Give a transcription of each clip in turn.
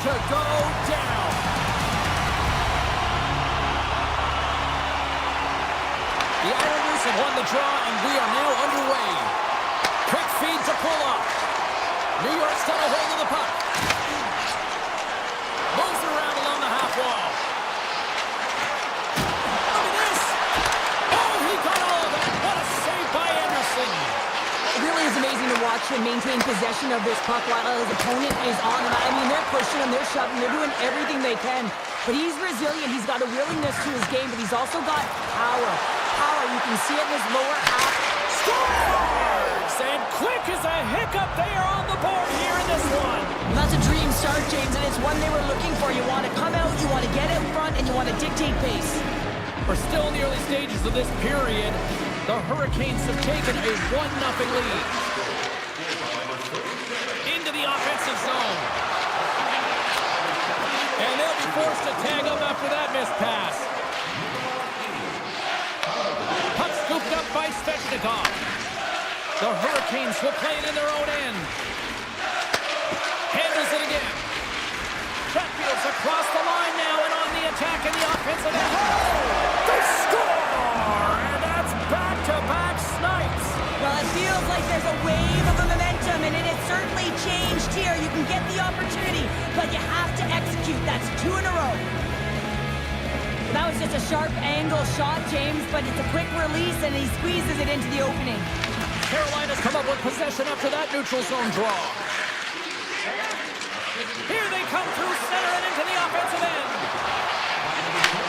to go down. The Islanders have won the draw, and we are now underway. Quick feed to pull up. New York's got a hold of the puck. Moves it around along the half wall. Look at this. Oh, he got all of that. What a save by Anderson. It really is amazing to watch him maintain possession of this puck while his opponent is on him. I mean, they're pushing him, they're shoving, they're doing everything they can. But he's resilient. He's got a willingness to his game, but he's also got power. You can see it in his lower half. Scores! And quick as a hiccup, they are on the board here in this one. That's a dream start, James, and it's one they were looking for. You want to come out, you want to get out front, and you want to dictate pace. We're still in the early stages of this period. The Hurricanes have taken a 1-0 lead. Into the offensive zone. And they'll be forced to tag up after that missed pass. Puck scooped up by Svechnikov. The Hurricanes will play it in their own end. Handles it again. Chatfield's across the line now and on the attack in the offensive end. Oh! They score! And that's back-to-back snipes. Well, it feels like there's a wave of momentum, and it has certainly changed here. You can get the opportunity, but you have to execute. That's 2 in a row. That was just a sharp angle shot, James, but it's a quick release, and he squeezes it into the opening. Carolina's come up with possession after that neutral zone draw. Here they come through center and into the offensive end.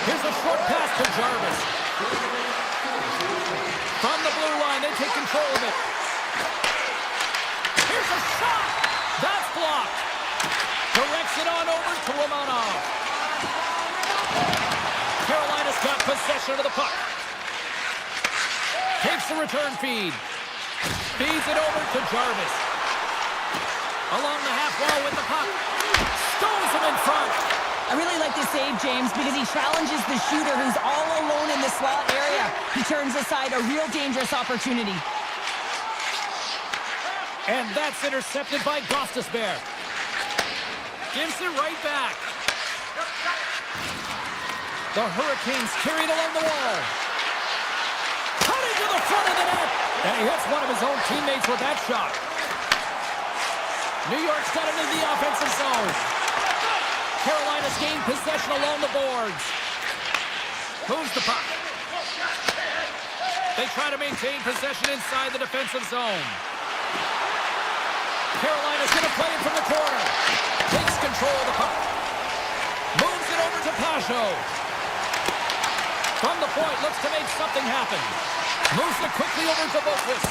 Here's a short pass to Jarvis. From the blue line, they take control of it. Here's a shot. That's blocked. Directs it on over to Romanov. Carolina's got possession of the puck. Takes the return feed. Feeds it over to Jarvis. Along the half wall with the puck. Stones him in front. I really like this save, James, because he challenges the shooter who's all alone in the slot area. He turns aside a real dangerous opportunity. And that's intercepted by Gostisbehere. Gives it right back. The Hurricanes carried along the wall. Cutting to the front of the net. And he hits one of his own teammates with that shot. New York's got it into the offensive zone. Carolina's gained possession along the boards. Moves the puck. They try to maintain possession inside the defensive zone. Carolina's going to play it from the corner. Takes control of the puck. Moves it over to Pajot. From the point, looks to make something happen. Moves it quickly over to Boquist.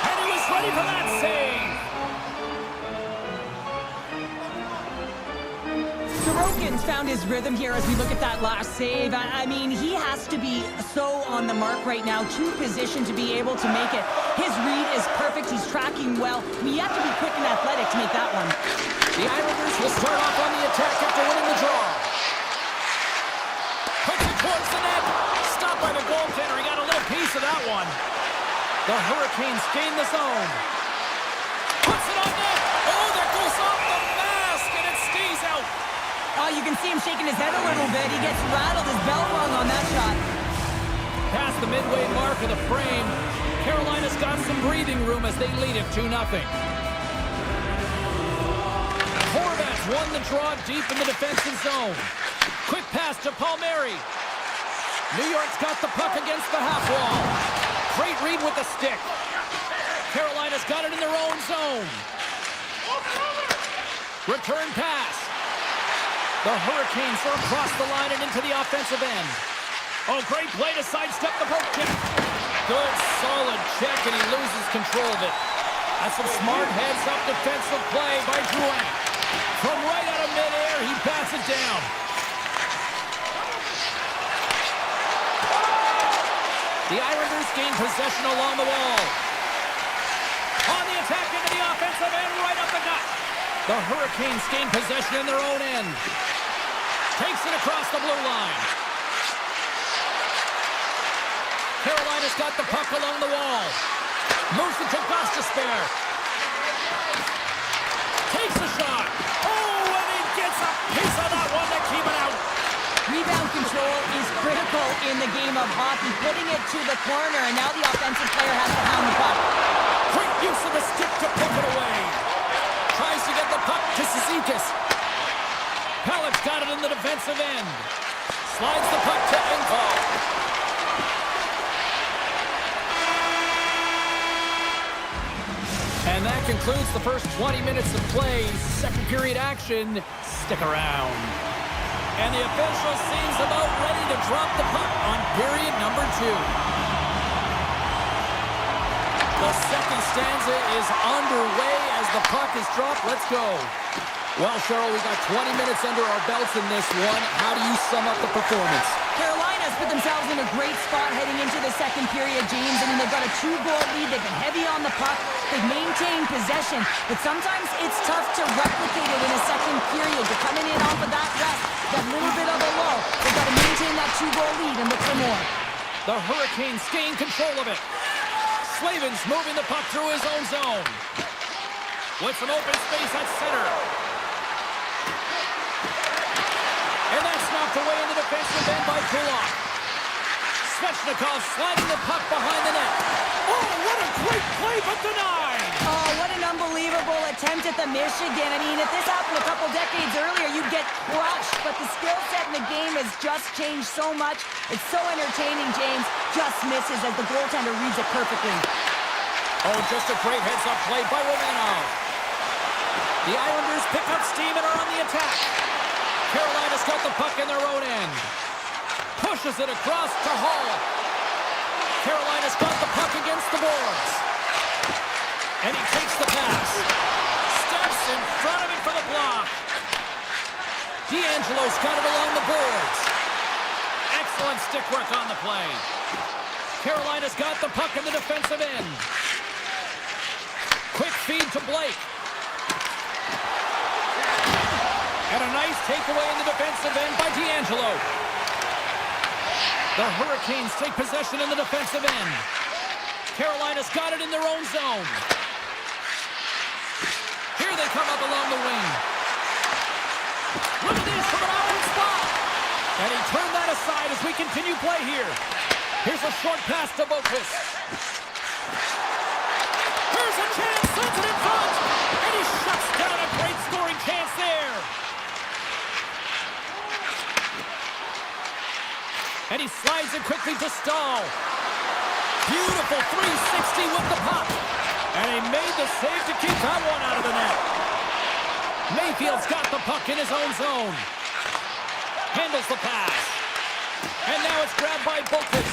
And he was ready for that save. Sorokin's found his rhythm here as we look at that last save. I mean, he has to be so on the mark right now, too positioned to be able to make it. His read is perfect. He's tracking well. I mean, you have to be quick and athletic to make that one. The Islanders will start off on the attack after winning the draw. Puts it towards the net. Stopped by the goaltender. He got a little piece of that one. The Hurricanes gain the zone. Puts it on net. Oh, that goes off the mask, and it stays out. Oh, you can see him shaking his head a little bit. He gets rattled, his bell rung on that shot. Past the midway mark of the frame, Carolina's got some breathing room as they lead it 2-0. Horvat's won the draw deep in the defensive zone. Quick pass to Palmieri. New York's got the puck against the half wall. Great read with the stick. Carolina's got it in their own zone. Return pass. The Hurricanes are across the line and into the offensive end. Oh, great play to sidestep the poke check. Good, solid check, and he loses control of it. That's some smart heads-up defensive play by Drouin. From right out of midair, he bats it down. The Islanders gain possession along the wall. On the attack into the offensive end, right up the gut. The Hurricanes gain possession in their own end. Takes it across the blue line. Carolina's got the puck along the wall. Moves it to Gostisbehere. Takes a shot. Oh, and he gets a typical in the game of hockey, putting it to the corner, and now the offensive player has to hound the puck. Great use of the stick to pick it away. Tries to get the puck to Cizikas. Pellet's got it in the defensive end. Slides the puck to Enko. And that concludes the first 20 minutes of play. Second period action. Stick around. And the official seems about ready to drop the puck on period number 2. The second stanza is underway as the puck is dropped. Let's go. Well, Cheryl, we got 20 minutes under our belts in this one. How do you sum up the performance? Carolina's put themselves in a great spot heading into the second period, James. I mean, they've got a 2-goal lead. They've been heavy on the puck. They've maintained possession. But sometimes it's tough to replicate it in a second period. You're coming in off of that rest, that little bit of a lull. They've got to maintain that 2-goal lead and look for more. The Hurricanes gain control of it. Slavin's moving the puck through his own zone. With some open space at center. And that's knocked away in the defensive end by Kulak. Svechnikov sliding the puck behind the net. Oh, what a great play, but denied! Oh, what an unbelievable attempt at the Michigan. I mean, if this happened a couple decades earlier, you'd get crushed. But the skill set in the game has just changed so much. It's so entertaining, James. Just misses as the goaltender reads it perfectly. Oh, just a great heads-up play by Romanov. The Islanders pick up steam and are on the attack. Carolina's got the puck in their own end. Pushes it across to Hall. Carolina's got the puck against the boards. And he takes the pass. Steps in front of it for the block. D'Angelo's got it along the boards. Excellent stick work on the play. Carolina's got the puck in the defensive end. Quick feed to Blake. And a nice takeaway in the defensive end by D'Angelo. The Hurricanes take possession in the defensive end. Carolina's got it in their own zone. Here they come up along the wing. Look at this from an open spot. And he turned that aside as we continue play here. Here's a short pass to Bokus. Here's a chance, sends it in front. And he shuts down a great scoring chance there. And he slides it quickly to Stahl. Beautiful 360 with the puck. And he made the save to keep that one out of the net. Mayfield's got the puck in his own zone. Handles the pass. And now it's grabbed by Bokus.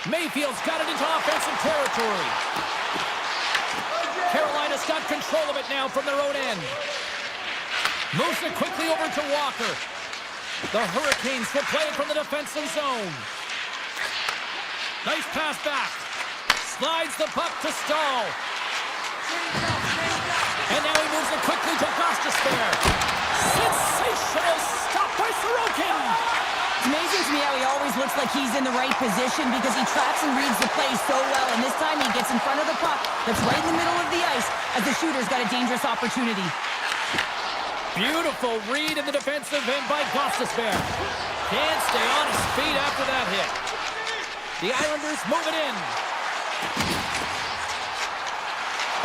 Mayfield's got it into offensive territory. Carolina's got control of it now from their own end. Moves it quickly over to Walker. The Hurricanes will play it from the defensive zone. Nice pass back. Slides the puck to Stahl. And now he moves it quickly to Gostisbehere. Sensational stop by Sorokin. It's amazing to me how he always looks like he's in the right position because he tracks and reads the play so well. And this time he gets in front of the puck that's right in the middle of the ice as the shooter's got a dangerous opportunity. Beautiful read in the defensive end by Gostisbehere. Can't stay on his feet after that hit. The Islanders move it in.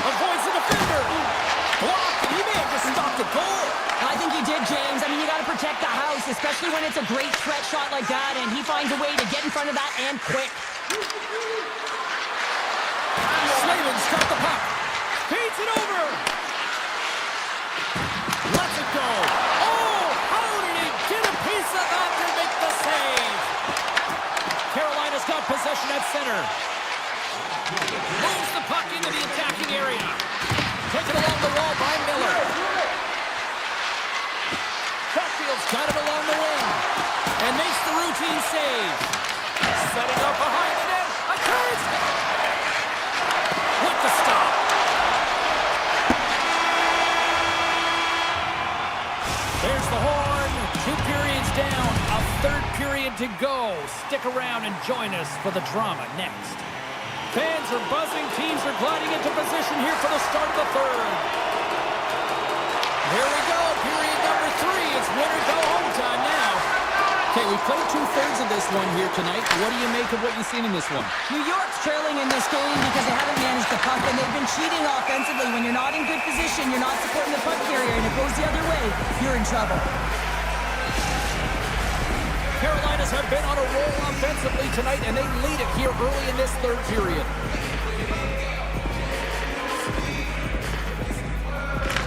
Avoids the defender. Blocked, and he may have just stopped the goal. I think he did, James. I mean, you got to protect the house, especially when it's a great threat shot like that, and he finds a way to get in front of that and quick. Slavin's got the puck. Feeds it over. Lets it go. Oh, how did he get a piece of that to make the save? Carolina's got possession at center. Moves the puck into the attacking area. Taken along the wall by Miller. Hatfield's got it along the wing. And makes the routine save. Setting up behind the net. A curve. With the stop. There's the horn. 2 periods down. A third period to go. Stick around and join us for the drama next. Fans are buzzing. Teams are gliding into position here for the start of the third. Here we go. Period number 3. played two-thirds of this one here tonight. What do you make of what you've seen in this one? New York's trailing in this game because they haven't managed the puck, and they've been cheating offensively. When you're not in good position, you're not supporting the puck carrier, and it goes the other way, you're in trouble. Carolinas have been on a roll offensively tonight, and they lead it here early in this third period.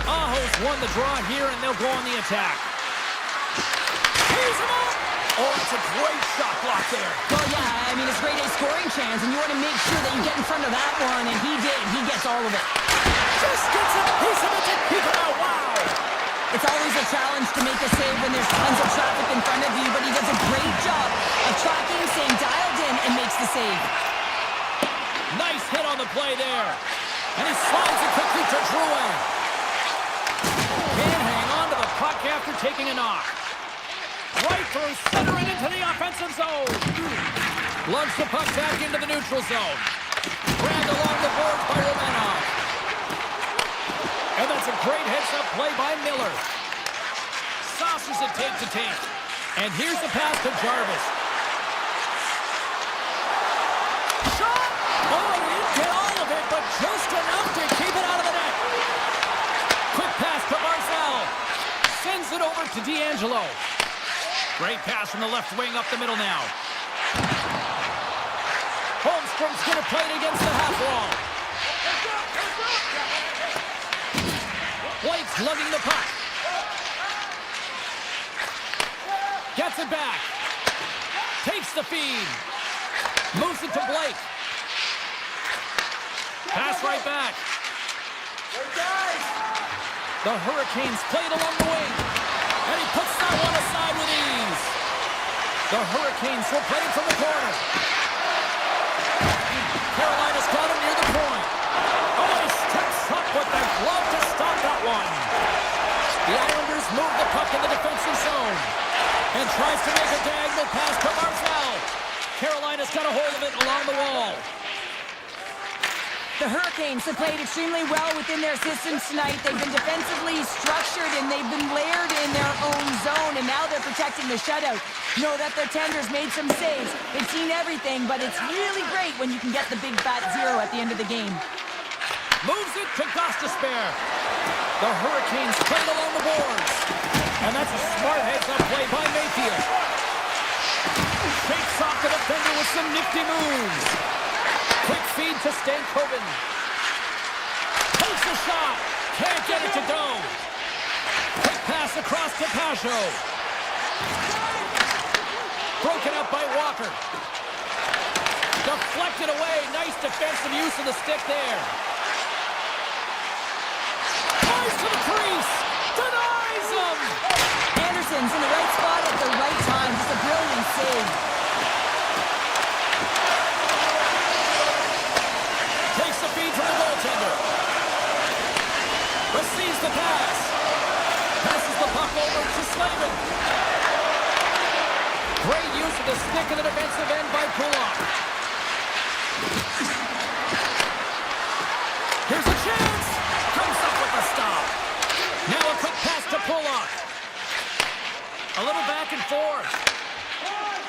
Aho's won the draw here, and they'll go on the attack. Here's him up! Oh, that's a great shot block there. Well, yeah, I mean, it's grade A scoring chance, and you want to make sure that you get in front of that one, and he did. He gets all of it. Just gets a piece of it to keep it out. Wow! It's always a challenge to make a save when there's tons of traffic in front of you, but he does a great job of tracking, staying dialed in, and makes the save. Nice hit on the play there. And he slides it quickly to Drouin. Can't hang on to the puck after taking a knock. Right through center and into the offensive zone. Lugs the puck back into the neutral zone. Grabbed along the boards by Romanov. And that's a great heads-up play by Miller. Saucers it tape to tape. And here's the pass to Jarvis. Shot! Oh, he didn't get all of it, but just enough to keep it out of the net. Quick pass to Barzal. Sends it over to D'Angelo. Great pass from the left wing up the middle now. Holmstrom's going to play it against the half wall. Blake's lugging the puck. Gets it back. Takes the feed. Moves it to Blake. Pass right back. The Hurricanes play it along the wing. And he puts that one aside with ease. The Hurricanes will play it from the corner. Carolina's got him near the point. Oh, he steps up with the glove to stop that one. The Islanders move the puck in the defensive zone. And tries to make a diagonal pass to Barzal. Carolina's got a hold of it along the wall. The Hurricanes have played extremely well within their systems tonight. They've been defensively structured, and they've been layered in their own zone, and now they're protecting the shutout. Know that their tenders made some saves. They've seen everything, but it's really great when you can get the big fat zero at the end of the game. Moves it to Gostisbehere. The Hurricanes play it along the boards. And that's a smart heads-up play by Mayfield. Shakes off the defender with some nifty moves. Quick feed to Stankoven. Takes a shot. Can't get it to go. Quick pass across to Pajot. Broken up by Walker. Deflected away. Nice defensive use of the stick there. Tries to the crease. Denies him. Anderson's in the right spot at the right time. Just a brilliant save. Takes the feed from the goaltender. Receives the pass. Passes the puck over to Slavin. Great use of the stick in the defensive end by Pulak. Here's a chance. Comes up with the stop. Now a quick pass to Pulak. A little back and forth.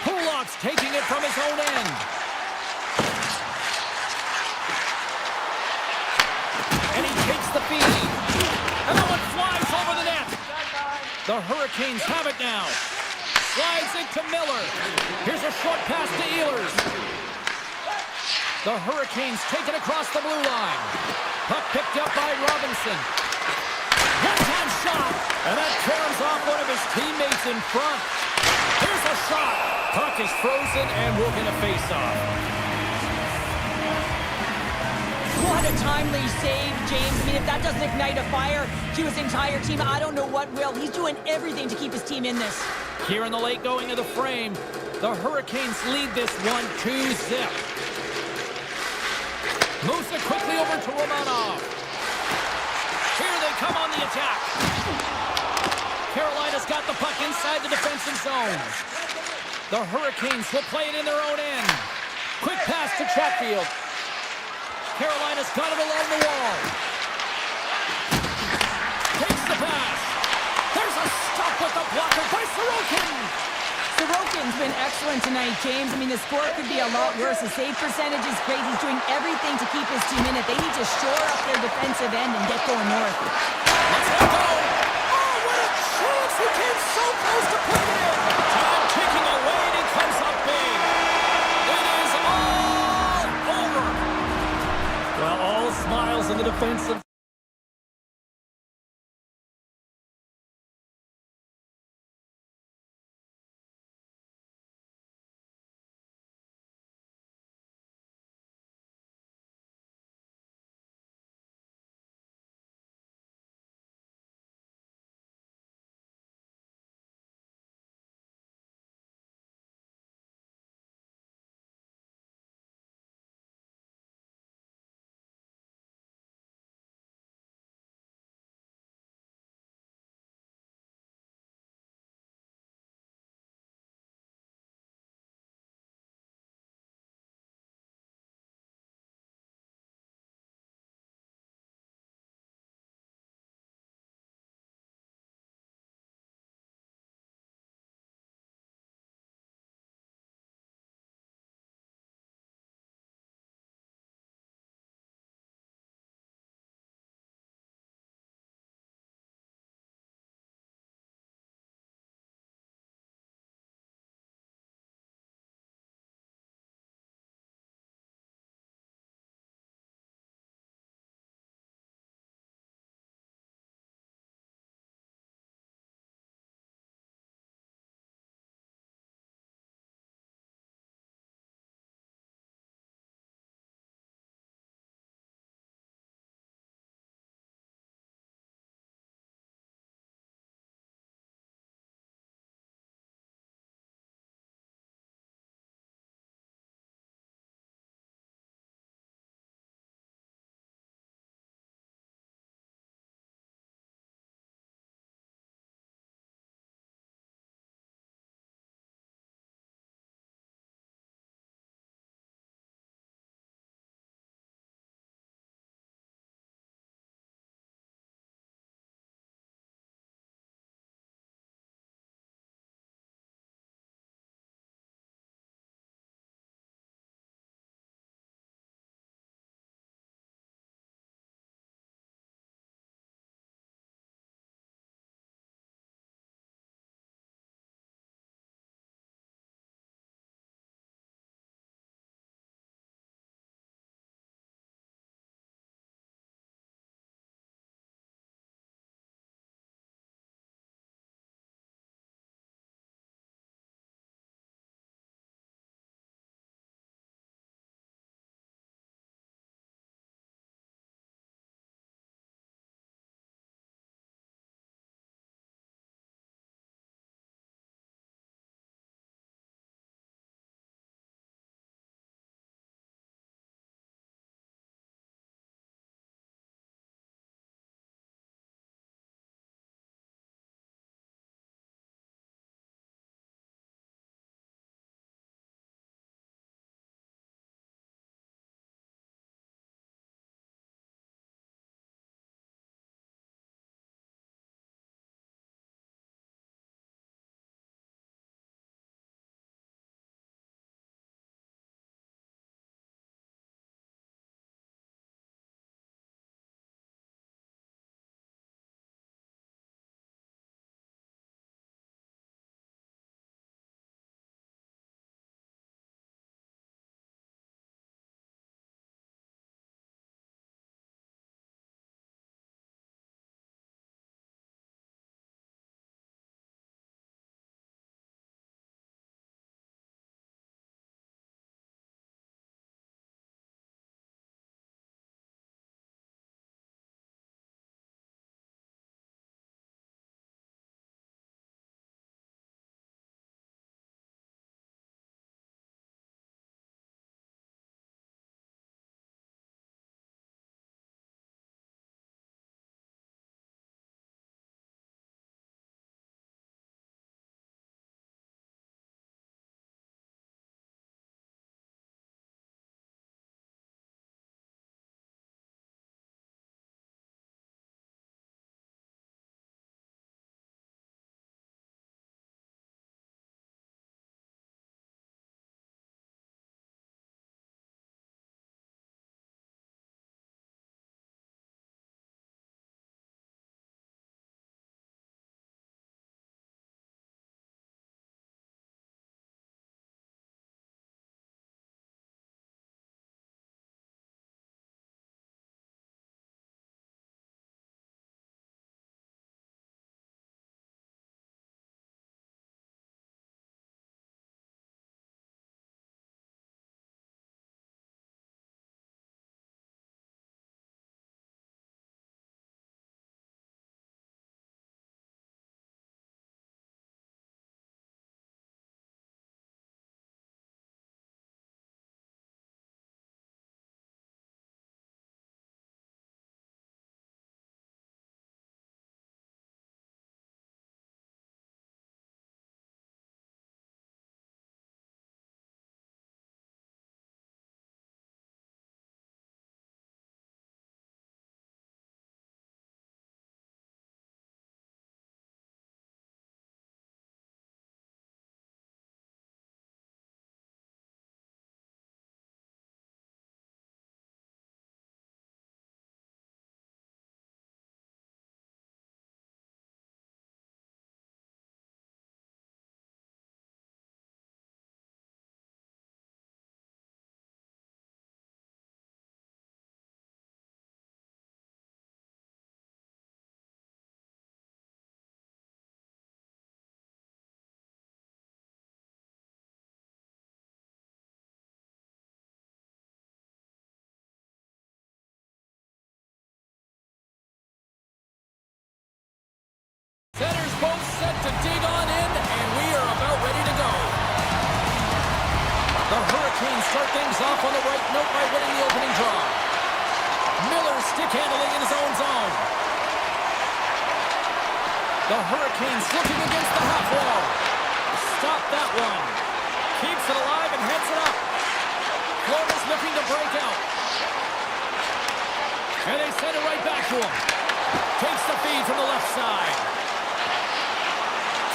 Pulak's taking it from his own end. And he takes the feed. And that one flies over the net. The Hurricanes have it now. Slides it to Miller. Here's a short pass to Ehlers. The Hurricanes take it across the blue line. Puck picked up by Robinson. One-time shot. And that tears off one of his teammates in front. Here's a shot. Puck is frozen and we'll get a face-off. What a timely save, James. I mean, if that doesn't ignite a fire to his entire team, I don't know what will. He's doing everything to keep his team in this. Here in the late going of the frame, the Hurricanes lead this one 2-0. Moves it quickly over to Romanov. Here they come on the attack. Carolina's got the puck inside the defensive zone. The Hurricanes will play it in their own end. Quick pass to Chatfield. Carolina's got it along the wall. Takes the pass. There's a stop with the blocker by Sorokin. Sorokin goaltending's been excellent tonight, James. I mean, the score could be a lot worse. The save percentage is great. He's doing everything to keep his team in it. They need to shore up their defensive end and get going north. Let's go! Oh, what a chance! He came so close to putting it in! Time ticking away, and he comes up big. It is all over. Well, all smiles in the defensive Hurricanes start things off on the right note by winning the opening draw. Miller stick handling in his own zone. The Hurricanes looking against the half wall. Stop that one. Keeps it alive and heads it up. Florida's looking to break out. And they send it right back to him. Takes the feed from the left side.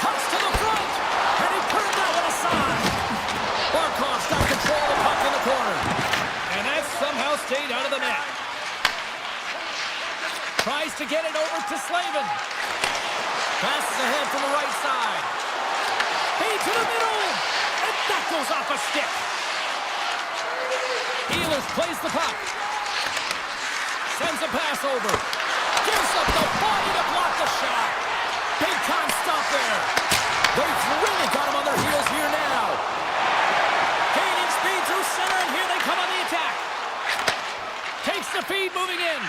Cuts to the front. And he turned that one aside. Barkov's got control of the puck in the corner. And that somehow stayed out of the net. Tries to get it over to Slavin. Passes ahead from the right side. Feed to the middle. And that goes off a stick. Ehlers plays the puck. Sends a pass over. Gives up the body to block the shot. Big time stop there. They've really got him on their heels here now. Gaining speed through center, and here they come on the attack. Takes the feed moving in.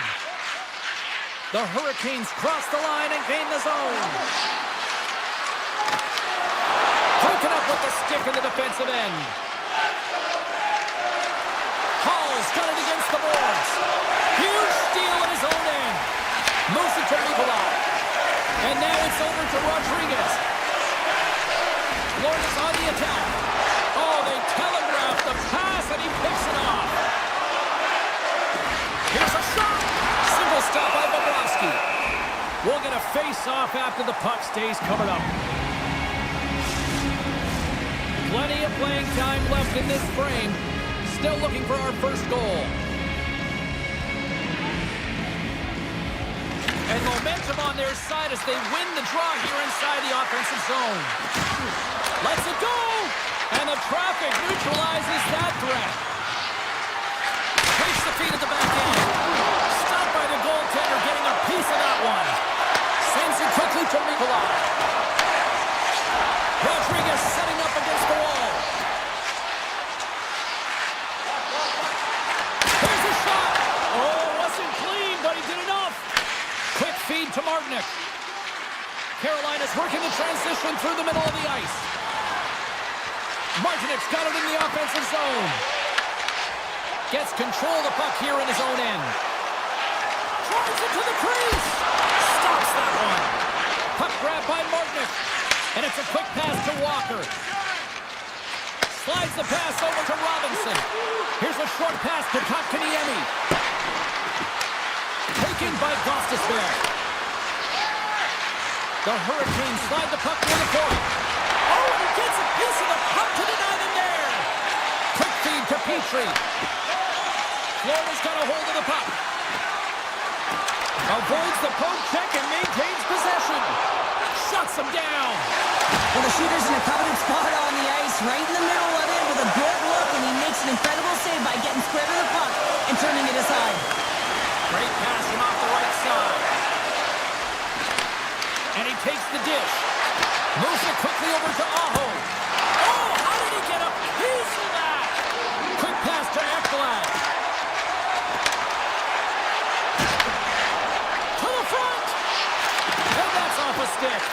The Hurricanes cross the line and gain the zone. Hooking up with the stick in the defensive end. Hall's got it against the boards. Huge steal in his own end. Moves it to Nikolai. And now it's over to Rodriguez. Florida's on the attack. Oh, they telegraph the pass and he picks it off. Here's a shot. Single stop by Bobrovsky. We'll get a face-off after the puck stays covered up. Plenty of playing time left in this frame. Still looking for our first goal. And momentum on their side as they win the draw here inside the offensive zone. Lets it go! And the traffic neutralizes that threat. Takes the feed at the back end. Stopped by the goaltender getting a piece of that one. Sends it quickly to Nikolai. Rodriguez setting up against the wall. Here's a shot! Oh, wasn't clean, but he did enough. Quick feed to Martinick. Carolina's working the transition through the middle of the ice. Martinick's got it in the offensive zone. Gets control of the puck here in his own end. Drives it to the crease. Stops that one. Puck grab by Martinick. And it's a quick pass to Walker. Slides the pass over to Robinson. Here's a short pass to Kotkaniemi. Taken by Gostisbehere. The Hurricanes slide the puck near the point. Oh, and he gets a piece of the puck to deny them there. Quick feed to Petrie. Florida's got a hold of the puck. Avoids the poke check and maintains possession. Shuts him down. Well, the shooter's in a coveted spot on the ice, right in the middle of it with a good look, and he makes an incredible save by getting square to the puck and turning it aside. Great pass from off the right side. And he takes the dish. Moves it quickly over to Aho. Oh, how did he get a piece of that? Quick pass to Ekblad. To the front. And that's off a stick.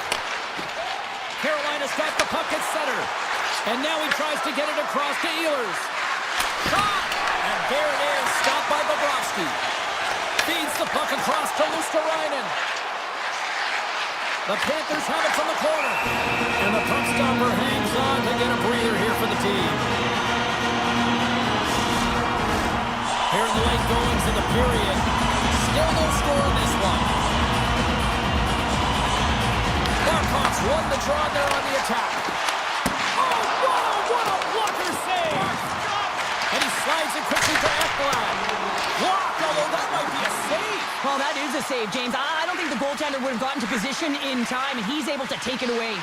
Carolina's got the puck at center. And now he tries to get it across to Ehlers. Shot! And there it is, stopped by Bobrovsky. Feeds the puck across to Luosterainen. The Panthers have it from the corner. And the puck stopper hangs on to get a breather here for the team. Here in the late goings of the period. Still no score in this one. Barkov's won the draw there on the attack. Oh, wow, what a blocker save! And he slides it quickly to Ekblad. Blocked, although that might be a save. Well, that is a save, James. I don't think the goaltender would have gotten to position in time, and he's able to take it away.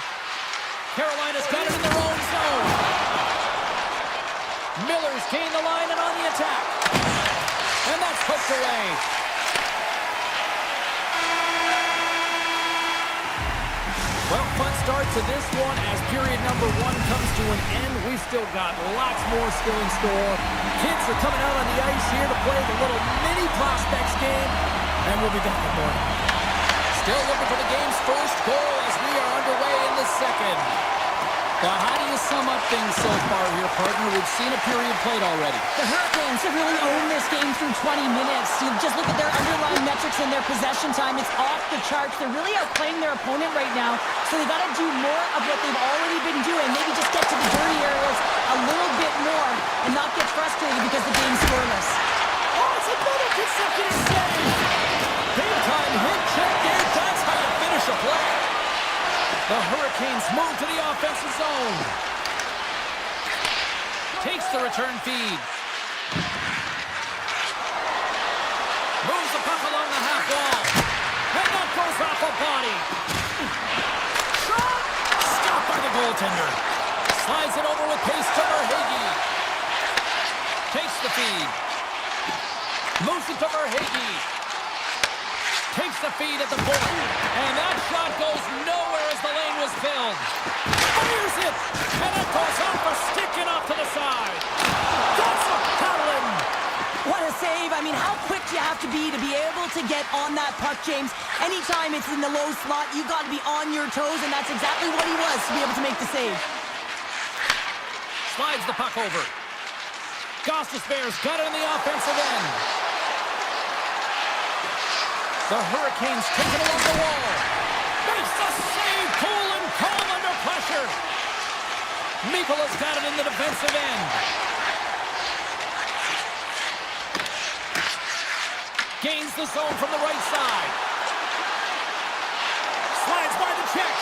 Carolina's got it in their own zone. Miller's gained the line and on the attack. And that's poked away. Well, fun start to this one as period number 1 comes to an end. We've still got lots more still in store. Kids are coming out on the ice here to play the little mini prospects game, and we'll be back in the morning. Still looking for the game's first goal as we are underway in the second. Well, how do you sum up things so far here, partner? We've seen a period played already. The Hurricanes have really owned this game through 20 minutes. You just look at their underlying metrics and their possession time. It's off the charts. They're really outplaying their opponent right now. So they've got to do more of what they've already been doing. Maybe just get to the dirty areas a little bit more and not get frustrated because the game's scoreless. Oh, it's another consecutive save! Big-time hit check there. That's how you finish a play. The Hurricanes move to the offensive zone. Takes the return feed. Moves the puck along the half wall. And that goes off a body. Shot! Stopped by the goaltender. Slides it over with pace to Verhaeghe. Takes the feed. Moves it to Verhaeghe. Takes the feed at the point. And that shot goes nowhere as the lane was filled. Fires it! And it goes off a stick and off to the side. That's a paddling! What a save. I mean, how quick do you have to be able to get on that puck, James? Anytime it's in the low slot, you've got to be on your toes, and that's exactly what he was to be able to make the save. Slides the puck over. Gostisbehere's got it in the offensive end. The Hurricanes take it along the wall. Makes the save, cool and calm under pressure. Mikola's got it in the defensive end. Gains the zone from the right side. Slides by the check.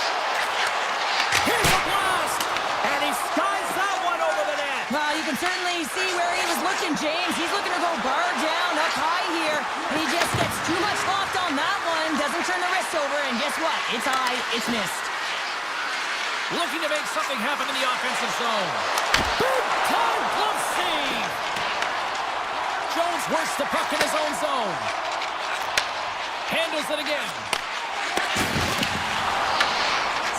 Here's a blast. And he skies that one over the net. Well, you can certainly see where he was looking, James. He's looking to go bar down up high here. And he just gets too much loft on that one. Doesn't turn the wrist over. And guess what? It's high. It's missed. Looking to make something happen in the offensive zone. Big-time glove save. Jones works the puck in his own zone. Handles it again.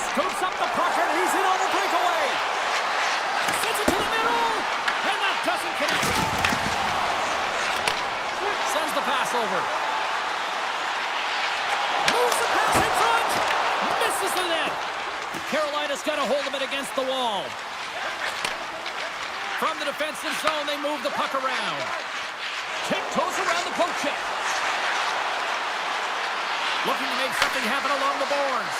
Scoops up the puck and he's in on the breakaway. Sends it to the middle. And that doesn't connect. Sends the pass over. Moves the pass in front. Misses the net. Carolina's got a hold of it against the wall. From the defensive zone, they move the puck around. Tiptoes around the poke check. Looking to make something happen along the boards.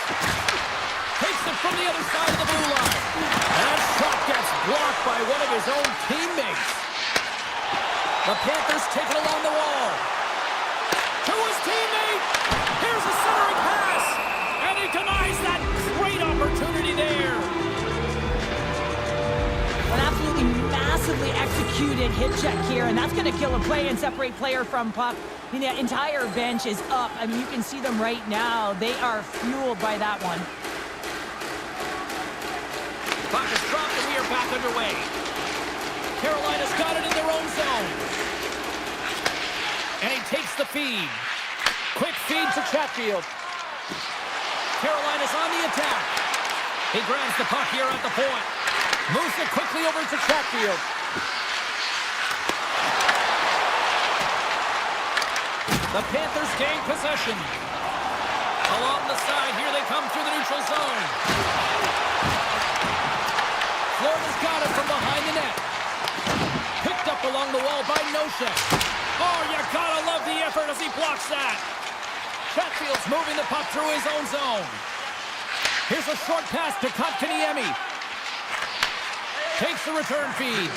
Takes it from the other side of the blue line. That shot gets blocked by one of his own teammates. The Panthers take it along the wall. To his teammate. Here's a centering pass. And he denies that great opportunity there. An absolutely massively executed hit check here, and that's going to kill a play and separate player from puck. I mean, the entire bench is up. I mean, you can see them right now. They are fueled by that one. Puck is dropped and we are back underway. Carolina's got it in their own zone. And he takes the feed. Quick feed to Chatfield. Carolina's on the attack. He grabs the puck here at the point. Moves it quickly over to Chatfield. The Panthers gain possession. Along the side, here they come through the neutral zone. Florida's got it from behind the net. Picked up along the wall by Nosek. Oh, you gotta love the effort as he blocks that. Chatfield's moving the puck through his own zone. Here's a short pass to Kotkaniemi. Takes the return feed.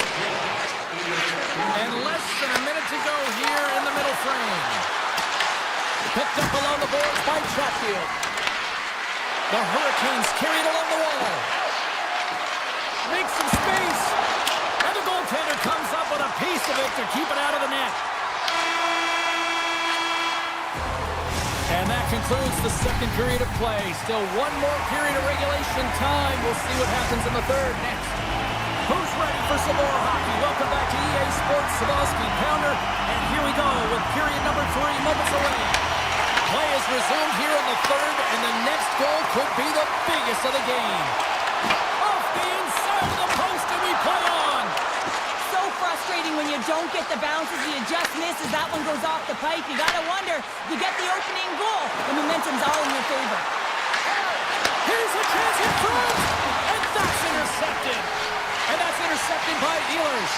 And less than a minute to go here in the middle frame. Picked up along the boards by Chatfield. The Hurricanes carried along the wall. Makes some space. And the goaltender comes up with a piece of it to keep it out of the net. And that concludes the second period of play. Still one more period of regulation time. We'll see what happens in the third next. Who's ready for some more hockey? Welcome back to EA Sports Savalsky Pounder. And here we go with period number 3 moments away. Play is resumed here in the third, and the next goal could be the biggest of the game. Off the inside of the post, and we play on. So frustrating when you don't get the bounces, you just miss as that one goes off the pipe. You gotta wonder, you get the opening goal, the momentum's all in your favor. Here's a chance in front, and that's intercepted. Intercepted by Ehlers.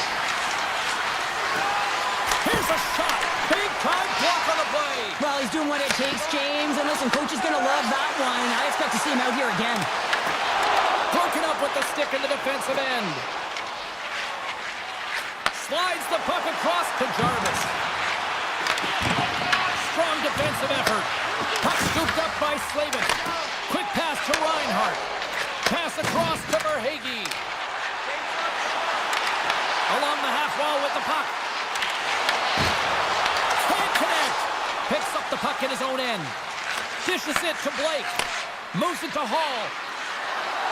Here's a shot. Big time block on the play. Well, he's doing what it takes, James. And listen, coach is going to love that one. I expect to see him out here again. Broken up with the stick in the defensive end. Slides the puck across to Jarvis. Strong defensive effort. Puck scooped up by Slavin. Quick pass to Reinhardt. Pass across to Verhaeghe. Along the half wall with the puck. Can't connect. Picks up the puck in his own end. Dishes it to Blake. Moves it to Hall.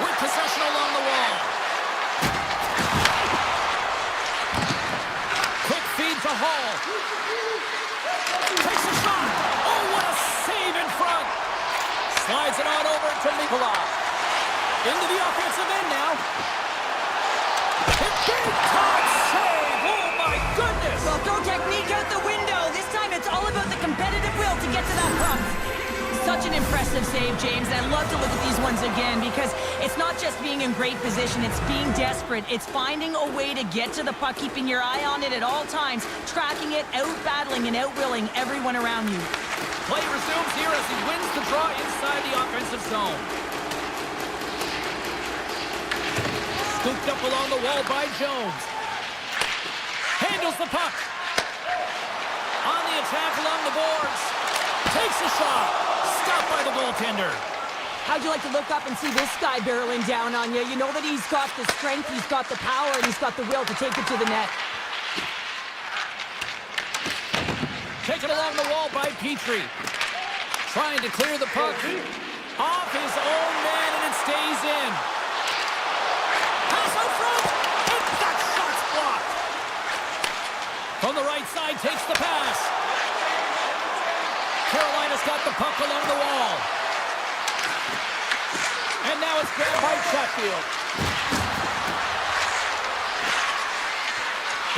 With possession along the wall. Quick feed to Hall. Takes a shot. Oh, what a save in front. Slides it on over to Nikolai. Into the offensive end now. Big time save. Oh, my goodness. Well, throw technique out the window. This time it's all about the competitive will to get to that puck. Such an impressive save, James. And I'd love to look at these ones again because it's not just being in great position. It's being desperate. It's finding a way to get to the puck, keeping your eye on it at all times, tracking it, out-battling and out-willing everyone around you. Play resumes here as he wins the draw inside the offensive zone. Scooped up along the wall by Jones. Handles the puck. On the attack along the boards. Takes a shot. Stopped by the goaltender. How'd you like to look up and see this guy barreling down on you? You know that he's got the strength, he's got the power, and he's got the will to take it to the net. Taken along the wall by Petrie. Trying to clear the puck. Off his own man, and it stays in. Pass out front. And that shot's blocked. From the right side, takes the pass. Carolina's got the puck along the wall. And now it's grabbed by Chatfield.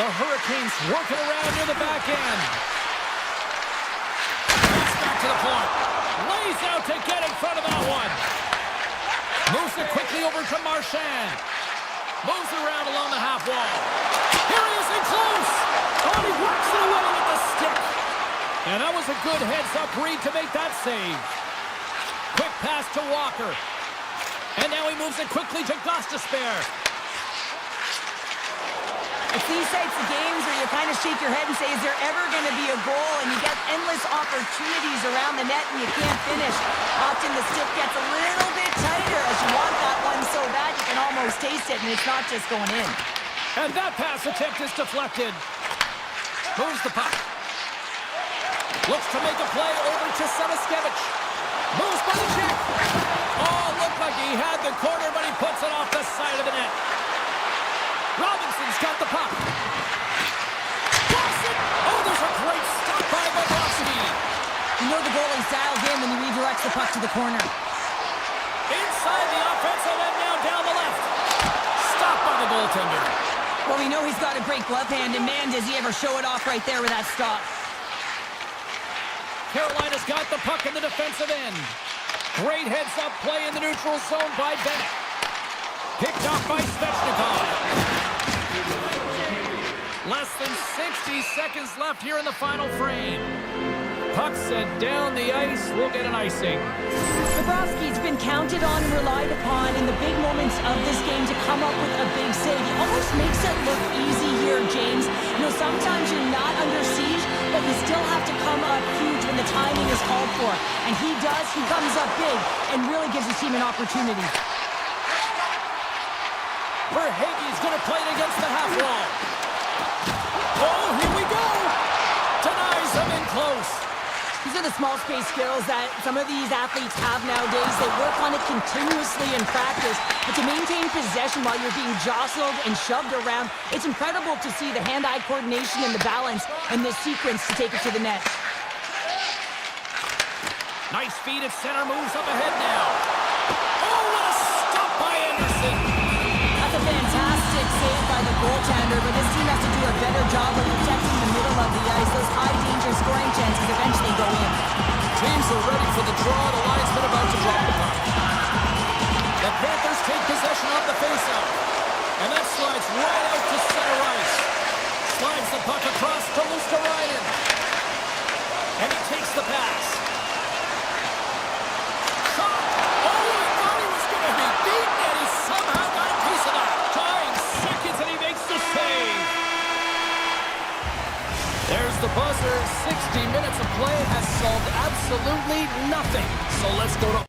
The Hurricanes working around near the back end. Pass back to the point. Lays out to get in front of that one. Moves it quickly over to Marchand. Moves around along the half wall. Here he is in close. Oh, he whacks it away with the stick. And that was a good heads-up read to make that save. Quick pass to Walker. And now he moves it quickly to Gostisbehere. It's these types of games where you kind of shake your head and say, is there ever going to be a goal? And you get endless opportunities around the net and you can't finish. Often the stick gets a little bit tighter as you want that one so bad you can almost taste it, and it's not just going in. And that pass attempt is deflected. Moves the puck. Looks to make a play over to Semiskevich. Moves by the check. Oh, looked like he had the corner, but he puts it off the side of the net. Robinson's got the puck. Boston! Oh, there's a great stop by Bobrovsky. You know the goalie's dialed in when he redirects the puck to the corner. Inside the offensive end now down the left. Stopped by the goaltender. Well, we know he's got a great glove hand, and man, does he ever show it off right there with that stop. Carolina's got the puck in the defensive end. Great heads-up play in the neutral zone by Bennett. Picked off by Svechnikov. Less than 60 seconds left here in the final frame. Puck sent down the ice. We'll get an icing. Bobrovsky's been counted on and relied upon in the big moments of this game to come up with a big save. He almost makes it look easy here, James. You know, sometimes you're not under siege, but you still have to come up huge when the timing is called for. And he does. He comes up big and really gives his team an opportunity. Verhaeghe's going to play it against the half wall. Oh, here we go! Denies him in close. These are the small space skills that some of these athletes have nowadays. They work on it continuously in practice. But to maintain possession while you're being jostled and shoved around, it's incredible to see the hand-eye coordination and the balance in this sequence to take it to the net. Nice feed at center, moves up ahead now. Oh, what a stop by Anderson! That's a fantastic save by the goaltender, but this team has to do a better job of protecting the middle of the ice. Those high-danger scoring chances eventually go in. Teams are ready for the draw. The linesman about to drop the puck. The Panthers take possession of the faceoff. And that slides right absolutely nothing. So let's go to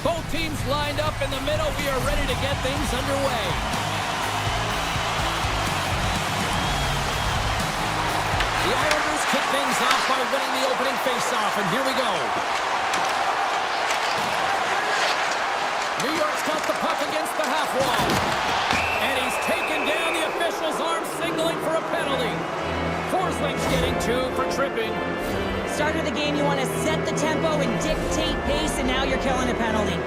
Both teams lined up in the middle. We are ready to get things underway. The Islanders kick things off by winning the opening faceoff, and here we go. New York's got the puck against the half wall. And he's taken down. The official's arm signaling for a penalty. Forsling's getting 2 for tripping. Start of the game, you want to set the tempo and dictate pace, and now you're killing a penalty.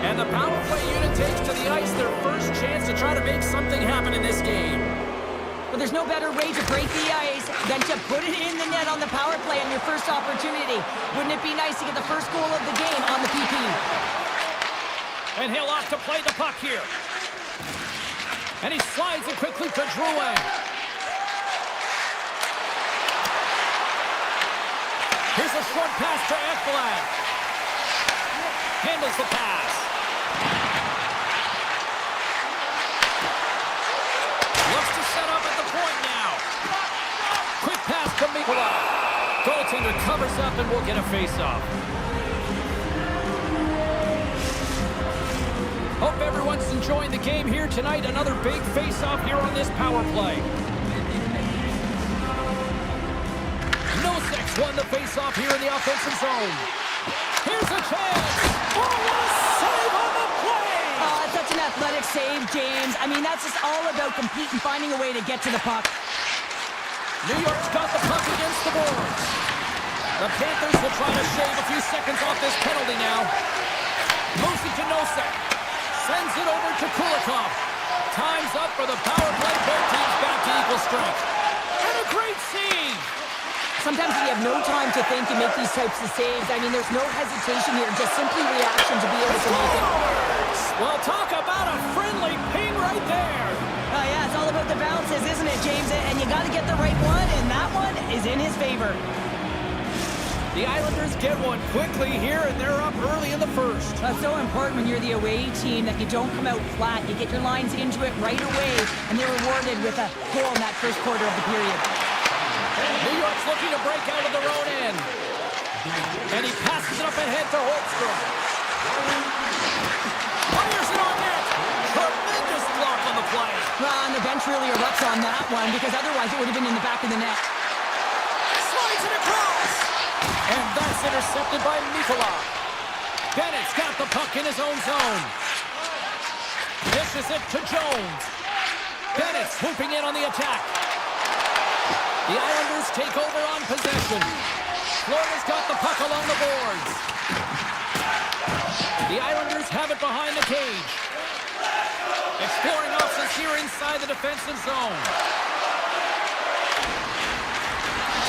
And the power play unit takes to the ice their first chance to try to make something happen in this game. But there's no better way to break the ice than to put it in the net on the power play on your first opportunity. Wouldn't it be nice to get the first goal of the game on the PP? And he'll off to play the puck here. And he slides it quickly to Drouin. Here's a short pass to Ekblad. Handles the pass. Looks to set up at the point now. Quick pass to Mikula. Goaltender covers up and will get a face-off. Hope everyone's enjoying the game here tonight. Another big face-off here on this power play. Nosek won the face-off here in the offensive zone. Here's a chance. Oh, what a save on the play! Oh, such an athletic save, James. I mean, that's just all about competing, finding a way to get to the puck. New York's got the puck against the boards. The Panthers will try to shave a few seconds off this penalty now. Moves it to Nosek. Sends it over to Kulikov. Time's up for the power play. Both teams back to equal strength. And a great save! Sometimes when you have no time to think, you make these types of saves. I mean, there's no hesitation here, just simply reaction to be able to make it. Well, talk about a friendly ping right there. Oh, yeah, it's all about the bounces, isn't it, James? And you got to get the right one, and that one is in his favor. The Islanders get one quickly here, and they're up early in the first. That's so important when you're the away team that you don't come out flat. You get your lines into it right away, and they're rewarded with a goal in that first quarter of the period. New York's looking to break out of their own end. And he passes it up ahead to Holmstrom. Fires it on net. Tremendous block on the play. Well, and the bench really erupts on that one, because otherwise it would have been in the back of the net. Slides it across. And that's intercepted by Mikula. Bennett's got the puck in his own zone. Dishes it to Jones. Bennett swooping in on the attack. The Islanders take over on possession. Florida's got the puck along the boards. The Islanders have it behind the cage. Exploring options here inside the defensive zone.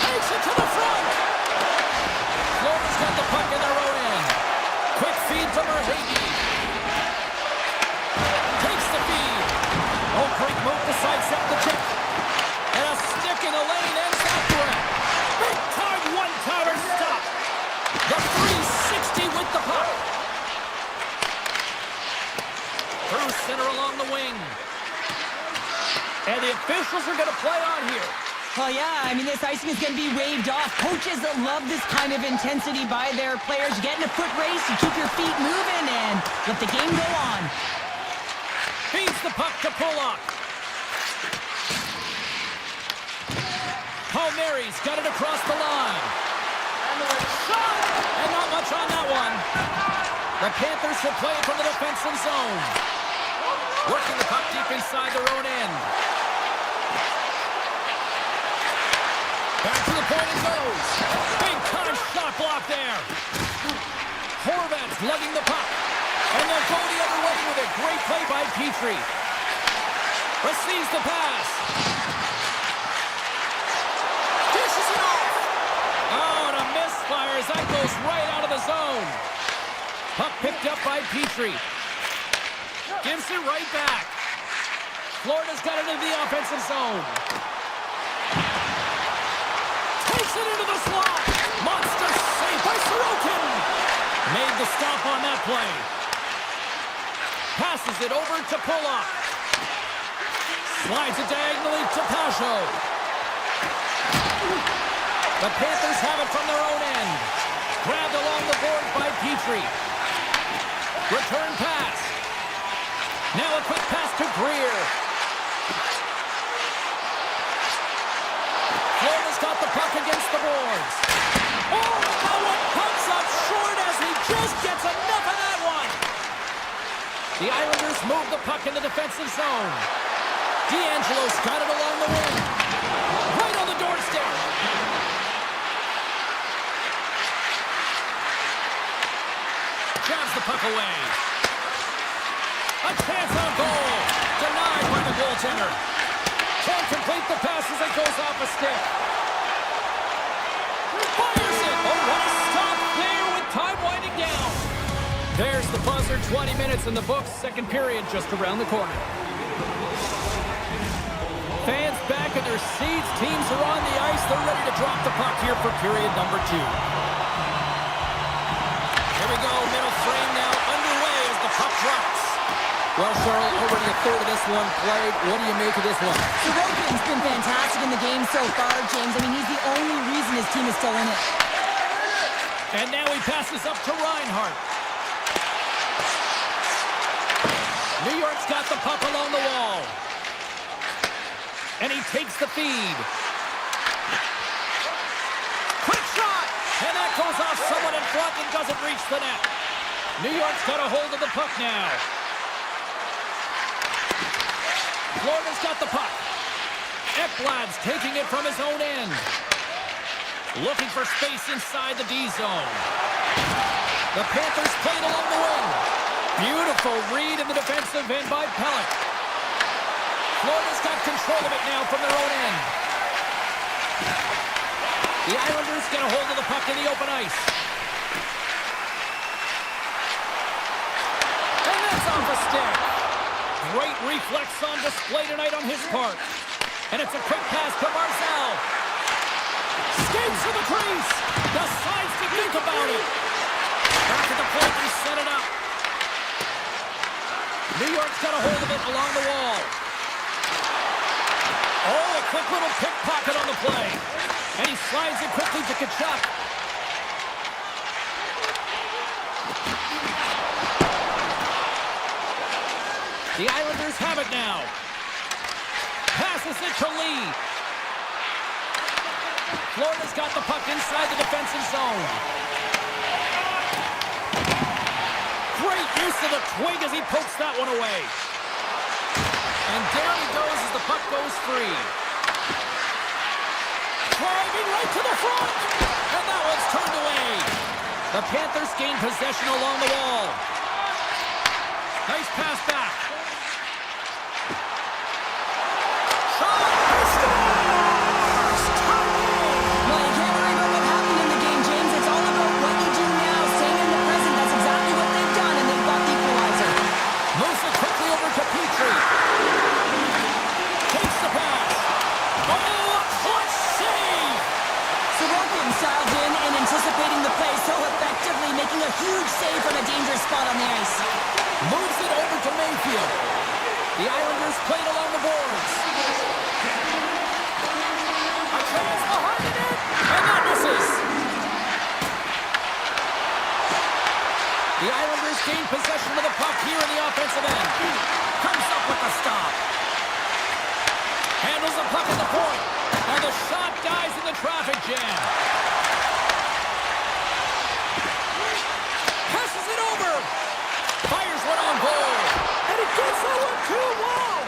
Takes it to the front. Florida's got the puck in their own end. Quick feed to Merhage. Takes the feed. Oh, great move to sidestep the check. And a stick in the lane ends that threat. Big time one-timer stop. The 360 with the puck. Through center along the wing. And the officials are going to play on here. Well, yeah, I mean, this icing is going to be waved off. Coaches that love this kind of intensity by their players. You get in a foot race, you keep your feet moving, and let the game go on. Feeds the puck to Pollock. Palmieri's got it across the line. Shot! And not much on that one. The Panthers will play it from the defensive zone. Working the puck deep inside their own end. Back to the point it goes. Big time shot block there. Horvat's lugging the puck. And they'll go the other way with it. Great play by Petrie. Receives the pass. Dishes it off. Oh, and a misfire as that goes right out of the zone. Puck picked up by Petrie. Gives it right back. Florida's got it into the offensive zone. Takes it into the slot. Monster save by Sorokin. Made the stop on that play. Passes it over to Pollock. Slides it diagonally to Pasho. The Panthers have it from their own end. Grabbed along the board by Petrie. Return pass. Now a quick pass to Greer. Florida's got the puck against the boards. Oh, that one comes up short as he just gets enough of that one. The Islanders move the puck in the defensive zone. D'Angelo's got it along the wing. Right on the doorstep. Jabs the puck away. A chance on goal. Denied by the goaltender. Can't complete the pass as it goes off a stick. Fires it. Oh, what a stop there with time winding down. There's the buzzer. 20 minutes in the books. Second period just around the corner. Fans back in their seats. Teams are on the ice. They're ready to drop the puck here for period number 2. Here we go. Middle frame now underway as the puck drops. Well, Cheryl, already a third of this one played. What do you make of this one? Sorokin's been fantastic in the game so far, James. I mean, he's the only reason his team is still in it. And now he passes up to Reinhart. New York's got the puck along the wall. And he takes the feed. Quick shot! And that goes off someone in front and doesn't reach the net. New York's got a hold of the puck now. Florida's got the puck. Ekblad's taking it from his own end. Looking for space inside the D zone. The Panthers play it along the wing. Beautiful read in the defensive end by Pellick. Florida's got control of it now from their own end. The Islanders get a hold of the puck in the open ice. And that's off a stick. Great reflex on display tonight on his part. And it's a quick pass to Barzal. Skates to the crease. Decides to think about it. Back at the point, he set it up. New York's got a hold of it along the wall. Oh, a quick little pickpocket on the play. And he slides it quickly to Kachuk. The Islanders have it now. Passes it to Lee. Florida's got the puck inside the defensive zone. Great use of the twig as he pokes that one away. And down he goes as the puck goes free. Driving right to the front. And that one's turned away. The Panthers gain possession along the wall. Nice pass back. A huge save from a dangerous spot on the ice. Moves it over to Mayfield. The Islanders played along the boards. A chance behind the net, and that misses. The Islanders gain possession of the puck here in the offensive end. Comes up with the stop. Handles the puck at the point, and the shot dies in the traffic jam. Passes it over. Fires one on goal. And it gets that one too. Wow.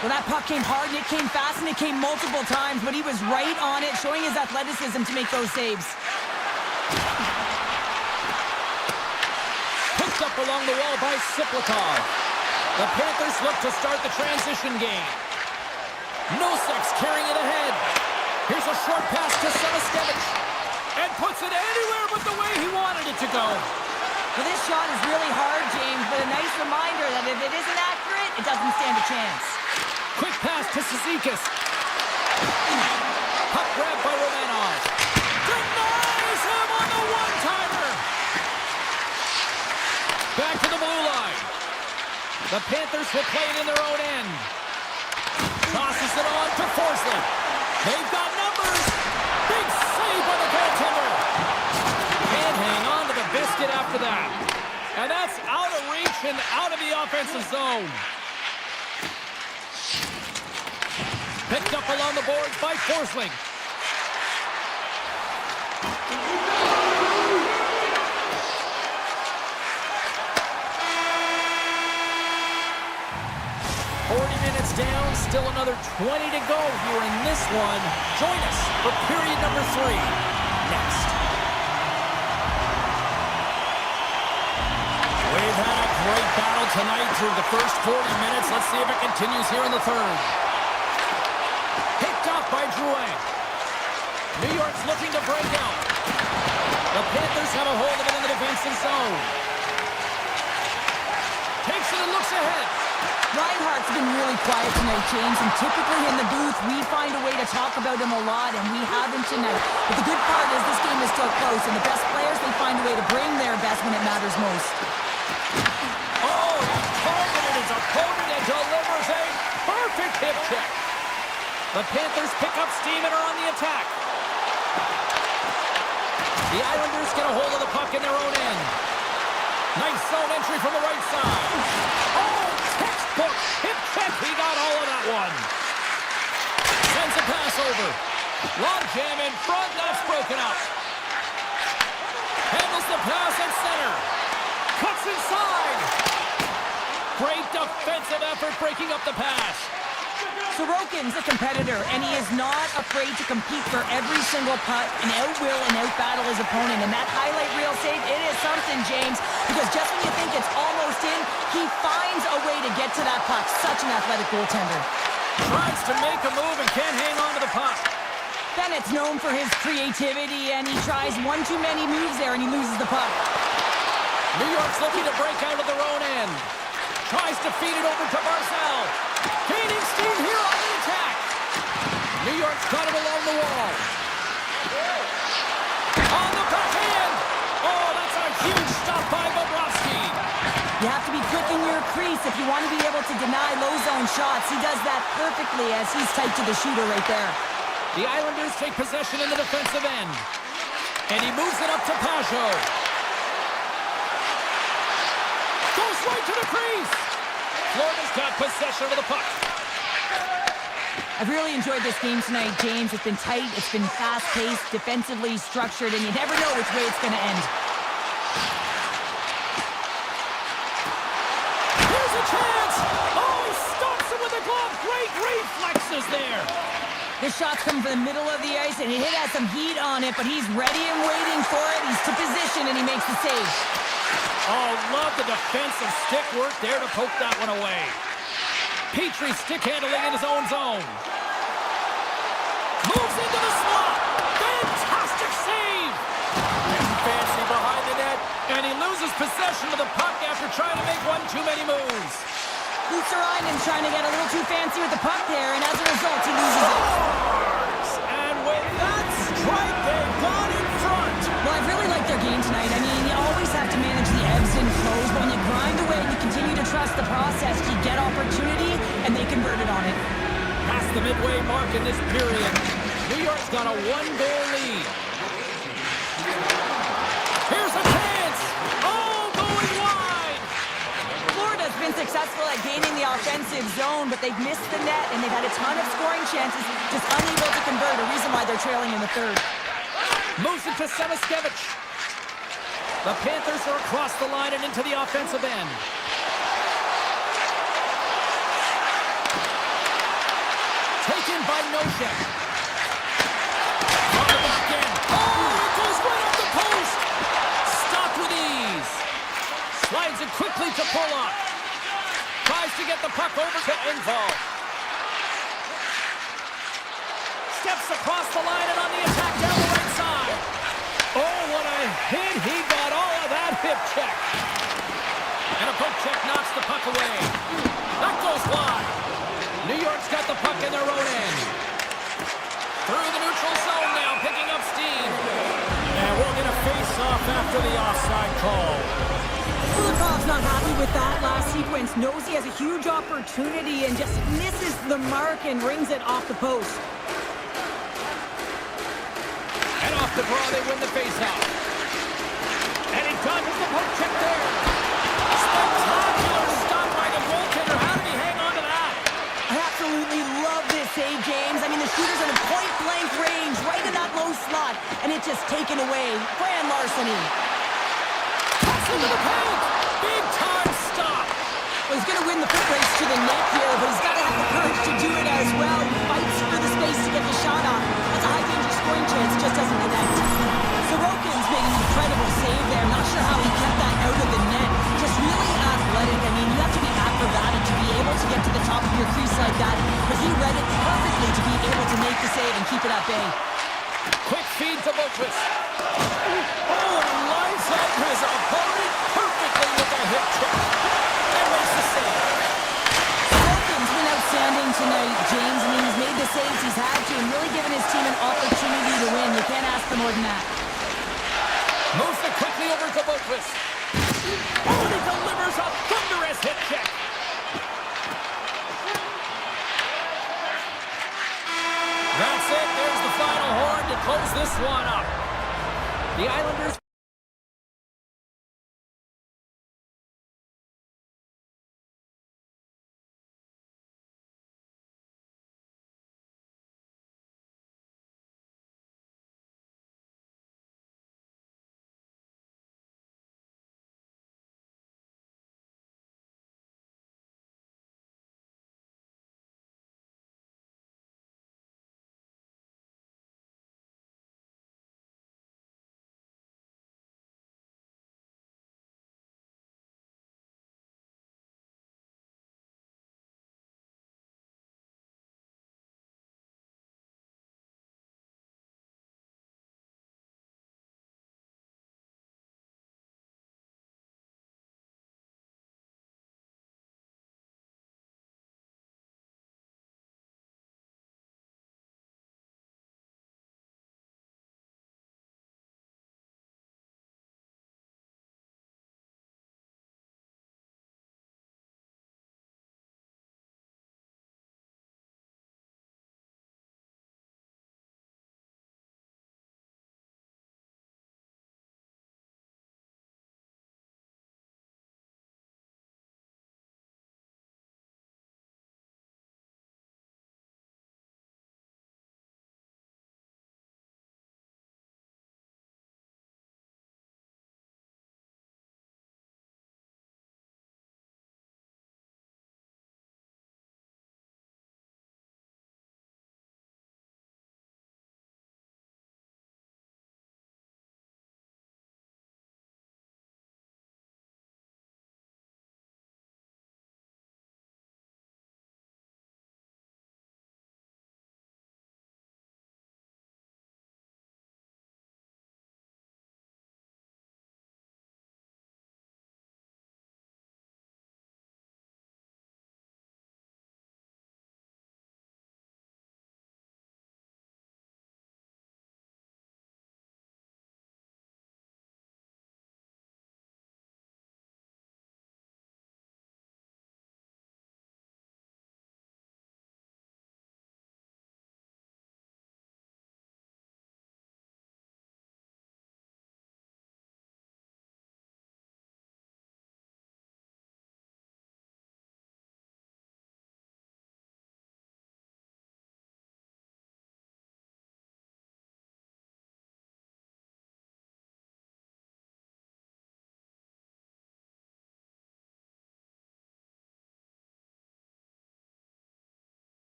Well, that puck came hard, and it came fast, and it came multiple times, but he was right on it, showing his athleticism to make those saves. Picked up along the wall by Siplikov. The Panthers look to start the transition game. Nosek's carrying it ahead. Here's a short pass to Savaskevich. And puts it anywhere but the way he wanted it to go. Well, this shot is really hard, James, but a nice reminder that if it isn't accurate, it doesn't stand a chance. Quick pass to Cizikas. Puck grabbed by Romanov. Denies him on the one-timer. Back to the blue line. The Panthers will play it in their own end. Tosses it on to Forsling. They've got numbers. Big save by the goaltender. Can't hang on to the biscuit after that. And that's out of defensive zone. Picked up along the boards by Forsling. Down, still another 20 to go here in this one. Join us for period number 3 next. We've had a great battle tonight through the first 40 minutes. Let's see if it continues here in the third. Picked off by Drouin. New York's looking to break out. The Panthers have a hold of it in the defensive zone. Takes it and looks ahead. Reinhardt's been really quiet tonight, James, and typically in the booth, we find a way to talk about him a lot, and we have him tonight. But the good part is this game is still close, and the best players, they find a way to bring their best when it matters most. Oh, he's targeted his opponent and delivers a perfect hip check. The Panthers pick up steam and are on the attack. The Islanders get a hold of the puck in their own end. Nice zone entry from the right side. Oh, textbook hip check. He got all of that one. Sends a pass over. Long jam in front. That's broken up. Handles the pass at center. Cuts inside. Great defensive effort breaking up the pass. Sorokin's a competitor, and he is not afraid to compete for every single putt and outwill and outbattle his opponent. And that highlight reel save, it is something, James, because just when you think it's almost in, he finds a way to get to that puck. Such an athletic goaltender. Tries to make a move and can't hang on to the puck. Bennett's known for his creativity, and he tries one too many moves there, and he loses the puck. New York's looking to break out of their own end. Tries to feed it over to Barzal. Gaining steam here on the attack. New York's got it along the wall. On the backhand. Oh, that's a huge stop by Bobrovsky. You have to be quick in your crease if you want to be able to deny low zone shots. He does that perfectly as he's tight to the shooter right there. The Islanders take possession in the defensive end. And he moves it up to Pajot. Goes right to the crease. Florida's got possession of the puck. I've really enjoyed this game tonight, James. It's been tight, it's been fast-paced, defensively structured, and you never know which way it's going to end. Here's a chance! Oh, he stops him with a glove! Great reflexes there! This shot's coming from the middle of the ice, and it has some heat on it, but he's ready and waiting for it. He's to position, and he makes the save. Oh, love the defensive stick work there to poke that one away. Petrie stick handling in his own zone. Moves into the slot. Fantastic save. Getting fancy behind the net, and he loses possession of the puck after trying to make one too many moves. Lutsarainen's trying to get a little too fancy with the puck there, and as a result, he loses it. And with that strike, they got in front. Well, I've really liked their game tonight. I mean, you always have to manage the ebbs and flows, but when you grind away and you continue to trust the process, you get opportunity, and they converted on it. Past the midway mark in this period, New York's got a one-goal lead. Here's a chance! Oh, going wide! Florida's been successful at gaining the offensive zone, but they've missed the net, and they've had a ton of scoring chances, just unable to convert, a reason why they're trailing in the third. Moves it to Semaskevich. The Panthers are across the line and into the offensive end. Taken by Nosek. On the back end. Oh, it goes right off the post. Stopped with ease. Slides it quickly to Pollock. Tries to get the puck over to Engvall. Steps across the line and on the attack down the right side. Oh, what a hit. He got all of that hip check. And a poke check knocks the puck away. That goes wide. New York's got the puck in their own end. Through the neutral zone now, picking up steam. And we'll get a face-off after the offside call. Kulikov's not happy with that last sequence. Knows he has a huge opportunity and just misses the mark and rings it off the post. And off the draw, they win the face-off. And he dodges the poke check there. Spectacular stop by the and it's just taken away. Grand larceny. Pass into the paint. Big time stop. Well, he's going to win the foot race to the net here, but he's got to have the courage to do it as well. He fights for the space to get the shot off. That's a high-danger scoring chance, just doesn't connect. Sorokin's made an incredible save there. Not sure how he kept that out of the net. Just really athletic. I mean, you have to be acrobatic to be able to get to the top of your crease like that, but he read it perfectly to be able to make the save and keep it at bay. Quick feed to Boquist. Oh, and he lines up his opponent perfectly with a hip check. And makes the save. Sorokin's been outstanding tonight, James. I mean, he's made the saves he's had to and really given his team an opportunity to win. You can't ask for more than that. Moves it quickly over to Boquist. Oh, and he delivers a thunderous hip check. That's it. There's the final horn to close this one up. The Islanders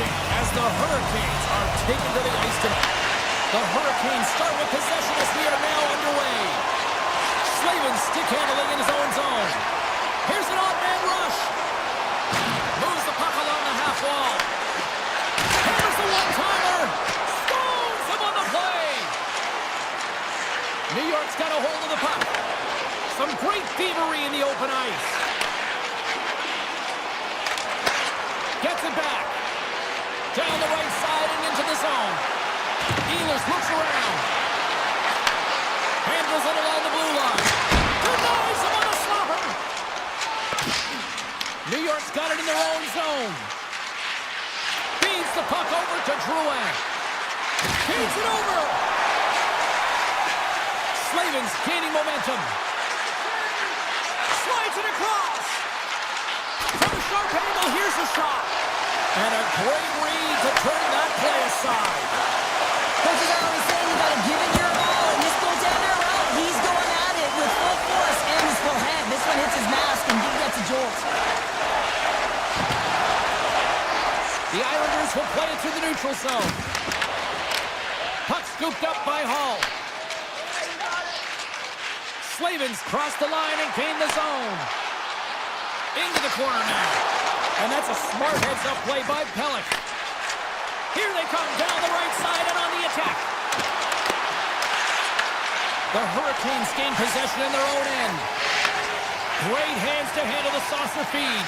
switching as the Hurricanes are taken to the ice tonight. The Hurricanes start with possession as we are now underway. Slavin stick handling in his own zone. Here's an odd-man rush. Moves the puck along the half wall. Here's the one-timer. Stones him on the play. New York's got a hold of the puck. Some great thievery in the open ice. Gets it back. Down the right side and into the zone. Ehlers looks around. Handles it along the blue line. Denies him on the slapper. New York's got it in their own zone. Feeds the puck over to Drouin. Feeds it over. Slavin's gaining momentum. Slides it across. From a sharp angle, here's the shot. And a great read to turn that play aside. Coaches are always saying you gotta give it your all, and this goaltender, well, he's going at it with full force and his full hand. This one hits his mask and gets a jolt. The Islanders will play it through the neutral zone. Puck scooped up by Hall. Slavin's crossed the line and gained the zone. Into the corner now. And that's a smart heads-up play by Pellick. Here they come down the right side and on the attack. The Hurricanes gain possession in their own end. Great hands to handle the saucer feed.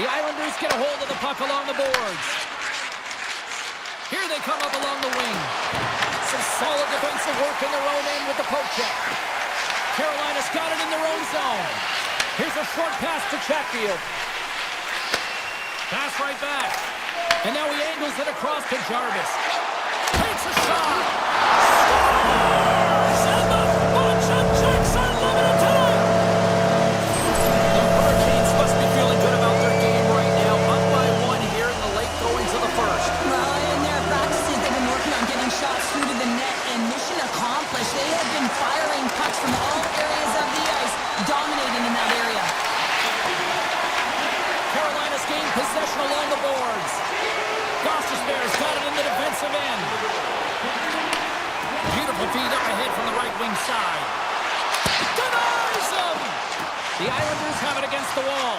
The Islanders get a hold of the puck along the boards. Here they come up along the wing. Some solid defensive work in their own end with the poke check. Carolina's got it in their own zone. Here's a short pass to Chatfield. Pass right back. And now he angles it across to Jarvis. Takes a shot. Scores! And the bunch-up checks are limited time. The Hurricanes must be feeling good about their game right now. Up by one here in the late goings of the first. Well, in their practices, they've been working on getting shots through to the net, and mission accomplished. They have been firing pucks from all areas of the ice, dominating in that area. Carolina's gained possession along the boards. Gostisbehere's got it in the defensive end. Beautiful feed up ahead from the right wing side. Denies him! The Islanders have it against the wall.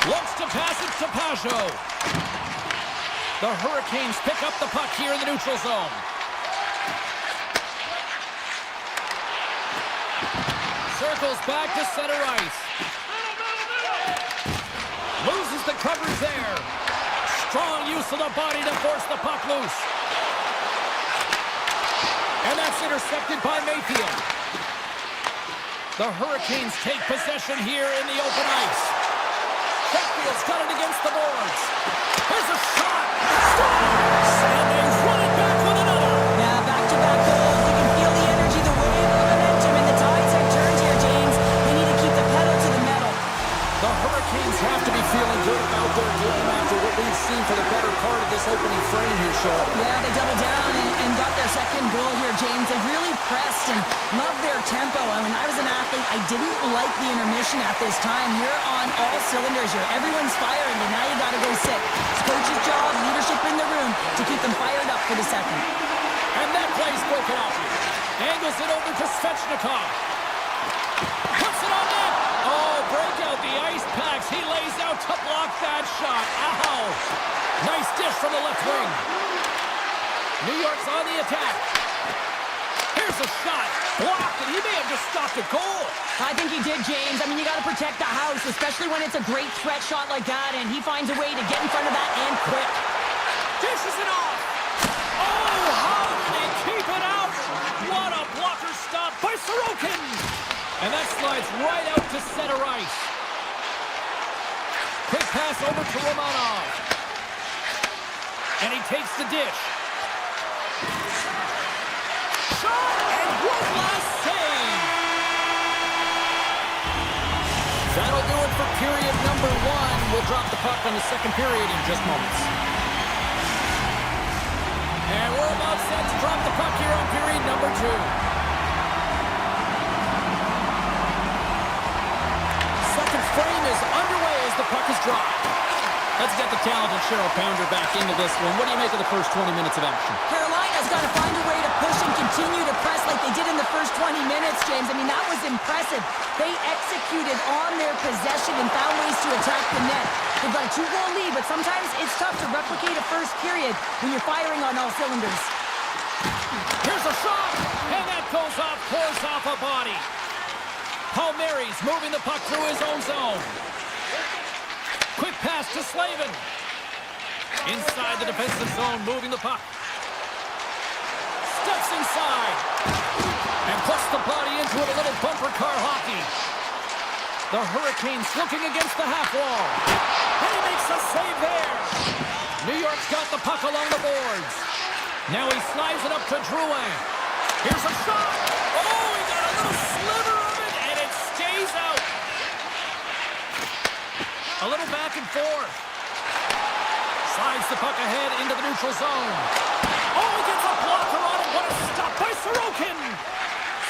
Looks to pass it to Pajot. The Hurricanes pick up the puck here in the neutral zone. Circles back to center ice. Loses the coverage there. Strong use of the body to force the puck loose. And that's intercepted by Mayfield. The Hurricanes take possession here in the open ice. Chatfield's got it against the boards. Here's a shot. Scores! And they run it back with another. Yeah, back-to-back goals. You can feel the energy, the wave, the momentum, and the tides have turned here, James. They need to keep the pedal to the metal. The Hurricanes have to be feeling good about their game after what we've seen for the better part of this opening frame here, Shaw. Yeah, they doubled down and got their second goal here, James. They really pressed and loved their tempo. And when I was an athlete, I didn't like the intermission at this time. You're on all cylinders here. Everyone's firing, and now you got to go sit. It's coach's job, leadership in the room to keep them fired up for the second. And that play's broken up. Angles it over to Svechnikov. Puts it on net. Oh, break out the ice packs. He lays out to block that shot. Ow! Nice dish from the left wing. New York's on the attack. Here's a shot. Blocked, and he may have just stopped a goal. I think he did, James. I mean, you got to protect the house, especially when it's a great threat shot like that, and he finds a way to get in front of that and quick. Dishes it off. Oh, how did he keep it out? What a blocker stop by Sorokin. And that slides right out to center ice. Quick pass over to Romanov. And he takes the dish. Shot, and one last save. That'll do it for period number one. We'll drop the puck on the second period in just moments. And we're about set to drop the puck here on period number two. Second frame is under drop. Let's get the talented Cheryl Pounder back into this one. What do you make of the first 20 minutes of action? Carolina's got to find a way to push and continue to press like they did in the first 20 minutes, James. I mean, that was impressive. They executed on their possession and found ways to attack the net. They've got a 2-goal lead, but sometimes it's tough to replicate a first period when you're firing on all cylinders. Here's a shot, and that goes off course off a body. Palmieri's moving the puck through his own zone. Quick pass to Slavin. Inside the defensive zone, moving the puck. Steps inside. And puts the body into it, a little bumper car hockey. The Hurricanes looking against the half wall. And he makes a save there. New York's got the puck along the boards. Now he slides it up to Drouin. Here's a shot. Oh, he got a little sliver of it, and it stays out. A little back and forth. Slides the puck ahead into the neutral zone. Oh, he gets a blocker on it. What a stop by Sorokin.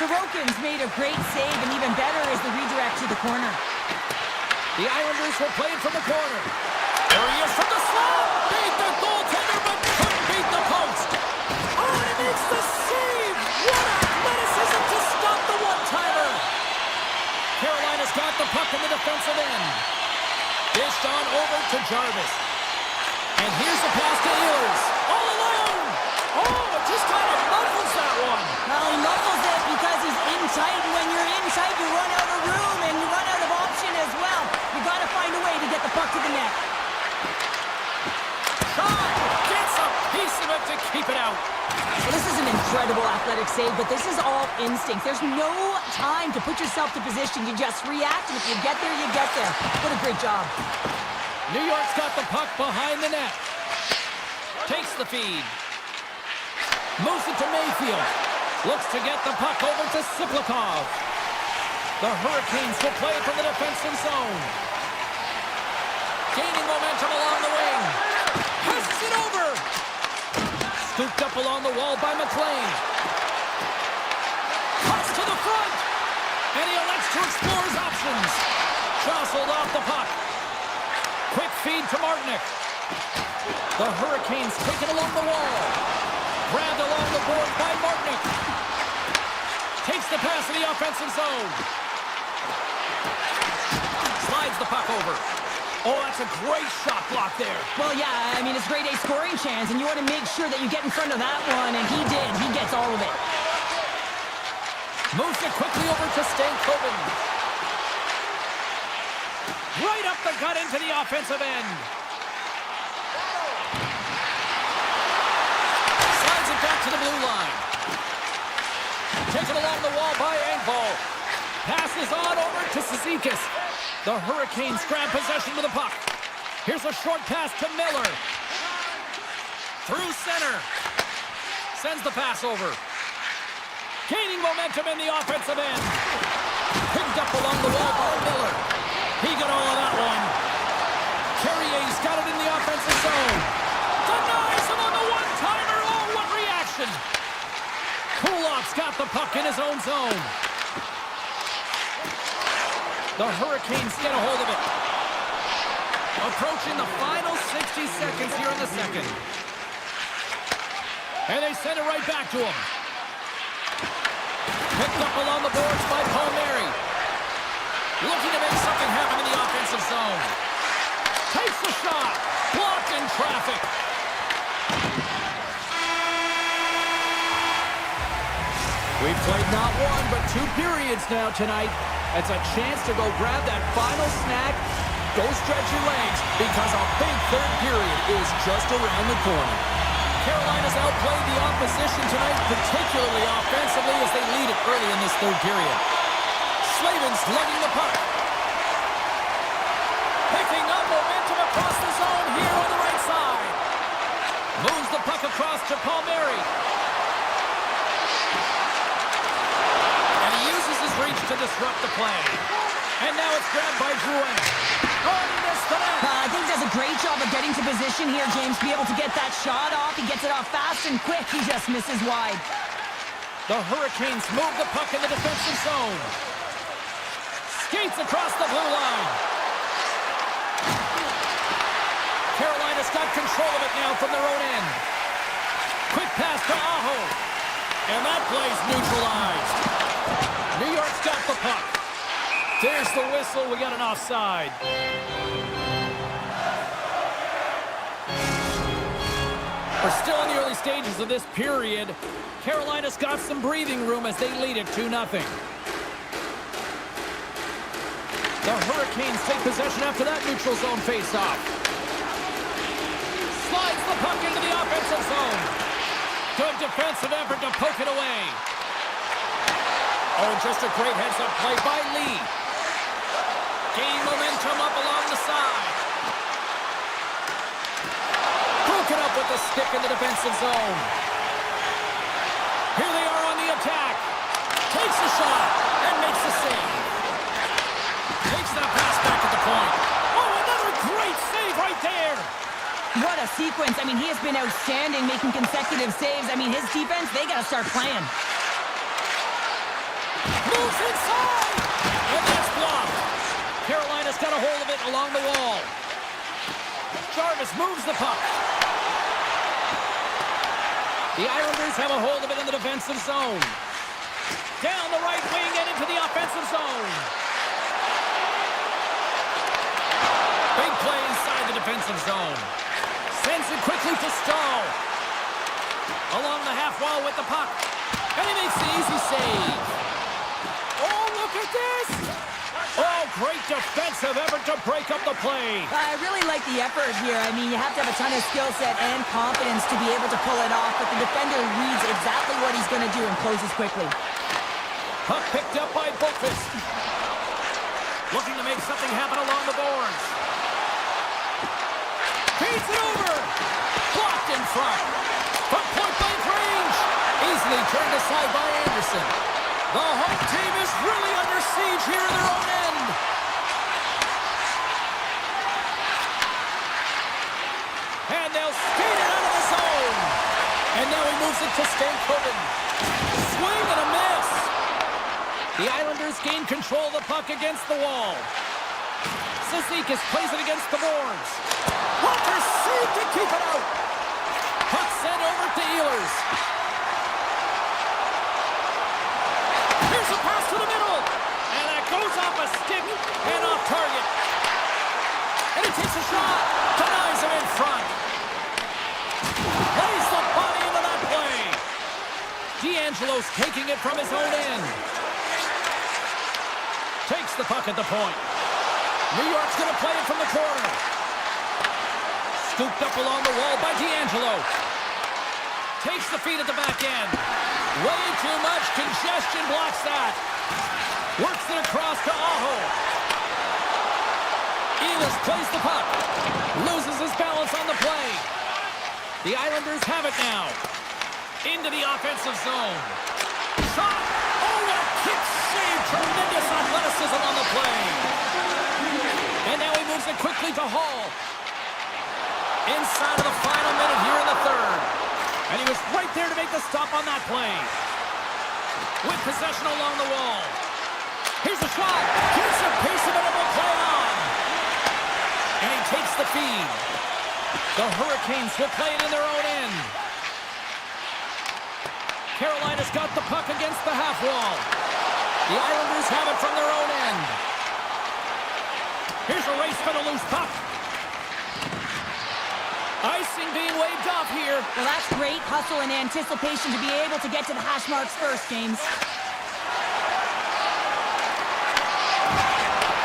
Sorokin's made a great save, and even better is the redirect to the corner. The Islanders will play it from the corner. There he is from the slot. Beat the goaltender, but couldn't beat the post. Oh, and he makes the save. What athleticism to stop the one-timer. Carolina's got the puck in the defensive end. Dished on over to Jarvis. And here's the pass to Ehlers. All alone. Oh, it just kind of muffles that one. Well, he muffles it because he's in tight, and when you're in tight, you run out of room, and you run out of option as well. You got to find a way to get the puck to the net. Shot. Gets a piece of it to keep it out. Well, this is an incredible athletic save, but this is all instinct. There's no time to put yourself to position. You just react, and if you get there, you get there. What a great job. New York's got the puck behind the net. Takes the feed. Moves it to Mayfield. Looks to get the puck over to Siplikov. The Hurricanes will play it from the defensive zone. Gaining momentum along the wing. Passes it over. Scooped up along the wall by McLean. Cuts to the front. And he elects to explore his options. Jostled off the puck. Quick feed to Martinick. The Hurricanes take it along the wall. Grabbed along the board by Martinick. Takes the pass in the offensive zone. Slides the puck over. Oh, that's a great shot block there. Well, yeah, I mean, it's grade A scoring chance, and you want to make sure that you get in front of that one, and he did. He gets all of it. Moves it quickly over to Stankoven. Right up the gut into the offensive end. Slides it back to the blue line. Taken along the wall by Engvall. Passes on over to Cizikas. The Hurricanes grab possession with the puck. Here's a short pass to Miller. Through center. Sends the pass over. Gaining momentum in the offensive end. Picked up along the wall by Miller. He got all of that one. Carrier's got it in the offensive zone. Denies him on the one-timer. Oh, what reaction. Kulak's got the puck in his own zone. The Hurricanes get a hold of it. Approaching the final 60 seconds here in the second. And they send it right back to him. Picked up along the boards by Palmieri. Looking to make something happen in the offensive zone. Takes the shot. Blocked in traffic. We've played not one, but 2 periods now tonight. It's a chance to go grab that final snack. Go stretch your legs, because a big third period is just around the corner. Carolina's outplayed the opposition tonight, particularly offensively, as they lead it early in this third period. Slavin's lugging the puck. Picking up momentum across the zone here on the right side. Moves the puck across to Palmieri. And he uses his reach to disrupt the play. And now it's grabbed by Drouin. Oh, he missed the net. I think he does a great job of getting to position here, James. Be able to get that shot off. He gets it off fast and quick. He just misses wide. The Hurricanes move the puck in the defensive zone. Skates across the blue line. control of it now from their own end. Quick pass to Aho. And that play's neutralized. New York's got the puck. There's the whistle. We got an offside. We're still in the early stages of this period. Carolina's got some breathing room as they lead it 2-0. The Hurricanes take possession after that neutral zone face-off. Slides the puck into the offensive zone. Good defensive effort to poke it away. Oh, just a great heads-up play by Lee. Gain momentum up along the side. Broken up with the stick in the defensive zone. Here they are on the attack. Takes a shot and makes the save. Takes that pass back at the point. Oh, another great save right there. What a sequence. I mean, he has been outstanding, making consecutive saves. I mean, his defense, they got to start playing. Moves inside. And that's blocked. Carolina's got a hold of it along the wall. Jarvis moves the puck. The Islanders have a hold of it in the defensive zone. Down the right wing and into the offensive zone. Big play inside the defensive zone. Sends it quickly to Stahl. Along the half wall with the puck. And he makes the easy save. Oh, look at this! Oh, great defensive effort to break up the play. I really like the effort here. I mean, you have to have a ton of skill set and confidence to be able to pull it off, but the defender reads exactly what he's going to do and closes quickly. Puck picked up by Boqvist. Looking to make something happen along the boards. Feeds it over. Blocked in front. From point-blank range. Easily turned aside by Anderson. The home team is really under siege here in their own end. And they'll skate it out of the zone. And now he moves it to Stankoven. Swing and a miss. The Islanders gain control of the puck against the wall. Cizikas plays it against the boards. Walker saved to keep it out. Puck sent over to Ehlers. Here's a pass to the middle. And that goes off a stick and off target. And he takes a shot. Denies him in front. Lays the body into that play. D'Angelo's taking it from his own end. Takes the puck at the point. New York's going to play it from the corner. Scooped up along the wall by D'Angelo. Takes the feed at the back end. Way too much congestion blocks that. Works it across to Aho. Ehlers plays the puck. Loses his balance on the play. The Islanders have it now. Into the offensive zone. Shot. Oh, what a kick save. Tremendous athleticism on the play. And now he moves it quickly to Hall. Inside of the final minute here in the third. And he was right there to make the stop on that play. With possession along the wall. Here's a shot. Keeps the pace of it and will play on. And he takes the feed. The Hurricanes will play it in their own end. Carolina's got the puck against the half wall. The Islanders have it from their own end. Here's a race for the loose puck. Icing being waved off here. Well, that's great hustle and anticipation to be able to get to the hash marks first, James.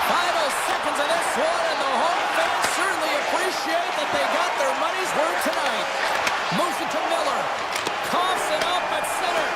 Final seconds of this one, and the home fans certainly appreciate that they got their money's worth tonight. Moves it to Miller. Coughs it up at center.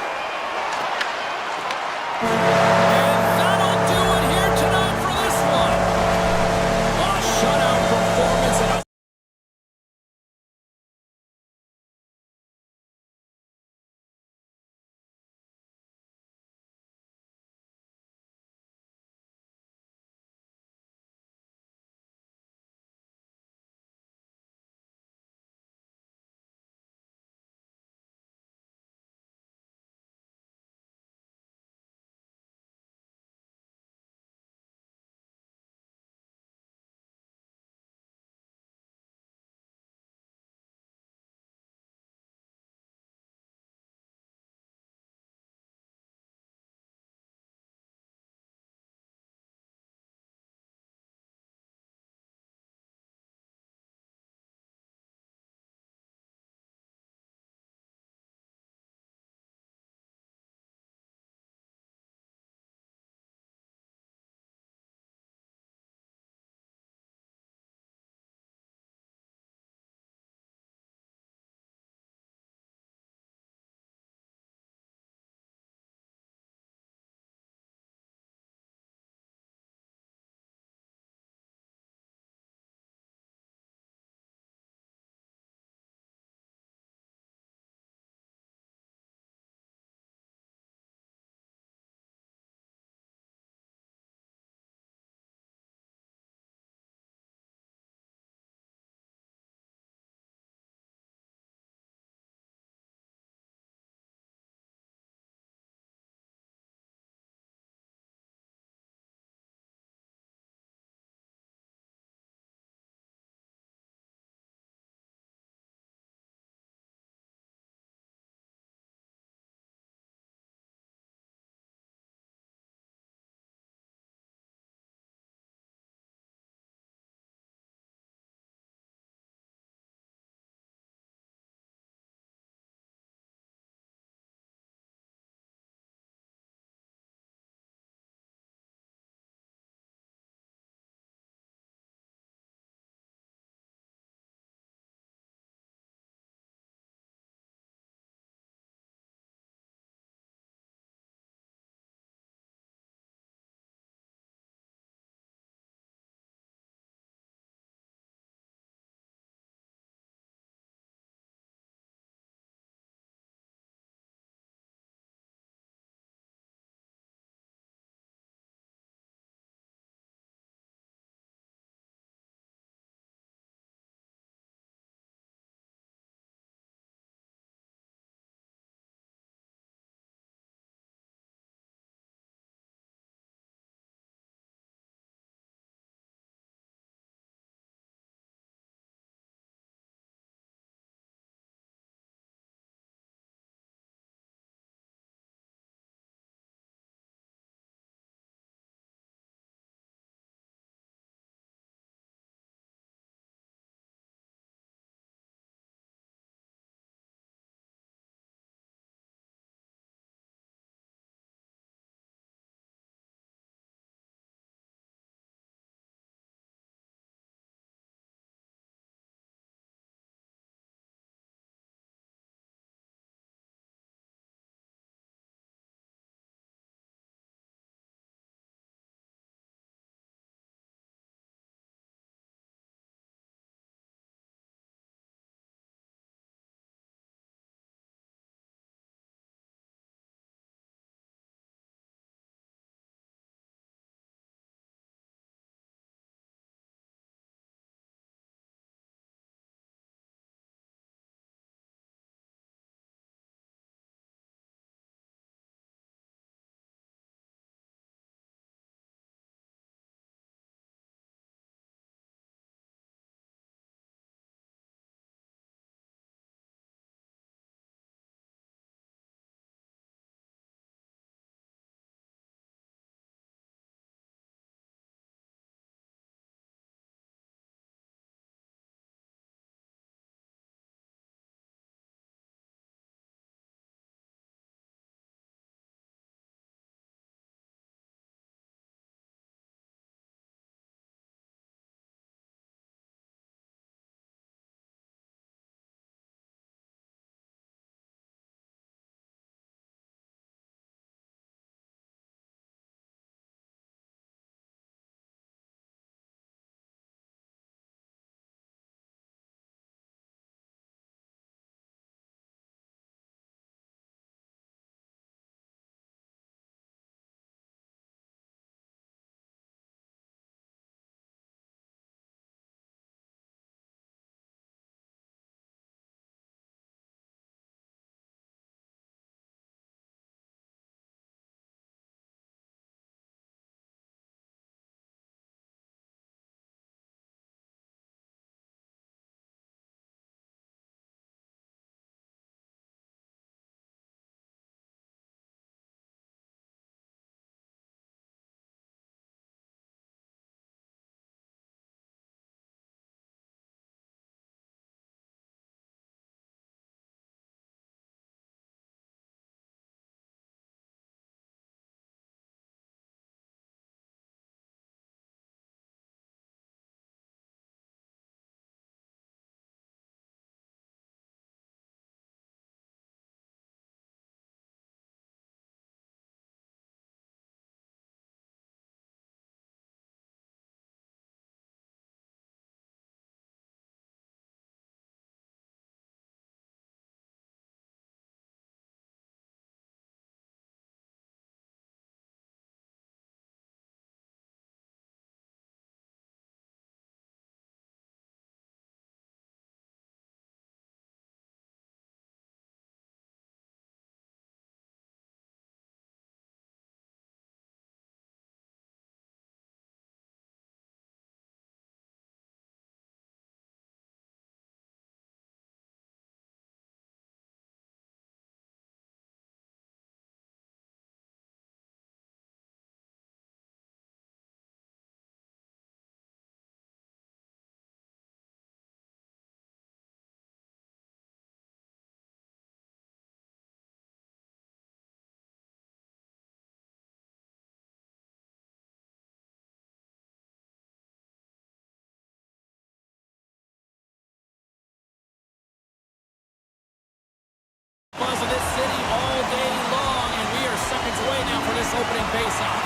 opening face-off.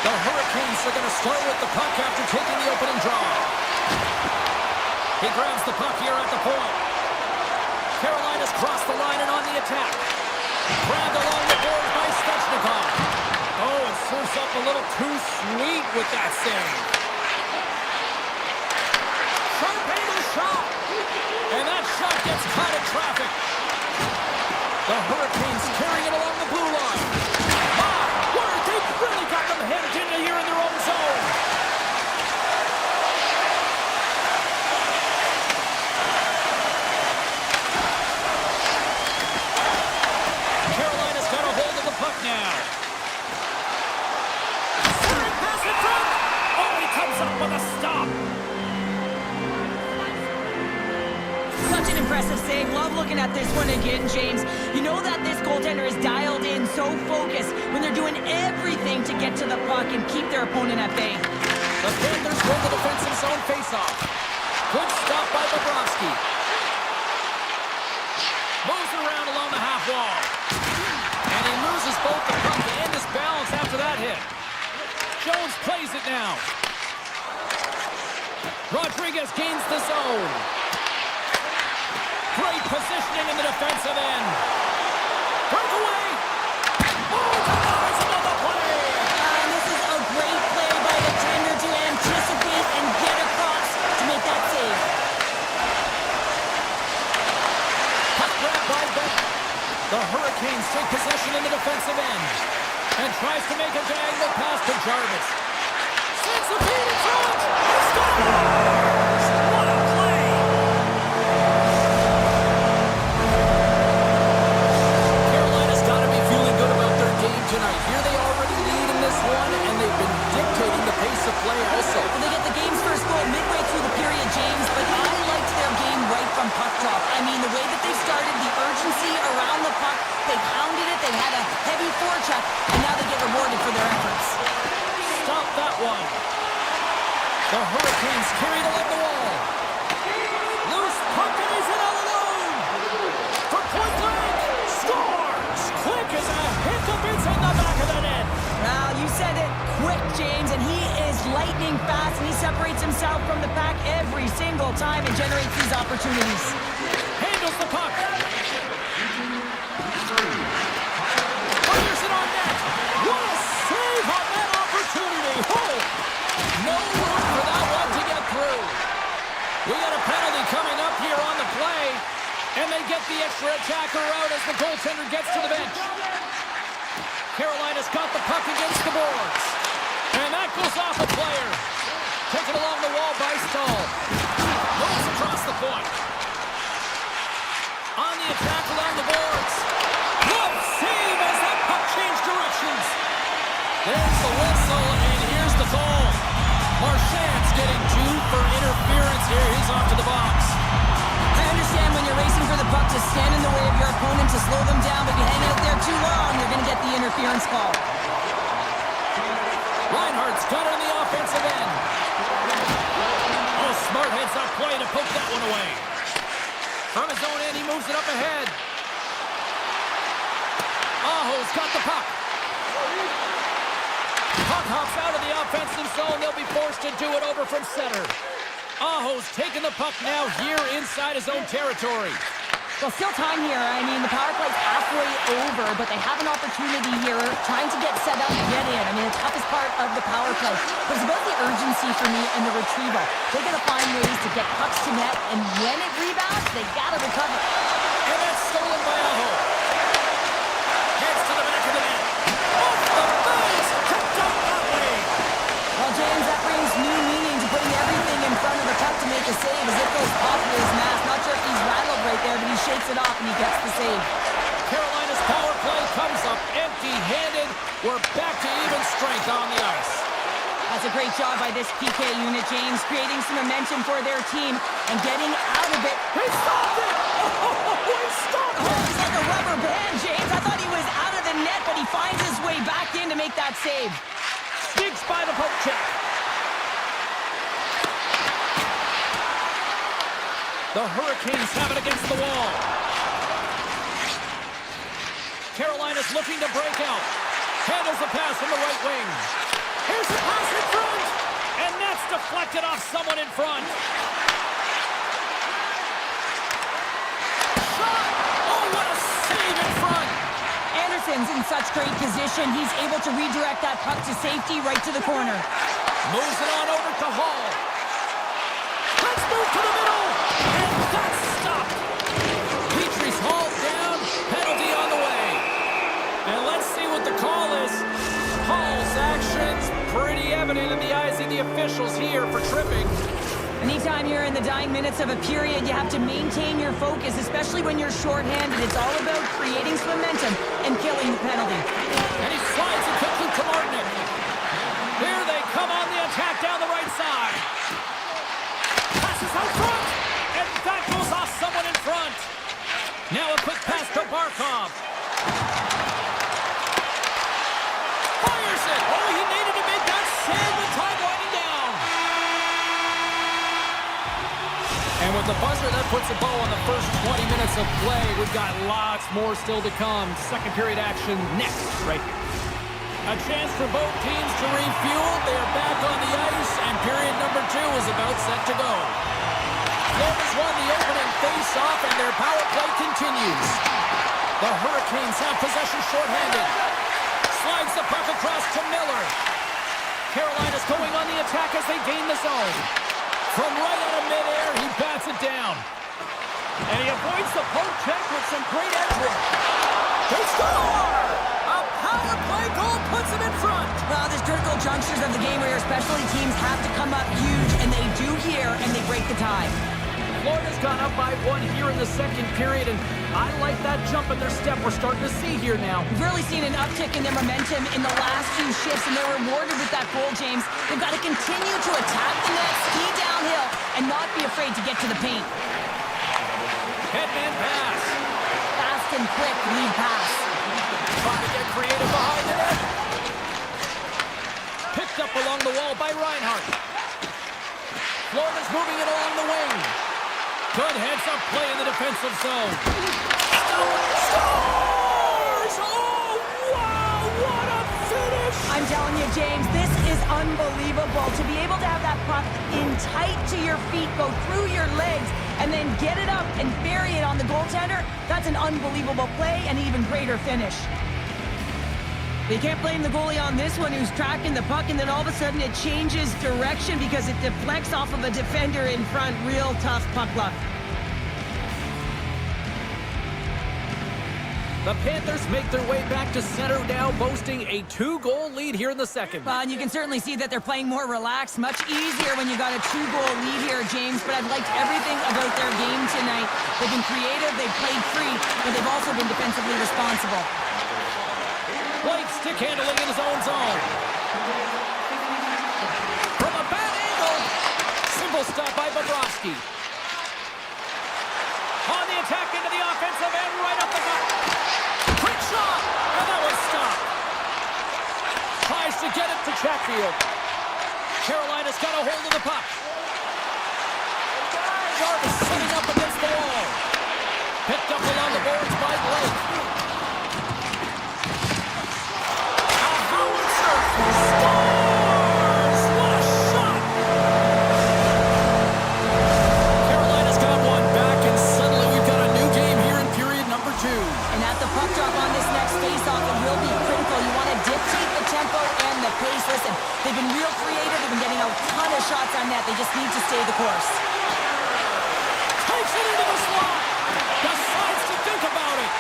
The Hurricanes are going to start with the puck after taking the opening draw. He grabs the puck here at the point. Carolina's crossed the line and on the attack. Grabbed along the boards by Svechnikov. Oh, it serves up a little too sweet with that save. Sharp angle shot. And that shot gets caught in traffic. The Hurricanes carrying it along the blue line. My word, they've really got them headed into here in their own zone. Carolina's got a hold of the puck now. Centering pass in front. Oh, he comes up with a stop. Such an impressive save. Love looking at this one again, James. You know that this goaltender is dialed in, so focused when they're doing everything to get to the puck and keep their opponent at bay. The Panthers win the defensive zone faceoff. Good stop by Bobrovsky. Moves around along the half wall. And he loses both the puck and his balance after that hit. Jones plays it now. Rodriguez gains the zone. Great positioning in the defensive end. Breakaway. Oh, denies another play. And this is a great play by the defender to anticipate and get across to make that save. Puck grab by Ben. The Hurricanes take possession in the defensive end. And tries to make a diagonal pass to Jarvis. Sends the feed in front. He scores! What a play! Carolina's got to be feeling good about their game tonight. Here they already lead in this one, and they've been dictating the pace of play also. Well, they get the game's first goal midway through the period, James, but I liked their game right from puck drop. I mean, the way that they started, the urgency around the puck, they pounded it, they had a heavy forecheck, and now they get rewarded for their efforts. Stop that one. The Hurricanes carried along the wall. Loose puck and he's in all alone. For point blank, scores. Quick as a hiccup, it's in the back of the net. Well, you said it, quick, James, and he is lightning fast, and he separates himself from the pack every single time and generates these opportunities. Handles the puck. Fires it on net. What a save on that opportunity. Oh, no room for that one to get through. We got a penalty coming up here on the play, and they get the extra attacker out as the goaltender gets to the bench. Carolina's got the puck against the boards. And that goes off a player. Taken along the wall by Stahl. Moves across the point. On the attack along the boards. What save as that puck changed directions. There's the whistle, and here's the goal. Marchand's getting due for interference here. He's off to the box. I understand when you're racing for the puck to stand in the way of your opponent to slow them down, but if you hang out there too long, you're going to get the interference call. Reinhardt's got it on the offensive end. Oh, smart heads-up play to poke that one away. From his own end, he moves it up ahead. Aho's got the puck. Puck hops out of the offensive zone. They'll be forced to do it over from center. Aho's taking the puck now here inside his own territory. Well, still time here. I mean, the power play's halfway over, but they have an opportunity here trying to get set up and get in. I mean, the toughest part of the power play. But it's about the urgency for me and the retrieval. They got to find ways to get pucks to net, and when it rebounds, they got to recover. And that's stolen by Aho. Heads to the back of the net. Off the face! Kept out that way! Well, James, that brings new meaning to putting everything in front of the puck to make a save as it goes off his mask. Not sure if he's rattled right there, but he shakes it off and he gets the save. Carolina's power play comes up empty-handed. We're back to even strength on the ice. That's a great job by this PK unit, James, creating some momentum for their team and getting out of it. He stopped it! Oh, he stopped Oh, it! he's like a rubber band, James. I thought he was out of the net, but he finds his way back in to make that save. Sneaks by the poke check. The Hurricanes have it against the wall. Carolina's looking to break out. Handles the pass from the right wing. Here's the pass in front. And that's deflected off someone in front. Shot! Oh, what a save in front. Anderson's in such great position. He's able to redirect that puck to safety right to the corner. Moves it on over to Hall. Let's move to the middle. And that's stopped. Petrie's hauled down. Penalty on the way. And let's see what the call is. Hall's actions pretty evident in the eyes of the officials here for tripping. Anytime you're in the dying minutes of a period, you have to maintain your focus, especially when you're shorthanded. It's all about creating some momentum and killing the penalty. And he slides it quickly to Martinick. Here they come on the attack down the right side. Passes out front. And that goes off someone in front. Now a quick pass to Barkov. Fires it. Oh, he needed to make that save with time winding down. And with the buzzer, that puts a bow on the first 20 minutes of play. We've got lots more still to come. Second period action next, right here. A chance for both teams to refuel. They are back on the ice, and period number 2 is about set to go. Florida's won the opening face-off, and their power play continues. The Hurricanes have possession shorthanded. Slides the puck across to Miller. Carolina's going on the attack as they gain the zone. From right out of midair, he bats it down. And he avoids the poke check with some great edge work. They score! A power play goal puts them in front. Well, there's critical junctures of the game where your specialty teams have to come up huge, and they do here, and they break the tie. Florida's gone up by 1 here in the second period, and I like that jump in their step we're starting to see here now. We've really seen an uptick in their momentum in the last few shifts, and they're rewarded with that goal, James. They've got to continue to attack the net, ski downhill, and not be afraid to get to the paint. Headman pass. Fast and quick lead pass. Trying to get creative behind the net. Picked up along the wall by Reinhart. Florida's moving it along the wing. Good heads-up play in the defensive zone. Scores! Oh, wow! What a finish! I'm telling you, James, this is unbelievable. To be able to have that puck in tight to your feet, go through your legs, and then get it up and bury it on the goaltender, that's an unbelievable play and an even greater finish. They can't blame the goalie on this one, who's tracking the puck, and then all of a sudden it changes direction because it deflects off of a defender in front. Real tough puck luck. The Panthers make their way back to center now, boasting a 2-goal lead here in the second. And you can certainly see that they're playing more relaxed, much easier when you got a 2-goal lead here, James. But I've liked everything about their game tonight. They've been creative, they've played free, but they've also been defensively responsible. White stick handling in his own zone. From a bad angle. Simple stop by Bobrovsky. On the attack into the offensive end, right up the gut. Quick shot, and that was stopped. Tries to get it to Chatfield. Carolina's got a hold of the puck. Jarvis setting up against the wall. Picked up along the boards by Blake. Scores! What a shot! Carolina's got one back, and suddenly we've got a new game here in period number 2. And at the puck drop on this next face-off, it will be critical. You want to dictate the tempo and the pace. Listen, they've been real creative. They've been getting a ton of shots on net. They just need to stay the course. Takes it into the slot. Decides to think about it.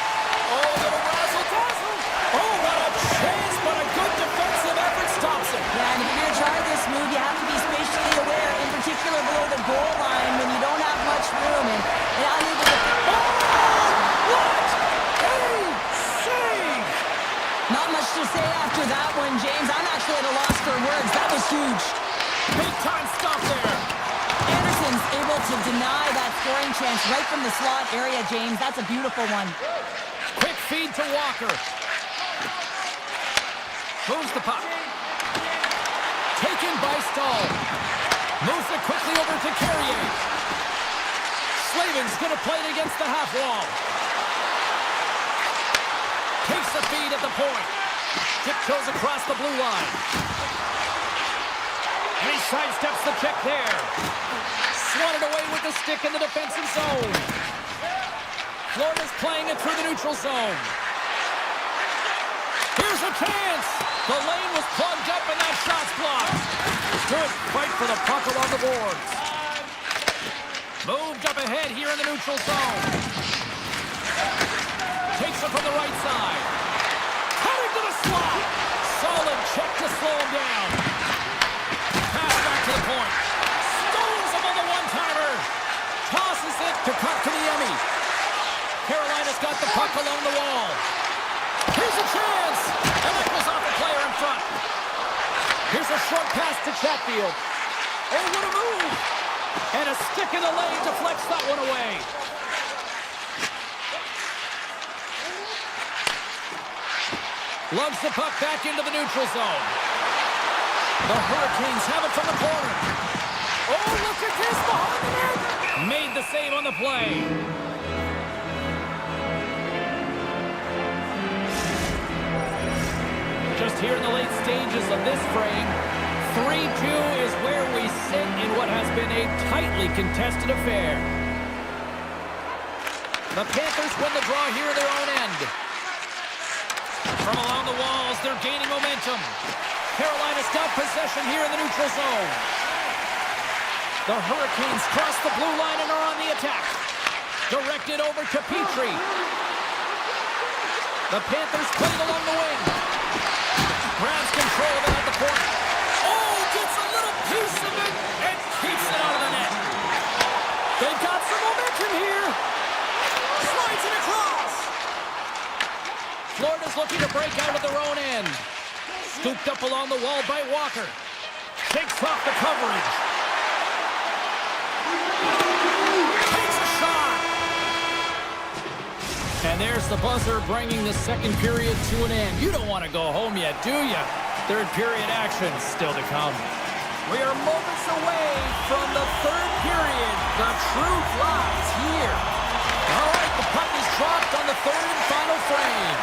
Oh, little razzle-dazzle. Oh, what a chance, but a good defensive effort stops it. Yeah, and if you're going to try this move, you have to be spatially aware, in particular below the goal line when you don't have much room. And unable to... Oh, what a save! Not much to say after that one, James. I'm actually at a loss for words. That was huge. Big time stop there. Anderson's able to deny that scoring chance right from the slot area, James. That's a beautiful one. Quick feed to Walker. Moves the puck. Taken by Stahl. Moves it quickly over to Carrier. Slavin's going to play it against the half wall. Takes the feed at the point. Tiptoes across the blue line. And he sidesteps the check there. Swatted away with the stick in the defensive zone. Florida's playing it through the neutral zone. Here's a chance. The lane was plugged up and that shot's blocked. Good fight for the puck along the boards. Moved up ahead here in the neutral zone. Takes it from the right side. Cutting to the slot. Solid check to slow him down. Pass back to the point. Stones him on the one-timer. Tosses it to cut to the Emmy. Carolina's got the puck along the wall. Here's a chance. And that goes off the player in front. Here's a short pass to Chatfield. Oh, what a move. And a stick in the lane deflects that one away. Lugs the puck back into the neutral zone. The Hurricanes have it from the corner. Oh, look at this behind the net. Made the save on the play. Just here in the late stages of this frame, 3-2 is where we sit in what has been a tightly contested affair. The Panthers win the draw here in their own end. From along the walls, they're gaining momentum. Carolina's got possession here in the neutral zone. The Hurricanes cross the blue line and are on the attack. Directed over to Petrie. The Panthers playing along the wing. Grabs control of it at the point. Oh, gets a little piece of it and keeps it out of the net. They've got some momentum here. Slides it across. Florida's looking to break out of their own end. Scooped up along the wall by Walker. Takes off the coverage. Takes a shot. And there's the buzzer bringing the second period to an end. You don't want to go home yet, do you? Third period action still to come. We are moments away from the third period. The truth lies here. All right, the puck is dropped on the third and final frame.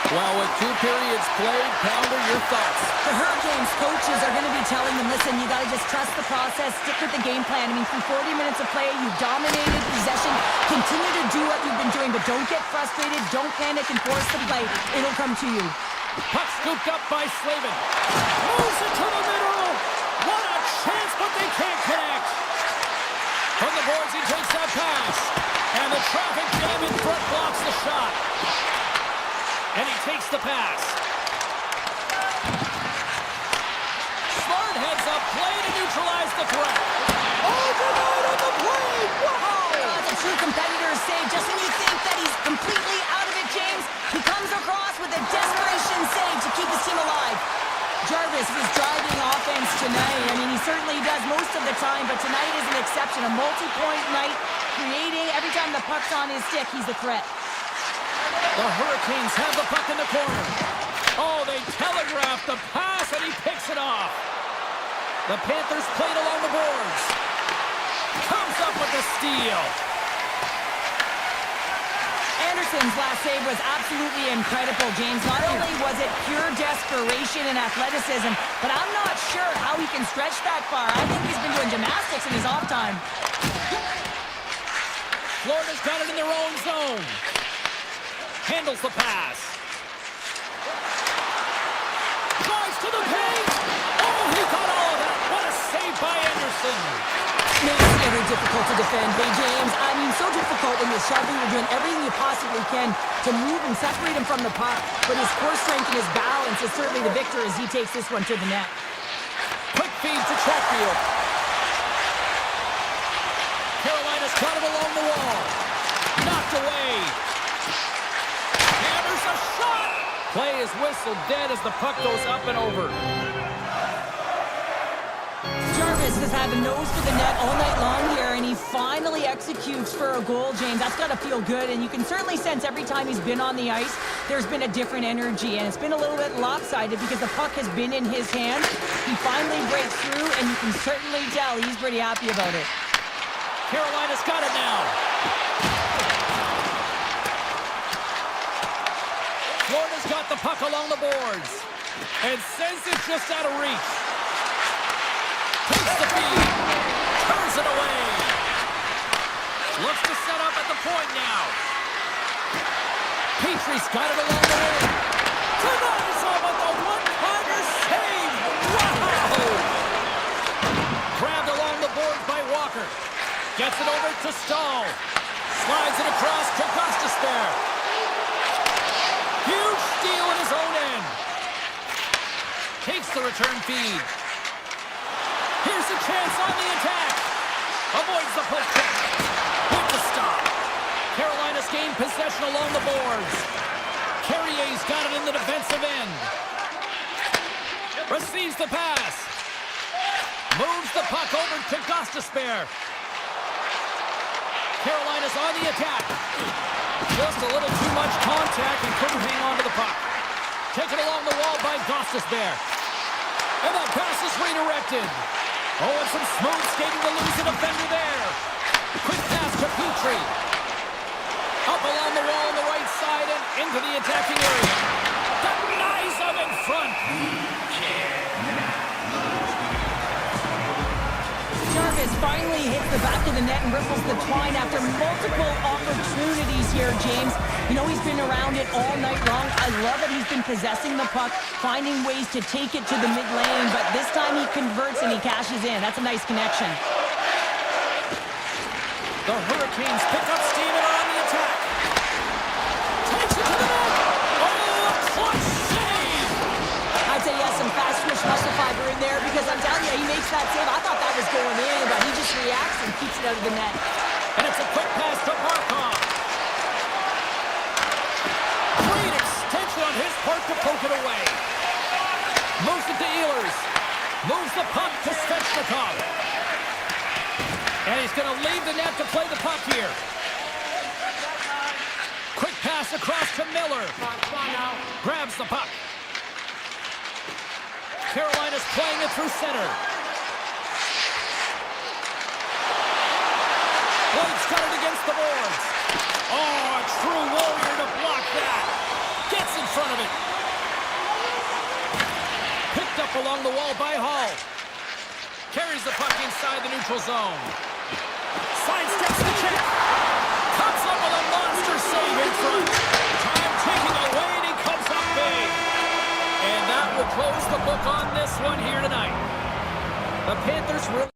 Well, with 2 periods played, Pounder, your thoughts? The Hurricanes coaches are going to be telling them, listen, you got to just trust the process, stick with the game plan. I mean, through 40 minutes of play, you dominated possession. Continue to do what you've been doing, but don't get frustrated. Don't panic and force the play. It'll come to you. Puck scooped up by Slavin. Moves it to the middle. What a chance, but they can't connect. From the boards, he takes that pass. And the traffic jam in front blocks the shot. And he takes the pass. Smart heads up, play to neutralize the threat. Oh, denied on the play! Wow! That's a true competitor's save. Just when you think that he's completely out of it, James, he comes across with a desperation save to keep his team alive. Jarvis is driving offense tonight. I mean, he certainly does most of the time, but tonight is an exception. A multi-point night, creating every time the puck's on his stick, he's a threat. The Hurricanes have the puck in the corner. Oh, they telegraph the pass, and he picks it off. The Panthers played along the boards. Comes up with the steal. Anderson's last save was absolutely incredible, James. Not only was it pure desperation and athleticism, but I'm not sure how he can stretch that far. I think he's been doing gymnastics in his off time. Florida's got it in their own zone. Handles the pass. Drives to the paint. Oh, he got all of that. What a save by Anderson. Makes it very difficult to defend. Hey, James, I mean, so difficult when you're shoving, you're doing everything you possibly can to move and separate him from the puck. But his core strength and his balance is certainly the victor as he takes this one to the net. Quick feed to Chatfield. Carolina's got it along the wall. Knocked away. Hammers a shot. Play is whistled dead as the puck goes up and over. Jarvis has had the nose for the net all night long here, and he finally executes for a goal, James. That's got to feel good, and you can certainly sense every time he's been on the ice, there's been a different energy, and it's been a little bit lopsided because the puck has been in his hands. He finally breaks through, and you can certainly tell he's pretty happy about it. Carolina's got it now. Florida's got the puck along the boards and sends it just out of reach. Takes the feed, turns it away. Looks to set up at the point now. Petrie's got it along the wing. Tonight's about the one-timer save. Wow! Grabbed along the boards by Walker. Gets it over to Stahl. Slides it across to Gostisbehere. Huge steal in his own end. Takes the return feed. Here's a chance on the attack. Avoids the poke check. With the stop. Carolina's gained possession along the boards. Carrier's got it in the defensive end. Receives the pass. Moves the puck over to Gostisbehere. Carolina's on the attack. Just a little too much contact and couldn't hang on to the puck. Taken along the wall by Gostisbehere. And that pass is redirected. Oh, and some smooth skating to lose a defender there. Quick pass to Petrie. Up along the wall on the right side and into the attacking area. Denies him in front. Jarvis finally hits the back of the net and ripples the twine after multiple opportunities here, James. You know, he's been around it all night long. I love that he's been possessing the puck, finding ways to take it to the mid lane, but this time he converts and he cashes in. That's a nice connection. The Hurricanes pick up steam and are on the attack. Takes it to the net. Oh, a clutch save. I'd say he has some fast twitch muscle fiber in there because I'm telling you, he makes that save. I thought that was going in, but he just reacts and keeps it out of the net. And it's a quick pass to Markov. Great extension on his part to poke it away. Moves it to Ehlers. Moves the puck to Svechnikov. And he's going to leave the net to play the puck here. Quick pass across to Miller. Grabs the puck. Carolina's playing it through center. Blake's got it against the boards. Oh, a true warrior to block that. Gets in front of it. Picked up along the wall by Hall. Carries the puck inside the neutral zone. Sidesteps the check. Comes up with a monster save in front. Time taking away and he comes up big. And that will close the book on this one here tonight. The Panthers really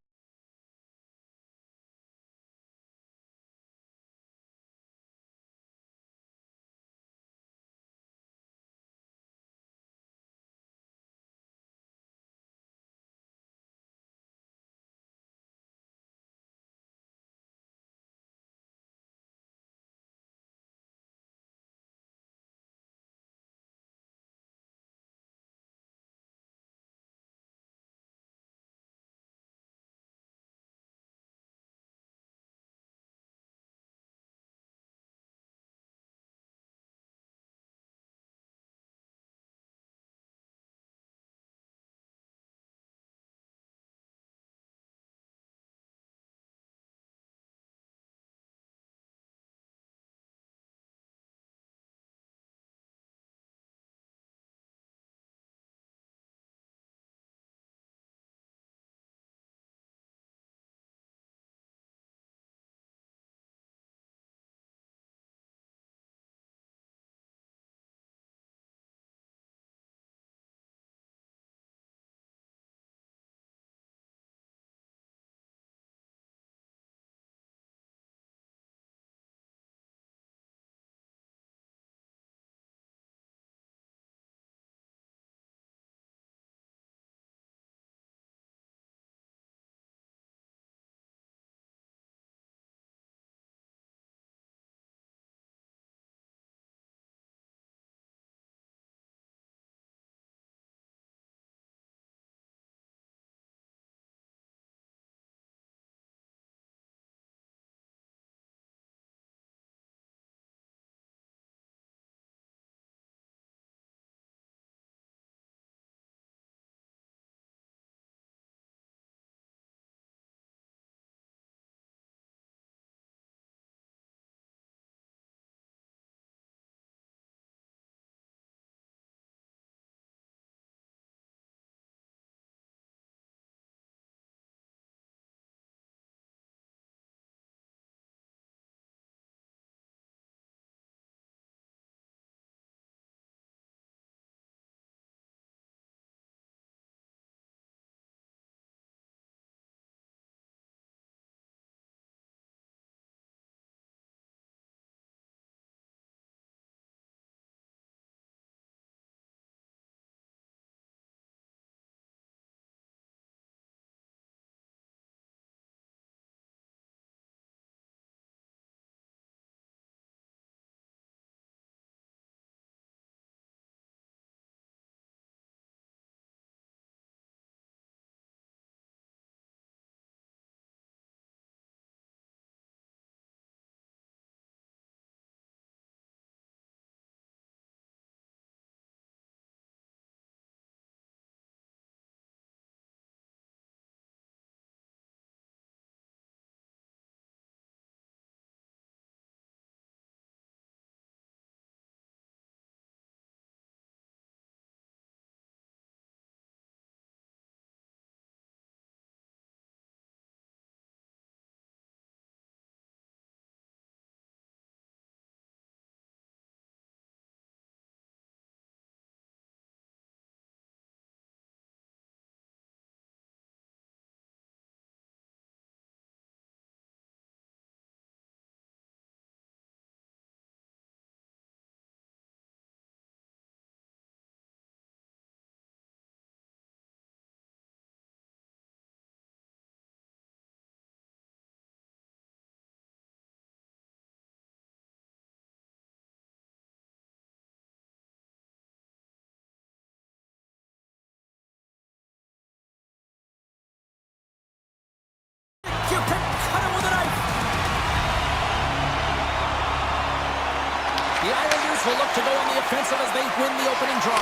Islanders will look to go on the offensive as they win the opening draw.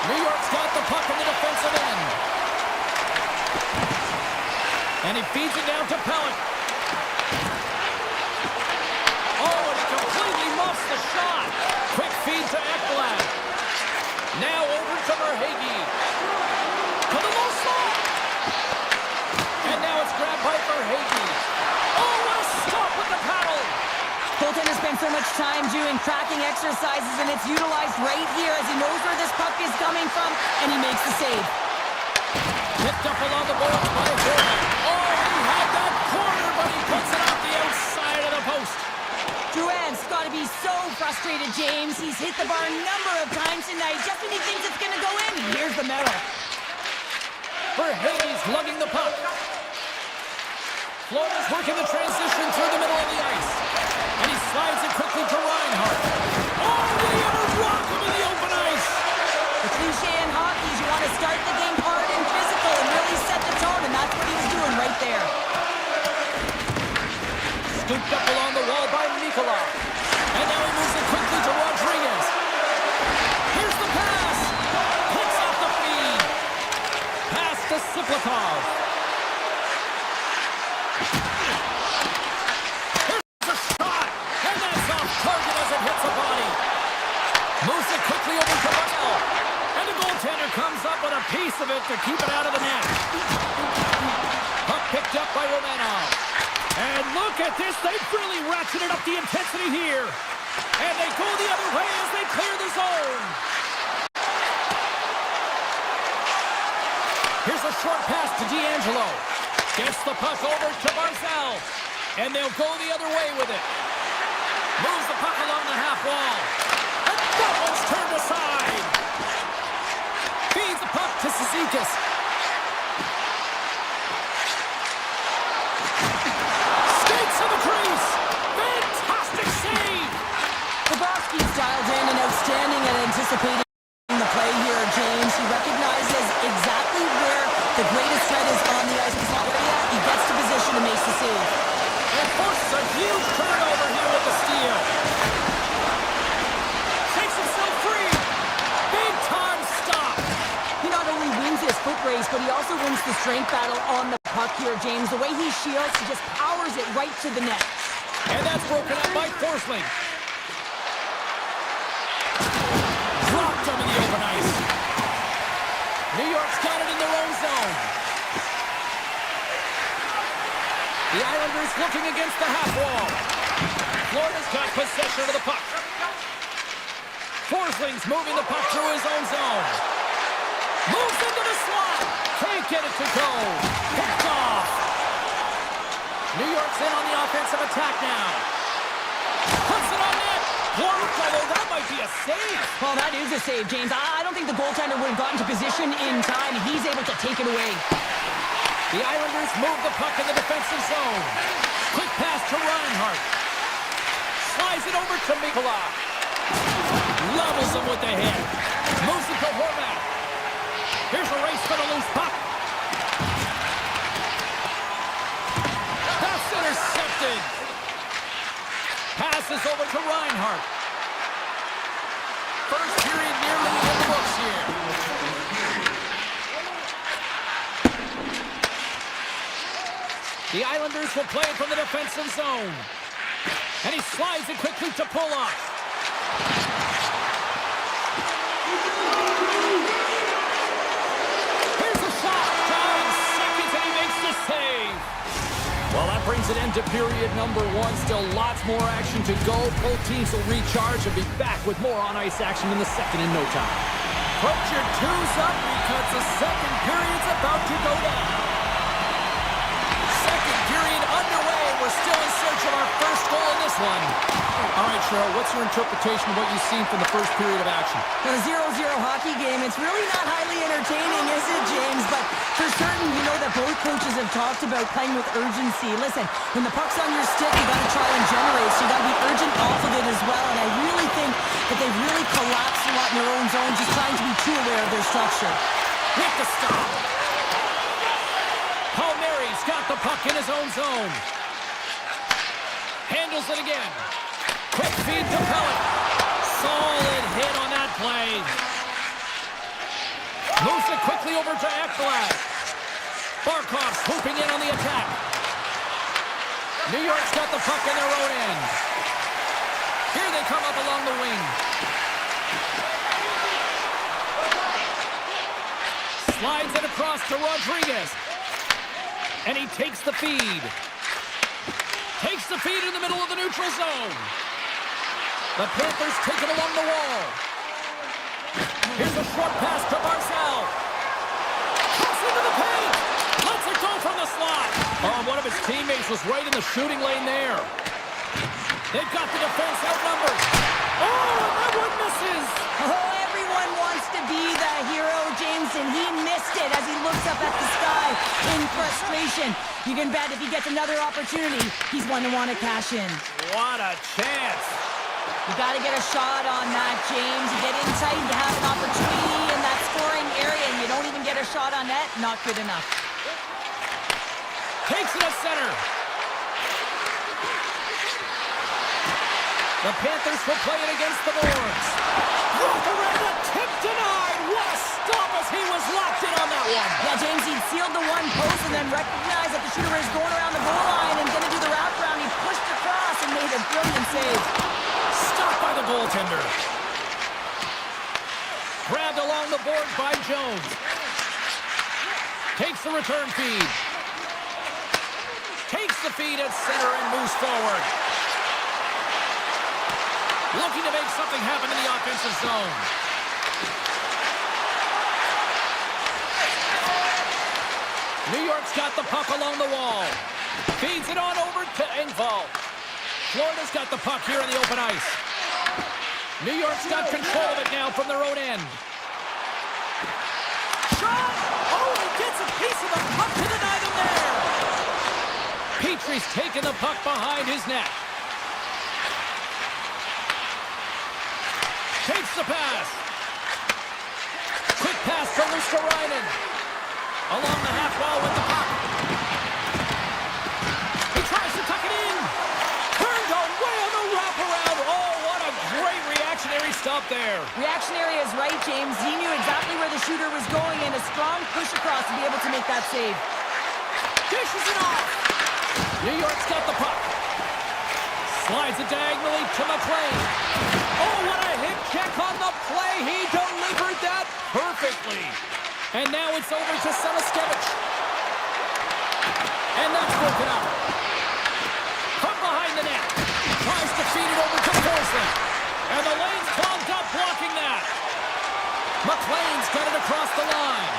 New York's got the puck in the defensive end. And he feeds it down to Pellet. Oh, and he completely muffs the shot. Quick feed to Ekblad. Now over to Verhaeghe. To the low slot. And now it's grabbed by Verhaeghe. Oh, what a stop with the paddle. Goaltender spent so much time doing tracking exercises, and it's utilized right here as he knows where this puck is coming from, and he makes the save. Picked up along the boards by Horvat. Oh, he had that corner, but he puts it off the outside of the post. Drouin's got to be so frustrated, James. He's hit the bar a number of times tonight. Just when he thinks it's going to go in, here's the medal. Verhaeghe's lugging the puck. Florida's working the transition through the middle of the ice. And he slides it quickly to Reinhart. Oh, did he ever rock him in the open ice? The cliche in hockey is you want to start the game hard and physical and really set the tone, and that's what he was doing right there. Scooped up along the wall by Mikula. And now he moves it quickly to Rodriguez. Here's the pass. Picks off the feed. Pass to Siplikov. Here's a shot. And that's off target as it hits the body. Moves it quickly over to Bell. And the goaltender comes up with a piece of it to keep it out of the net. Puck picked up by Romanov. And look at this, they've really ratcheted up the intensity here. And they go the other way as they clear the zone. Here's a short pass to D'Angelo. Gets the puck over to Barzal. And they'll go the other way with it. Moves the puck along the half wall. And that one's turned aside. Feeds the puck to Cizikas. To the crease. Fantastic save. Bobrovsky's dialed in and outstanding at anticipating the play here, James. He recognizes exactly where the greatest threat is on the ice. He gets to position and makes the save. And forces a huge turnover here with the steal. Takes himself free. Big time stop. He not only wins his foot race, but he also wins the strength battle on the puck here, James. The way he shields, he just powers it right to the net. And that's broken up by Forsling. Dropped him in the open ice. New York's got it in their own zone. The Islanders looking against the half wall. Florida's got possession of the puck. Forsling's moving the puck through his own zone. Moves into the slot. Can't get it to go. Picked off. New York's in on the offensive attack now. Puts it on net. Blocked, although that might be a save. Well, that is a save, James. I don't think the goaltender would have gotten to position in time. He's able to take it away. The Islanders move the puck in the defensive zone. Quick pass to Reinhart. Slides it over to Mikula. Levels him with the hit. Moves it to Horvat. Here's a race for the loose puck. That's intercepted. Passes over to Reinhart. First period nearly in the books here. The Islanders will play it from the defensive zone. And he slides it quickly to Pulock. Here's a shot. 5 seconds and he makes the save. Well, that brings it into period number 1. Still lots more action to go. Both teams will recharge and be back with more on-ice action in the second in no time. Put your twos up because the second period's about to go down. Second period underway. We're still in search of our first goal in this one. All right, Cheryl, what's your interpretation of what you've seen from the first period of action? A 0-0 hockey game, it's really not highly entertaining, is it, James? But for certain, you know that both coaches have talked about playing with urgency. Listen, when the puck's on your stick, you got to try and generate, so you got to be urgent off of it as well. And I really think that they've really collapsed a lot in their own zone, just trying to be too aware of their structure. With the stop. Palmieri's got the puck in his own zone. Handles it again. Quick feed to Pellet. Solid hit on that play. Moves it quickly over to Ekblad. Barkov swooping in on the attack. New York's got the puck in their own end. Here they come up along the wing. Slides it across to Rodriguez. And he takes the feed. Takes the feed in the middle of the neutral zone. The Panthers take it along the wall. Here's a short pass to Barzal. Cuts into the paint. Lets it go from the slot. Oh, one of his teammates was right in the shooting lane there. They've got the defense outnumbered. Oh, and that one misses. Oh, everyone wants to be the hero, James, and he missed it as he looks up at the sky in frustration. You can bet if he gets another opportunity, he's one to want to cash in. What a chance. You got to get a shot on that, James. You get in tight, you have an opportunity in that scoring area, and you don't even get a shot on net. Not good enough. Takes it at center. The Panthers will play it against the boards. Broke around the tip denied. What a stop as he was locked in on that one. Yeah, James, he sealed the one post and then recognized that the shooter is going around the goal line and going to do the wraparound. He pushed across and made a brilliant save. Stopped by the goaltender. Grabbed along the board by Jones. Takes the return feed. Takes the feed at center and moves forward. Looking to make something happen in the offensive zone. New York's got the puck along the wall. Feeds it on over to Engvall. Florida's got the puck here in the open ice. New York's got control of it now from their own end. Shot! Oh, he gets a piece of the puck to deny them there. Petrie's taking the puck behind his net. Takes the pass. Quick pass to Luskarainen. Along the half wall with the puck. He tries to tuck it in. Turned away on the wraparound. Oh, what a great reactionary stop there. Reactionary is right, James. He knew exactly where the shooter was going and a strong push across to be able to make that save. Dishes it off. New York's got the puck. Slides it diagonally to McLean. Oh, what a hit check on the play. He delivered that perfectly. And now it's over to Selaskevich. And that's broken up. From behind the net. Tries to feed it over to Forsling. And the lane's clogged up blocking that. McLean's got it across the line.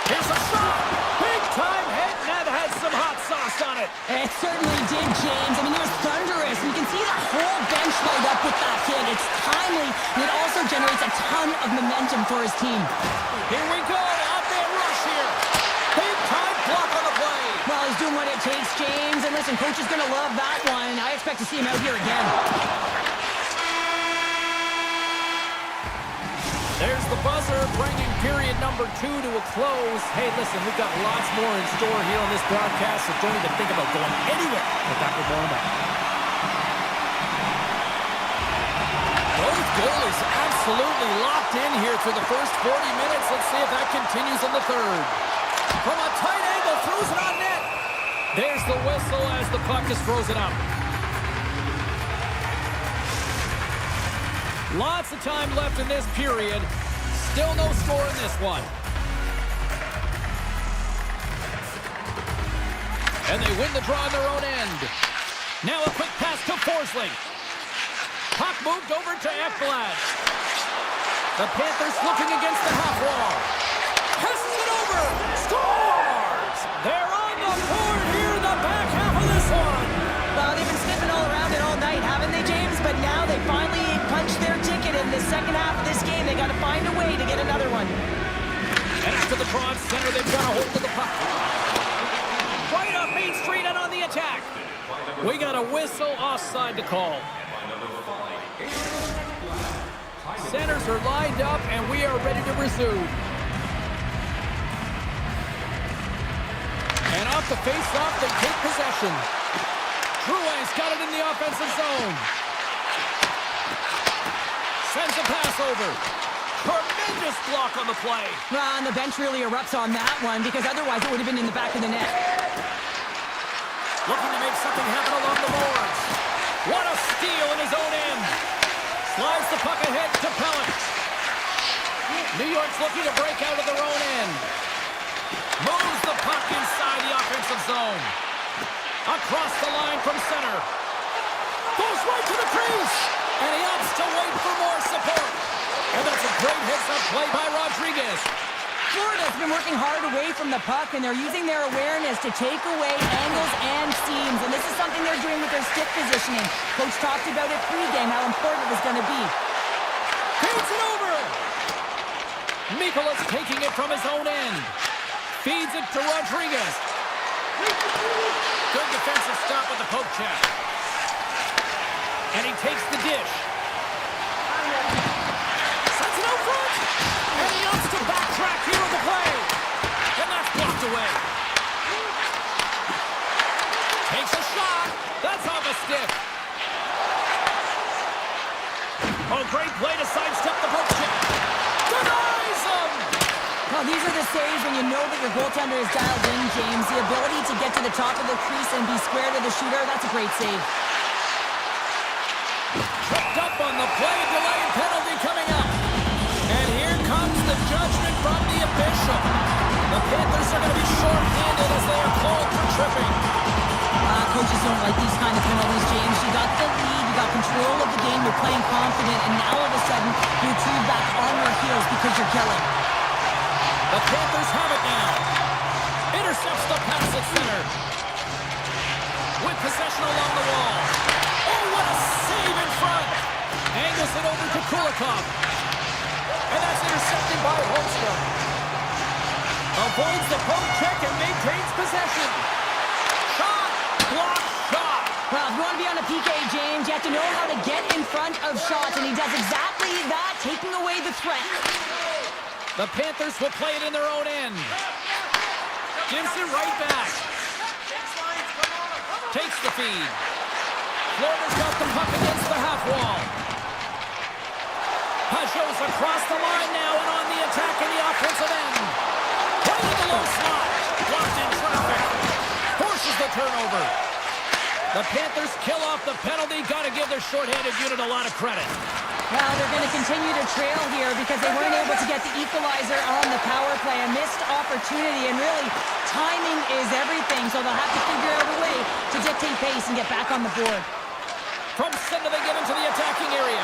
Here's a shot. Big time hit, and that had some hot sauce on it. It certainly did, James. I mean, it was thunderous. You can see the whole bench light up with that hit. It's timely, and it also generates a ton of momentum for his team. Here we go. Up-man rush here. Big time block on the play. Well, he's doing what it takes, James. And listen, coach is going to love that one. I expect to see him out here again. There's the buzzer, bringing period number 2 to a close. Hey, listen, we've got lots more in store here on this broadcast, so don't even think about going anywhere. We're back with more of that. Both goalies absolutely locked in here through the first 40 minutes. Let's see if that continues in the third. From a tight angle, throws it on net. There's the whistle as the puck is frozen up. Lots of time left in this period. Still no score in this one. And they win the draw on their own end. Now a quick pass to Forsling. Puck moved over to Ekblad. The Panthers looking against the half wall. Passes it over. Scores! They're on the board here in the back half of this one. Well, they've been sniffing all around it all night, haven't they, James? But now they finally punched their ticket in the second half of this game. They got to find a way to get another one. And after the draw in center, they've got a hold of the puck. Right up Main Street and on the attack. We got a whistle offside to call. Centers are lined up, and we are ready to resume. And off the face-off, they take possession. Drouin's got it in the offensive zone. Sends a pass over. Tremendous block on the play. Well, and the bench really erupts on that one because otherwise it would have been in the back of the net. Looking to make something happen along the boards. What a steal in his own end. Slides the puck ahead to Pellet. New York's looking to break out of their own end. Moves the puck inside the offensive zone. Across the line from center. Goes right to the crease. And he opts to wait for more support. And that's a great heads-up play by Rodriguez. Florida's been working hard away from the puck, and they're using their awareness to take away angles and seams. And this is something they're doing with their stick positioning. Coach talked about it pregame, how important it was going to be. Feeds it over. Mikola's taking it from his own end. Feeds it to Rodriguez. Good defensive stop with the poke check. And he takes the dish. Sends it out front. And he opts to backtrack here with the play. And that's blocked away. Takes a shot. That's off a stick. Oh, great play to sidestep the poke check. Denies him. Well, these are the saves when you know that your goaltender is dialed in, James. The ability to get to the top of the crease and be square to the shooter, that's a great save. Tripped up on the play, delayed penalty coming up. And here comes the judgment from the official. The Panthers are going to be short-handed as they are called for tripping. Coaches don't like these kind of penalties, James. You got the lead, you got control of the game, you're playing confident, and now all of a sudden, you're turned back on your heels because you're killing. The Panthers have it now. Intercepts the pass at center. With possession along the wall. Oh, what a save in front. Angles it over to Kulikov. And that's intercepted by Holmstrom. Avoids the poke check and maintains possession. Shot. Block shot. Well, if you want to be on a PK, James, you have to know how to get in front of shots, and he does exactly that, taking away the threat. The Panthers will play it in their own end. Gives it right back. Takes the feed. Florida's got the puck against the half wall. Pajot's across the line now and on the attack in the offensive end. Right in the low slot. Blocked in traffic. Forces the turnover. The Panthers kill off the penalty. Got to give their shorthanded unit a lot of credit. Well, they're going to continue to trail here because they weren't able to get the equalizer on the power play. A missed opportunity, and really, timing is everything, so they'll have to figure out a way to dictate pace and get back on the board. From center, they get into the attacking area.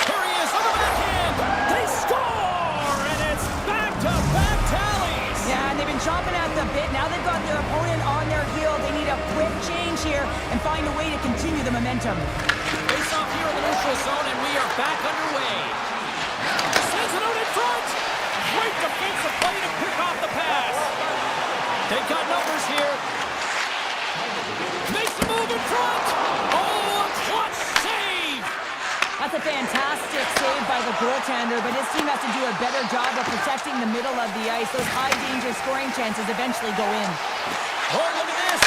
Here he is on the backhand. They score, and it's back-to-back tallies. Yeah, and they've been chomping at the bit. Now they've got their opponent on their heel. They need a quick change here and find a way to continue the momentum. Face off here in the neutral zone, and we are back underway. Sends it out in front. Great defensive play to pick off the pass. They've got numbers here. Makes the move in front. Oh, a clutch save. That's a fantastic save by the goaltender, but his team has to do a better job of protecting the middle of the ice. Those high-danger scoring chances eventually go in. Oh, look at this.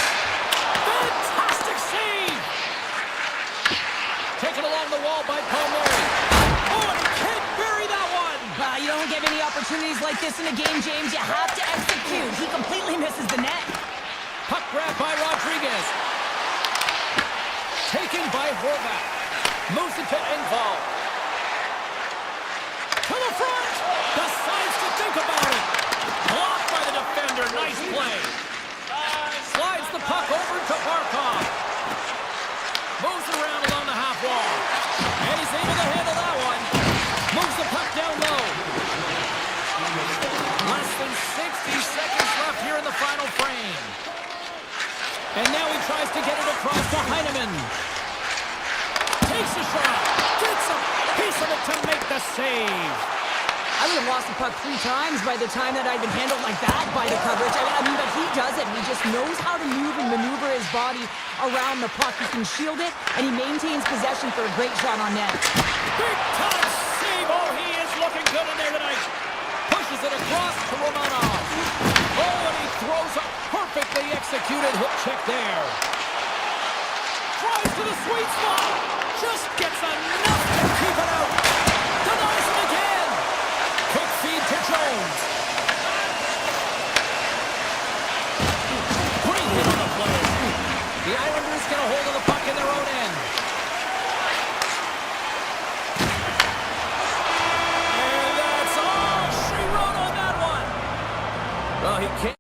Fantastic save. Taken along the wall by Palmieri. Oh, and he can't bury that one. You don't get many opportunities like this in a game, James. You have to execute. He completely misses the net. Puck grab by Rodriguez. Taken by Horvath. Moves it to Engvall. To the front. Decides to think about it. Blocked by the defender. Nice play. Slides the puck over to Barkov. Moves it around along the half wall. And he's able to handle that one. Moves the puck down low. Less than 60 seconds left here in the final frame. And now he tries to get it across to Heineman. Takes a shot. Gets a piece of it to make the save. I would have lost the puck 3 times by the time that I'd been handled like that by the coverage. I mean, but he does it. He just knows how to move and maneuver his body around the puck. He can shield it, and he maintains possession for a great shot on net. Big time save. Oh, he is looking good in there tonight. Pushes it across to Romanov. Oh, and he throws a perfectly executed hook check there. Tries to the sweet spot. Just gets enough to keep it out. hold of the puck in their own end. And that's all she wrote on that one. Well, he can't.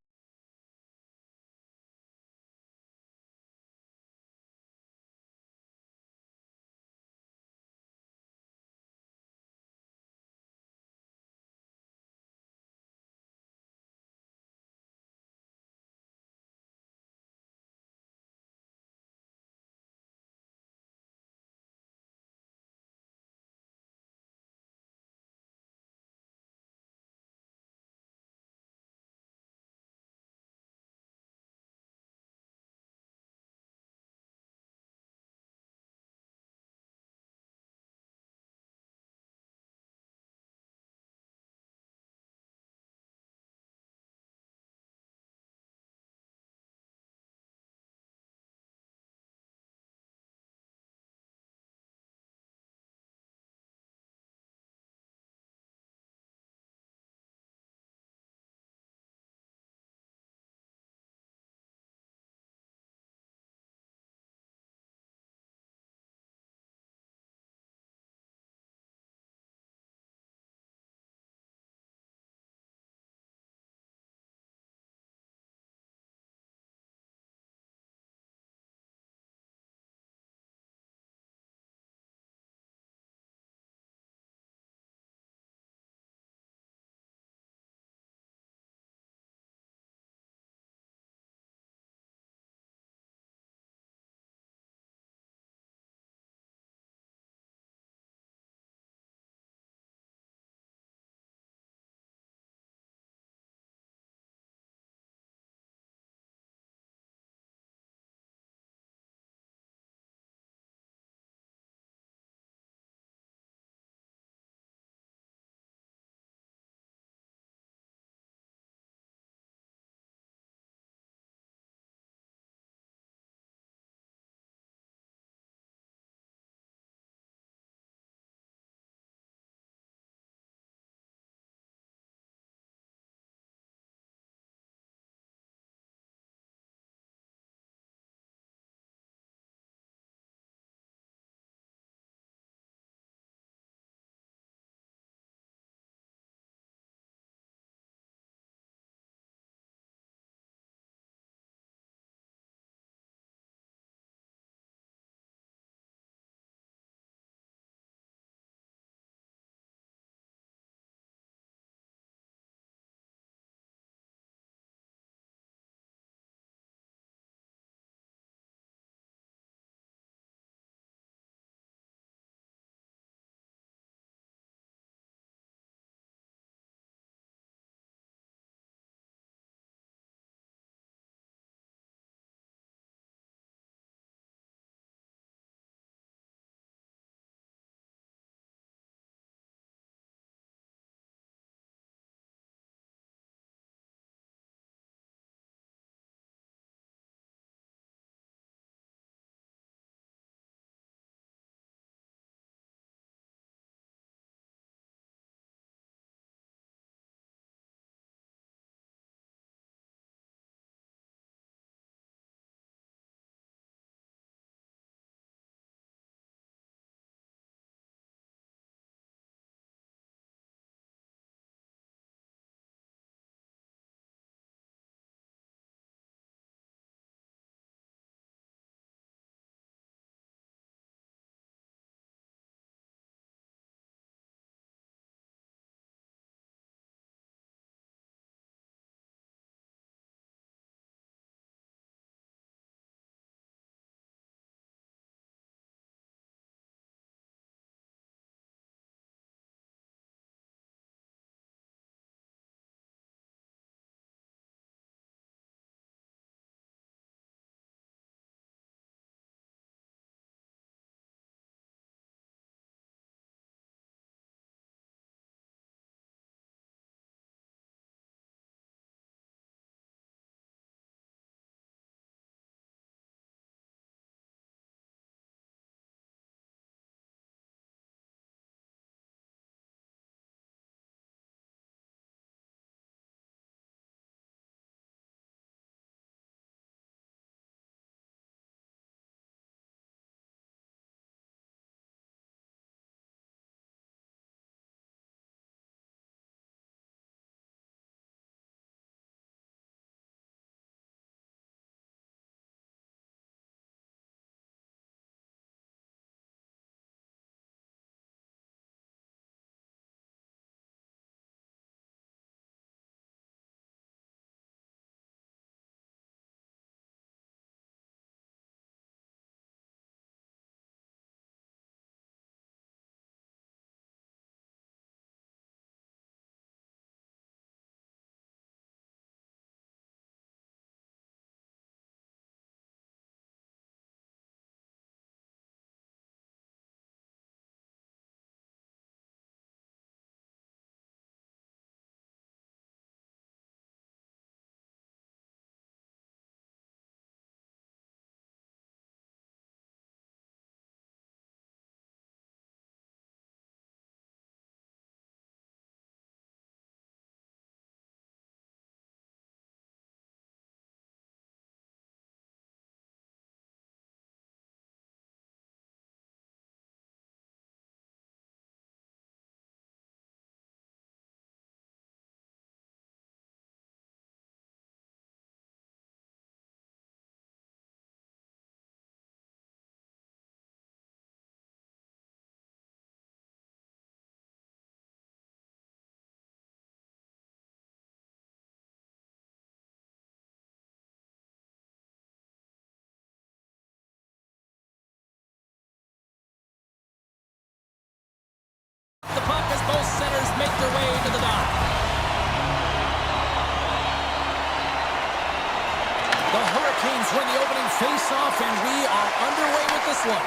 Islanders win the opening face-off, and we are underway with this one.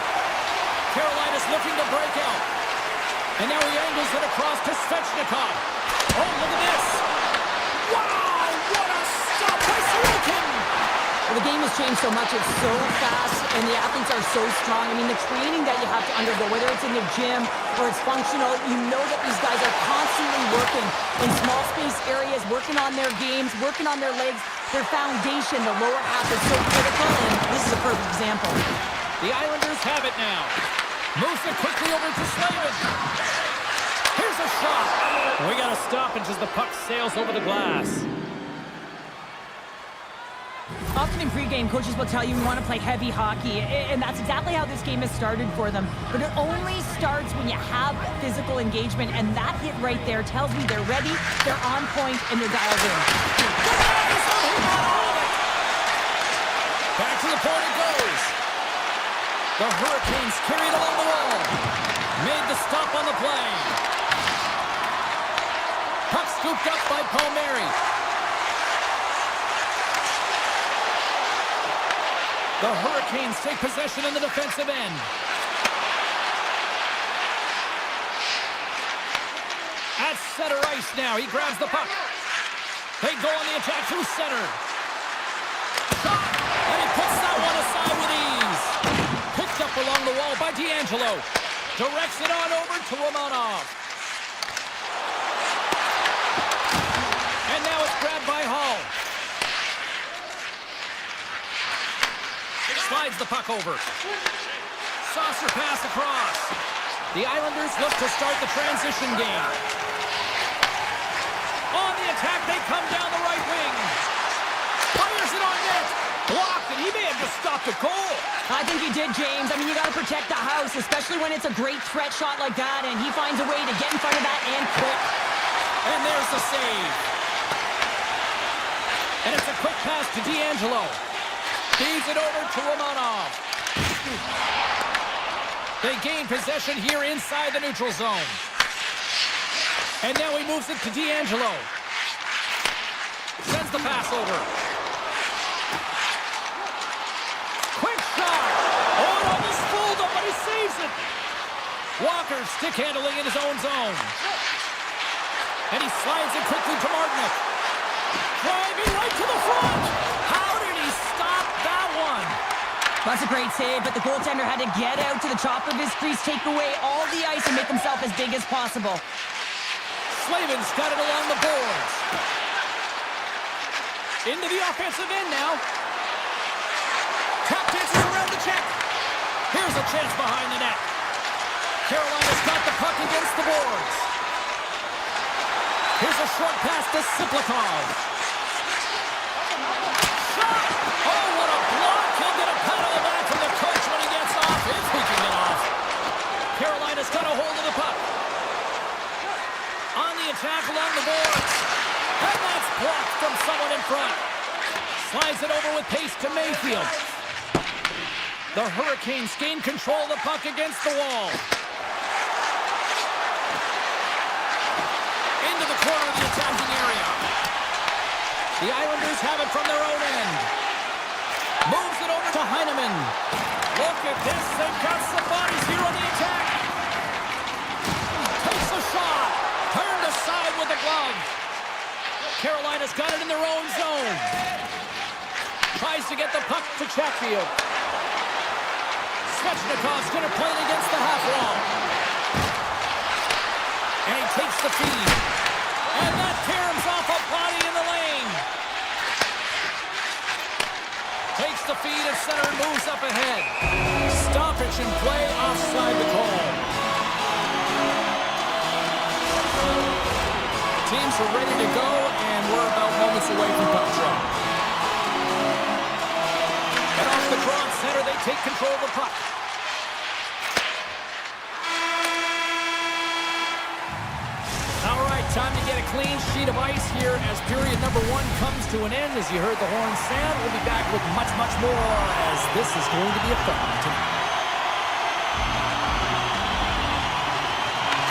Carolina's looking to break out. And now he angles it across to Svechnikov. Oh, look at this. Wow, what a stop by Sorokin. Well, the game has changed so much. It's so fast, and the athletes are so strong. I mean, the training that you have to undergo, whether it's in the gym or it's functional, you know that these guys are constantly working in small space areas, working on their games, working on their legs, their foundation. The lower half is so critical, and this is a perfect example. The Islanders have it now. Moves it quickly over to Slavin. Here's a shot. We got a stoppage as the puck sails over the glass. Often in pregame, coaches will tell you we want to play heavy hockey, and that's exactly how this game has started for them. But it only starts when you have physical engagement, and that hit right there tells me they're ready, they're on point, and they're dialed in. Back to the point it goes. The Hurricanes carried along the wall. Made the stop on the play. Puck scooped up by Palmieri. The Hurricanes take possession in the defensive end. At center ice now. He grabs the puck. They go on the attack through center. Shot! And he puts that one aside with ease. Picked up along the wall by D'Angelo. Directs it on over to Romanov. And now it's grabbed by Hall. Slides the puck over. Saucer pass across. The Islanders look to start the transition game. On the attack, they come down the right wing. Fires it on net. Blocked, and he may have just stopped a goal. I think he did, James. I mean, you got to protect the house, especially when it's a great threat shot like that, and he finds a way to get in front of that and quick. And there's the save. And it's a quick pass to D'Angelo. Feeds it over to Romanov. They gain possession here inside the neutral zone. And now he moves it to D'Angelo. Sends the pass over. Quick shot. Oh, it almost fooled him, but he saves it. Walker stick handling in his own zone. And he slides it quickly to Martinic. Driving right to the front. How did he stop that one? That's a great save, but the goaltender had to get out to the top of his crease, take away all the ice, and make himself as big as possible. Slavin's got it along the boards. Into the offensive end now. Tap dances around the check. Here's a chance behind the net. Carolina's got the puck against the boards. Here's a short pass to Siplikov. Shot! Oh, what a block! He'll get a pat on the back from the coach when he gets off, if he can get off. Carolina's got a hold of the puck. On the attack along the boards. And that's blocked from someone in front. Slides it over with pace to Mayfield. The Hurricanes gain control of the puck against the wall. Into the corner of the attacking area. The Islanders have it from their own end. Moves it over to Heineman. Look at this. They've got some bodies here on the attack. Takes a shot. Turned aside with the glove. Carolina's got it in their own zone. Tries to get the puck to Chatfield. Svechnikov's going to play it against the half wall. And he takes the feed. And that caroms off a body in the lane. Takes the feed at center and moves up ahead. Stoppage in play offside the call. Teams are ready to go, and we're about moments away from puck drop. And off the draw at center, they take control of the puck. All right, time to get a clean sheet of ice here as period number 1 comes to an end. As you heard the horn sound, we'll be back with much, much more as this is going to be a fun one tonight.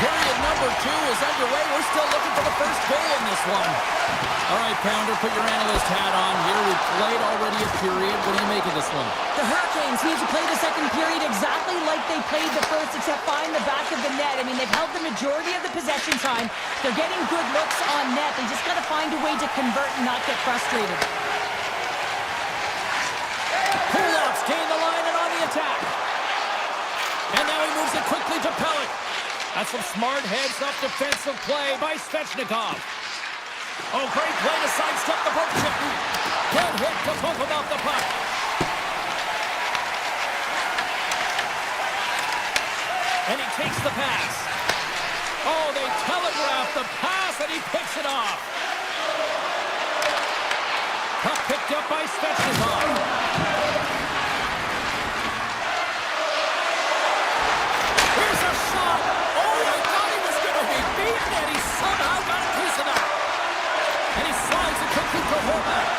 Period number 2 is underway. We're still looking for the first goal in this one. All right, Pounder, put your analyst hat on here. We've played already a period. What do you make of this one? The Hurricanes need to play the second period exactly like they played the first, except find the back of the net. I mean, they've held the majority of the possession time. They're getting good looks on net. They just got to find a way to convert and not get frustrated. Pull-ups gain the line and on the attack. And now he moves it quickly to Pellick. That's some smart heads-up defensive play by Svechnikov. Oh, great play to sidestep the poke check. Good hit to bump him off the puck. And he takes the pass. Oh, they telegraph the pass, and he picks it off. Puck picked up by Svechnikov. Here's a shot. Oh, I thought he was going to be beaten, and he somehow got a piece of that. And he slides it quickly to Horvath.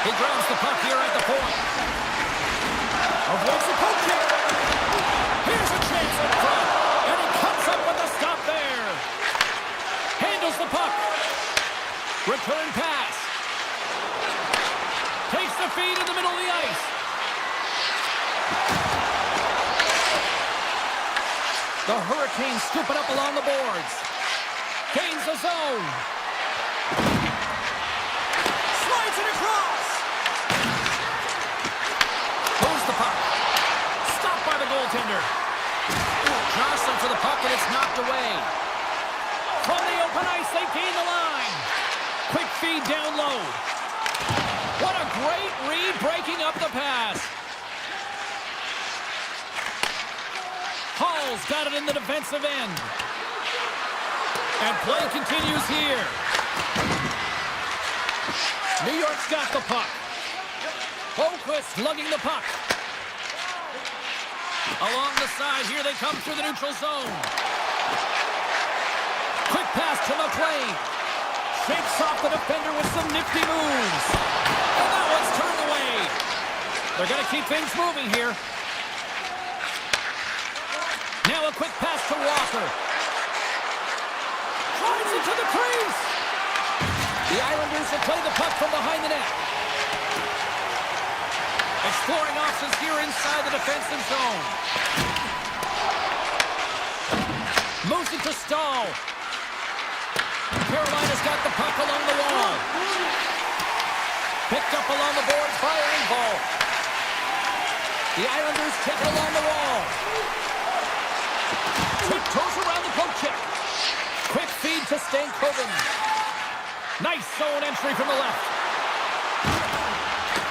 He grounds the puck here at the point. Avoids the poke check. Here's a chance in front. And he comes up with the stop there. Handles the puck. Return pass. Takes the feed in the middle of the ice. The Hurricanes scoop it up along the boards. Gains the zone. Slides it across. Moves the puck. Stopped by the goaltender. Jostling for the puck, and it's knocked away. From the open ice, they gain the line. Quick feed down low. What a great read, breaking up the pass. Hall's got it in the defensive end. And play continues here. New York's got the puck. Boquist lugging the puck. Along the side, here they come through the neutral zone. Quick pass to McLean. Shakes off the defender with some nifty moves. And that one's turned away. They're going to keep things moving here. Now a quick pass to Walker. Drives into the crease. The Islanders will play the puck from behind the net. Exploring options here inside the defensive zone. Moves it to Stahl. Carolina's got the puck along the wall. Picked up along the boards by Engvall. The Islanders take it along the wall. Tiptoes around the poke check. Quick feed to Stankoven. Nice zone entry from the left.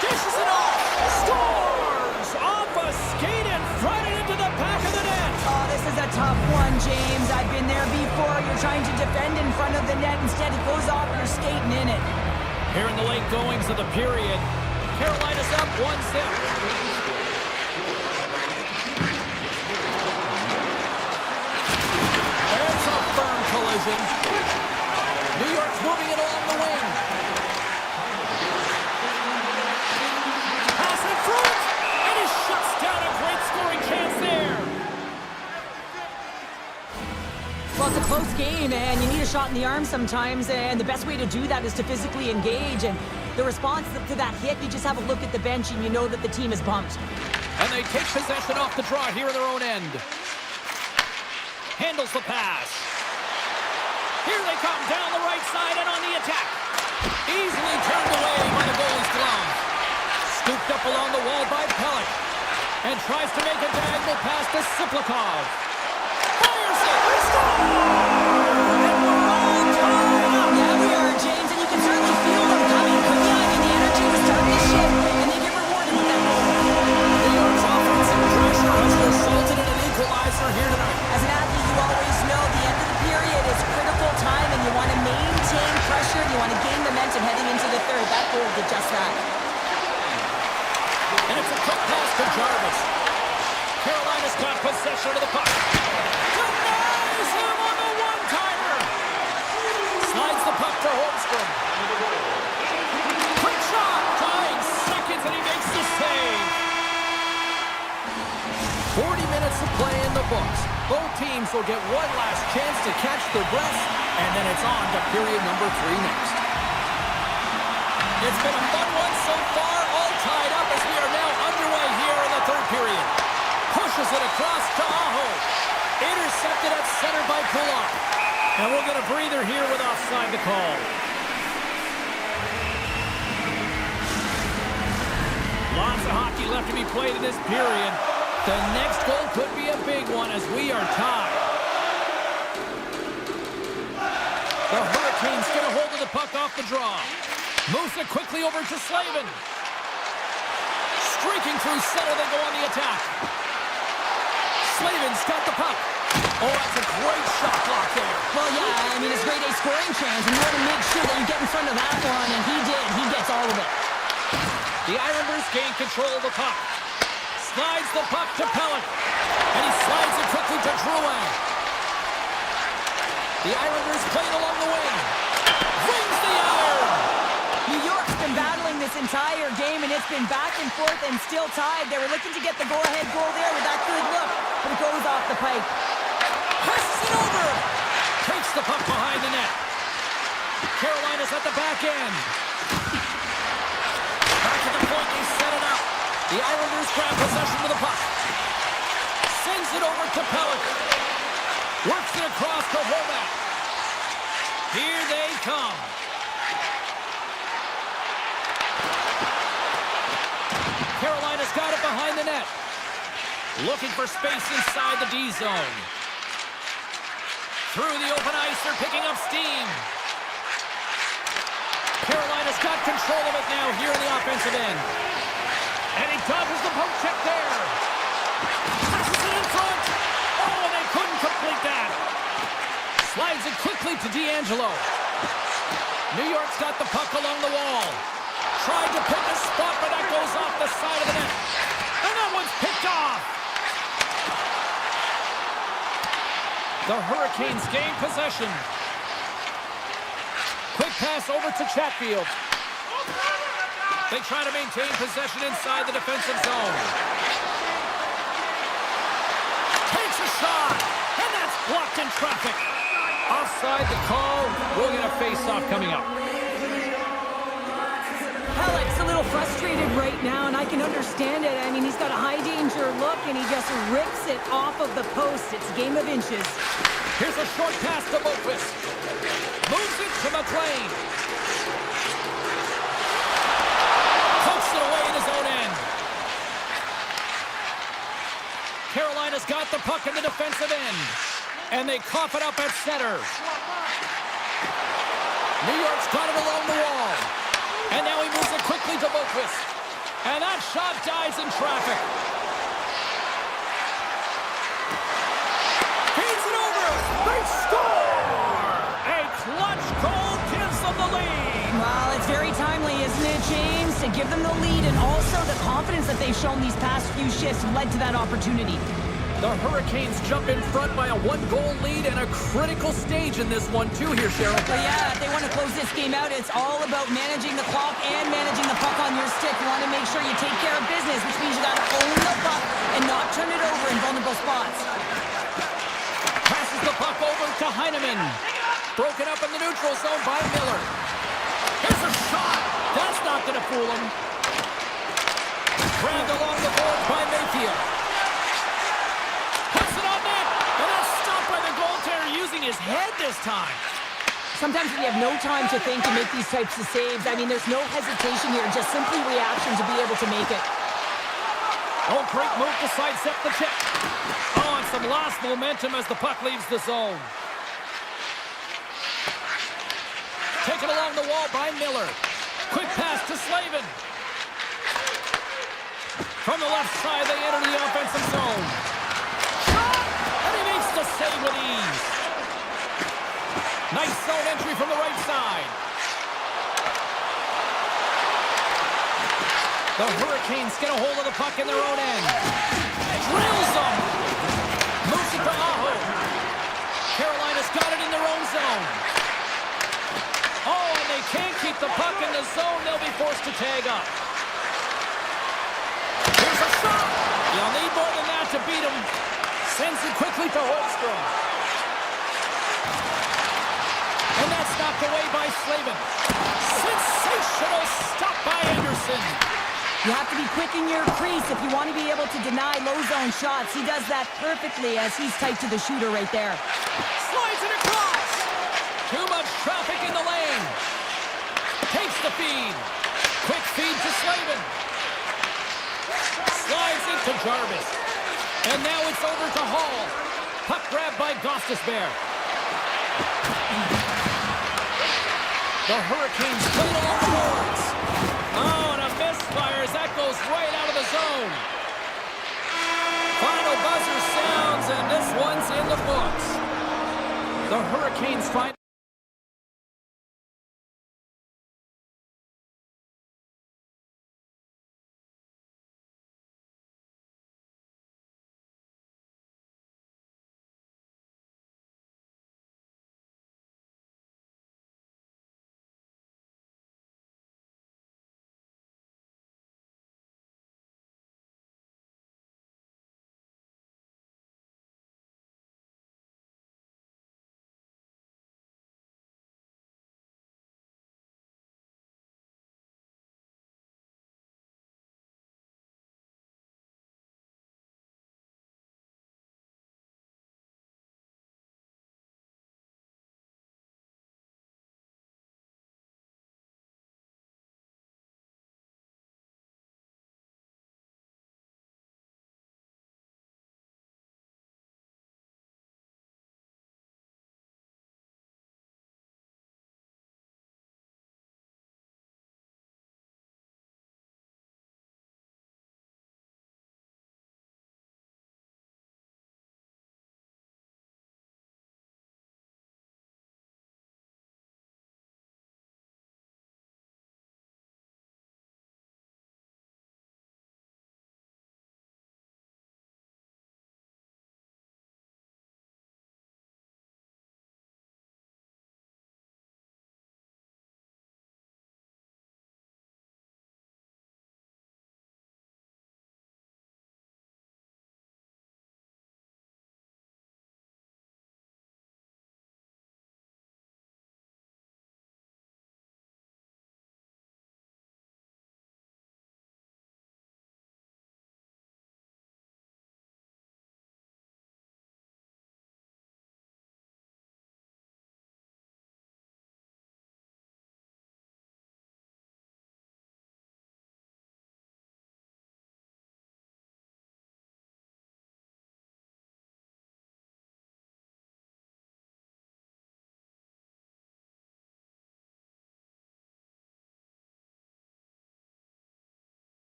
Dishes it off. Scores! Off a skate and right into the back of the net. Oh, this is a tough one, James. I've been there before. You're trying to defend in front of the net. Instead, it goes off. You're skating in it. Here in the late goings of the period, Carolina's up 1-0. There's a firm collision. New York's moving it along the wing. Pass in front, and he shuts down a great scoring chance there. Well, it's a close game, and you need a shot in the arm sometimes, and the best way to do that is to physically engage, and the response to that hit, you just have a look at the bench, and you know that the team is bumped. And they take possession off the draw here in their own end. Handles the pass. Here they come down the right side and on the attack. Easily turned away by the goalie's glove. Scooped up along the wall by Pellick. And tries to make a diagonal pass to Siplikov. Fires it! They score! And we're all tied up! Yeah, we are, James, and you can certainly feel them coming. Yeah, I mean, the energy was starting to shift, and they get rewarded with that goal. New York's offensive pressure has resulted in an equalizer here tonight. As an athlete, you always know the end of the period is critical time, and you want to maintain pressure, and you want to gain momentum heading into the third. That goal did just that. And it's a quick pass to Jarvis. Carolina's got possession of the puck. Denies him on the one-timer. Slides the puck to Holmstrom. Quick shot. 5 seconds and he makes the save. 40 minutes of play in the books. Both teams will get one last chance to catch their breaths, and then it's on to period number 3 next. It's been a fun one so far, all tied up as we are now underway here in the third period. Pushes it across to Aho. Intercepted at center by Kulak. And we'll get a breather here with offside the call. Lots of hockey left to be played in this period. The next goal could be a big one as we are tied. The Hurricanes get a hold of the puck off the draw. Moves it quickly over to Slavin. Streaking through center, they go on the attack. Slavin's got the puck. Oh, that's a great shot block there. Well, yeah, I mean, it's a grade A scoring chance, and you want to make sure that you get in front of that one, and he did. He gets all of it. The Islanders gain control of the puck. Slides the puck to Pellick. And he slides it quickly to Drouin. The Islanders play it along the wing. Wins the iron! New York's been battling this entire game, and it's been back and forth and still tied. They were looking to get the go-ahead goal there with that good look, but it goes off the pipe. Passes it over! Takes the puck behind the net. Carolina's at the back end. Back to the point, they set it up. The Islanders grab possession of the puck. Sends it over to Pellick. Works it across to Horvath. Here they come. Carolina's got it behind the net. Looking for space inside the D zone. Through the open ice, they're picking up steam. Carolina's got control of it now here in the offensive end. And he dodges the poke check there. Passes it in front. Oh, and they couldn't complete that. Slides it quickly to D'Angelo. New York's got the puck along the wall. Tried to pick a spot, but that goes off the side of the net. And that one's picked off. The Hurricanes gain possession. Quick pass over to Chatfield. They try to maintain possession inside the defensive zone. Takes a shot, and that's blocked in traffic. Offside the call. We'll get a face-off coming up. Pellick's a little frustrated right now, and I can understand it. I mean, he's got a high-danger look, and he just rips it off of the post. It's a game of inches. Here's a short pass to Boquist. Moves it to McLean. Pokes it away in his own end. Carolina's got the puck in the defensive end. And they cough it up at center. New York's got it along the wall. And now he moves it quickly to Boquist. And that shot dies in traffic. Feeds it over. They score! A clutch goal gives them the lead. Well, it's very timely, isn't it, James? To give them the lead, and also the confidence that they've shown these past few shifts led to that opportunity. The Hurricanes jump in front by a 1-goal lead and a critical stage in this one, too, here, Cheryl. But yeah, if they want to close this game out, it's all about managing the clock and managing the puck on your stick. You want to make sure you take care of business, which means you got to own the puck and not turn it over in vulnerable spots. Passes the puck over to Heineman. Broken up in the neutral zone by Miller. Here's a shot. That's not going to fool him. Grabbed along the boards by Mayfield. Using his head this time. Sometimes when you have no time to think and make these types of saves, I mean, there's no hesitation here, just simply reaction to be able to make it. Oh, great move to sidestep the check. Oh, and some lost momentum as the puck leaves the zone. Taken along the wall by Miller. Quick pass to Slavin. From the left side, they enter the offensive zone. Shot! And he makes the save with ease. Nice zone entry from the right side. The Hurricanes get a hold of the puck in their own end. Drills them. Moves it to Aho. Carolina's got it in their own zone. Oh, and they can't keep the puck in the zone. They'll be forced to tag up. Here's a shot. You'll need more than that to beat them. Sends it quickly to Holmstrom. And that's knocked away by Slavin. Sensational stop by Anderson. You have to be quick in your crease if you want to be able to deny low zone shots. He does that perfectly as he's tight to the shooter right there. Slides it across. Too much traffic in the lane. Takes the feed. Quick feed to Slavin. Slides it to Jarvis. And now it's over to Hall. Puck grab by Gostisbehere. The Hurricanes put it along the boards. Oh, and a misfire as that goes right out of the zone. Final buzzer sounds, and this one's in the books. The Hurricanes find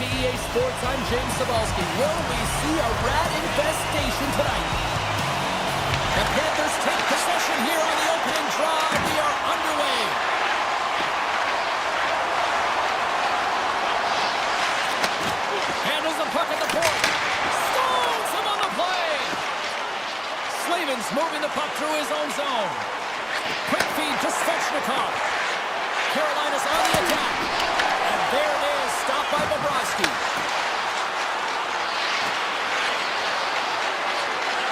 to EA Sports. I'm James Cybulski. Will we see a rat infestation tonight? The Panthers take possession here on the opening draw. We are underway. Handles the puck at the point. Stones him on the play. Slavin's moving the puck through his own zone. Quick feed to Svechnikov. Carolina's on the attack. And there it is, stopped by Bobrovsky.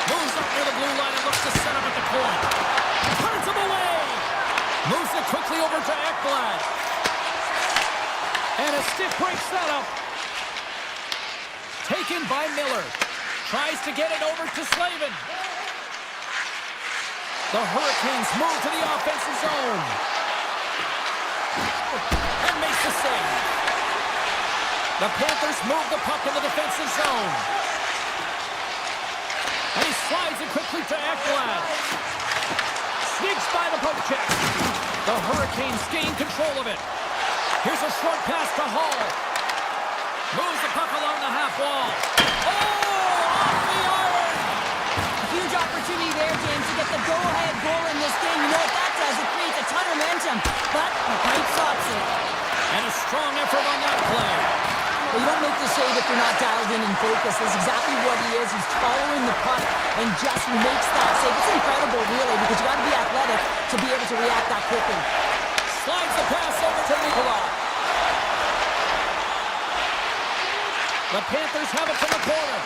Moves up near the blue line and looks to set up at the point. Turns him away. Moves it quickly over to Ekblad. And a stick breaks that up. Taken by Miller. Tries to get it over to Slavin. The Hurricanes move to the offensive zone. And makes the save. The Panthers move the puck in the defensive zone. And he slides it quickly to Ekblad. Sneaks by the poke check. The Hurricanes gain control of it. Here's a short pass to Hall. Moves the puck along the half wall. Oh, off the iron! Huge opportunity there, James, to get the go-ahead goal in this game. You know what that does? It creates a ton of momentum, but the pipe stops it. And a strong effort on that play. Well, you don't make the save if you're not dialed in and focused. That's exactly what he is. He's following the puck and just makes that save. It's incredible, really, because you got to be athletic to be able to react that quickly. Slides the pass over to Nikolai. The Panthers have it from the corner.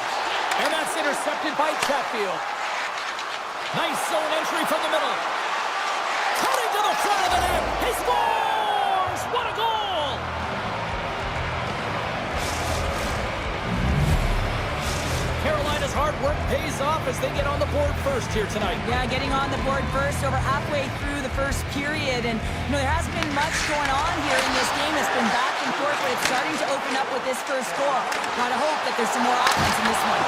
And that's intercepted by Chatfield. Nice zone entry from the middle. Cutting to the front of the net. He scores! What a goal! Carolina's hard work pays off as they get on the board first here tonight. Yeah, getting on the board first over halfway through the first period. And, you know, there hasn't been much going on here in this game. It's been back and forth, but it's starting to open up with this first goal. Gotta hope that there's some more offense in this one.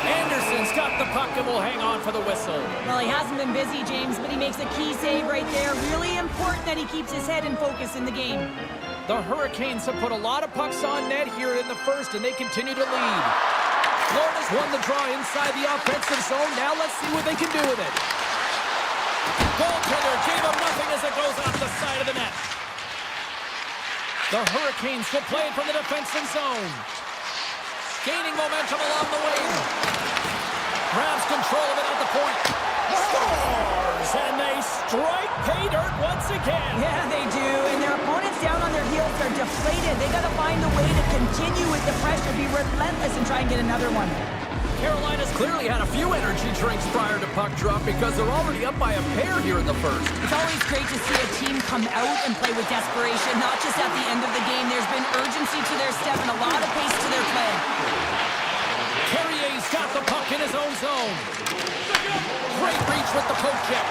Anderson's got the puck and will hang on for the whistle. Well, he hasn't been busy, James, but he makes a key save right there. Really important that he keeps his head in focus in the game. The Hurricanes have put a lot of pucks on net here in the first, and they continue to lead. Florida's won the draw inside the offensive zone. Now let's see what they can do with it. Goaltender gave him nothing as it goes off the side of the net. The Hurricanes will play it from the defensive zone. Gaining momentum along the wing. Grabs control of it at the point. Scores! And they strike pay dirt once again. Yeah, they do. And their opponents down on their heels are deflated. They got to find a way to continue with the pressure, be relentless, and try and get another one. Carolina's clearly had a few energy drinks prior to puck drop because they're already up by a pair here in the first. It's always great to see a team come out and play with desperation, not just at the end of the game. There's been urgency to their step and a lot of pace to their play. Carrier's got the puck in his own zone. Great reach with the poke check.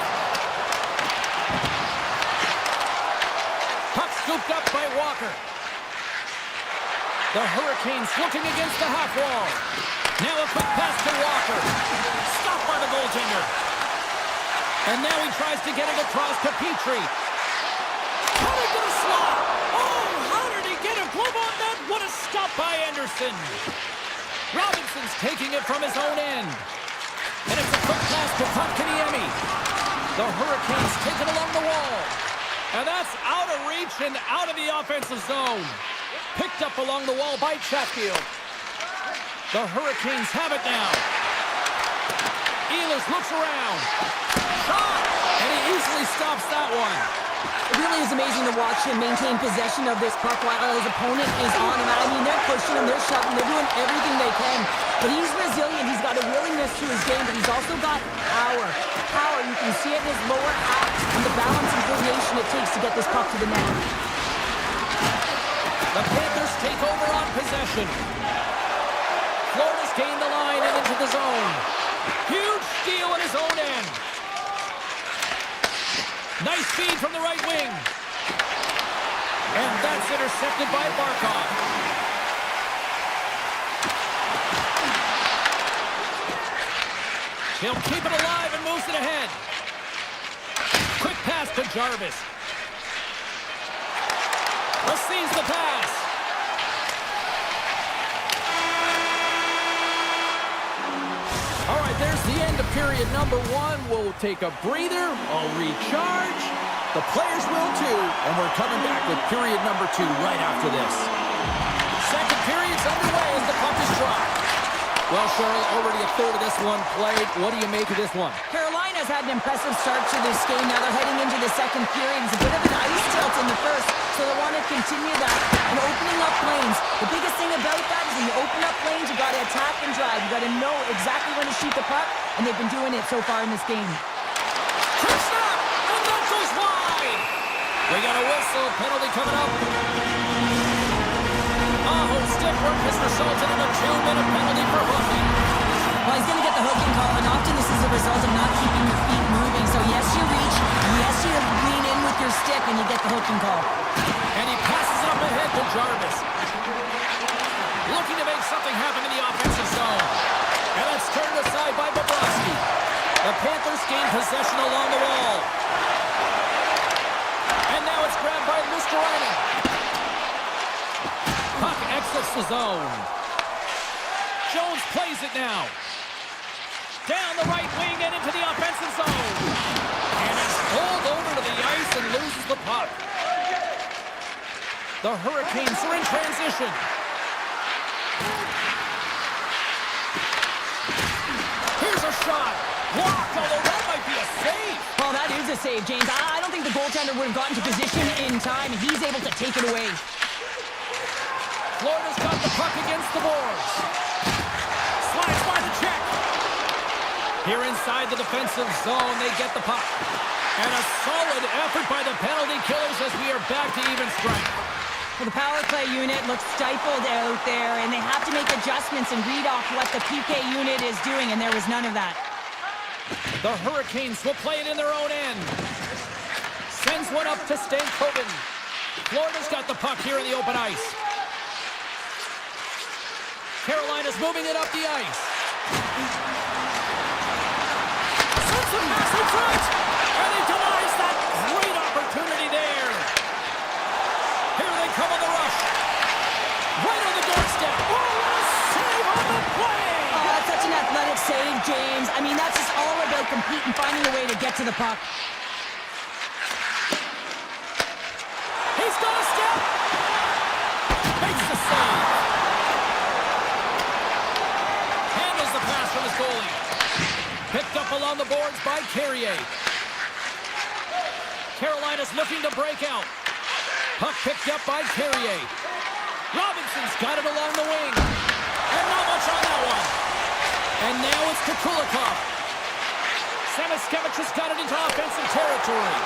Puck scooped up by Walker. The Hurricanes looking against the half wall. Now a quick pass to Walker. Stopped by the goaltender. And now he tries to get it across to Petrie. Coming to the slot. Oh, how did he get a glove on that? What a stop by Anderson. Robinson's taking it from his own end. And it's a quick pass to Kotkaniemi. The Hurricanes take it along the wall. And that's out of reach and out of the offensive zone. Picked up along the wall by Chatfield. The Hurricanes have it now. Ehlers looks around. Shot! And he easily stops that one. It really is amazing to watch him maintain possession of this puck while his opponent is on him. I mean, they're pushing him, they're shoving, they're doing everything they can. But he's resilient, he's got a willingness to his game, but he's also got power. Power, you can see it in his lower half and the balance and coordination it takes to get this puck to the net. The Panthers take over on possession. Florida's gained the line and into the zone. Huge steal in his own end. Nice feed from the right wing. And that's intercepted by Barkov. He'll keep it alive and moves it ahead. Quick pass to Jarvis. Receives the pass. the end of period number one. We'll take a breather. I'll recharge. The players will too. And we're coming back with period number two right after this. Second period's underway as the puck is dropped. Well, Cheryl, already a third of this one played. What do you make of this one? Carolina's had an impressive start to this game. Now they're heading into the second period. It's a bit of an ice tilt in the first, so they want to continue that and opening up lanes. The biggest thing about that is when you open up lanes, you got to attack and drive. You got to know exactly when to shoot the puck, and they've been doing it so far in this game. Quick snap, and that goes wide. We got a whistle, penalty coming up. Stick work has resulted in a 2-minute penalty for hooking. Well, he's going to get the hooking call, and often this is a result of not keeping your feet moving. So yes, you reach, yes, you lean in with your stick, and you get the hooking call. And he passes it up ahead to Jarvis. Looking to make something happen in the offensive zone. And that's turned aside by Bobrovsky. The Panthers gain possession along the wall. And now it's grabbed by Luosterainen. Puck exits the zone. Jones plays it now. Down the right wing and into the offensive zone. And it's pulled over to the ice and loses the puck. The Hurricanes are in transition. Here's a shot. Blocked, although that might be a save. Well, that is a save, James. I don't think the goaltender would have gotten to position in time, and he's able to take it away. Florida's got the puck against the boards. Slides by the check. Here inside the defensive zone, they get the puck. And a solid effort by the penalty killers as we are back to even strength. Well, the power play unit looks stifled out there, and they have to make adjustments and read off what the PK unit is doing, and there was none of that. The Hurricanes will play it in their own end. Sends one up to Stankoven. Florida's got the puck here in the open ice. Carolina's moving it up the ice. Sends a pass in front. And he denies that great opportunity there. Here they come on the rush. Right on the doorstep. Oh, what a save on the play. Oh, that's such an athletic save, James. I mean, that's just all about competing, finding a way to get to the puck. He's got a step. Makes the save. From his goalie. Picked up along the boards by Carrier. Carolina's looking to break out. Puck picked up by Carrier. Robinson's got it along the wing. And not much on that one. And now it's to Kulikov. Samiskevich has got it into offensive territory.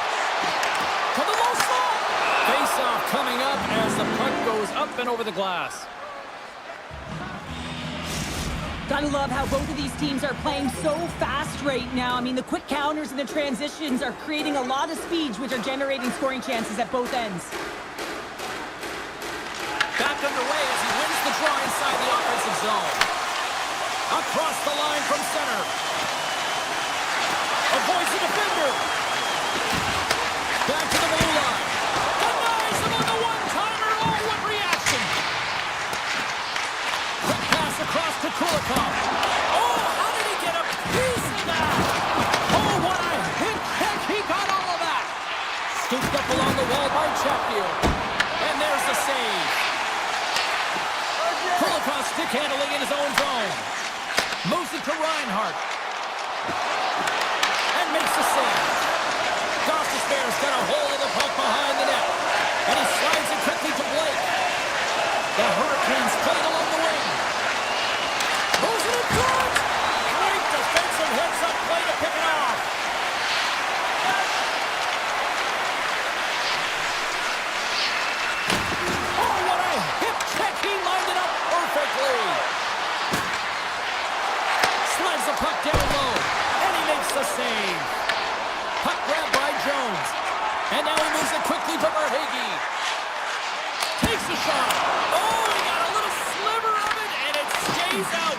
To the low slot. Face-off coming up as the puck goes up and over the glass. Gotta love how both of these teams are playing so fast right now. I mean, the quick counters and the transitions are creating a lot of speeds, which are generating scoring chances at both ends. Back underway as he wins the draw inside the offensive zone. Across the line from center. Avoids the defender. Back to the blue line. Denies him on the one-timer. Oh, what reaction! Quick pass across to Kulikov. Oh, how did he get a piece of that? Oh, what a hit check. He got all of that. Scooped up along the wall by Chatfield. And there's the save. Kulikov stick handling in his own zone. Moves it to Reinhardt. And makes the save. Gostisbehere's got a hold of the puck behind the net. And he slides it quickly to Blake. The Hurricanes play it along the wing. Moves it in front. Great defensive heads-up play to pick it off. Oh, what a hip check. He lined it up perfectly. Slides the puck down low. And he makes the save. Puck grabbed by Jones. And now he moves it quickly to Verhaeghe. Takes the shot. Oh, he got a little sliver of it, and it stays out.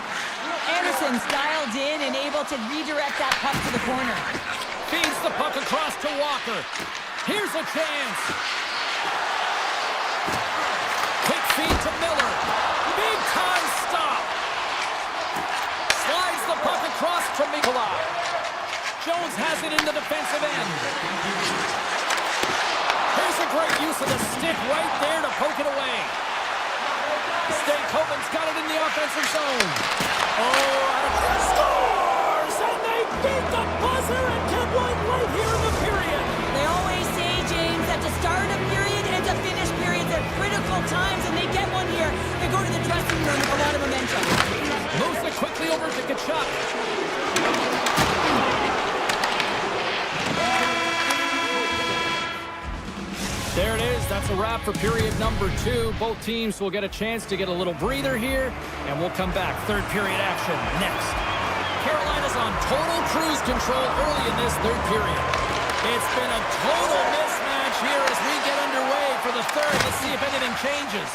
Anderson's dialed in and able to redirect that puck to the corner. Feeds the puck across to Walker. Here's a chance. Quick feed to Miller. Big time stop. Slides the puck across to Mikolash. Hughes has it in the defensive end. Here's a great use of the stick right there to poke it away. Stankoven's got it in the offensive zone. Oh, out of scores! And they beat the buzzer and get one right here in the period. They always say, James, that to start a period and to finish periods at critical times, and they get one here. They go to the dressing room with a lot of momentum. Moves it quickly over to Kachuk. There it is. That's a wrap for period number 2. Both teams will get a chance to get a little breather here, and we'll come back. Third period action next. Carolina's on total cruise control early in this third period. It's been a total mismatch here as we get underway for the third. Let's see if anything changes.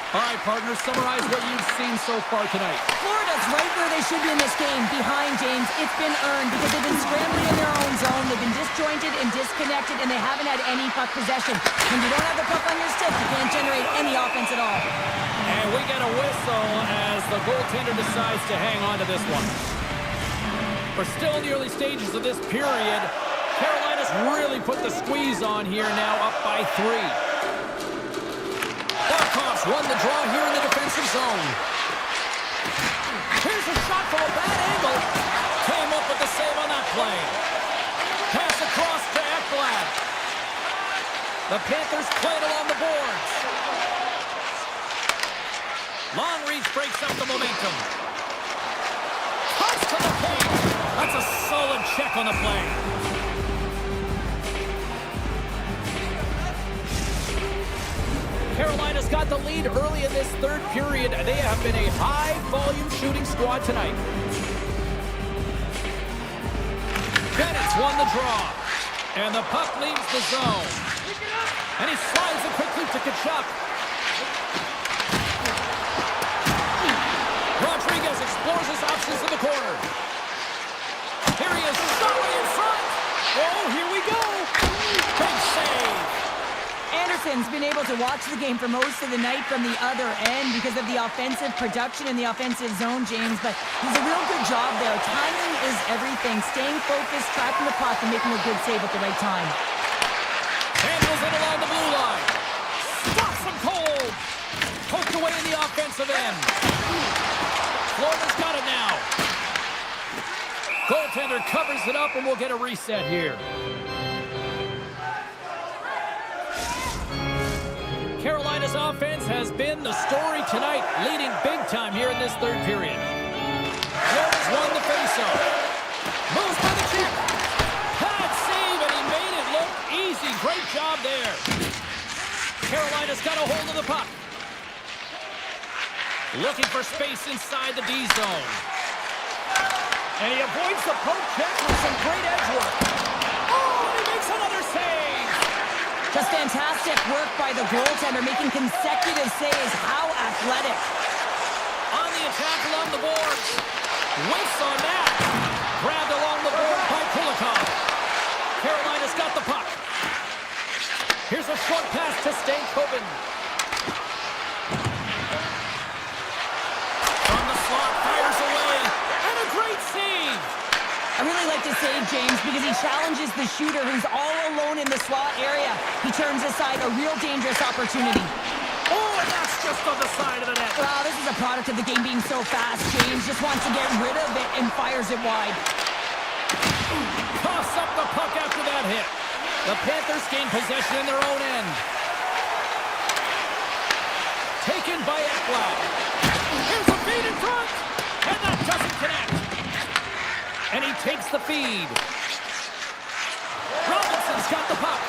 All right, partners, summarize what you've seen so far tonight. Florida's right where they should be in this game, behind James. It's been earned because they've been scrambling in their own zone. They've been disjointed and disconnected, and they haven't had any puck possession. When you don't have the puck on your stick, you can't generate any offense at all. And we get a whistle as the goaltender decides to hang on to this one. We're still in the early stages of this period. Carolina's really put the squeeze on here now, up by 3. Barkov's won the draw here in the defensive zone. Here's a shot from a bad angle. Came up with the save on that play. Pass across to Ekblad. The Panthers play it along the boards. Long reach breaks up the momentum. Cuts to the paint. That's a solid check on the play. Carolina's got the lead early in this third period. They have been a high-volume shooting squad tonight. Bennett's won the draw. And the puck leaves the zone. And he slides it quickly to Kachuk. Rodriguez explores his options in the corner. Here he is, solid in front. Oh, here we go. Big save. Anderson's been able to watch the game for most of the night from the other end because of the offensive production in the offensive zone, James, but he's a real good job there. Timing is everything. Staying focused, tracking the puck, and making a good save at the right time. Handles it along the blue line. Stops him cold. Poked away in the offensive end. Florida's got it now. Goaltender covers it up, and we'll get a reset here. Carolina's offense has been the story tonight, leading big time here in this third period. Florida's won the faceoff. Moves by the check. Pad save, and he made it look easy. Great job there. Carolina's got a hold of the puck. Looking for space inside the D zone. And he avoids the poke check with some great edge work. Oh, and he makes another save. Just fantastic work by the goaltender, making consecutive saves. How athletic. On the attack along the boards. Whiffs on that. Grabbed along the board by Kulikov. Carolina's got the puck. Here's a short pass to Stankoven. From the slot, fires away. And a great save. I really like to save James because he challenges the shooter who's all alone in the slot area. He turns aside a real dangerous opportunity. Oh, and that's just on the side of the net. Wow, this is a product of the game being so fast. James just wants to get rid of it and fires it wide. Toss up the puck after that hit. The Panthers gain possession in their own end. Taken by Ekblad. Here's a feed in front. And that doesn't connect. And he takes the feed. Robinson's got the puck.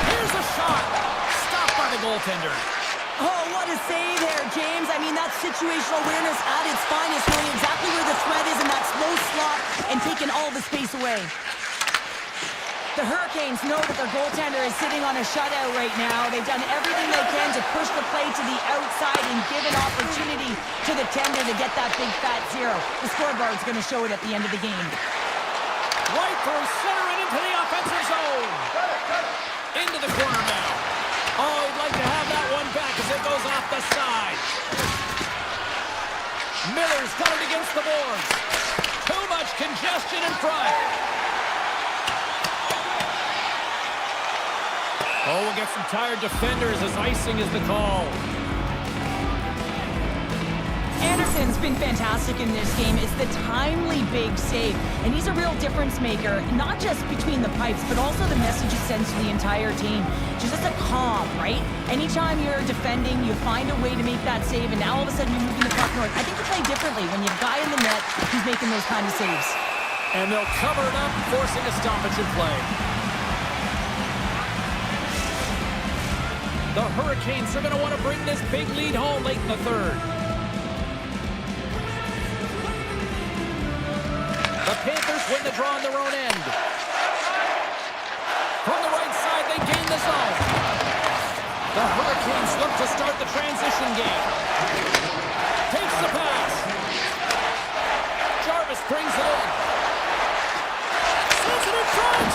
Here's a shot. Stopped by the goaltender. Oh, what a save there, James. I mean, that's situational awareness at its finest, knowing exactly where the threat is in that slow slot and taking all the space away. The Hurricanes know that their goaltender is sitting on a shutout right now. They've done everything they can to push the play to the outside and give an opportunity to the tender to get that big fat zero. The scoreboard's going to show it at the end of the game. Right through center and into the offensive zone. Into the corner now. Oh, he'd like to have that one back as it goes off the side. Miller's got it against the boards. Too much congestion in front. Oh, we'll get some tired defenders as icing is the call. Anderson's been fantastic in this game. It's the timely big save. And he's a real difference maker, not just between the pipes, but also the message he sends to the entire team. Just a calm, right? Anytime you're defending, you find a way to make that save, and now all of a sudden you're moving the puck north. I think you play differently when you have a guy in the net who's making those kind of saves. And they'll cover it up, forcing a stoppage in play. The Hurricanes are going to want to bring this big lead home late in the third. The Panthers win the draw on their own end. From the right side, they gain the zone. The Hurricanes look to start the transition game. Takes the pass. Jarvis brings it in. Sends it in front.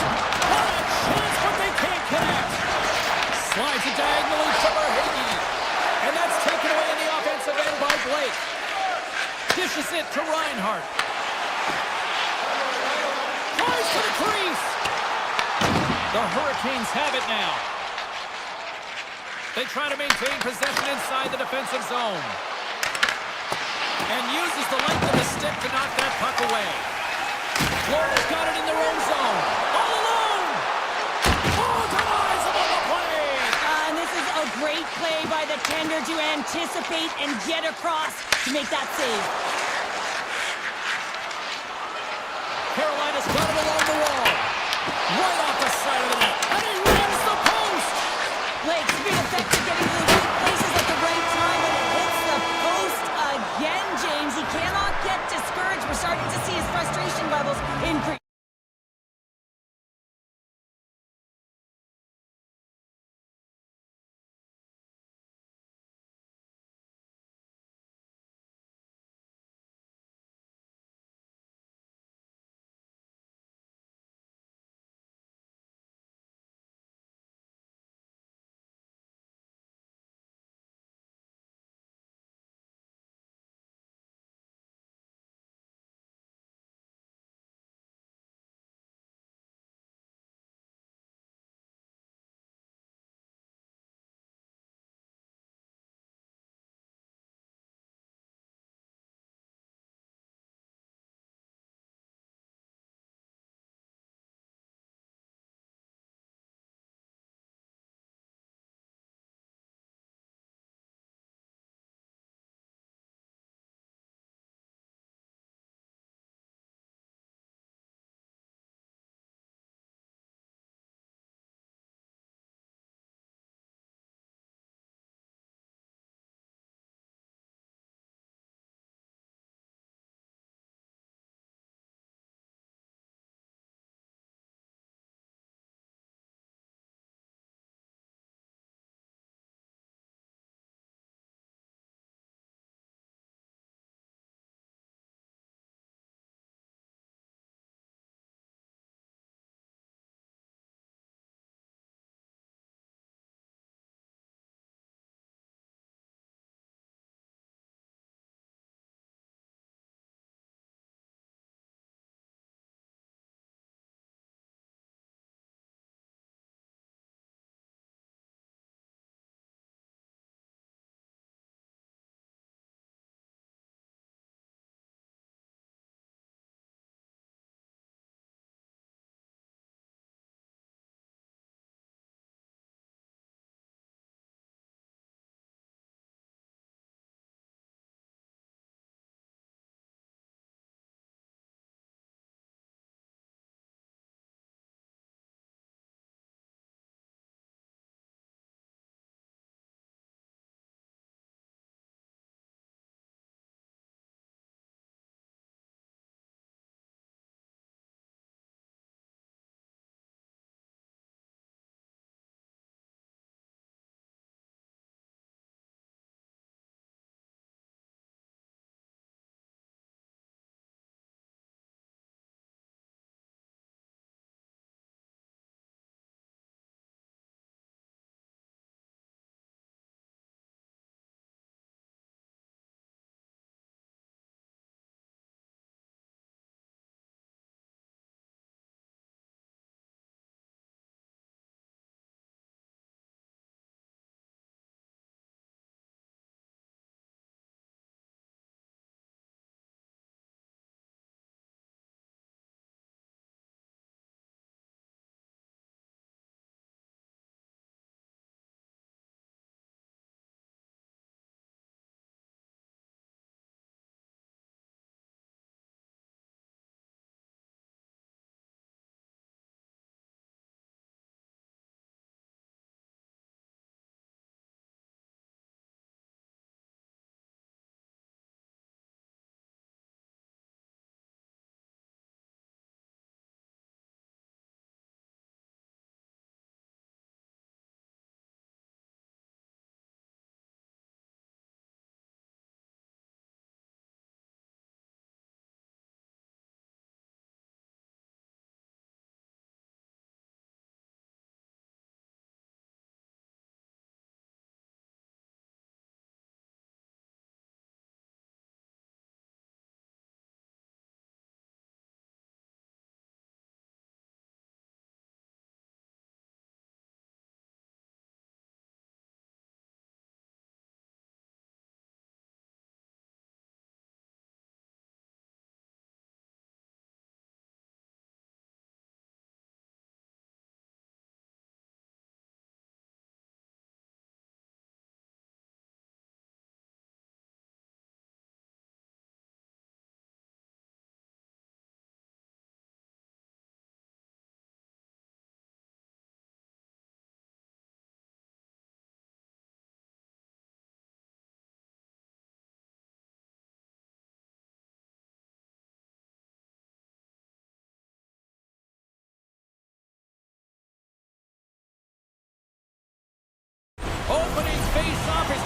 What a chance, but they can't connect. Slides it diagonally to Verhage. And that's taken away in the offensive end by Blake. Dishes it to Reinhart. Flies to the crease. The Hurricanes have it now. They try to maintain possession inside the defensive zone. And uses the length of the stick to knock that puck away. Florida's got it in their own zone. All alone! Oh, denies him on the play! And this is a great play by the tender to anticipate and get across to make that save. Carolina's got him along the wall. Right off the side of the net. And he rings the post! Blake's been effective getting to the right places at the right time, and it hits the post again, James. He cannot get discouraged. We're starting to see his frustration levels increase.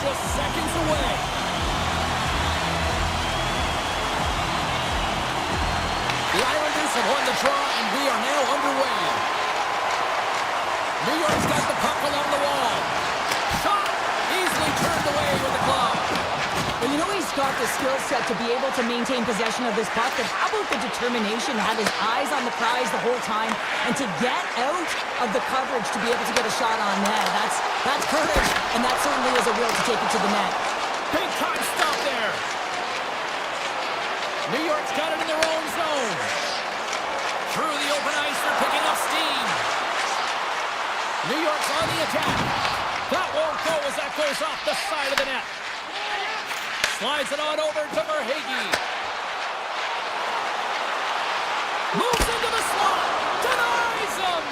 just seconds away. The Islanders have won the draw, and we are now underway. New York's got the puck along the wall. Shot! Easily turned away with the glove. Well, you know he's got the skill set to be able to maintain possession of this puck, but how about the determination to have his eyes on the prize the whole time and to get out of the coverage to be able to get a shot on net? That's courage, and that certainly is a will to take it to the net. Big time stop there. New York's got it in their own zone. Through the open ice, they're picking up steam. New York's on the attack. That won't go as that goes off the side of the net. Slides it on over to Verhaeghe. Moves into the slot. Denies him.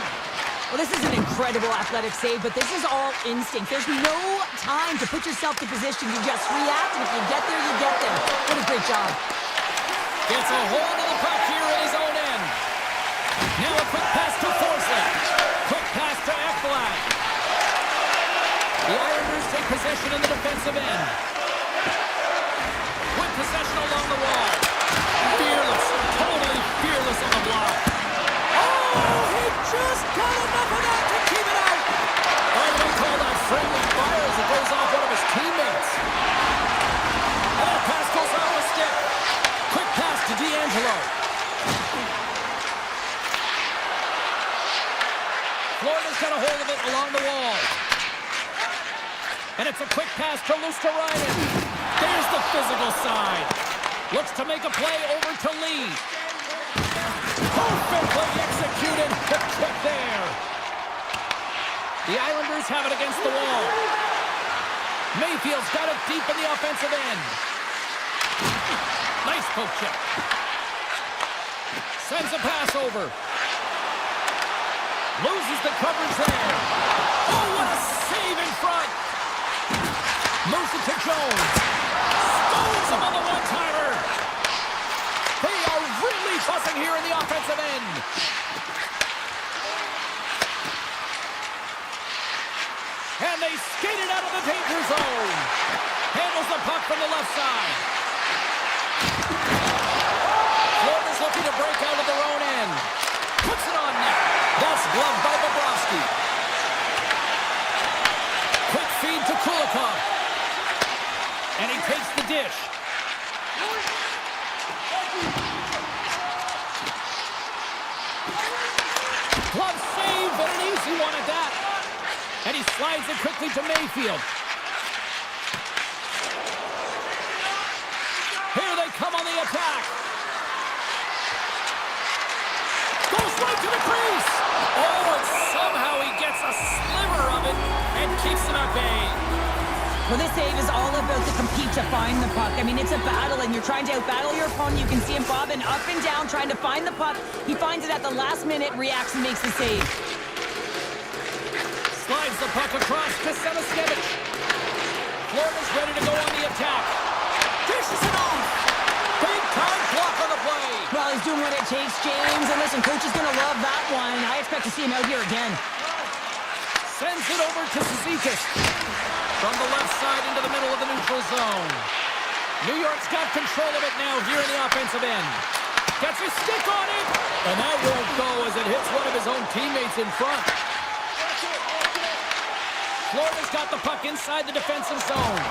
Well, this is an incredible athletic save, but this is all instinct. There's no time to put yourself to position. You just react, and if you get there, you get there. What a great job. Gets a hold of the puck here at his own end. Now a quick pass to Forsling. Quick pass to Ekblad. The Islanders take possession in the defensive end. With possession along the wall. Fearless, totally fearless on the block. Oh, he just got enough of that to keep it out. And they call that friendly fire as it goes off one of his teammates. And that pass goes out of a stick. Quick pass to D'Angelo. Florida's got a hold of it along the wall. And it's a quick pass to Luosterainen. There's the physical side. Looks to make a play over to Lee. Perfectly executed. The kick there. The Islanders have it against the wall. Mayfield's got it deep in the offensive end. Nice poke check. Sends a pass over. Loses the coverage there. Oh, what a save in front. Moves it to Jones. Stones him on the one-timer. They are really fussing here in the offensive end. And they skated out of the danger zone. Handles the puck from the left side. Florida's looking to break out of their own end. Puts it on net. That's gloved by Bobrovsky. Quick feed to Kulikov. And he takes the dish. Glove save, but an easy one at that. And he slides it quickly to Mayfield. Here they come on the attack. Goes right to the crease. Oh, and somehow he gets a sliver of it and keeps him at bay. Well, this save is all about the compete to find the puck. I mean, it's a battle, and you're trying to outbattle your opponent. You can see him bobbing up and down, trying to find the puck. He finds it at the last minute, reacts and makes the save. Slides the puck across to Sevaskevich. Florida's ready to go on the attack. Dishes it off. Big time block on the play. Well, he's doing what it takes, James. And listen, coach is going to love that one. I expect to see him out here again. Sends it over to Zizekas. From the left side into the middle of the neutral zone. New York's got control of it now here in the offensive end. Gets his stick on it. And that won't go as it hits one of his own teammates in front. Florida's got the puck inside the defensive zone.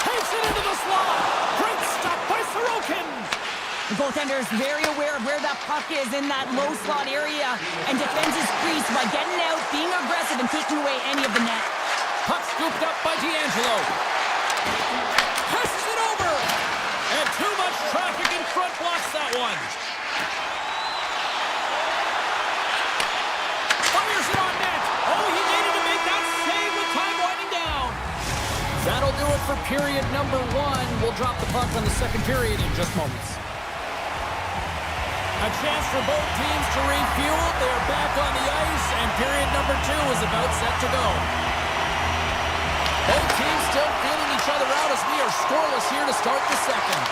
Takes it into the slot. Great stop by Sorokin. The goaltender is very aware of where that puck is in that low slot area and defends his crease by getting out, being aggressive, and taking away any of the net. Puck scooped up by D'Angelo. Passes it over. And too much traffic in front blocks that one. Fires it on net. Oh, he needed to make that save with time winding down. That'll do it for period number 1. We'll drop the puck on the second period in just moments. A chance for both teams to refuel. They're back on the ice, and period number 2 is about set to go. Both teams still feeling each other out as we are scoreless here to start the second.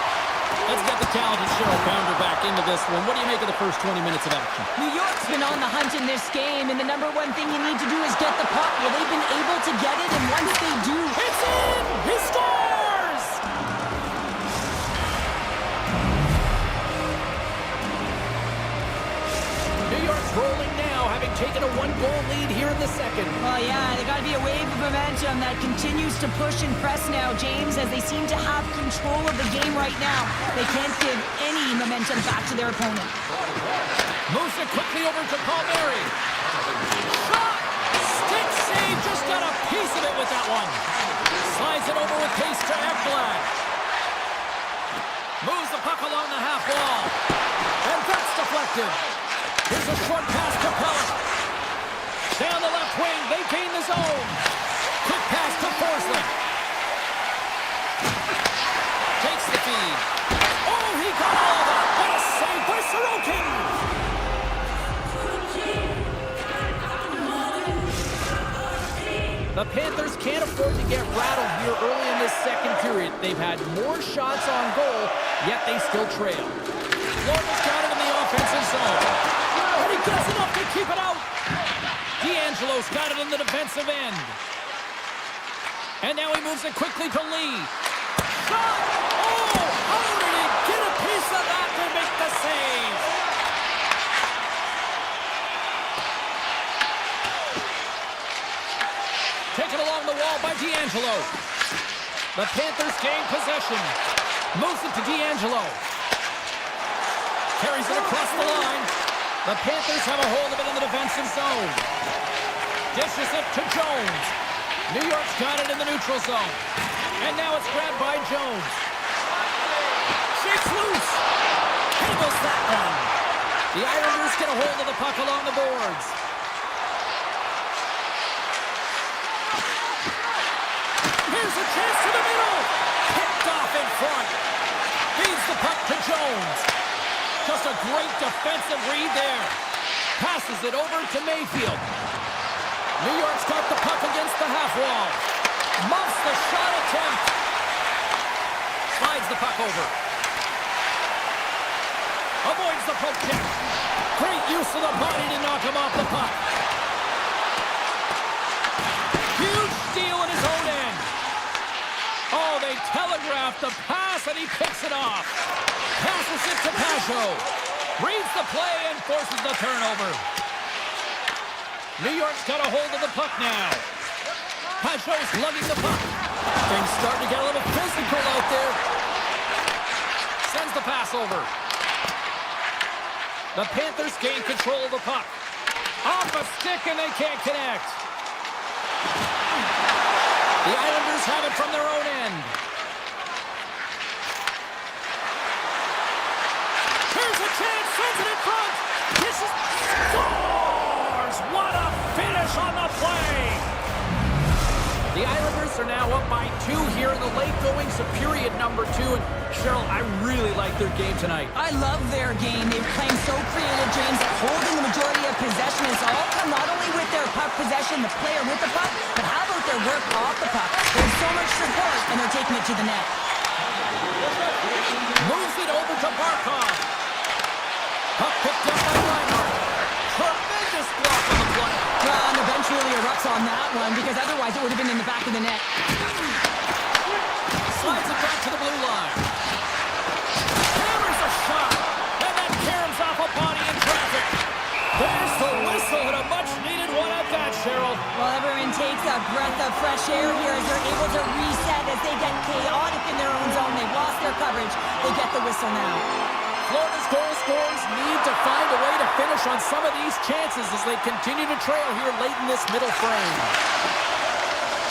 Let's get the talented Cheryl Bounder back into this one. What do you make of the first 20 minutes of action? New York's been on the hunt in this game, and the number one thing you need to do is get the puck. Well, they've been able to get it, and once they do... It's in! He scores! New York's rolling now, having taken a one-goal lead here in the second. Well, yeah, they got to be a wave of momentum that continues to push and press now, James, as they seem to have control of the game right now. They can't give any momentum back to their opponent. Moves it quickly over to Palmieri. Shot! Stick save, just got a piece of it with that one. Slides it over with pace to Ekblad. Moves the puck along the half wall. And that's deflected. Here's a short pass to Pellick. Down the left wing, they gain the zone. Quick pass to Forsling. Takes the feed. Oh, he got all of that. What a save by Sorokin. The Panthers can't afford to get rattled here early in this second period. They've had more shots on goal, yet they still trail. Florida's got it in the offensive zone. And he does enough to keep it out. D'Angelo's got it in the defensive end. And now he moves it quickly to Lee. Shot! Oh! How did he get a piece of that to make the save? Taken along the wall by D'Angelo. The Panthers gain possession. Moves it to D'Angelo. Carries it across the line. The Panthers have a hold of it in the defensive zone. Dishes it to Jones. New York's got it in the neutral zone. And now it's grabbed by Jones. Shakes loose. Handles that one. The Islanders get a hold of the puck along the boards. Here's a chance to the middle. Picked off in front. Feeds the puck to Jones. Just a great defensive read there. Passes it over to Mayfield. New York's got the puck against the half wall. Muffs the shot attempt. Slides the puck over. Avoids the poke check. Great use of the body to knock him off the puck. Huge steal in his own end. Oh, they telegraphed the pass and he picks it off. Passes it to Pajot. Reads the play and forces the turnover. New York's got a hold of the puck now. Pajot's lugging the puck. Things starting to get a little physical out there. Sends the pass over. The Panthers gain control of the puck. Off a stick and they can't connect. The Islanders have it from their own end. Here's a chance, sends it in front. This is scores! What a finish on the play! The Islanders are now up by 2 here in the late-going period number 2. And Cheryl, I really like their game tonight. I love their game. They're playing so creative, James, holding the majority of possession. It's all come not only with their puck possession, the player with the puck, but how about their work off the puck? There's so much support, and they're taking it to the net. Moves it over to Barkov. Puck picked up by Reinhardt. Tremendous block on the play. Well, and the bench really erupts on that one, because otherwise it would have been in the back of the net. Slides it back to the blue line. Hammers a shot. And that caroms off a body in traffic. There's the whistle and a much-needed one at that, Cheryl. Well, everyone takes a breath of fresh air here as they're able to reset as they get chaotic in their own zone. They've lost their coverage. They get the whistle now. Florida's goal scorers need to find a way to finish on some of these chances as they continue to trail here late in this middle frame.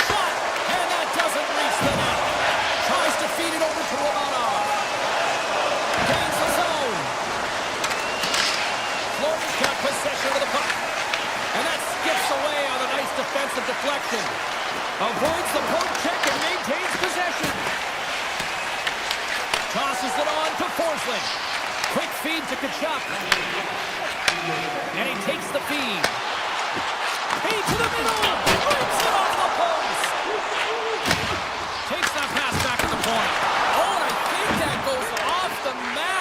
Shot! And that doesn't reach the net. Tries to feed it over to Romanov. Gains the zone. Florida's got possession of the puck. And that skips away on a nice defensive deflection. Avoids the poke check and maintains possession. Tosses it on to Forsling. Quick feed to Kachuk. And he takes the feed. Feed to the middle. Breaks it off the post. Takes that pass back to the point. Oh, and I think that goes off the mat.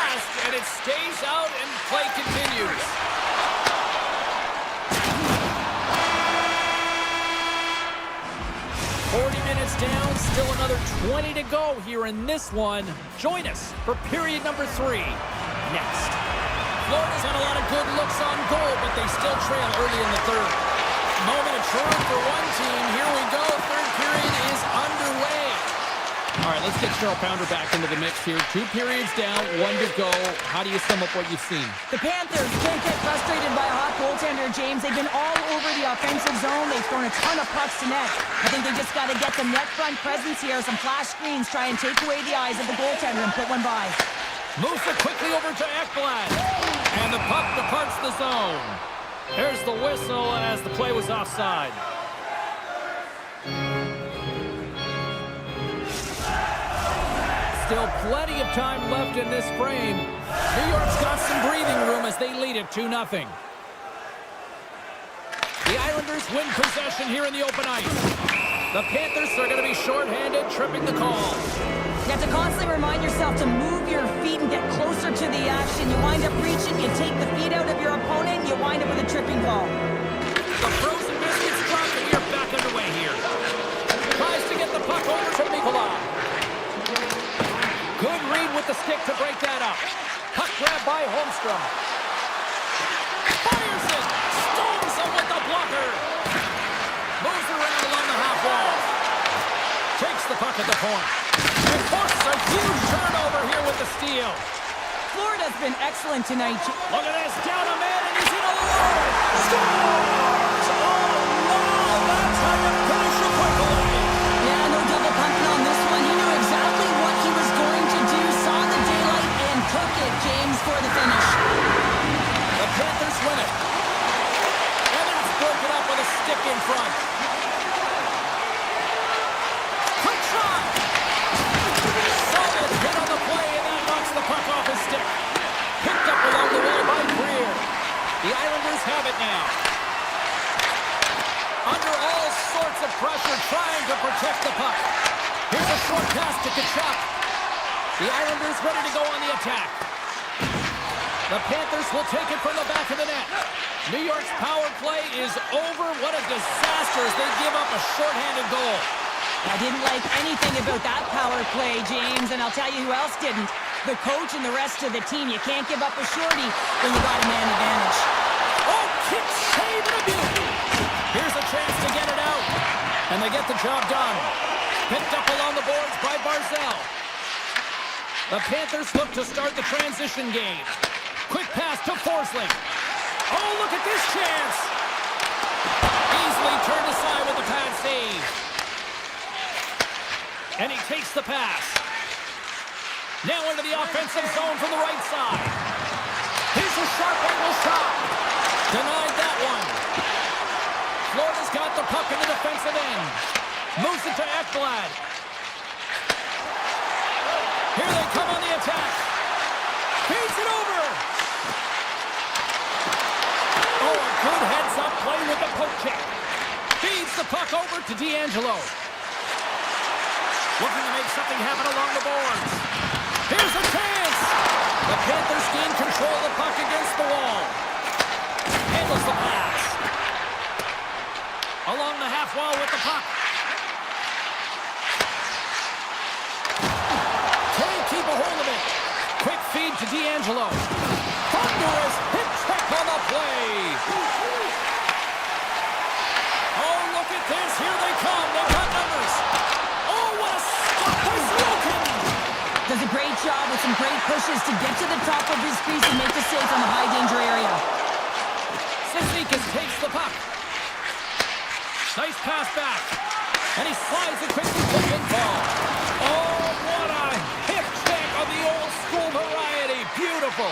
20 to go here in this one. Join us for period number 3 next. Florida's had a lot of good looks on goal, but they still trail early in the third. Moment of truth for one team. Here we go. Third period is underway. All right, let's get Cheryl Pounder back into the mix here. 2 periods down, 1 to go. How do you sum up what you've seen? The Panthers can't get frustrated by a hot goaltender, James. They've been all over the offensive zone. They've thrown a ton of pucks to net. I think they just got to get some net front presence here, some flash screens, try and take away the eyes of the goaltender and put one by. Moves it quickly over to Ekblad. And the puck departs the zone. Here's the whistle as the play was offside. Still plenty of time left in this frame. New York's got some breathing room as they lead it 2-0. The Islanders win possession here in the open ice. The Panthers are going to be shorthanded, tripping the call. You have to constantly remind yourself to move your feet and get closer to the action. You wind up reaching, you take the feet out of your opponent, you wind up with a tripping call. The frozen biscuits drop and you're back underway here. Tries to get the puck over to Nikolai. Good read with the stick to break that up. Puck grab by Holmstrom. Fires it! Stones him with the blocker! Moves around along the half wall. Takes the puck at the point. And forces a huge turnover here with the steal. Florida's been excellent tonight. Look at this, down a man, and he's in alone. Scores! Oh, wow, that's how you finish a quickly. Yeah, no double pumping on this one. He knew exactly what he was going to do, saw the daylight, and took it, James, for the finish. The Panthers win it. And that's broken up with a stick in front. Quick shot! Solid hit on the play, and that knocks the puck off his stick. Picked up along the wall by Greer. The Islanders have it now. Under all sorts of pressure, trying to protect the puck. Here's a short pass to Tkachuk. The Islanders ready to go on the attack. The Panthers will take it from the back of the net. New York's power play is over. What a disaster as they give up a shorthanded goal. I didn't like anything about that power play, James, and I'll tell you who else didn't. The coach and the rest of the team. You can't give up a shorty when you got a man advantage. Oh, kick save and a beauty. Here's a chance to get it out. And they get the job done. Picked up along the boards by Barzell. The Panthers look to start the transition game. Quick pass to Forsling. Oh, look at this chance. Easily turned aside with a pad save. And he takes the pass. Now into the offensive zone from the right side. Here's a sharp angle shot. Denied that one. Florida's got the puck in the defensive end. Moves it to Ekblad. Here they come on the attack. Feeds it over. Oh, a good heads-up play with the poke check. Feeds the puck over to D'Angelo. Looking to make something happen along the boards. Here's a chance. The Panthers gain control of the puck against the wall. Handles the pass. Along the half wall with the puck. Can't keep a hold of it. Quick feed to D'Angelo. Thunderous hip check on the play. Oh, look at this. Here they come. They've got numbers. Oh, what a stop by Slokin. Does a great job with some great pushes to get to the top of his crease and make the save on the high danger area. Sisnikas takes the puck. Nice pass back. And he slides it quickly to pinfall. Oh, what a hip check of the old school variety. Beautiful.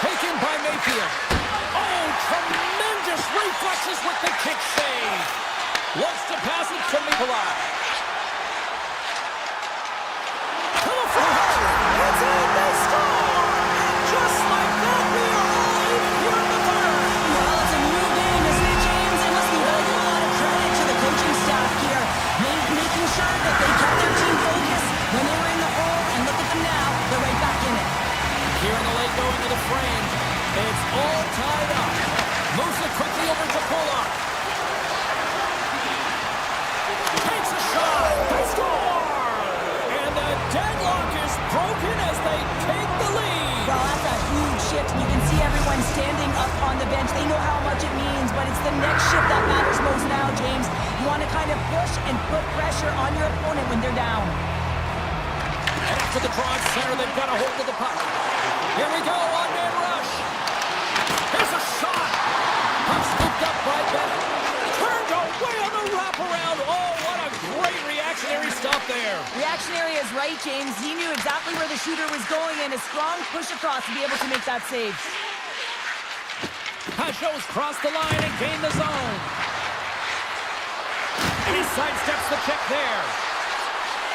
Taken by Mayfield. Oh, tremendous reflexes with the kick save. Wants to pass it to Nikolai. To the front. It's in. They score. Just like that, we are all even here in the third. Well, it's a new game, isn't it, James? And listen, you gotta give a lot of credit to the coaching staff here. Making sure that they kept their team focused when they were in the hole, and look at them now, they're right back in it. Here in the late going to the frame. It's all tied up. Moves it quickly over to Polak. everyone standing up on the bench. They know how much it means, but it's the next shift that matters most now, James. You want to kind of push and put pressure on your opponent when they're down. And after the draw at center, they've got a hold of the puck. Here we go, one-man rush. Here's a shot. Puck scooped up by Bennett. Turned away on the wraparound. Oh, what a great reactionary stop there. Reactionary is right, James. He knew exactly where the shooter was going and a strong push across to be able to make that save. Pajot's crossed the line and gained the zone. And he sidesteps the check there.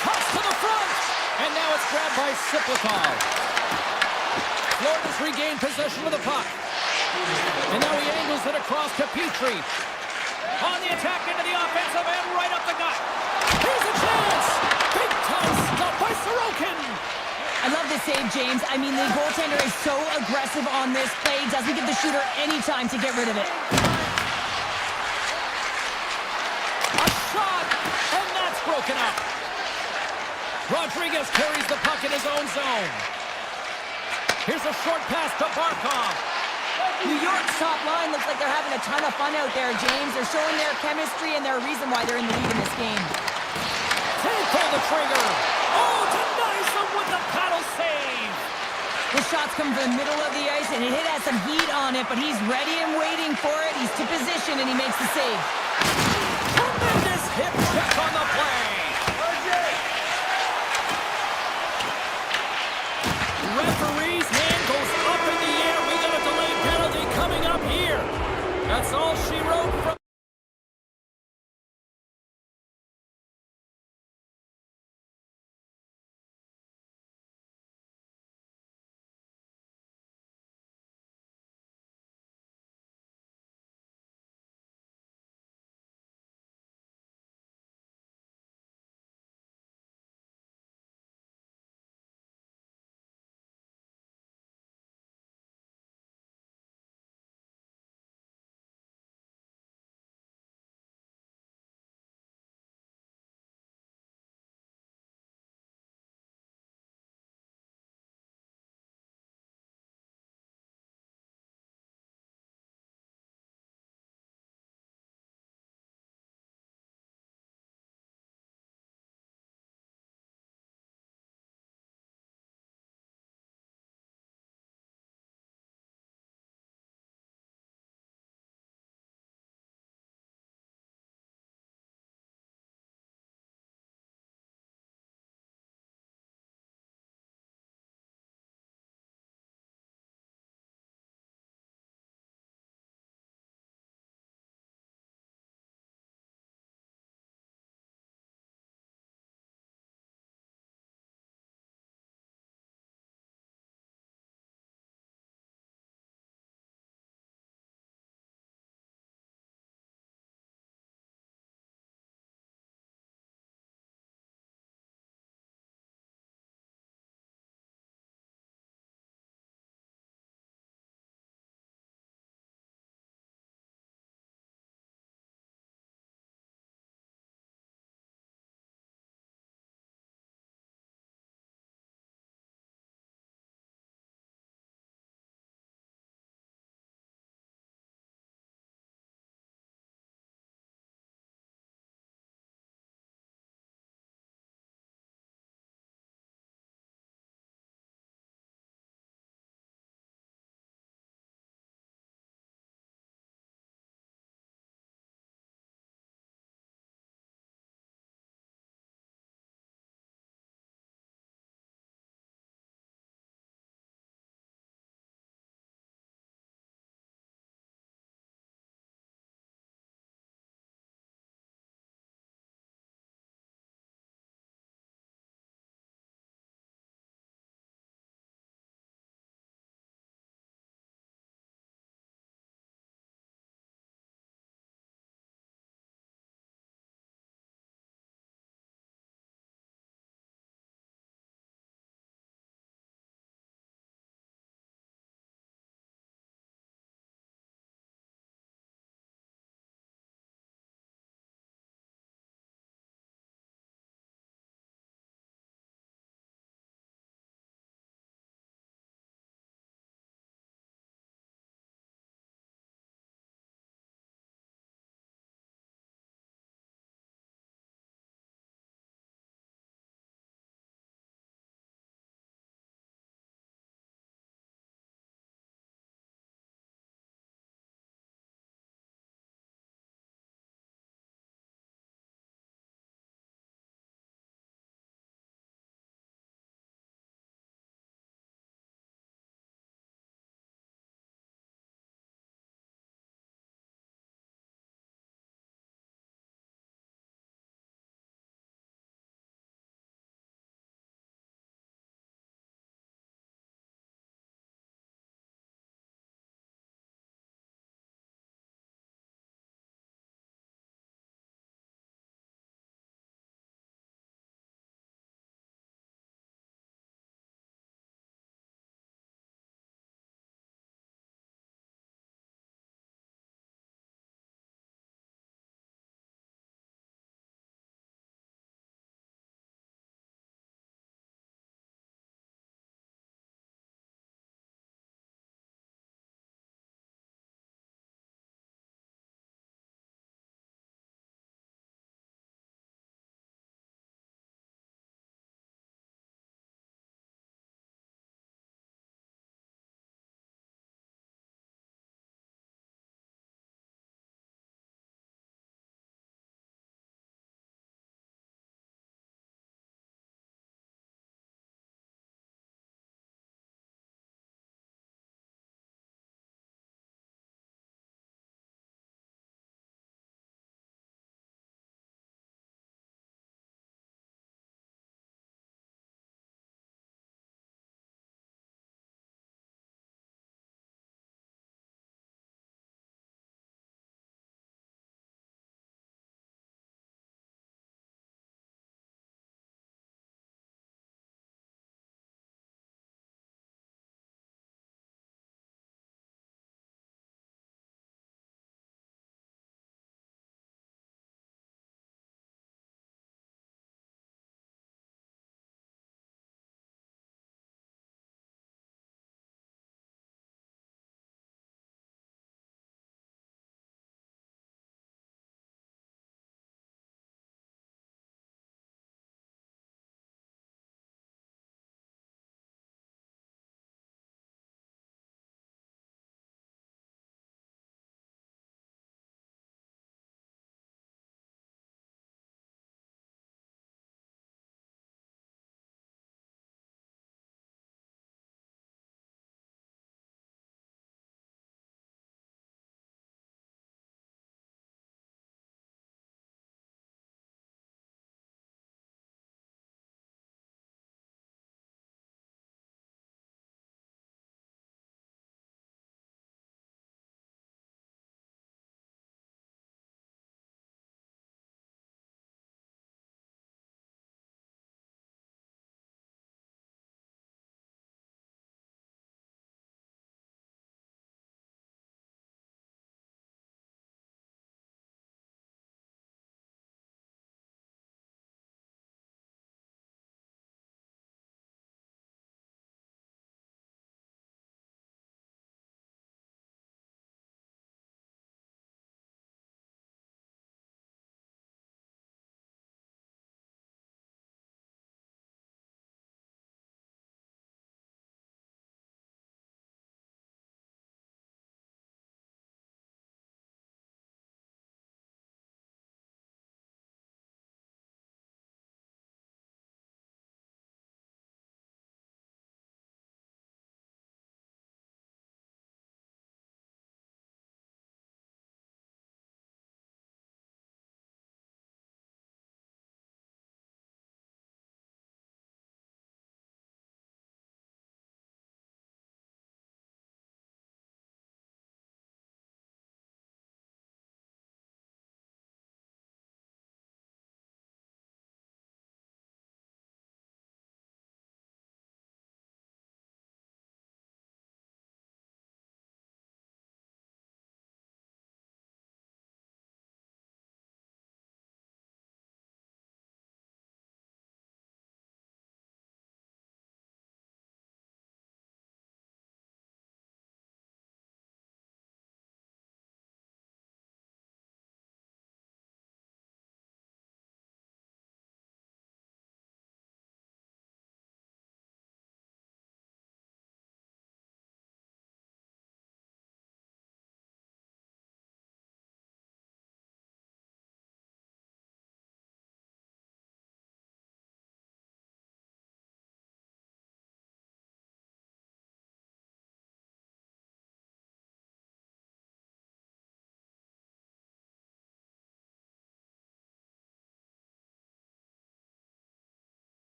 Toss to the front. And now it's grabbed by Siplikov. Florida's regained possession of the puck. And now he angles it across to Petrie. On the attack into the offensive end, right up the gut. Here's a chance! Big time stop by Sorokin! I love this save, James. I mean, the goaltender is so aggressive on this play. Doesn't give the shooter any time to get rid of it. A shot! And that's broken up. Rodriguez carries the puck in his own zone. Here's a short pass to Barkov. New York's top line looks like they're having a ton of fun out there, James. They're showing their chemistry and their reason why they're in the lead in this game. Can't pull the trigger. Oh, denies them with the paddle save. The shots come from the middle of the ice, and it has some heat on it, but he's ready and waiting for it. He's to position, and he makes the save. Tremendous hip check on the play. Referee's hand goes up in the air. We got a delayed penalty coming up here. That's all she wrote from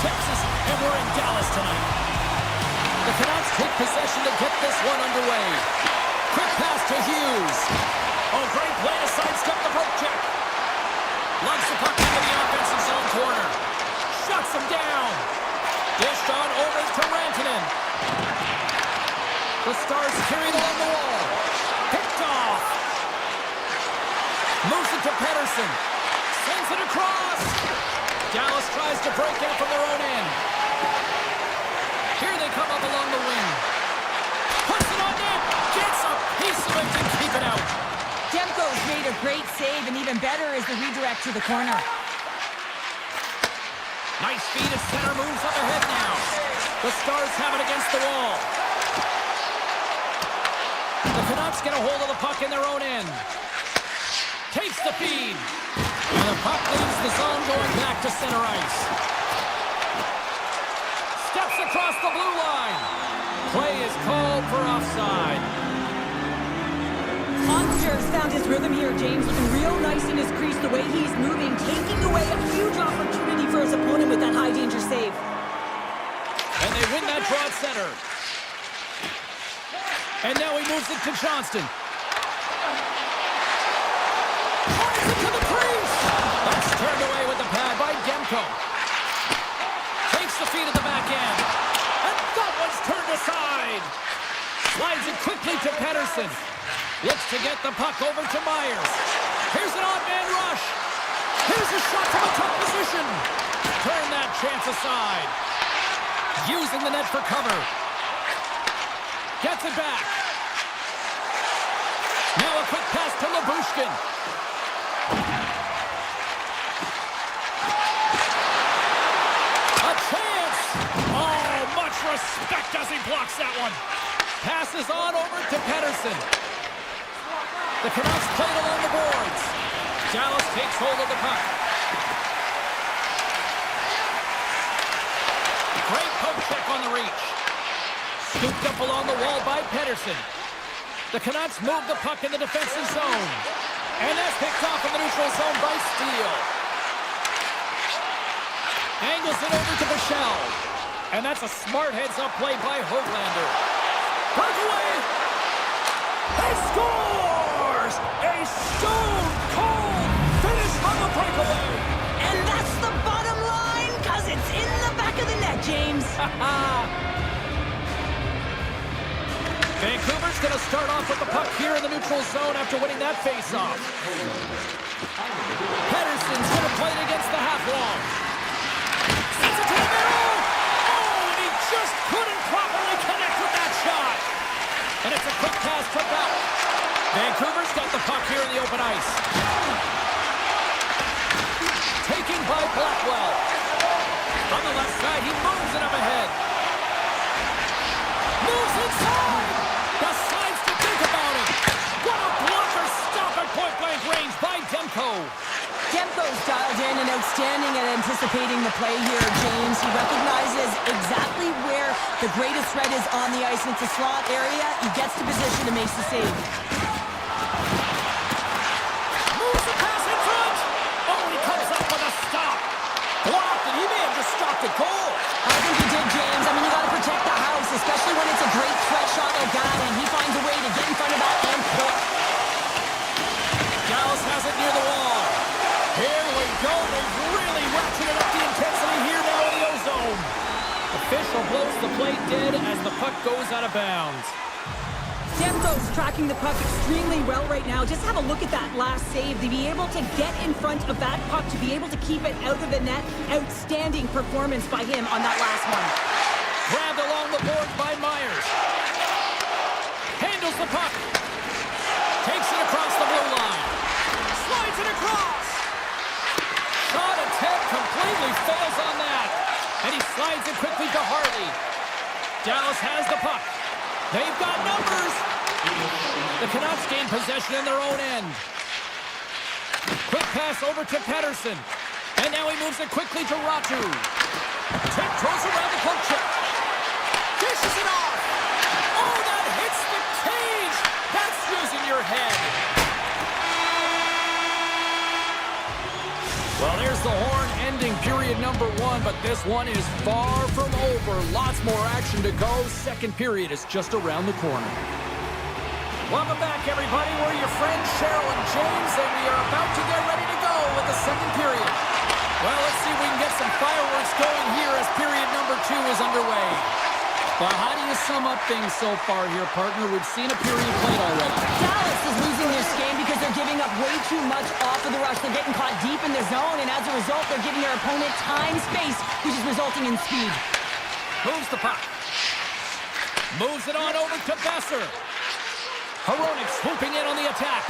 Texas, and we're in Dallas tonight. The Canucks take possession to get this one underway. Quick pass to Hughes. Oh, great play to sidestep the poke check. Lugs the puck into the offensive zone corner. Shuts him down. Dished on over to Rantanen. The Stars carried along the wall. Picked off. Moves it to Pettersson. Sends it across. Dallas tries to break out from their own end. Here they come up along the wing. Puts it on net. Gets a piece of it to keep it out. Demko's made a great save, and even better is the redirect to the corner. Nice feed at center, moves up ahead now. The Stars have it against the wall. The Canucks get a hold of the puck in their own end. Takes the feed. And the puck leaves the zone going back to center ice. Steps across the blue line. Play is called for offside. Monster's found his rhythm here, James, looking real nice in his crease, the way he's moving, taking away a huge opportunity for his opponent with that high-danger save. And they win that draw at center. And now he moves it to Johnston. Points it to the crease. That's turned away with the pad by Demko. Takes the feed at the back end. And that one's turned aside. Slides it quickly to Pettersson. Looks to get the puck over to Myers. Here's an odd man rush. Here's a shot from a tough position. Turn that chance aside. Using the net for cover. Gets it back. Now a quick pass to Labushkin. A chance. Oh, much respect as he blocks that one. Passes on over to Pettersson. The Canucks played along the boards. Dallas takes hold of the puck. Great poke check on the reach. Scooped up along the wall by Pettersson. The Canucks move the puck in the defensive zone. And that's picked off in the neutral zone by Steele. Angles it over to Bichelle. And that's a smart heads-up play by Höglander. Breakaway! He scores! A stone-cold finish on the breakaway! And that's the bottom line, because it's in the back of the net, James. Vancouver's going to start off with the puck here in the neutral zone after winning that face-off. Pettersson's going to play it against the half wall. Sends it to the middle! Oh, and he just couldn't properly connect with that shot. And it's a quick pass to Bell. Vancouver's got the puck here in the open ice. Taken by Blackwell. On the left side, he moves it up ahead. Moves inside! Decides to think about it. What a blocker stop at point-blank range by Demko. Demko's dialed in and outstanding at anticipating the play here, James. He recognizes exactly where the greatest threat is on the ice. It's a slot area. He gets to position and makes the save. Moves the pass in front. Oh, he comes up with a stop. Blocked, and he may have just stopped a goal. I think he did, James. I mean, you got to protect the house, especially when it's a great threat shot like that, and he finds a way to get in front of that and pull. Dallas has it near the wall. Here we go. They've really ratcheted up the intensity here now in the O-zone. Official blows the play dead as the puck goes out of bounds. Demko's tracking the puck extremely well right now. Just have a look at that last save. To be able to get in front of that puck, to be able to keep it out of the net. Outstanding performance by him on that last one. Grabbed along the boards by Myers. Handles the puck. Takes it across the blue line. Slides it across. Shot attempt completely fails on that. And he slides it quickly to Harley. Dallas has the puck. They've got numbers. The Canucks gain possession in their own end. Quick pass over to Pettersson. And now he moves it quickly to Ratu. Tiptoes around the poke check. Dishes it off. Oh, that hits the cage. That's using your head. Well, there's the horn ending period number one, but this one is far from over. Lots more action to go. Second period is just around the corner. Welcome back, everybody. We're your friends Cheryl and James, and we are about to get ready to go with the second period. Well, let's see if we can get some fireworks going here as period number two is underway. But how do you sum up things so far here, partner? We've seen a period played already. Dallas is losing this game because they're giving up way too much off of the rush. They're getting caught deep in their zone, and as a result, they're giving their opponent time, space, which is resulting in speed. Moves the puck. Moves it on over to Besser. Hronek swooping in on the attack.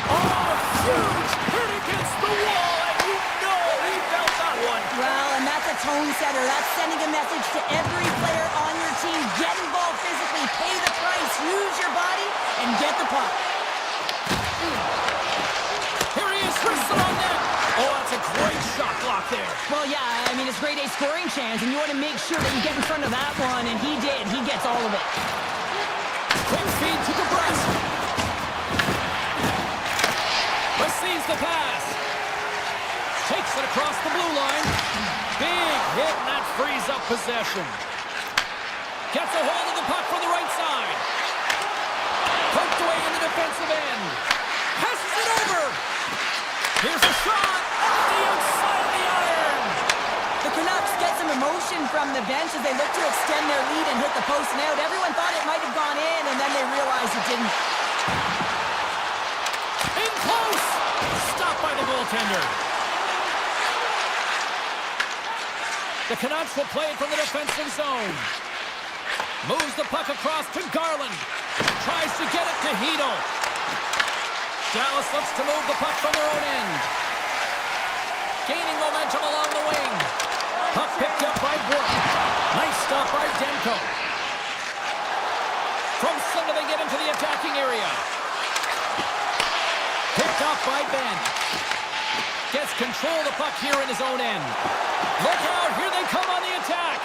Oh, huge hit against the wall, and you know he felt that one. Well, and that's a tone setter. That's sending a message to every player on your team. Get involved physically, pay the price, use your body, and get the puck. Here he is, wrists it on net. Oh, that's a great shot block there. Well, yeah, I mean, it's grade A scoring chance, and you want to make sure that you get in front of that one, and he did. He gets all of it. Quick feed to the breast. Receives the pass. Takes it across the blue line. Big hit, and that frees up possession. Gets a hold of the puck from the right side. Poked away in the defensive end. Passes it over. Here's a shot on the outside of the iron. The Canucks get some emotion from the bench as they look to extend their lead and hit the post and out. Everyone thought it might have gone in, and then they realized it didn't. In close. Stopped by the goaltender. The Canucks will play it from the defensive zone. Moves the puck across to Garland. Tries to get it to Hedl. Dallas looks to move the puck from their own end. Gaining momentum along the wing. Puck picked up by Brook. Nice stop by Demko. From center they get into the attacking area. Picked up by Ben. Gets control of the puck here in his own end. Look out, here they come on the attack.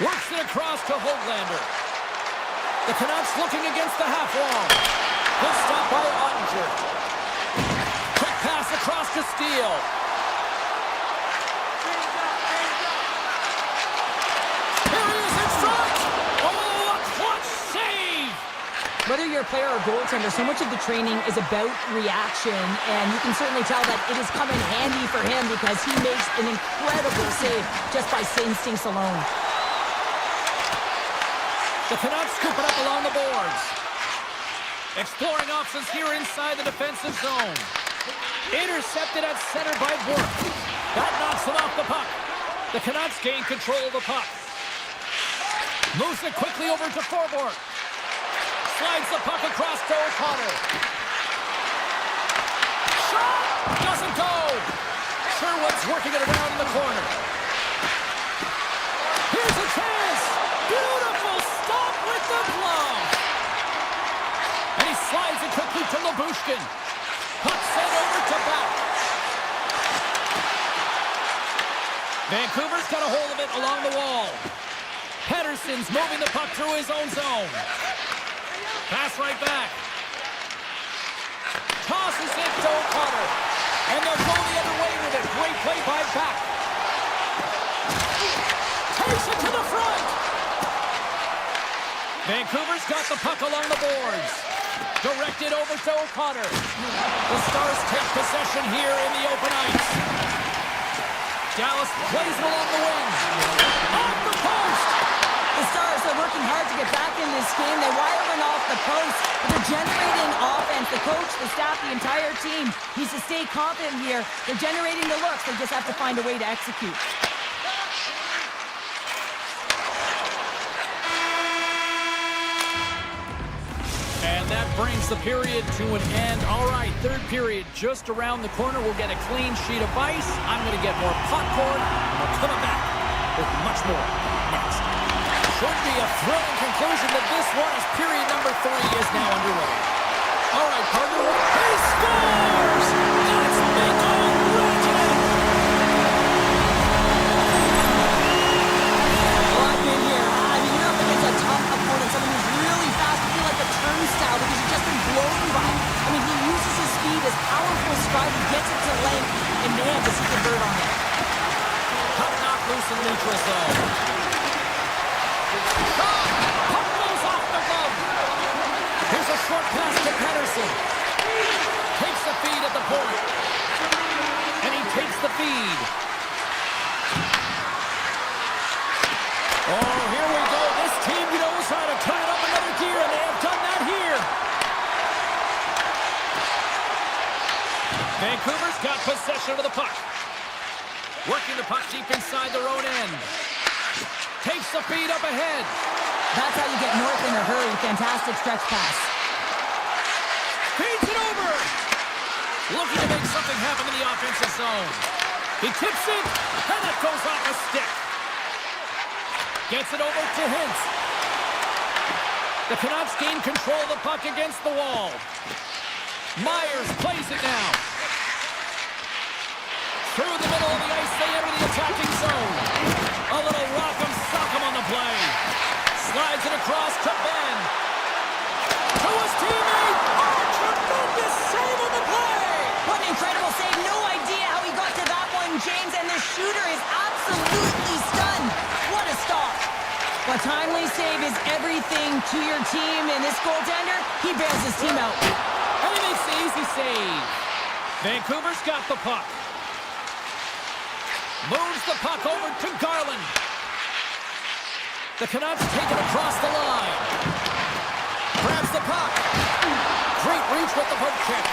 Works it across to Höglander. The Canucks looking against the half wall. Good stop by Ottinger. Quick pass across to Steele. Here he is in front. Oh, a clutch save. Whether you're a player or goaltender, so much of the training is about reaction, and you can certainly tell that it is coming handy for him because he makes an incredible save just by instincts alone. The Canucks scoop it up along the boards. Exploring options here inside the defensive zone. Intercepted at center by Bork. That knocks him off the puck. The Canucks gain control of the puck. Moves it quickly over to Forborg. Slides the puck across to O'Connor. Shot! Doesn't go! Sherwood's working it around in the corner. Here's a chance! Beautiful stop with the glove! And he slides it quickly to Lyubushkin. Puck sent over to back. Vancouver's got a hold of it along the wall. Pettersson's moving the puck through his own zone. Pass right back. Tosses it to O'Connor. And they'll go the other way with it. Great play by Back. Takes it to the front. Vancouver's got the puck along the boards. Directed over to O'Connor. The Stars take possession here in the open ice. Dallas plays it along the wing. Off the post. The Stars are working hard to get back in this game. They wire one off the post, but they're generating offense. The coach, the staff, the entire team needs to stay confident here. They're generating the looks. They just have to find a way to execute. And that brings the period to an end. All right, third period just around the corner. We'll get a clean sheet of ice. I'm going to get more popcorn. And we're coming back with much more next. Should be a thrilling conclusion to this one as period number 3 is now underway. All right, partner. He scores! That's Mikko Rantanen! Well, I've been here. I mean, you're up against a tough opponent, someone who's really fast. You feel like a turnstile because you've just been blown by. I mean, he uses his speed, his powerful stride, he gets it to length, and man, does he neutral zone. Shot! Puck goes off the glove. Here's a short pass to Pedersen. Takes the feed at the point. And he takes the feed. Oh, here we go. This team knows how to turn it up another gear, and they have done that here. Vancouver's got possession of the puck. Working the puck deep inside their own end. Takes the feed up ahead. That's how you get north in a hurry. Fantastic stretch pass. Feeds it over. Looking to make something happen in the offensive zone. He tips it, and it goes off a stick. Gets it over to Hintz. The Canucks gain control of the puck against the wall. Myers plays it now. Through the middle of the ice, they enter the attacking zone. A little rock'em sock'em on the play. Slides it across to Ben. To his teammate. Oh, tremendous save on the play. What an incredible save. No idea how he got to that one, James, and the shooter is absolutely stunned. What a stop. A timely save is everything to your team, and this goaltender, he bails his team out. And he makes the easy save. Vancouver's got the puck. Moves the puck over to Garland. The Canucks take it across the line. Grabs the puck. Great reach with the poke check.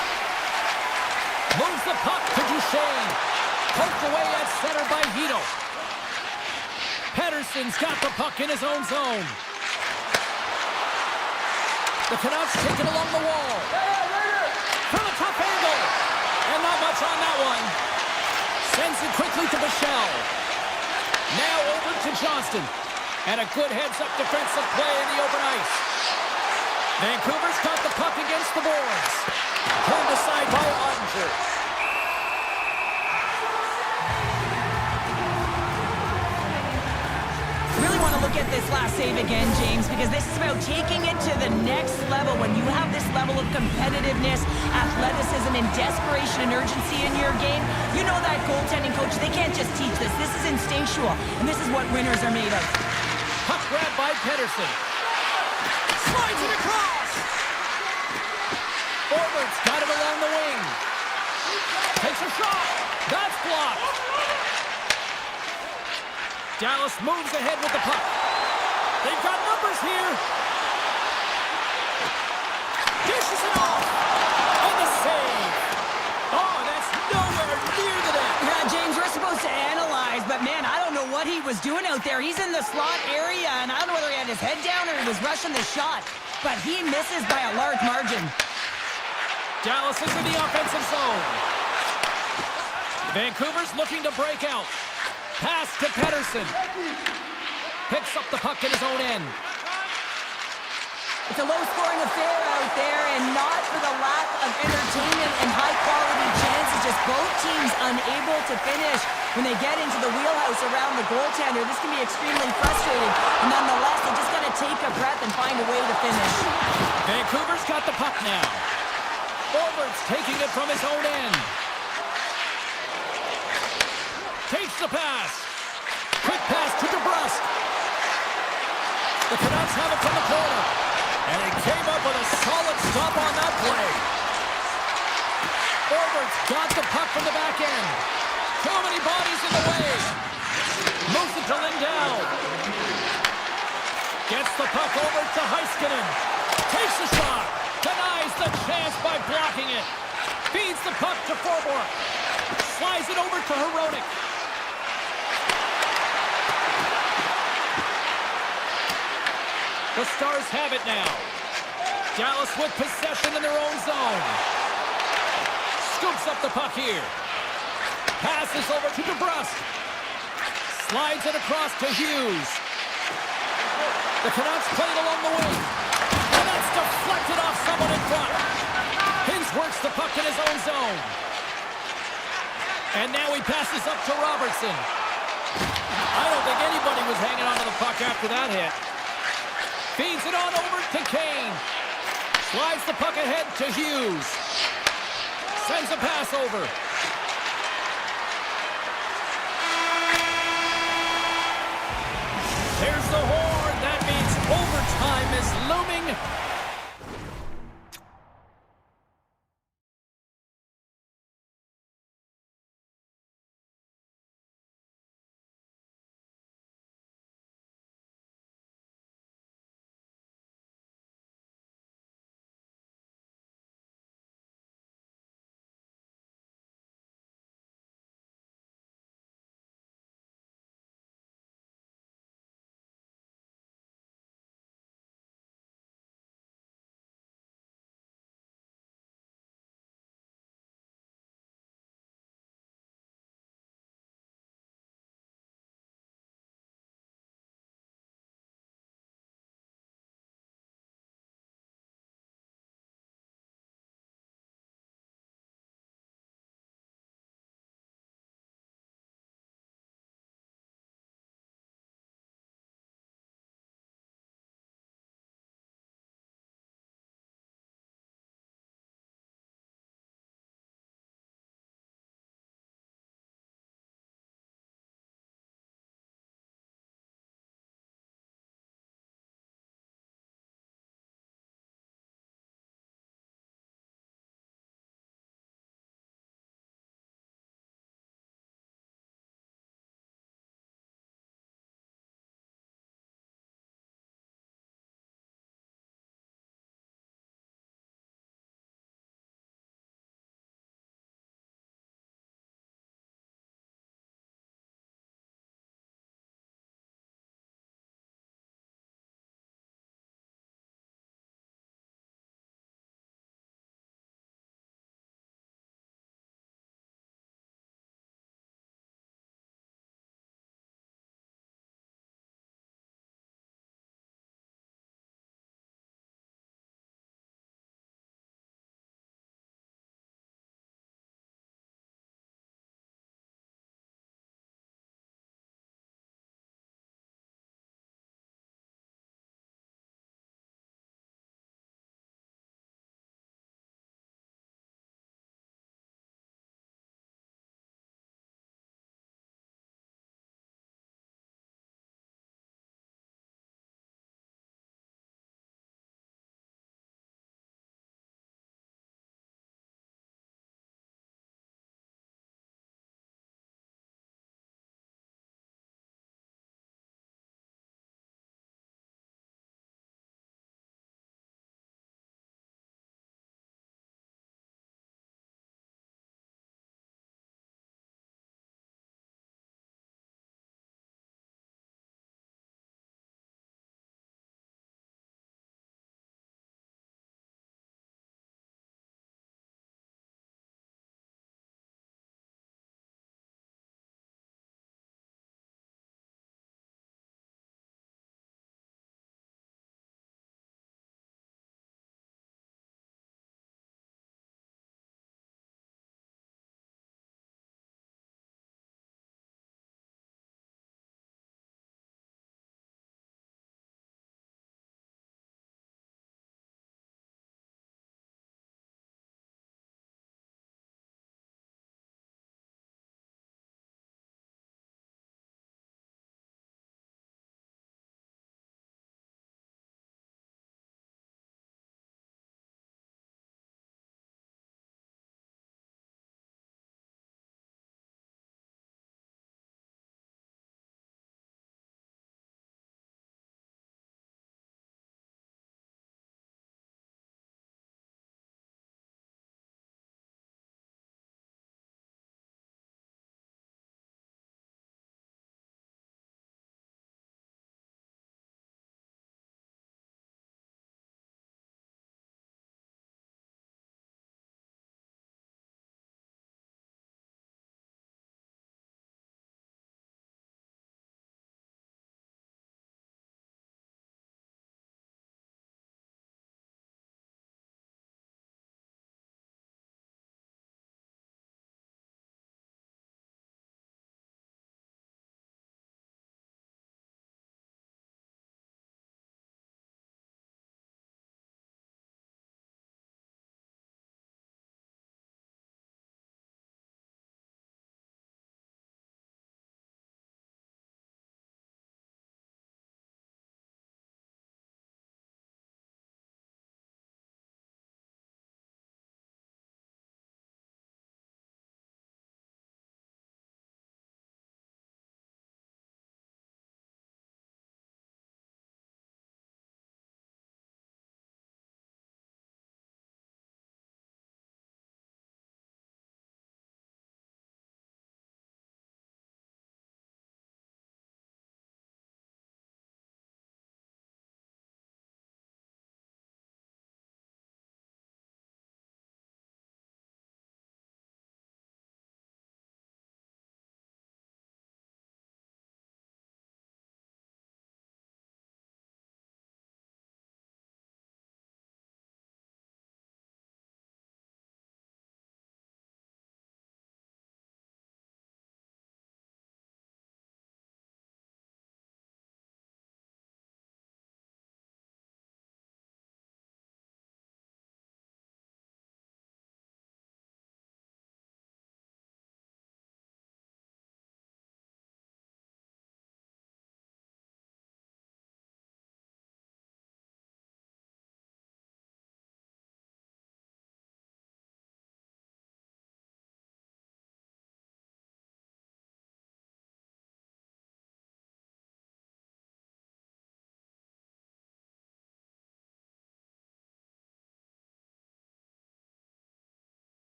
Moves the puck to Duchesne. Poked away at center by Hito. Pedersen's got the puck in his own zone. The Canucks take it along the wall. From a tough angle. And not much on that one. Sends it quickly to Michelle. Now over to Johnston. And a good heads-up defensive play in the open ice. Vancouver's got the puck against the boards. Turned aside by Ottinger. Really want to look at this last save again, James, because this is about taking it to the next level. When you have this level of competitiveness, athleticism, and desperation and urgency in your game, you know that goaltending coach, they can't just teach this. This is instinctual, and this is what winners are made of. Puck grab by Pedersen. Slides it across. Forwards got it along the wing. Takes a shot. That's blocked. Dallas moves ahead with the puck. They've got numbers here. Dishes it off. And the save. Oh, that's nowhere near the net. Yeah, James, we're supposed to analyze, but man, I don't know what he was doing out there. He's in the slot area, and I don't know whether he had his head down or he was rushing the shot, but he misses by a large margin. Dallas is in the offensive zone. Vancouver's looking to break out. Pass to Pedersen. Picks up the puck in his own end. It's a low-scoring affair out there, and not for the lack of entertainment and high-quality chances. Just both teams unable to finish. When they get into the wheelhouse around the goaltender, this can be extremely frustrating. And nonetheless, they just got to take a breath and find a way to finish. Vancouver's got the puck now. Forwards taking it from his own end. Takes the pass. Quick pass to DeBrusque. The Canucks have it from the corner. And he came up with a solid stop on that play. Forwards got the puck from the back end. Too many bodies in the way. Moves it to Lindell. Gets the puck over to Heiskanen. Takes the shot. Denies the chance by blocking it. Feeds the puck to Forborg. Slides it over to Hronek. The Stars have it now. Dallas with possession in their own zone. Scoops up the puck here. Passes over to DeBrusque. Slides it across to Hughes. The Canucks play it along the wing. And that's deflected off someone in front. Hintz works the puck in his own zone. And now he passes up to Robertson. I don't think anybody was hanging on to the puck after that hit. Feeds it on over to Kane. Slides the puck ahead to Hughes. Sends a pass over.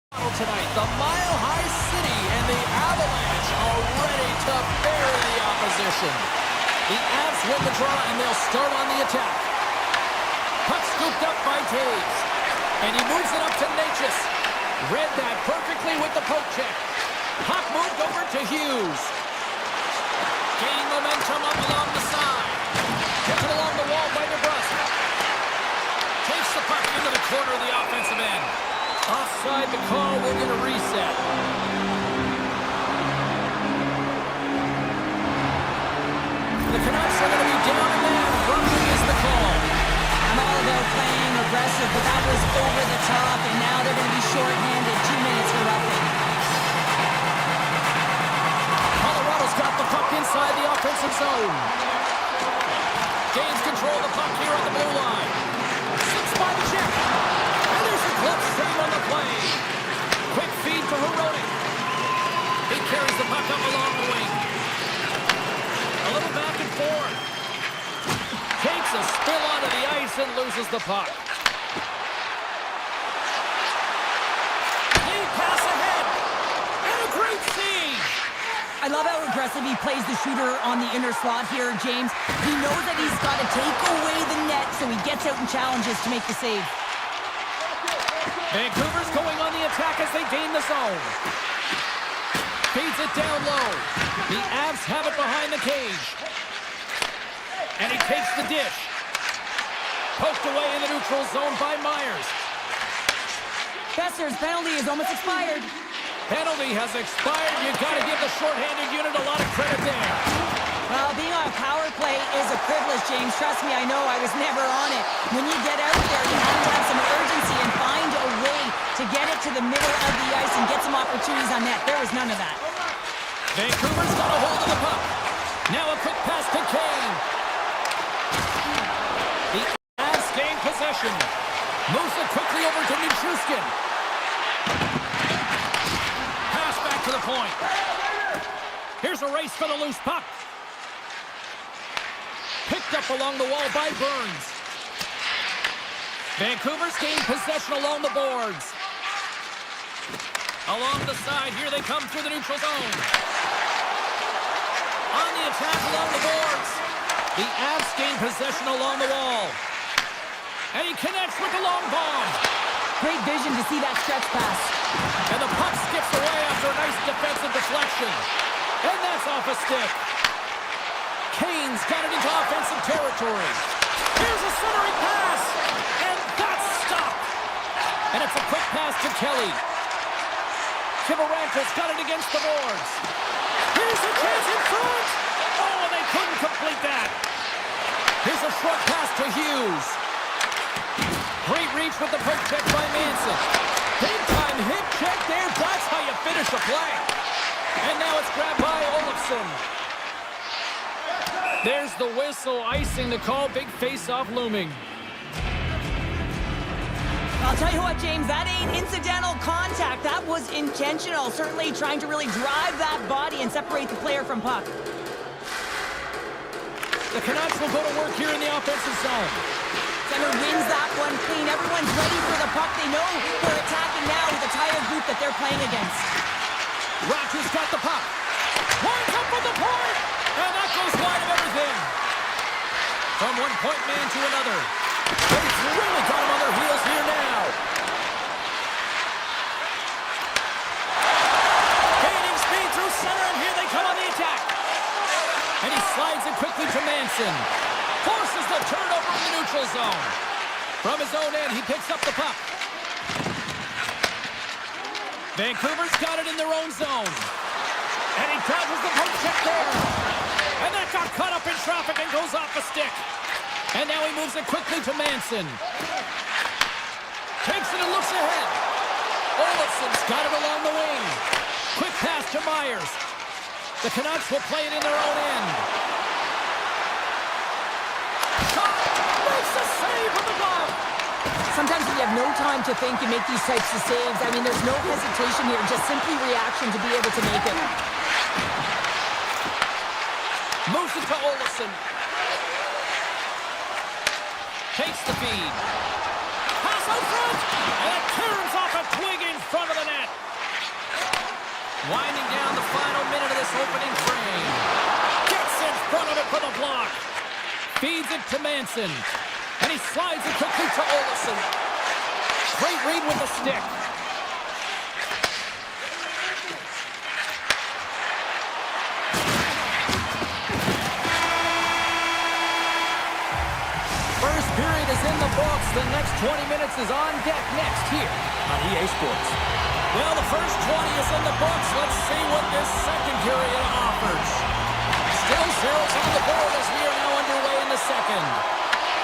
Tonight, the Mile High City and the Avalanche are ready to bury the opposition. The Avs win the draw and they'll start on the attack. Puck scooped up by Taves. And he moves it up to Natchez. Read that perfectly with the poke check. Puck moved over to Hughes. Gaining momentum up along the side. Gets it along the wall by DeBrusque. Takes the puck into the corner of the offensive end. Offside the call, we'll get a reset. The Canucks are going to be down and then roughing is the call. I'm all about playing aggressive, but that was over the top, and now they're going to be shorthanded. 2 minutes for roughing. Colorado's got the puck inside the offensive zone. Gains control of the puck here at the blue line. Slips by the check. And there's a glove save on the play. Quick feed to Hironi. He carries the puck up along the wing. A little back and forth. Takes a spill onto the ice and loses the puck. Lead pass ahead. And a great save. I love how aggressive he plays the shooter on the inner slot here, James. He knows that he's got to take away the net, so he gets out and challenges to make the save. Vancouver's going on the attack as they gain the zone. Feeds it down low. The Avs have it behind the cage. And he takes the dish. Poked away in the neutral zone by Myers. Besser's penalty is almost expired. Penalty has expired. You've got to give the shorthanded unit a lot of credit there. Well, being on a power play is a privilege, James. Trust me, I know. I was never on it. When you get out there, you have to have some urgency and find a way to get it to the middle of the ice and get some opportunities on net. There was none of that. Vancouver's got a hold of the puck. Now a quick pass to Kane. The Avs gain possession. Moves it quickly over to Nichushkin. Pass back to the point. Here's a race for the loose puck. Picked up along the wall by Burns. Vancouver's gained possession along the boards. Along the side, here they come through the neutral zone. On the attack along the boards. The Avs gain possession along the wall. And he connects with the long bomb. Great vision to see that stretch pass. And the puck skips away after a nice defensive deflection. And that's off a stick. Kane's got it into offensive territory. Here's a centering pass. And that's stopped. And it's a quick pass to Kelly. Kivaranka's got it against the boards. Here's a chance in front. Oh, and they couldn't complete that. Here's a short pass to Hughes. Great reach with the poke check by Manson. Big time hip check there. That's how you finish a play. And now it's grabbed by Olofsson. There's the whistle, icing the call. Big face-off looming. I'll tell you what, James, that ain't incidental contact. That was intentional. Certainly trying to really drive that body and separate the player from puck. The Canucks will go to work here in the offensive zone. Center wins that one clean. Everyone's ready for the puck. They know they're attacking now with the tired group that they're playing against. Rogers got the puck. Winds up with the point. And that goes wide of everything. From one point man to another. They've really got him on their heels here now. Gaining speed through center, and here they come on the attack. And he slides it quickly to Manson. Forces the turnover in the neutral zone. From his own end, he picks up the puck. Vancouver's got it in their own zone. And he dodges the poke check there. And that got caught up in traffic and goes off a stick. And now he moves it quickly to Manson. Takes it and looks ahead. Olofsson's got it along the wing. Quick pass to Myers. The Canucks will play it in their own end. Shot! Makes a save with the glove! Sometimes when you have no time to think, you make these types of saves. I mean, there's no hesitation here, just simply reaction to be able to make it. Moves it to Olofsson. Takes the feed. pass out front. And it turns off a twig in front of the net. Winding down the final minute of this opening frame. Gets in front of it for the block. Feeds it to Manson. And he slides it quickly to Olsen. Great read with the stick. First period is in the books. The next 20 minutes is on deck next here on EA Sports. Well, the first 20 is in the books. Let's see what this second period offers. Still zeros on the board as we are now underway in the second.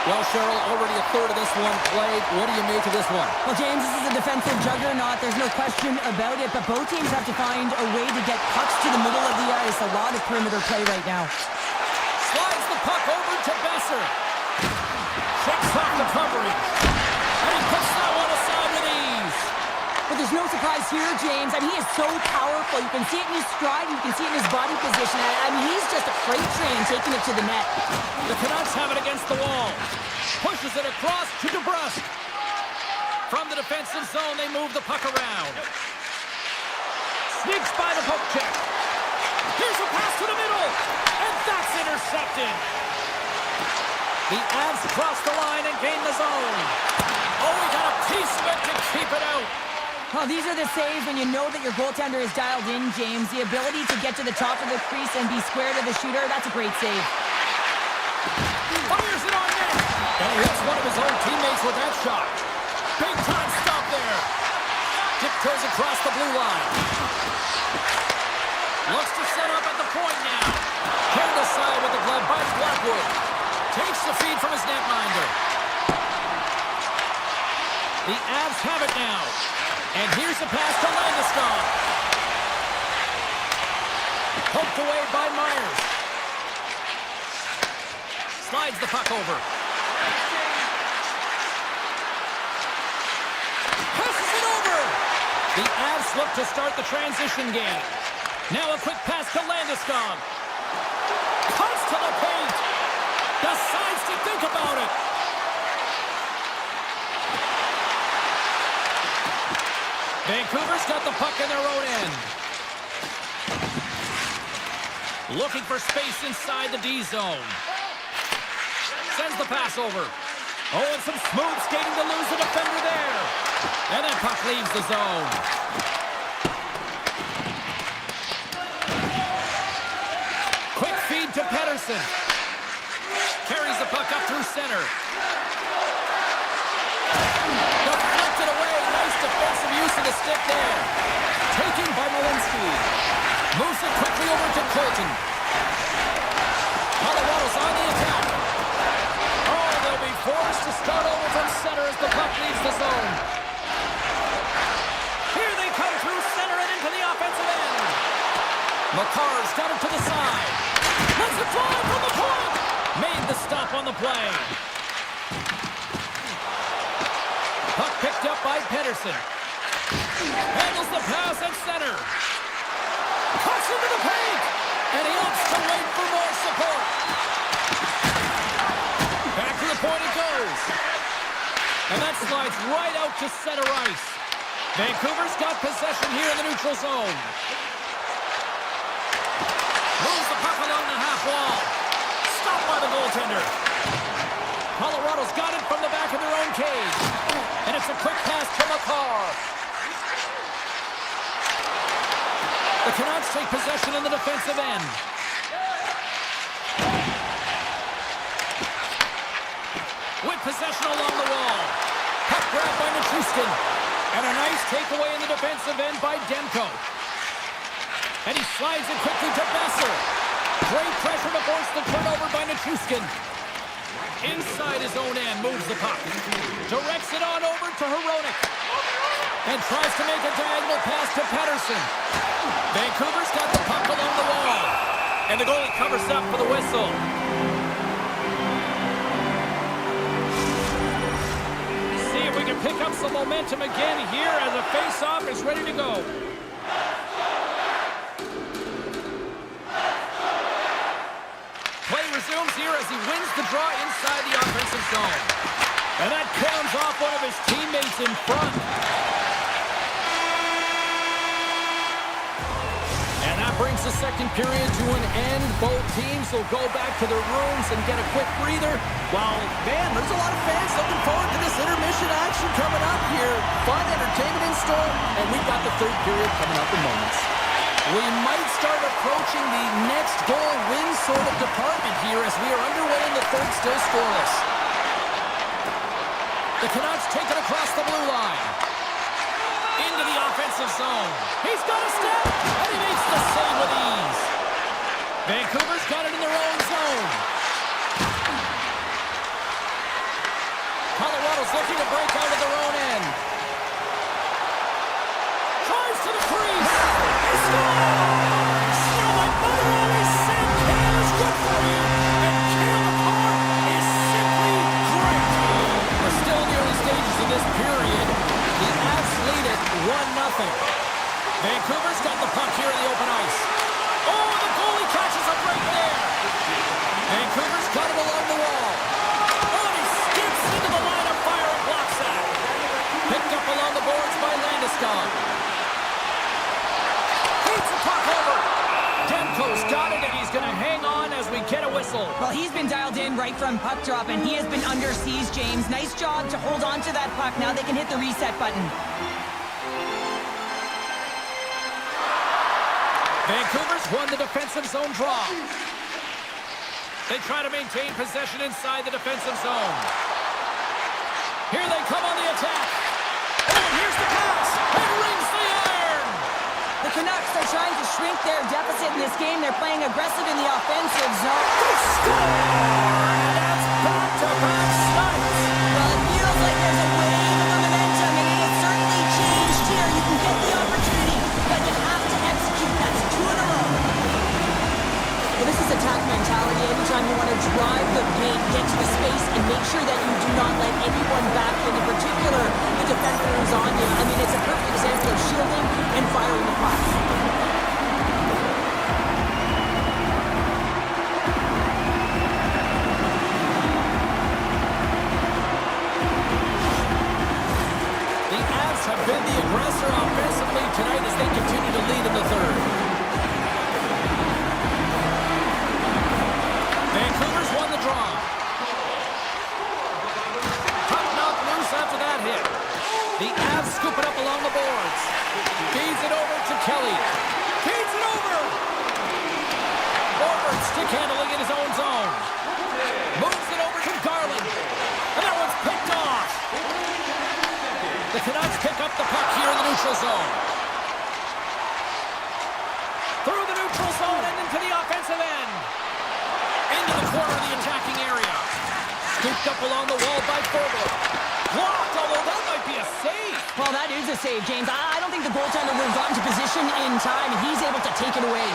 Well, Cheryl, already a third of this one played. What do you make of this one? Well, James, this is a defensive juggernaut. There's no question about it, but both teams have to find a way to get pucks to the middle of the ice. A lot of perimeter play right now. Slides the puck over to Besser. Shakes off the coverage. And he puts that one aside with ease. But there's no surprise here, James. I mean, he is so powerful. You can see it in his stride. You can see it in his body position. I mean, he's just a freight train taking it to the net. The Canucks have it against the wall. Pushes it across to DeBrusque. From the defensive zone, they move the puck around. Sneaks by the poke check. Here's a pass to the middle. And that's intercepted. The Avs cross the line and gain the zone. Oh, we got a piece of it to keep it out. Well, these are the saves when you know that your goaltender is dialed in, James. The ability to get to the top of the crease and be square to the shooter, that's a great save. Fires it on net. And he hits one of his own teammates with that shot. Big time stop there. Tiptoes across the blue line. Looks to set up at the point now. Carried aside with the glove by Blackwood. Takes the feed from his netminder. The Avs have it now. And here's the pass to Landeskog. Poked away by Myers. Slides the puck over. Passes it over. The Avs look to start the transition game. Now a quick pass to Landeskog. Cuts to the paint. Decides to think about it. Vancouver's got the puck in their own end. Looking for space inside the D zone. Sends the pass over. Oh, and some smooth skating to lose the defender there. And that puck leaves the zone. Quick feed to Pettersson. Carries the puck up through center. Deflected away. Nice defensive use of the stick there. Taken by Malinsky. Moves it quickly over to Colton. Colorado's on the attack. Oh, they'll be forced to start over from center as the puck leaves the zone. Here they come through center and into the offensive end. McCarr's got it to the side. Let's it fly from the point. Made the stop on the play. Puck picked up by Pettersson. Handles the pass at center. Cuts into the paint. And he opts to wait for more support. Back to the point it goes. And that slides right out to center ice. Vancouver's got possession here in the neutral zone. Moves the puck along the half wall. Stopped by the goaltender. Colorado's got it from the back of their own cage. And it's a quick pass to McCarr. The Canucks take possession in the defensive end. With possession along the wall. Puck grabbed by Nichushkin. And a nice takeaway in the defensive end by Demko. And he slides it quickly to Besser. Great pressure to force the turnover by Nichushkin. Inside his own end, moves the puck. Directs it on over to Hronek. And tries to make a diagonal pass to Pettersson. Vancouver's got the puck along the wall. And the goalie covers up for the whistle. See if we can pick up some momentum again here as a face-off is ready to go. Play resumes here as he wins the draw inside the offensive zone. And that comes off one of his teammates in front. And that brings the second period to an end. Both teams will go back to their rooms and get a quick breather. Well, man, there's a lot of fans looking forward to this intermission action coming up here. Fun entertainment in store, and we've got the third period coming up in moments. We might start approaching the next goal win sort of department here as we are underway in the third, still scoreless. The Canucks take it across the blue line. Into the offensive zone. He's got a step, and he makes the save with ease. Vancouver's got it in their own zone. Colorado's looking to break out of their own end. Drives to the crease. He scores! Now my butter on his sand can is good for you. And Cale McCarr is simply great. We're still in the early stages of this period. The Avs lead it 1-0. Vancouver's got the puck here in the open ice. Oh, the goalie catches up right there. Vancouver's got it along the wall. Oh, and he skips into the line of fire and blocks that. Picked up along the boards by Landeskog. Beats the puck over. Demko's got it, and he's going to hang on as we get a whistle. Well, he's been dialed in right from puck drop, and he has been under siege, James. Nice job to hold on to that puck. Now they can hit the reset button. Vancouver's won the defensive zone draw. They try to maintain possession inside the defensive zone. Here they come on the attack. Oh, here's the pass. It rings the iron. The Canucks are trying to shrink their deficit in this game. They're playing aggressive in the offensive zone. They score! And that's back-to-back snipes. Well, it feels like there's a wave of momentum, and it has certainly changed here. You can get the opportunity, but you have to execute. That's 2 in a row. Well, this is attack mentality. Anytime you want to drive the paint, get to the space, and make sure that you do not let anyone back in particular the defender who's on you. I mean, it's a perfect example of shielding and firing the puck. The Avs have been the aggressor offensively tonight as they continue to lead in the third. Vancouver's won the draw. Puck knocked loose after that hit. The Avs scoop it up along the boards. Feeds it over to Kelly. Feeds it over. Forward stick handling in his own zone. Moves it over to Garland. And that one's picked off. The Canucks pick up the puck here in the neutral zone. Through the neutral zone and into the offensive end. Into the corner of the attacking area. Scooped up along the wall by Fogle. Blocked, although that might be a save. Well, that is a save, James. I don't think the goaltender would have gotten to position in time, and he's able to take it away.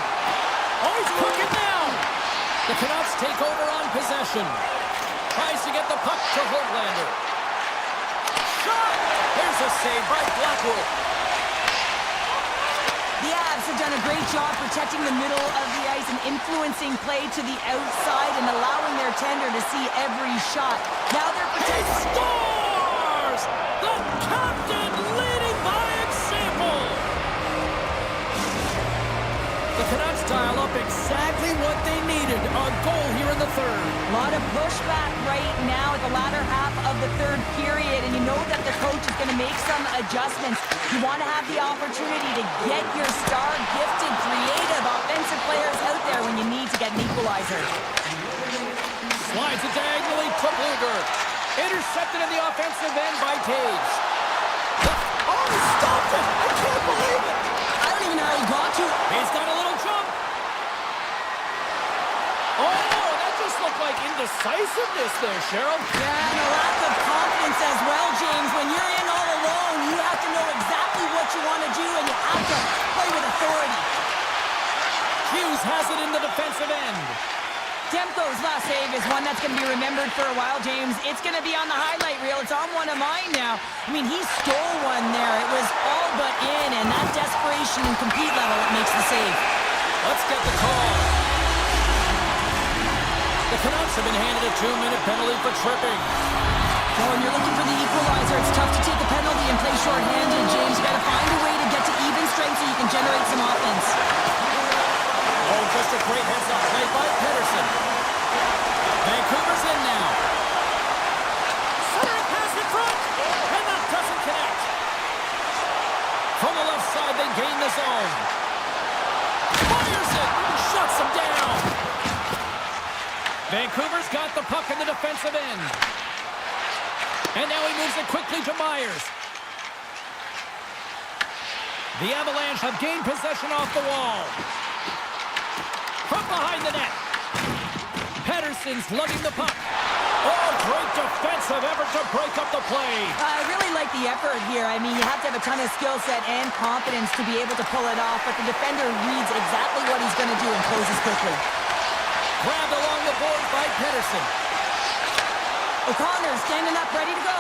Oh, he's cooking now. The Canucks take over on possession. Tries to get the puck to Holtlander. Shot! There's a save by Blackwood. The Avs have done a great job protecting the middle of the ice and influencing play to the outside and allowing their tender to see every shot. Now they're He protecting... scores! The captain leading by example. The Canucks dial up exactly what they needed. A goal here in the third. A lot of pushback right now at the latter half of the third period, and you know that the coach is going to make some adjustments. You want to have the opportunity to get your star, gifted, creative offensive players out there when you need to get an equalizer. Slides it diagonally to Bluger. Intercepted in the offensive end by Taves. Oh, he stopped it! I can't believe it! I don't even know how he got to it. He's got a little jump. Oh, that just looked like indecisiveness there, Cheryl. Yeah, and a lack of confidence as well, James. When you're in all alone, you have to know exactly what you want to do, and you have to play with authority. Hughes has it in the defensive end. Demko's last save is one that's going to be remembered for a while, James. It's going to be on the highlight reel. It's on one of mine now. I mean, he stole one there. It was all but in, and that desperation and compete level makes the save. Let's get the call. The Canucks have been handed a 2-minute penalty for tripping. Oh, and you're looking for the equalizer. It's tough to take a penalty and play shorthanded, James. You gotta find a way to get to even strength so you can generate some offense. Oh, just a great heads-up play by Pedersen. Vancouver's in now. Centering pass in front, and that doesn't connect. From the left side, they gain the zone. Fires it, shuts them down. Vancouver's got the puck in the defensive end. And now he moves it quickly to Myers. The Avalanche have gained possession off the wall. From behind the net. Pedersen's lugging the puck. Oh, great defensive effort to break up the play. I really like the effort here. I mean, you have to have a ton of skill set and confidence to be able to pull it off, but the defender reads exactly what he's going to do and closes quickly. Grabbed along the board by Pedersen. O'Connor standing up, ready to go.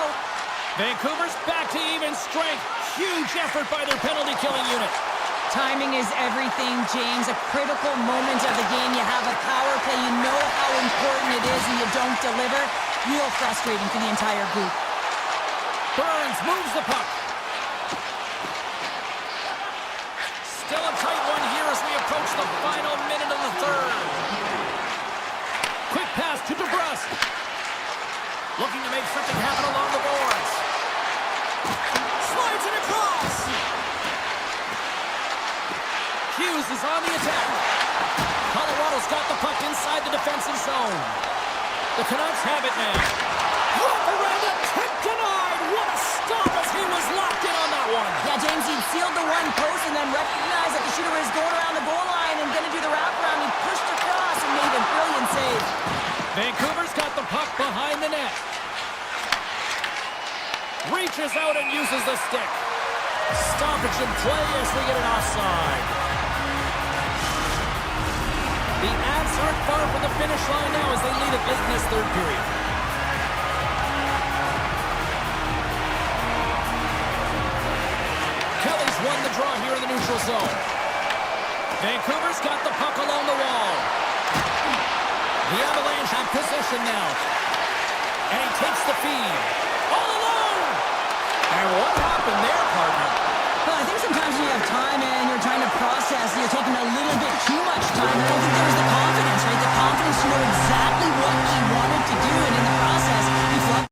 Vancouver's back to even strength. Huge effort by their penalty-killing unit. Timing is everything, James. A critical moment of the game. You have a power play. You know how important it is, and you don't deliver. Real frustrating for the entire group. Burns moves the puck. Still a tight one here as we approach the final minute of the third. Quick pass to DeBrusque. Looking to make something happen along the boards. Slides it across. Hughes is on the attack. Colorado's got the puck inside the defensive zone. The Canucks have it now. Wrap around it, kick denied. What a stop as he was locked in on that one. Yeah, James, he sealed the one post and then recognized that the shooter was going around the goal line and going to do the wraparound. He pushed across and made a brilliant save. Vancouver's got the puck behind the net. Reaches out and uses the stick. Stoppage in play as we get an offside. The Avs aren't far from the finish line now as they lead it late in this third period. Kelly's won the draw here in the neutral zone. Vancouver's got the puck along the wall. The Avalanche have possession now. And he takes the feed. All alone! And what happened there, partner? Well, I think sometimes when you have time and you're trying to process, you're taking a little bit too much time. I don't think there was the confidence, right? The confidence to know exactly what he wanted to do, and in the process, he flubbed.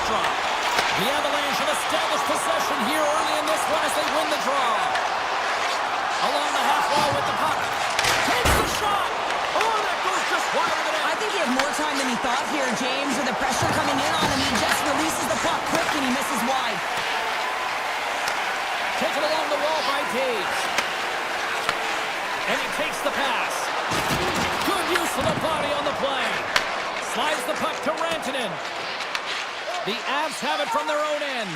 drop. The Avalanche have established possession here early in this one as they win the draw. Along the half wall with the puck. Takes the shot. Oh, that goes just wide of the net. I think he had more time than he thought here, James. With the pressure coming in on him, he just releases the puck quick and he misses wide. Taken along the wall by Taves. And he takes the pass. Good use of the body on the play. Slides the puck to Rantanen. The Avs have it from their own end.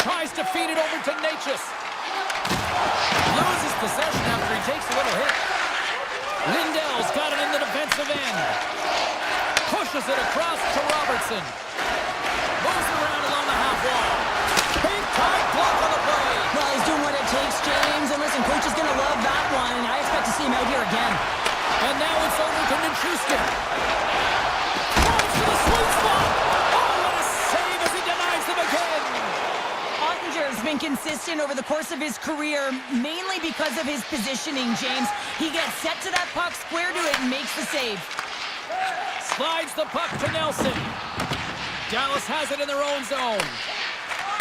Tries to feed it over to Natchez. Loses possession after he takes a little hit. Lindell's got it in the defensive end. Pushes it across to Robertson. Moves around along the half wall. Big time block on the play. Well, he's doing what it takes, James. And listen, coach is going to love that one. I expect to see him out here again. And now it's over to Nichushkin. Throws to the sweet spot. Oh, what a save as he denies them again. Ottinger has been consistent over the course of his career, mainly because of his positioning, James. He gets set to that puck, square to it, and makes the save. Slides the puck to Nelson. Dallas has it in their own zone.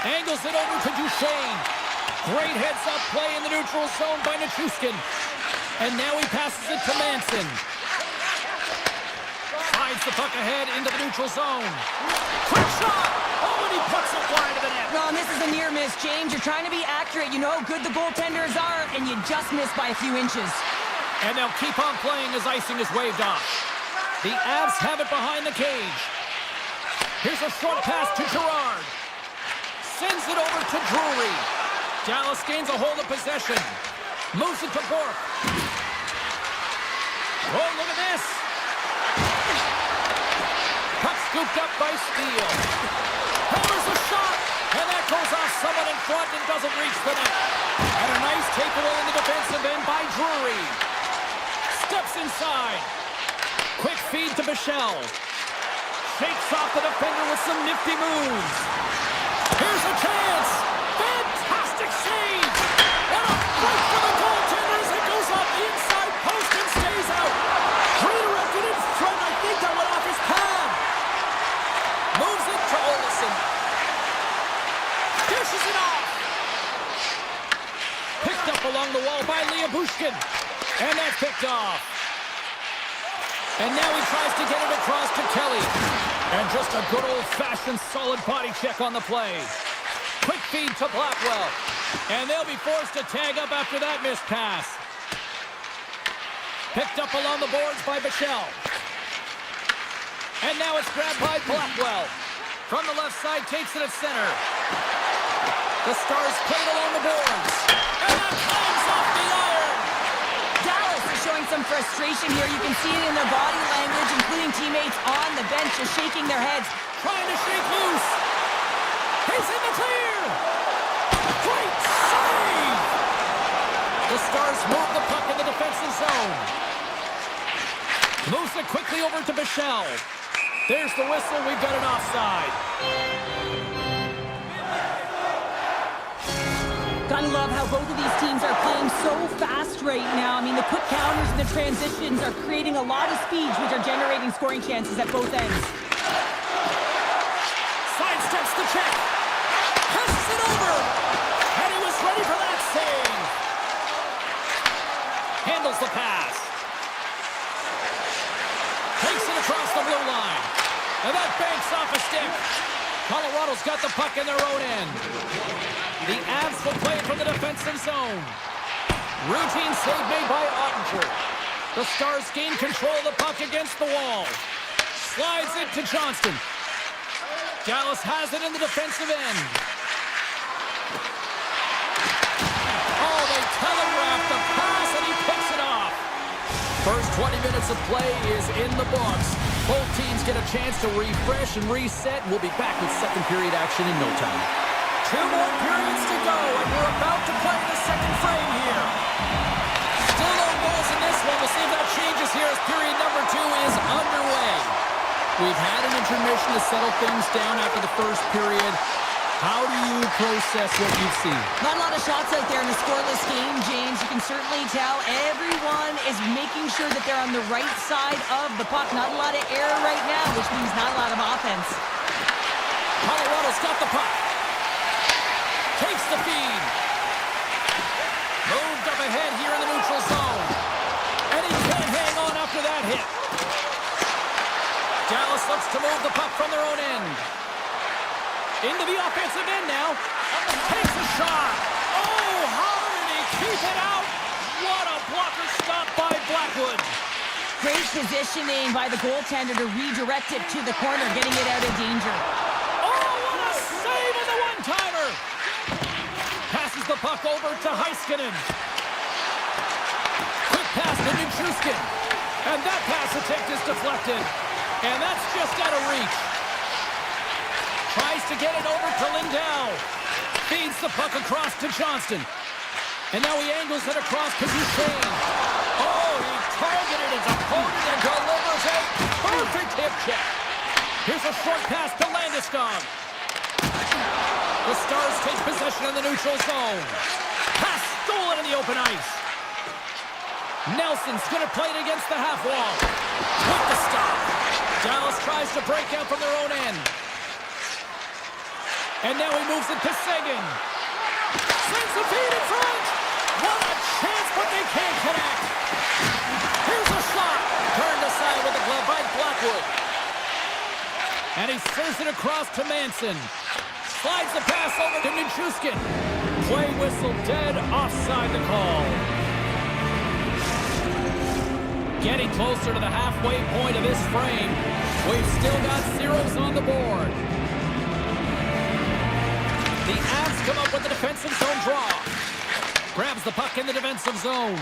Angles it over to Duchesne. Great heads-up play in the neutral zone by Nichushkin. And now he passes it to Manson. Slides the puck ahead into the neutral zone. Quick shot! Oh, and he puts it wide of the net. No, and this is a near miss, James. You're trying to be accurate. You know how good the goaltenders are, and you just missed by a few inches. And they'll keep on playing as icing is waved off. The Avs have it behind the cage. Here's a short pass to Girard. Sends it over to Drury. Dallas gains a hold of possession. Moves it to Bourque. Oh, look at this. Puck scooped up by Steele. Hammers a shot. And that goes off someone in front and doesn't reach the net. And a nice takeaway in the defensive end by Drury. Steps inside. Quick feed to Bichelle. Shakes off the defender with some nifty moves. Here's a chance. Fantastic save. And a break for the goaltenders. It goes off the inside post and stays out. Redirected in front. I think that went off his pad. Moves it to Olsen. Dishes it off. Picked up along the wall by Liabushkin. And that's picked off. And now he tries to get it across to Kelly. And just a good old-fashioned solid body check on the play. Quick feed to Blackwell. And they'll be forced to tag up after that missed pass. Picked up along the boards by Bichelle. And now it's grabbed by Blackwell. From the left side, takes it at center. The Stars played along the boards. And that comes off the iron. Dallas is showing some frustration here. You can see it in their body language, including teammates on the bench just shaking their heads. Trying to shake loose. He's in the clear. Great save. The Stars move the puck in the defensive zone. Moves it quickly over to Bichelle. There's the whistle. We've got an offside. Gotta love how both of these teams are playing so fast right now. I mean, the quick counters and the transitions are creating a lot of speeds, which are generating scoring chances at both ends. Sidesteps the check. Passes it over. And he was ready for that save. Handles the pass. Takes it across the blue line. And that banks off a stick. Colorado's got the puck in their own end. The Avs will play it from the defensive zone. Routine save made by Ottinger. The Stars gain control of the puck against the wall. Slides it to Johnston. Dallas has it in the defensive end. Oh, they telegraph the pass and he picks it off. First 20 minutes of play is in the books. Both teams get a chance to refresh and reset. We'll be back with second period action in no time. 2 more periods to go, and we're about to play the second frame here. Still no goals in this one. We'll see if that changes here as period number 2 is underway. We've had an intermission to settle things down after the first period. How do you process what you've seen? Not a lot of shots out there in a scoreless game, James. You can certainly tell everyone is making sure that they're on the right side of the puck. Not a lot of error right now, which means not a lot of offense. Colorado's got the puck. Takes the feed. Moved up ahead here in the neutral zone. And he can't hang on after that hit. Dallas looks to move the puck from their own end. Into the offensive end now. Takes a shot. Oh, how did he keep it out? What a blocker stop by Blackwood. Great positioning by the goaltender to redirect it to the corner, getting it out of danger. Oh, what a save on the one-timer. Passes the puck over to Heiskanen. Quick pass to Nichushkin. And that pass attempt is deflected. And that's just out of reach. Tries to get it over to Lindell. Feeds the puck across to Johnston. And now he angles it across to Duchesne. Oh, he targeted his opponent and delivers a perfect hip check. Here's a short pass to Landeskog. The Stars take possession in the neutral zone. Pass stolen in the open ice. Nelson's going to play it against the half wall. With the stop. Dallas tries to break out from their own end. And now he moves it to Seguin. Sends the feed in front. What a chance, but they can't connect. Here's a shot. Turned aside with the glove by Blackwood. And he serves it across to Manson. Slides the pass over to Nichushkin. Play whistle dead, offside the call. Getting closer to the halfway point of this frame. We've still got zeros on the board. The Avs come up with the defensive zone draw. Grabs the puck in the defensive zone.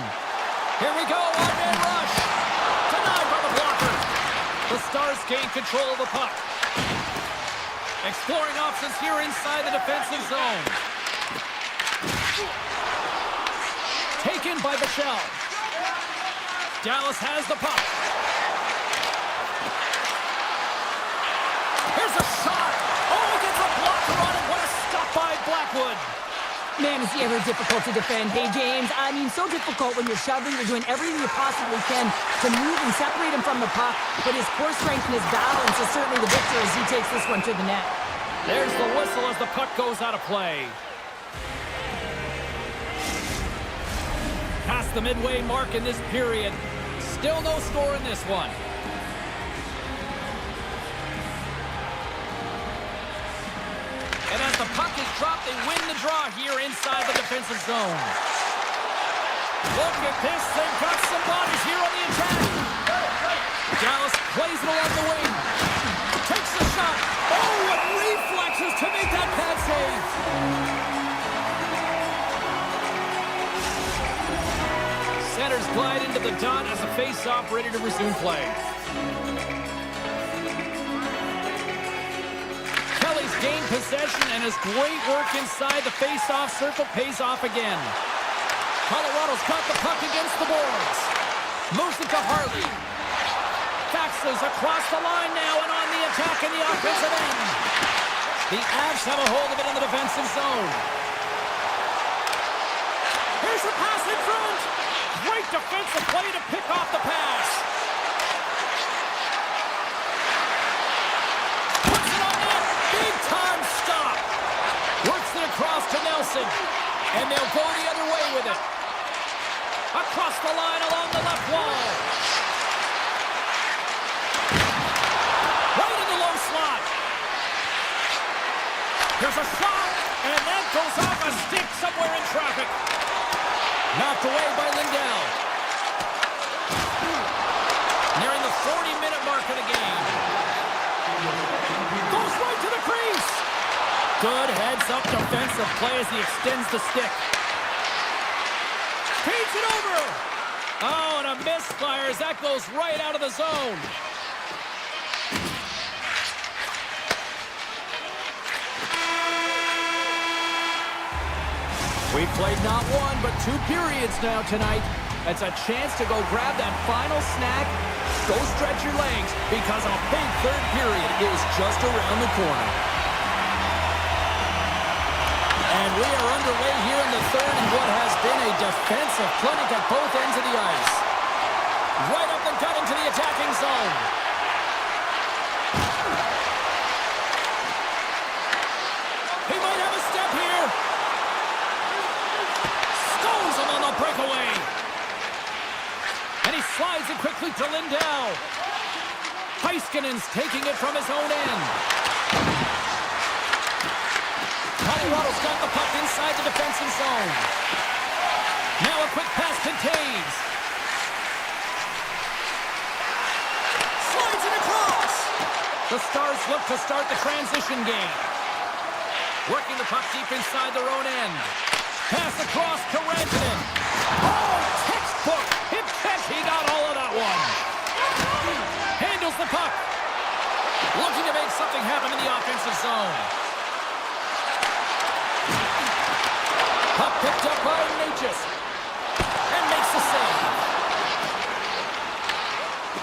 Here we go, one-man rush. Denied by the blocker. The Stars gain control of the puck. Exploring options here inside the defensive zone. Taken by Bichelle. Dallas has the puck. Here's a shot. Oh, he gets a blocker on it. What a stop by Blackwood. Man, is he ever difficult to defend. Hey, James, I mean, so difficult when you're shoving, you're doing everything you possibly can to move and separate him from the puck, but his core strength and his balance is certainly the victor as he takes this one to the net. There's the whistle as the puck goes out of play. Past the midway mark in this period. Still no score in this one. And as the puck is dropped, they win the draw here inside the defensive zone. Look at this. They've got some bodies here on the attack. Dallas plays it along the wing. Takes the shot. Oh, what reflexes to make that pad save. Centers glide into the dot as a face-off ready to resume play. Kelly's gained possession and his great work inside the face-off circle pays off again. Colorado's got the puck against the boards. Moves it to Harley. Faxes across the line now and on the attack in the offensive end. The Avs have a hold of it in the defensive zone. Here's a pass in front. Great defensive play to pick off the pass. Puts it on net. Big time stop. Works it across to Nelson. And they'll go the other way with it. Across the line along the left wall. Right in the low slot. Here's a shot. And that goes off a stick somewhere in traffic. Knocked away by Lindell. Nearing the 40-minute mark of the game. Goes right to the crease. Good heads-up defensive play as he extends the stick. Feeds it over. Oh, and a misfire as that goes right out of the zone. We've played not one, but 2 periods now tonight. That's a chance to go grab that final snack. Go stretch your legs because a big third period is just around the corner. And we are underway here in the third in what has been a defensive clinic at both ends of the ice. Right up the gut into the attacking zone. to Lindell. Heiskanen's taking it from his own end. Colorado's got the puck inside the defensive zone. Now a quick pass to Taves. Slides it across. The Stars look to start the transition game. Working the puck deep inside their own end. Pass across to Rantanen. Oh, textbook. Hit check. He got all of that one. Handles the puck. Looking to make something happen in the offensive zone. Puck picked up by Natchez. And makes the save.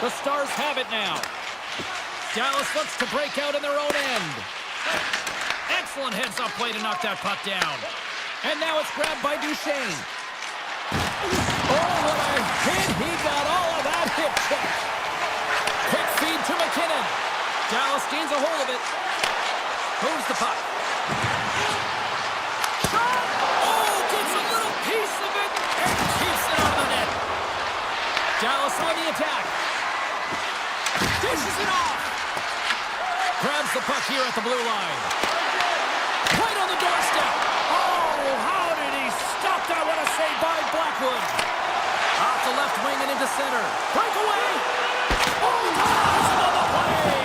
The Stars have it now. Dallas looks to break out in their own end. Excellent heads-up play to knock that puck down. And now it's grabbed by Duchesne. Oh, what a hit. He got all of that hit check. Quick feed to McKinnon. Dallas gains a hold of it. Moves the puck. Shot! Oh, gets a little piece of it and keeps it out of the net. Dallas on the attack. Dishes it off. Grabs the puck here at the blue line. Right on the doorstep. Oh, how did he stop that? What a save by Blackwood. Off the left wing and into center. Breakaway. Oh, ties on the play.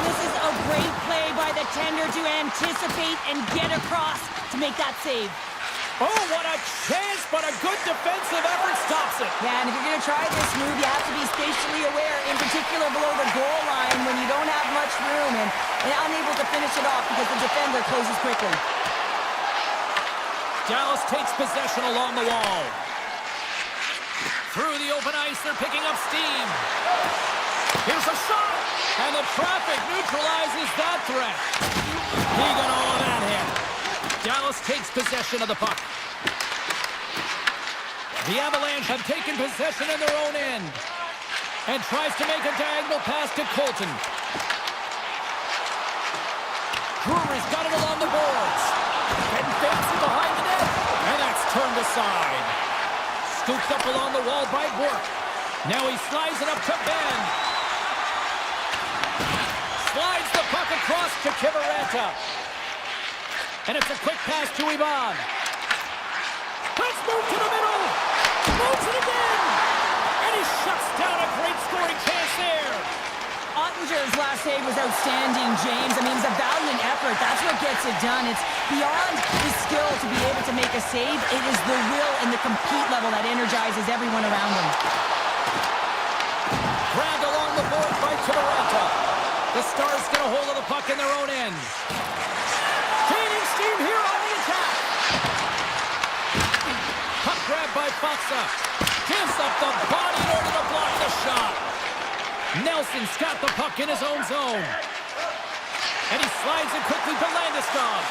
This is a great play by the tender to anticipate and get across to make that save. Oh, what a chance, but a good defensive effort stops it. Yeah, and if you're going to try this move, you have to be spatially aware, in particular below the goal line when you don't have much room and unable to finish it off because the defender closes quickly. Dallas takes possession along the wall. Through the open ice, they're picking up steam. Here's a shot, and the traffic neutralizes that threat. He got all of that hit. Dallas takes possession of the puck. The Avalanche have taken possession in their own end and tries to make a diagonal pass to Colton. Brewer's got it along the boards. Getting fancy behind the net, and that's turned aside. Scooped up along the wall by Burke. Now he slides it up to Ben. Slides the puck across to Kiberanta. And it's a quick pass to Ivan. Let's move to the middle. Moves it again. And he shuts down a great scoring chance there. Ottinger's last save was outstanding, James. I mean, it's a valiant effort. That's what gets it done. It's beyond his skill to be able to make a save. It is the will and the compete level that energizes everyone around him. Grabbed along the boards by Kiberanta. The Stars get a hold of the puck in their own end. Gaining steam here on the attack. Puck grabbed by Foxa. Gives up the body in order to block the shot. Nelson's got the puck in his own zone. And he slides it quickly to Landeskog.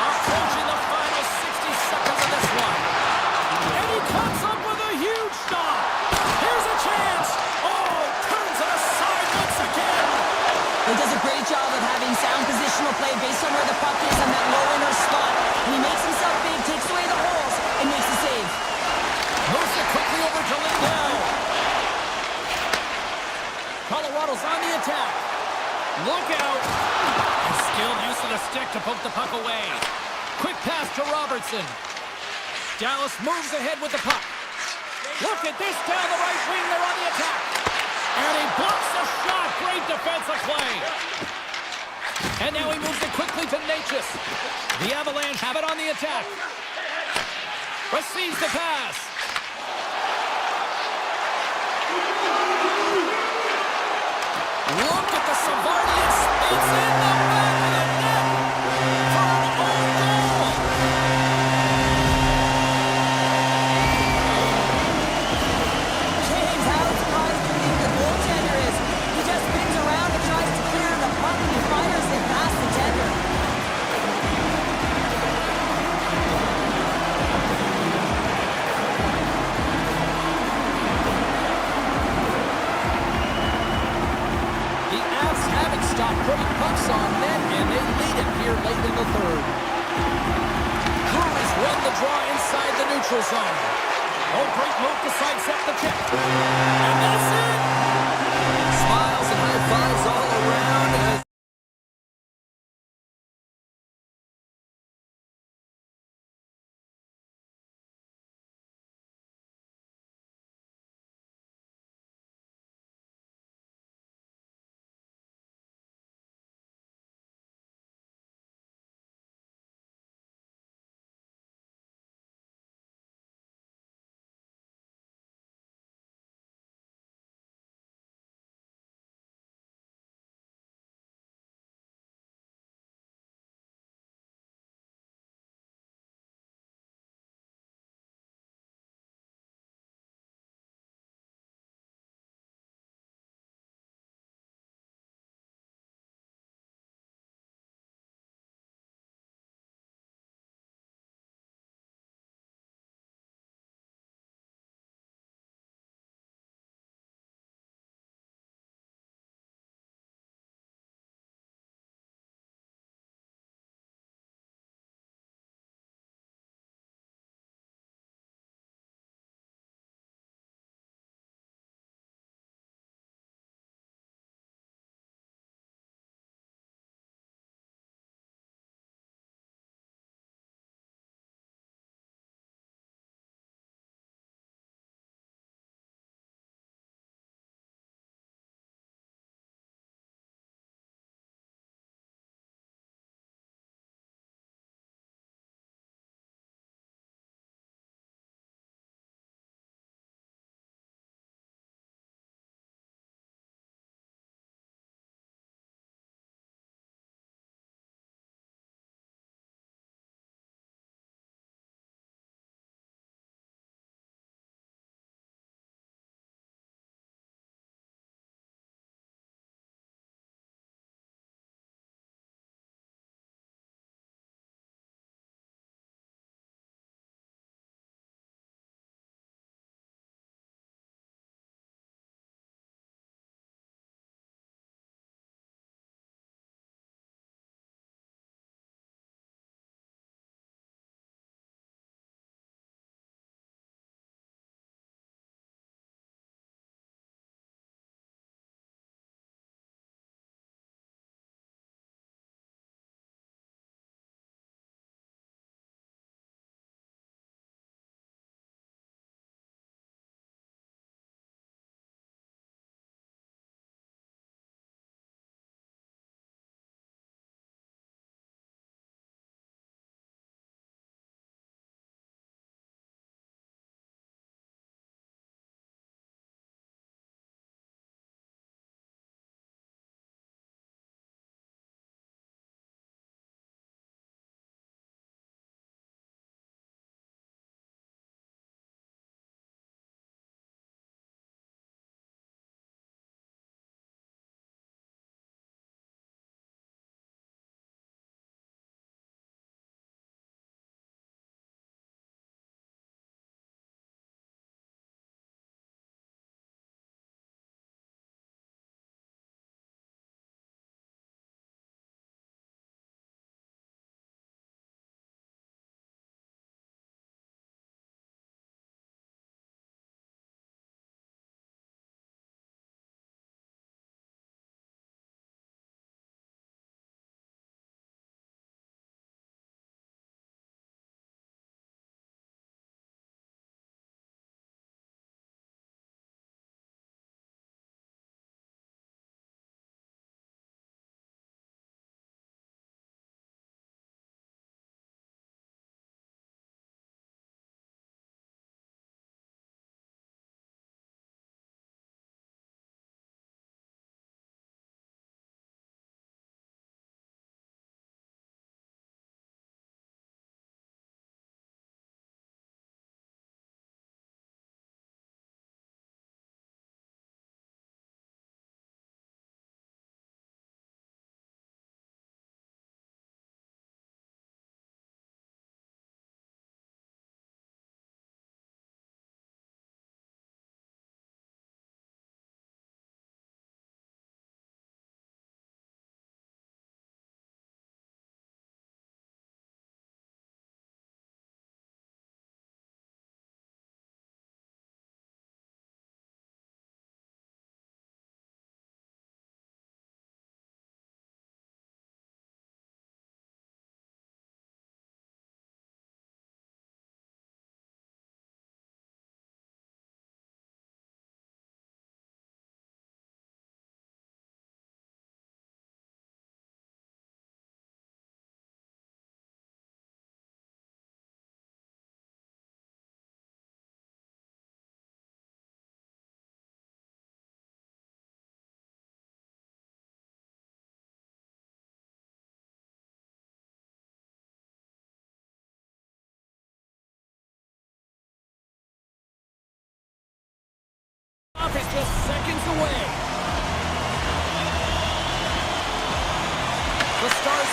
Approaching the final 60 seconds of this one. And he comes up with a huge stop. Here's a chance. Oh, turns it aside once again. He does a great job of having sound positional play based on where the puck is on that low inner spot. And he makes himself big, takes away the holes, and makes the save. Moves it quickly over to Lindell. Colorado's on the attack. Look out. And skilled use of the stick to poke the puck away. Quick pass to Robertson. Dallas moves ahead with the puck. Look at this down the right wing. They're on the attack. And he blocks the shot. Great defensive play. And now he moves it quickly to Natchez. The Avalanche have it on the attack. Receives the pass. Look at the Savardian speeds in the back of the net for an own goal. James, how surprised do you think the goaltender is? He just spins around and tries to clear the puck and he fires it past the tender. Stop putting pucks on net, and they lead it here late in the third. Brewer's run the draw inside the neutral zone. Oh, great move to sidestep the check. And that's it! Smiles and high fives all around as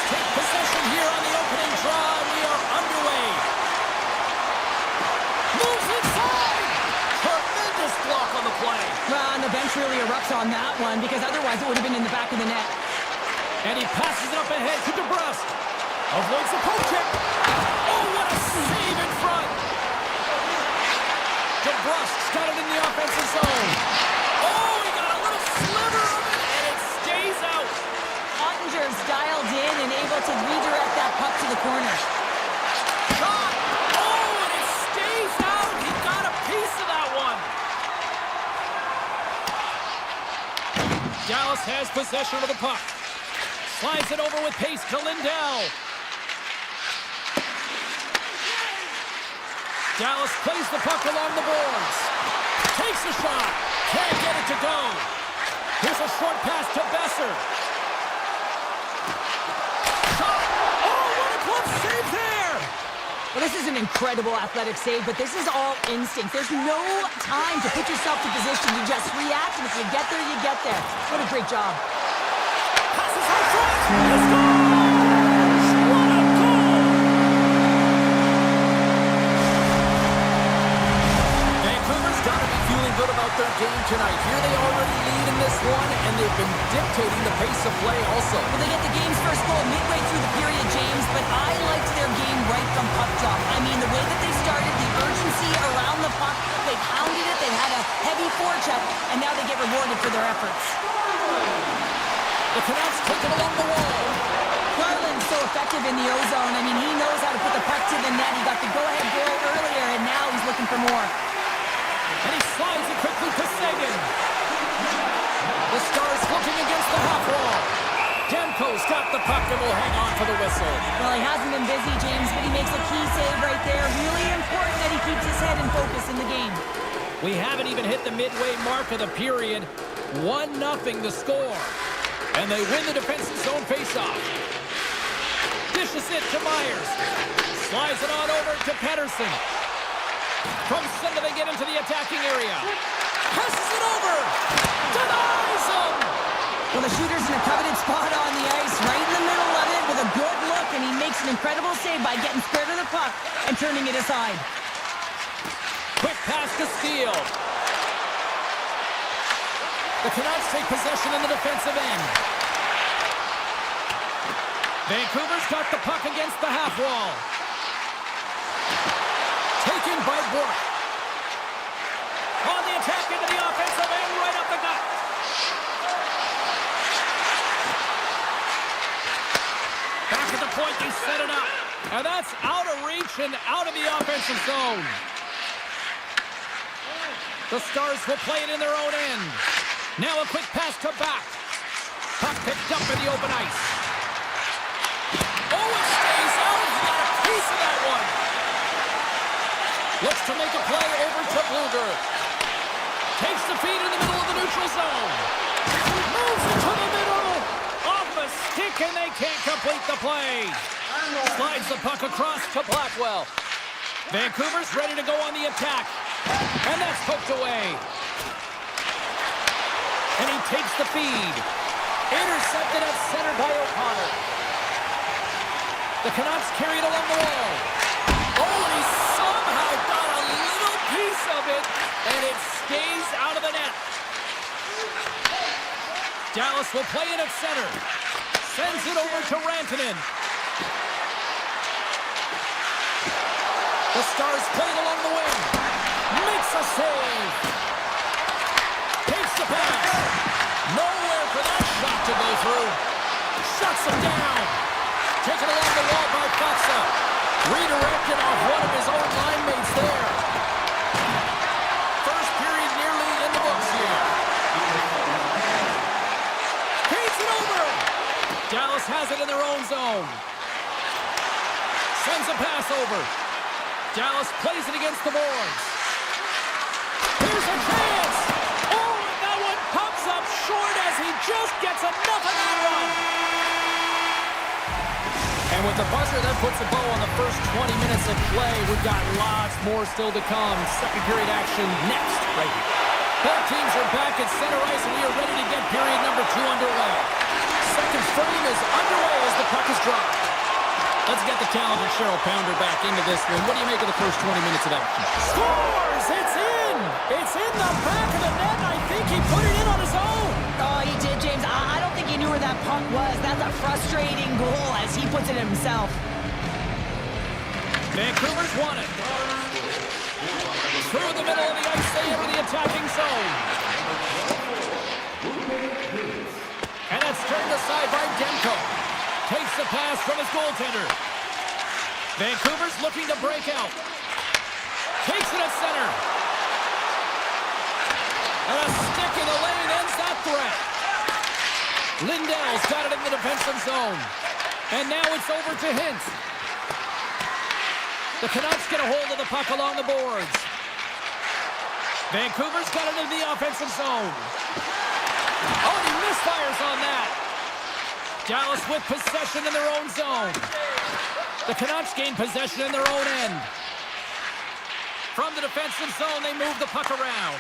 take possession here on the opening draw, and we are underway. Moves inside! Tremendous block on the play. Well, and the bench really erupts on that one, because otherwise it would have been in the back of the net. And he passes it up ahead to DeBrusque. Avoids the poke check. Oh, what a save in front. DeBrusque's got it in the offensive zone. Oh, he got a little sliver of it, and it stays out. Ottinger's dialed in and able to redirect that puck to the corner. Shot. Oh, and it stays out. He got a piece of that one. Dallas has possession of the puck. Slides it over with pace to Lindell. Dallas plays the puck along the boards. Takes a shot. Can't get it to go. Here's a short pass to Besser. Shot. Oh, what a glove save there. Well, this is an incredible athletic save, but this is all instinct. There's no time to put yourself to position. You just react, and if you get there, you get there. What a great job. Passes out front. He scores! What a goal! Vancouver's got to be feeling good about their game tonight. Here they already lead in this one, and they've been dictating the pace of play also. Well, they get the game's first goal midway through the period, James, but I liked their game right from puck drop. I mean, the way that they started, the urgency around the puck, they pounded it, they had a heavy forecheck, and now they get rewarded for their efforts. The Canucks take it along the wall. Garland's so effective in the O-zone. I mean, he knows how to put the puck to the net. He got the go-ahead goal earlier, and now he's looking for more. And he slides it quickly to Sagan. The Stars looking against the half wall. Demko's got the puck and will hang on for the whistle. Well, he hasn't been busy, James, but he makes a key save right there. Really important that he keeps his head in focus in the game. We haven't even hit the midway mark of the period. 1-0 the score. And they win the defensive zone faceoff. Dishes it to Myers. Slides it on over to Pettersson. From center they get into the attacking area. Passes it over. Denies him. Well, the shooter's in a coveted spot on the ice, right in the middle of it with a good look, and he makes an incredible save by getting square to the puck and turning it aside. Quick pass to Steele. The Canucks take possession in the defensive end. Vancouver's got the puck against the half wall. Taken by Bourque. On the attack into the offensive end, right up the gut. Back at the point, they set it up. And that's out of reach and out of the offensive zone. The Stars will play it in their own end. Now a quick pass to back. Puck picked up in the open ice. Oh, it stays out. He got a piece of that one. Looks to make a play over to Bluger. Takes the feed in the middle of the neutral zone. Moves it to the middle. Off the stick, and they can't complete the play. Slides the puck across to Blackwell. Vancouver's ready to go on the attack. And that's poked away. And he takes the feed. Intercepted at center by O'Connor. The Canucks carry it along the wall. Oh, and he somehow got a little piece of it, and it stays out of the net. Dallas will play it at center. Sends it over to Rantanen. The Stars play it along the wing. Makes a save. Takes the pass. Nowhere for that shot to go through. Shuts him down. Taken along the wall by Faksa. Redirected off one of his own line mates there. First period nearly in the books here. Feeds it over. Dallas has it in their own zone. Sends a pass over. Dallas plays it against the boards. Here's a chance. Oh, and that one pops up short as he just gets enough of that one. And with the buzzer, that puts a bow on the first 20 minutes of play. We've got lots more still to come. Second period action next, right here. Both teams are back at center ice, and we are ready to get period number 2 underway. Second frame is underway as the puck is dropped. Let's get the talented Cheryl Pounder back into this one. What do you make of the first 20 minutes of action? Scores! It's in! It's in the back of the net, and I think he put it in on his own. Oh, he did, James. I don't think he knew where that puck was. That's a frustrating goal, as he puts it himself. Vancouver's won it. Through the middle of the ice, they enter the attacking zone. And it's turned aside by Demko. Takes the pass from his goaltender. Vancouver's looking to break out. Takes it at center. And a stick in the lane ends that threat. Lindell's got it in the defensive zone. And now it's over to Hintz. The Canucks get a hold of the puck along the boards. Vancouver's got it in the offensive zone. Oh, he misfires on that. Dallas with possession in their own zone. The Canucks gain possession in their own end. From the defensive zone, they move the puck around.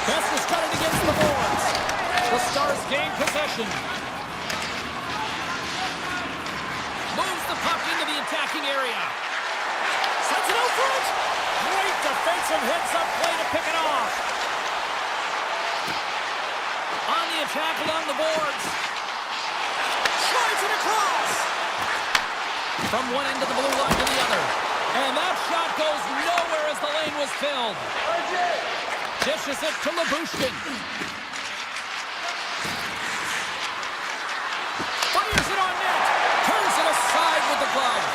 Besser's got it against the boards. The Stars gain possession. Moves the puck into the attacking area. Sends it out front. Great defensive heads-up play to pick it off. On the attack along the boards. Slides it across. From one end of the blue line to the other. And that shot goes nowhere as the lane was filled. Dishes it to Labushkin. Fires it on net. Turns it aside with the glove.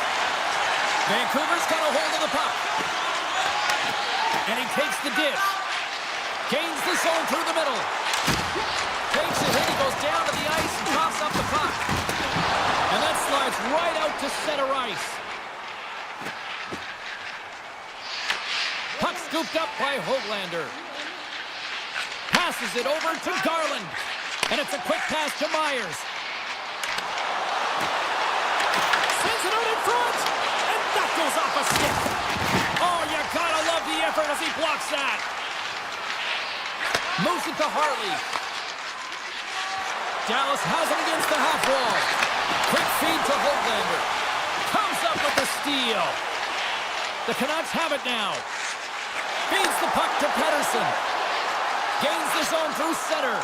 Vancouver's got a hold of the puck. And he takes the dish. Gains the zone through the middle. Takes it in. He goes down to the ice and tops up the puck. And that slides right out to center ice. Puck scooped up by Höglander. Passes it over to Garland. And it's a quick pass to Myers. Sends it out in front. And that goes off a stick. Oh, you gotta love the effort as he blocks that. Moves it to Hartley. Dallas has it against the half wall. Quick feed to Höglander. Comes up with the steal. The Canucks have it now. Feeds the puck to Pettersson. Gains the zone through center.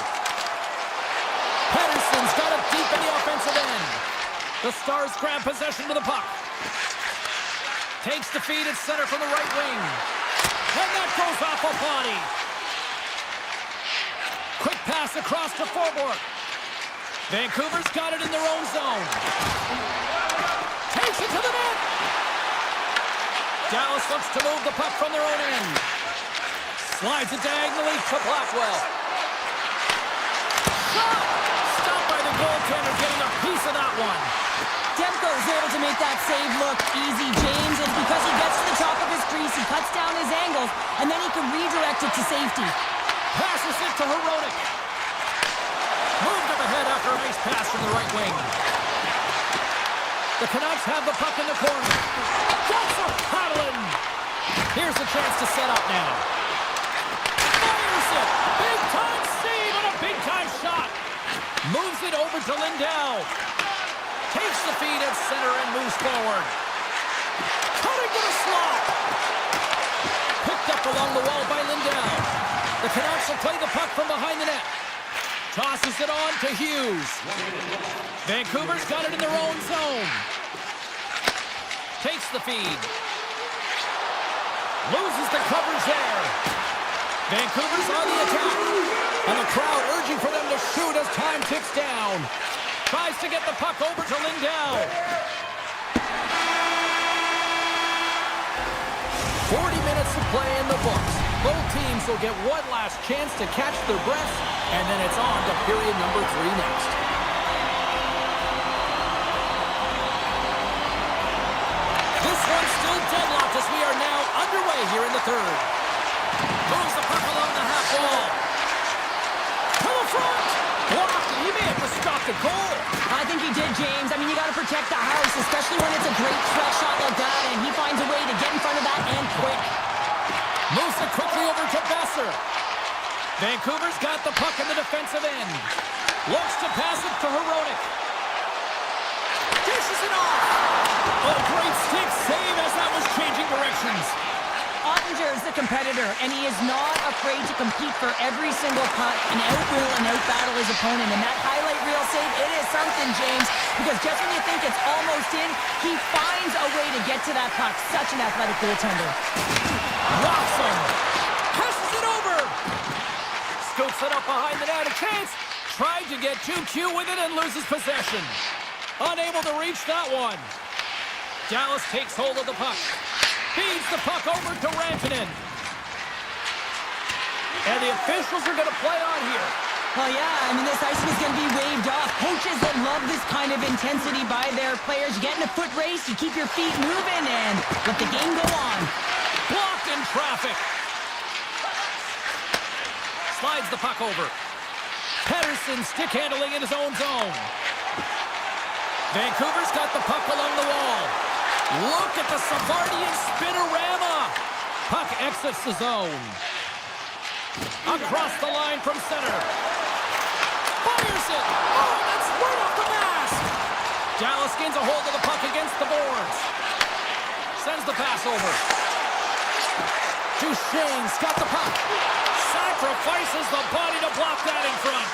Pettersson's got it deep in the offensive end. The Stars grab possession to the puck. Takes the feed at center from the right wing. And that goes off a body. Quick pass across to Forborg. Vancouver's got it in their own zone. Takes it to the net. Dallas looks to move the puck from their own end. Slides it diagonally to Blackwell. Shot! Stopped by the goaltender, getting a piece of that one. Demko is able to make that save look easy, James. It's because he gets to the top of his crease, he cuts down his angles, and then he can redirect it to safety. Passes it to Hronek. Moved up ahead after a nice pass from the right wing. The Canucks have the puck in the corner. That's a paddling. Here's a chance to set up now. Fires it. Big-time save and a big-time shot. Moves it over to Lindell. Takes the feed at center and moves forward. Cutting to the slot. Picked up along the wall by Lindell. The Canucks will play the puck from behind the net. Tosses it on to Hughes. Vancouver's got it in their own zone. Takes the feed. Loses the coverage there. Vancouver's on the attack. And the crowd urging for them to shoot as time ticks down. Tries to get the puck over to Lindell. 40 minutes to play in the books. Both teams will get one last chance to catch their breaths, and then it's on to period number 3 next. This one's still deadlocked as we are now underway here in the third. Moves the puck along the half wall. To the front! Blocked. He may have just stopped the goal. I think he did, James. I mean, you got to protect the house, especially when it's a great threat shot like that, and he finds a way to get in front of that and quick. Moves it quickly over to Besser. Vancouver's got the puck in the defensive end. Looks to pass it to Hronek. stick save as that was changing directions. Ottinger is the competitor, and he is not afraid to compete for every single puck and outwill and outbattle his opponent. And that highlight reel save, it is something, James, because just when you think it's almost in, he finds a way to get to that puck. Such an athletic goaltender. Watson passes it over. Scoops it up behind the net. A chance. Tried to get too cute with it and loses possession. Unable to reach that one. Dallas takes hold of the puck. Feeds the puck over to Rantanen. And the officials are going to play on here. Well, yeah, I mean, this icing is going to be waved off. Coaches that love this kind of intensity by their players. You get in a foot race, you keep your feet moving, and let the game go on. Blocked in traffic. Slides the puck over. Pettersson stick handling in his own zone. Vancouver's got the puck along the wall. Look at the Savardian spinorama. Puck exits the zone. Across the line from center. Fires it. Oh, that's right off the mask. Dallas gains a hold of the puck against the boards. Sends the pass over. Duchesne's got the puck. Sacrifices the body to block that in front.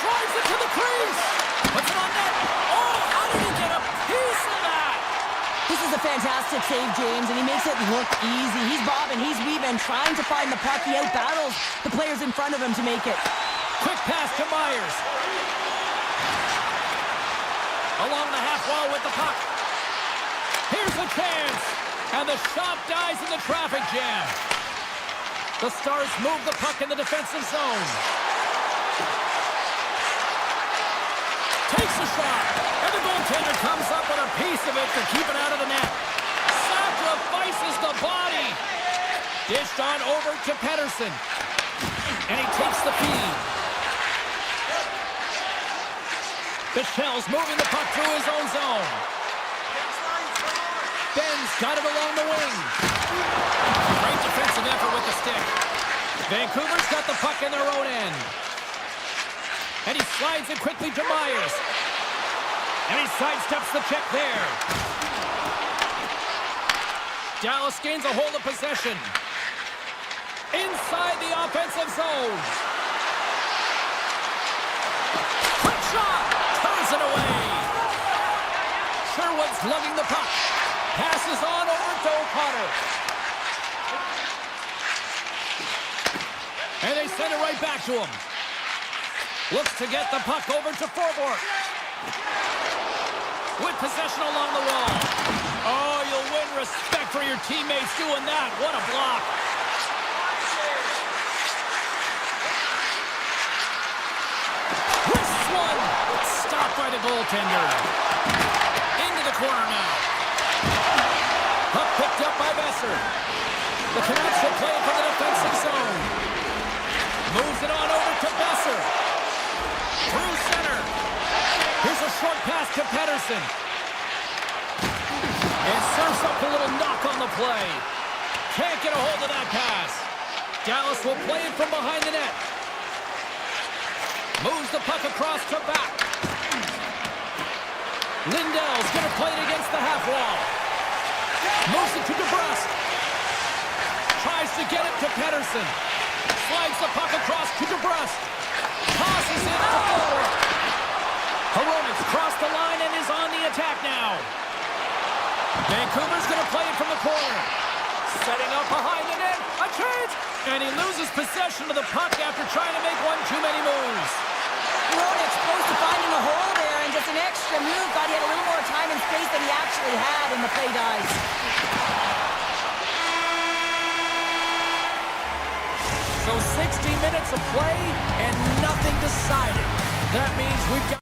Drives it to the crease. Puts it on net. Oh, how did he get a piece of that? This is a fantastic save, James, and he makes it look easy. He's bobbing, he's weaving, trying to find the puck. He outbattles the players in front of him to make it. Quick pass to Myers. Along the half wall with the puck. Here's a chance. And the shot dies in the traffic jam. The Stars move the puck in the defensive zone. Takes a shot. And the goaltender comes up with a piece of it to keep it out of the net. Sacrifices the body. Dished on over to Pettersson. And he takes the feed. Michel's moving the puck through his own zone. Ben's got it along the wing. Great defensive effort with the stick. Vancouver's got the puck in their own end. And he slides it quickly to Myers. And he sidesteps the check there. Dallas gains a hold of possession. Inside the offensive zone. Quick shot. Turns it away. Sherwood's lugging the puck. Passes on over to O'Connor. And they send it right back to him. Looks to get the puck over to Forbort. With possession along the wall. Oh, you'll win respect for your teammates doing that. What a block. Wrists one. Stopped by the goaltender. Into the corner now. Puck picked up by Besser. The Canucks will play from the defensive zone. Moves it on over to Besser. Through center. Here's a short pass to Pettersson. And serves up a little knock on the play. Can't get a hold of that pass. Dallas will play it from behind the net. Moves the puck across to back. Lindell's going to play it against the half wall. Moves it to DeBrusque. Tries to get it to Pettersson. Slides the puck across to DeBrusque. Tosses it forward. Hronek's crossed the line and is on the attack now. Vancouver's going to play it from the corner. Setting up behind the net. A chance! And he loses possession of the puck after trying to make one too many moves. Hronek's close to finding a hole there, and just an extra move. Thought he had a little more time and space than he actually had, and the play dies. So 60 minutes of play and nothing decided. That means we've got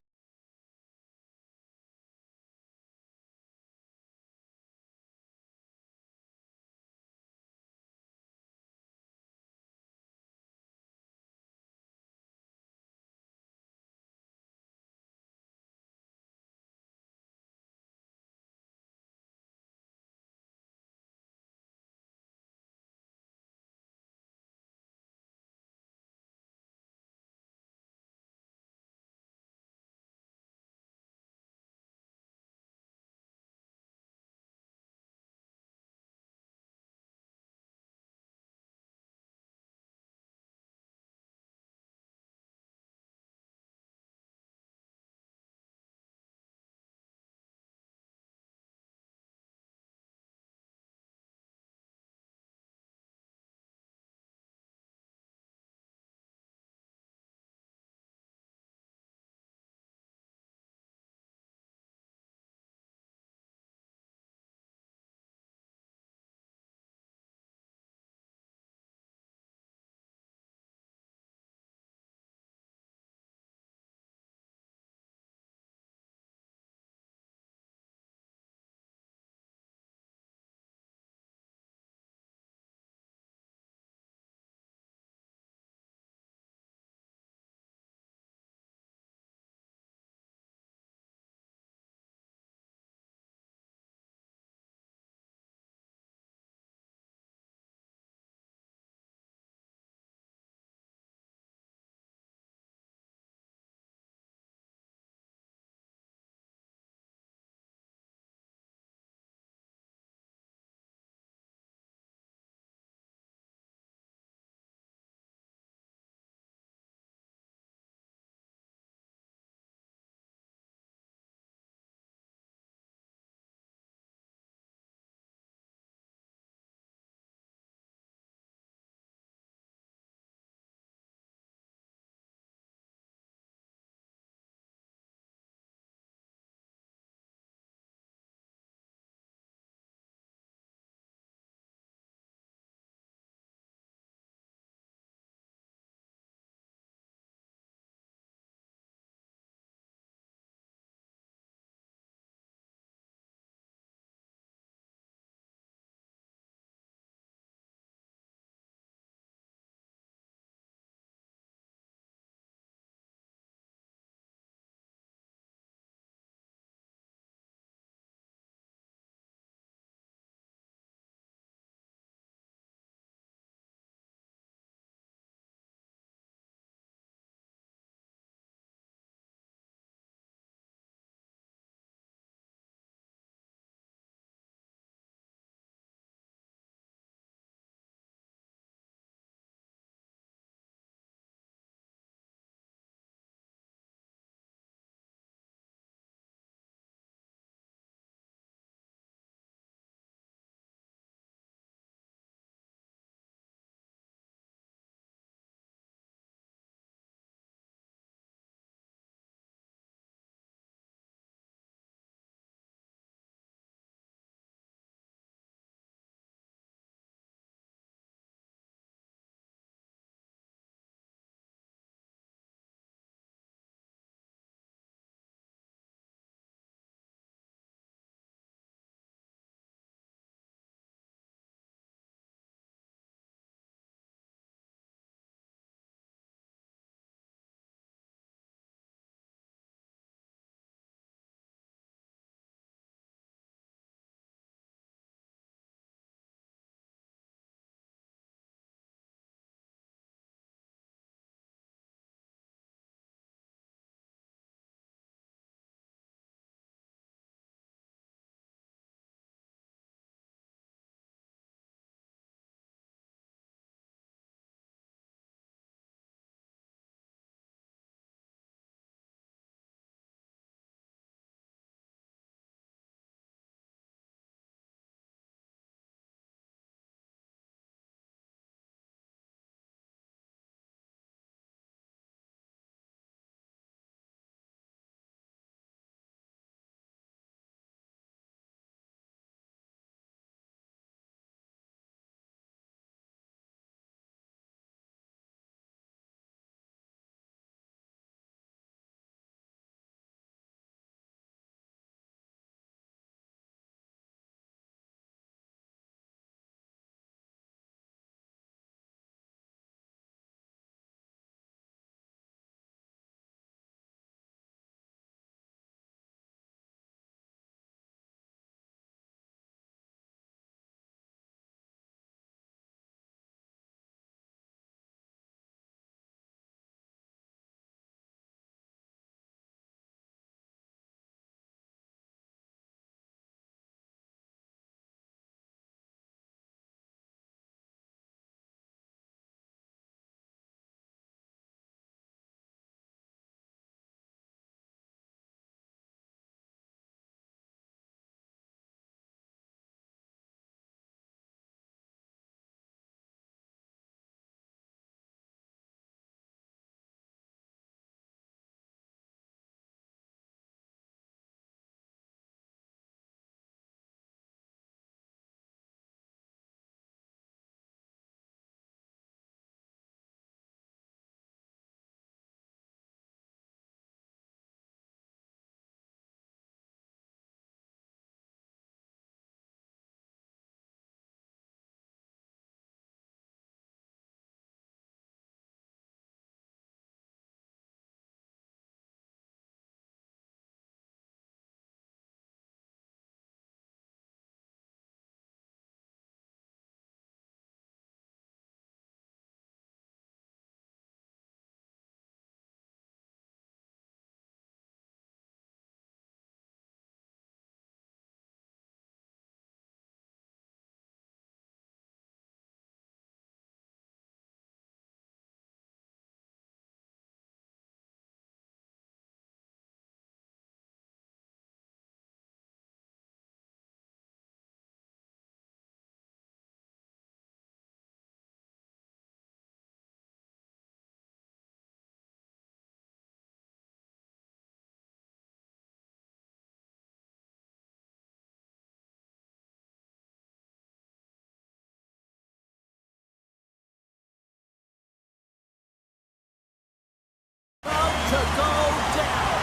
to go down.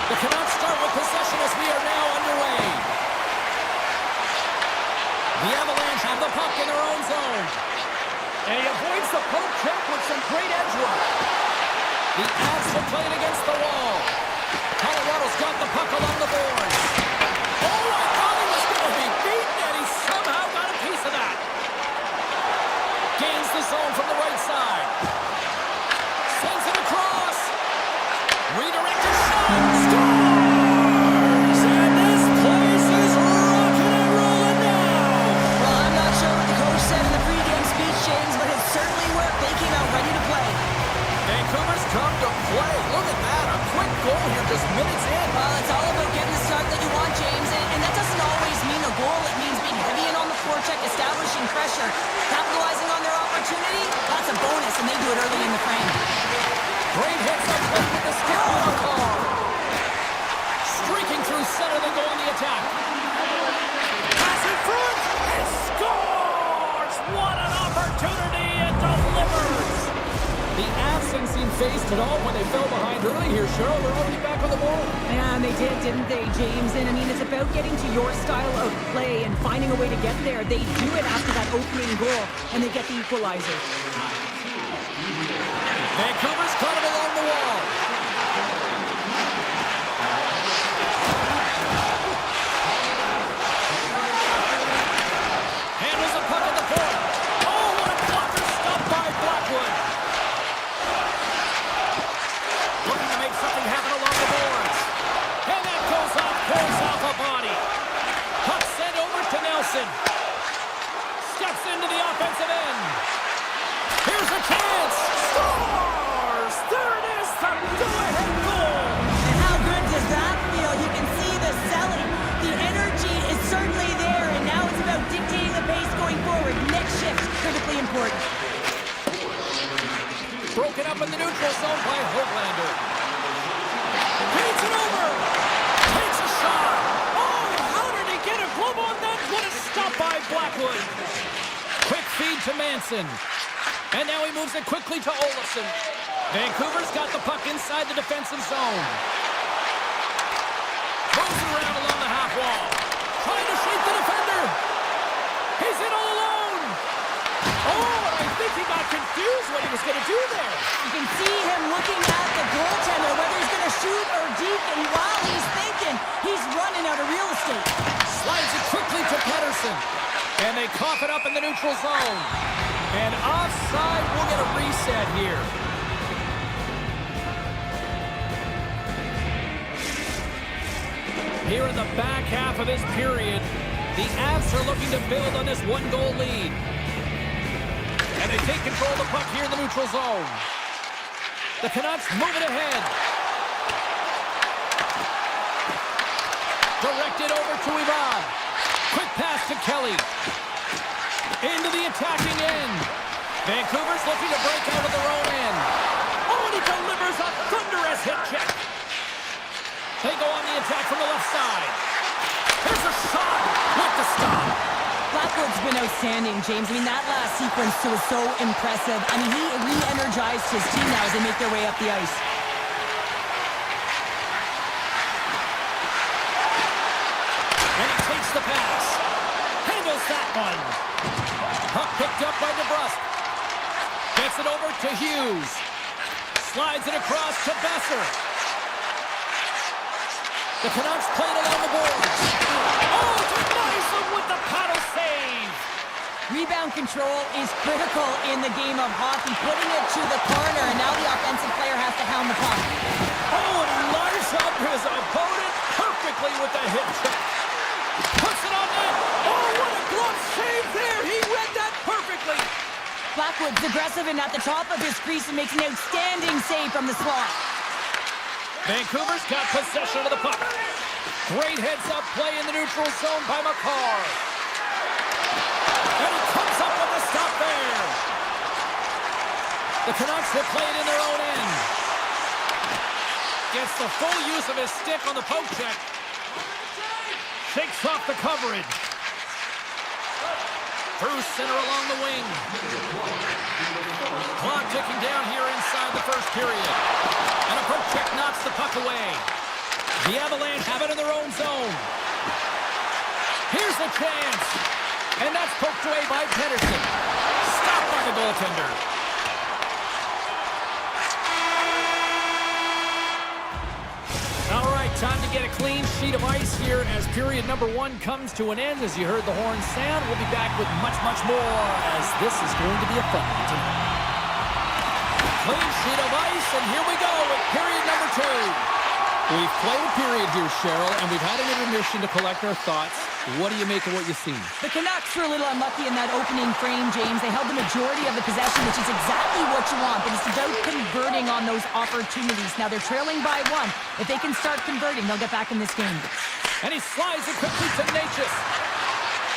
The Canucks start with possession as we are now underway. The Avalanche have the puck in their own zone. And he avoids the poke check with some great edge work. The Avs are playing against the wall. Colorado's got the puck along the boards. Oh, I thought he was going to be beaten, and he somehow got a piece of that. Gains the zone from the right side. Sends it across. Redirected shot. Scores! And this place is rocking and rolling now. Well, I'm not sure what the coach said in the pregame speech, James, but it certainly worked. They came out ready to play. Vancouver's come to play. Look at that. A quick goal here just minutes in. Well, it's all about getting the start that you want, James, and that doesn't always mean a goal. It means being heavy in on the forecheck, establishing pressure, capitalizing on their opportunity. That's a bonus, and they do it early in the frame. Great hits up with the stick on the car. Streaking through center, they go on the attack. Pass in front, and scores! What an opportunity, and delivers! The Avs didn't seem phased at all when they fell behind early here, Cheryl. They're already back on the ball. Yeah, and they did, didn't they, James? And I mean, it's about getting to your style of play and finding a way to get there. They do it after that opening goal, and they get the equalizer. Vancouver's caught him along the wall. Handles the puck at the point. Oh, what a blocker stop by Blackwood. Looking to make something happen along the boards. And that goes off, pulls off a body. Puck sent over to Nelson. Steps into the offensive end. Here's a chance. Scores! There it is, the go-ahead goal. And how good does that feel? You can see the selling. The energy is certainly there, and now it's about dictating the pace going forward. Next shift, critically important. Broken up in the neutral zone by Hoglander. Beats it over. Takes a shot. Oh, how did he get a glove on that? What a stop by Blackwood. Quick feed to Manson. And now he moves it quickly to Olofsson. Vancouver's got the puck inside the defensive zone. Throws it around along the half wall. Trying to shake the defender. He's in all alone. Oh, and I think he got confused what he was going to do there. You can see him looking at the goaltender, whether he's going to shoot or deke, and while he's thinking, he's running out of real estate. Slides it quickly to Pettersson. And they cough it up in the neutral zone. And offside, we'll get a reset here. Here in the back half of this period, the Avs are looking to build on this one-goal lead. And they take control of the puck here in the neutral zone. The Canucks move it ahead. Directed over to Ivan. Quick pass to Kelly. Into the attacking end. Vancouver's looking to break out of their own end. Oh, and he delivers a thunderous hit check. They go on the attack from the left side. Here's a shot with the stop. Blackwood's been outstanding, James. I mean, that last sequence was so impressive. I mean, he re-energized his team now as they make their way up the ice. And he takes the pass. Handles that one. Puck picked up by DeBrusque. Gets it over to Hughes. Slides it across to Besser. The Canucks played along the boards. Oh, denies them with the paddle save. Rebound control is critical in the game of hockey. Putting it to the corner, and now the offensive player has to hound the puck. Oh, and he lines up his opponent perfectly with the hip check. Puts it on net. Oh, what a glove save there. He read that perfectly. Blackwood's aggressive and at the top of his crease and makes an outstanding save from the slot. Vancouver's got possession of the puck. Great heads-up play in the neutral zone by McCarr. And he comes up with a stop there. The Canucks will play it in their own end. Gets the full use of his stick on the poke check. Shakes off the coverage. Through center along the wing. period. And a poke check knocks the puck away. The Avalanche have it in their own zone. Here's the chance. And that's poked away by Pedersen. Stopped by the goaltender. All right, time to get a clean sheet of ice here as period number 1 comes to an end. As you heard the horn sound, we'll be back with much, much more as this is going to be a fun one tonight. Clean sheet of ice, and here we go with period number 2. We've played a period here, Cheryl, and we've had an intermission to collect our thoughts. What do you make of what you've seen? The Canucks were a little unlucky in that opening frame, James. They held the majority of the possession, which is exactly what you want, but it's about converting on those opportunities. Now they're trailing by 1. If they can start converting, they'll get back in this game. And he slides it quickly to Natchez.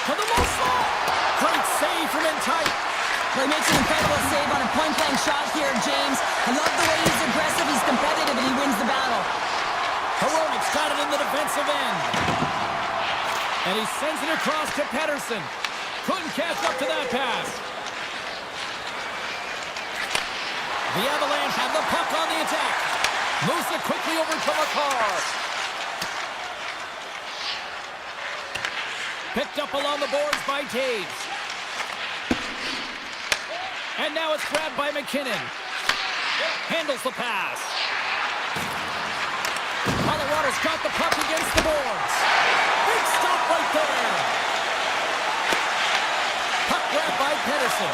To the low slot. Great save from in tight. Well, he makes an incredible save on a point-blank shot here, James. I love the way he's aggressive, he's competitive, and he wins the battle. Hronik's got it in the defensive end. And he sends it across to Pedersen. Couldn't catch up to that pass. The Avalanche have the puck on the attack. Moves it quickly over to McCarr. Picked up along the boards by Taves. And now it's grabbed by McKinnon. Handles the pass. Colorado's got the puck against the boards. Big stop right there. Puck grabbed by Pedersen.